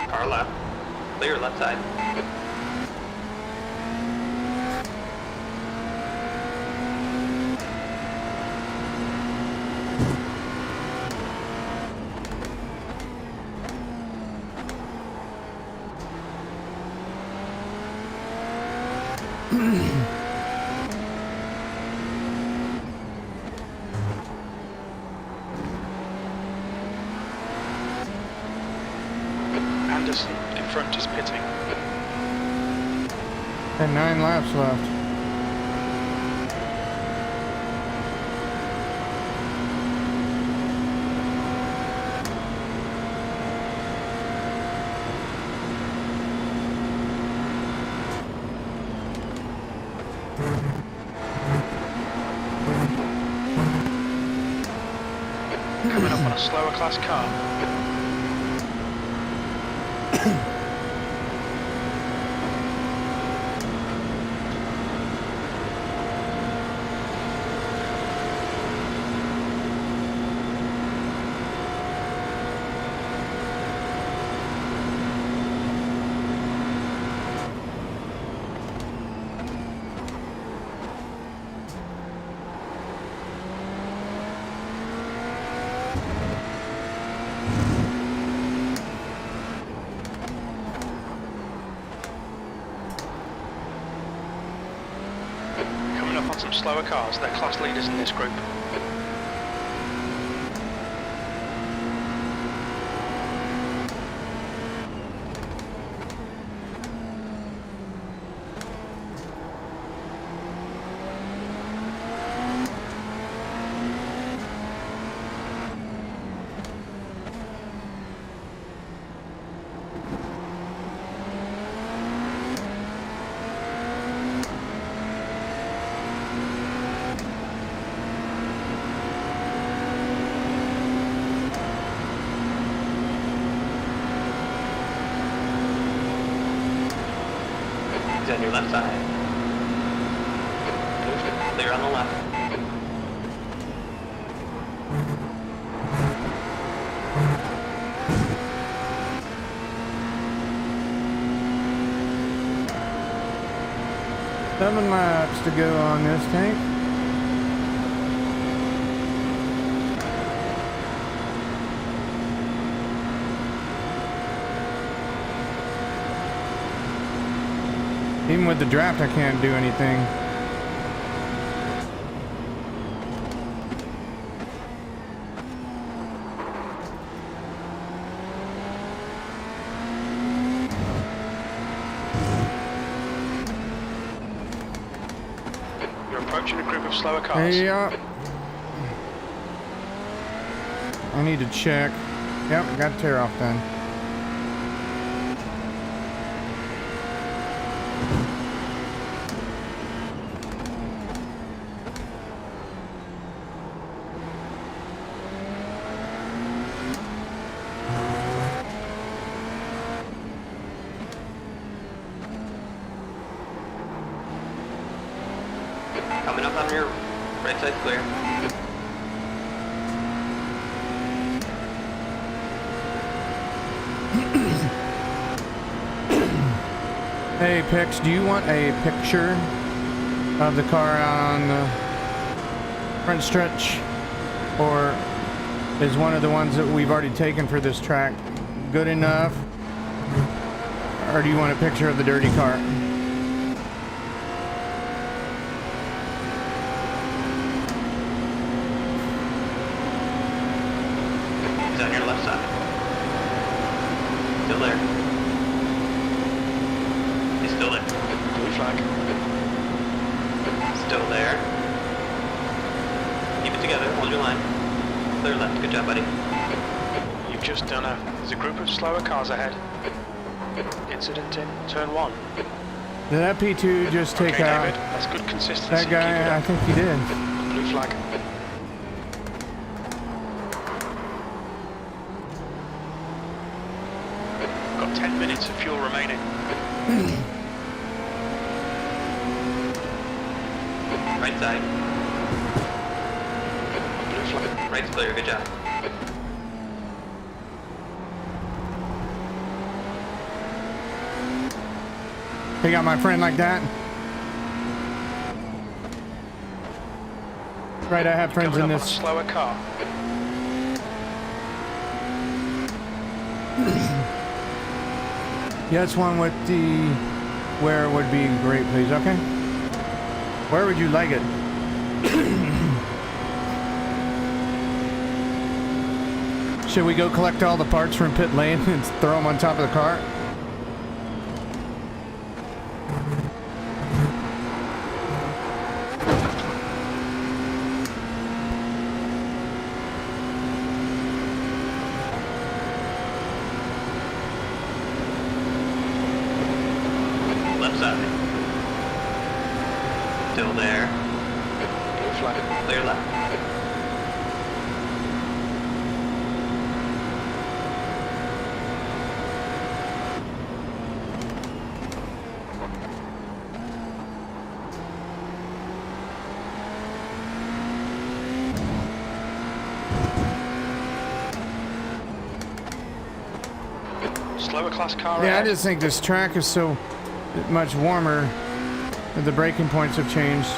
Speaker 3: Car left. Clear left side.
Speaker 2: Anderson in front is pitting.
Speaker 1: And 9 laps left.
Speaker 2: Coming up on a slower class car. Coming up on some slower cars. They're class leaders in this group.
Speaker 3: He's on your left side. Clear on the left.
Speaker 1: Seven laps to go on this tank. Even with the draft, I can't do anything.
Speaker 2: You're approaching a group of slower cars.
Speaker 1: Yeah. I need to check. Yep, got tear off then.
Speaker 3: Coming up on your right side clear.
Speaker 1: Hey, Pix, do you want a picture of the car on the front stretch? Or is one of the ones that we've already taken for this track good enough? Or do you want a picture of the dirty car?
Speaker 3: He's on your left side. Still there. He's still there.
Speaker 2: Blue flag.
Speaker 3: your line. Clear left. Good job, buddy.
Speaker 2: You've just done there's a group of slower cars ahead. Incident in turn 1.
Speaker 1: Did that P2 just take
Speaker 2: Okay,
Speaker 1: out
Speaker 2: David, that's good consistency.
Speaker 1: that
Speaker 2: Keep it
Speaker 1: guy? I
Speaker 2: up.
Speaker 1: think he did.
Speaker 2: Blue flag. Got 10 minutes of fuel remaining.
Speaker 3: Right side.
Speaker 2: Blue flag.
Speaker 3: Right's clear. Good job.
Speaker 1: He got my friend like that. Right, I have friends
Speaker 2: Coming
Speaker 1: in
Speaker 2: up on a
Speaker 1: this.
Speaker 2: slower car.
Speaker 1: Yes, one with the where would be great, please. Okay. Where would you like it? Should we go collect all the parts from pit lane and throw them on top of the car?
Speaker 3: Left side. Still there.
Speaker 2: Blue flag.
Speaker 3: Clear left.
Speaker 2: Slower class car
Speaker 1: Yeah, I
Speaker 2: ahead.
Speaker 1: just think this track is so much warmer that the braking points have changed.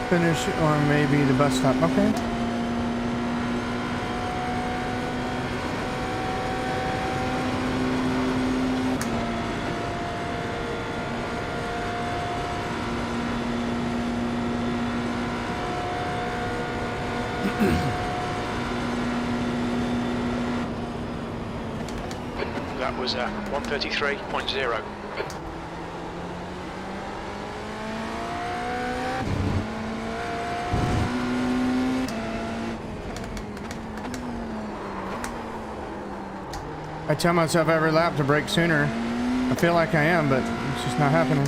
Speaker 1: Finish or maybe the bus stop. Okay.
Speaker 2: That was 133.0.
Speaker 1: I tell myself every lap to brake sooner. I feel like I am, but it's just not happening.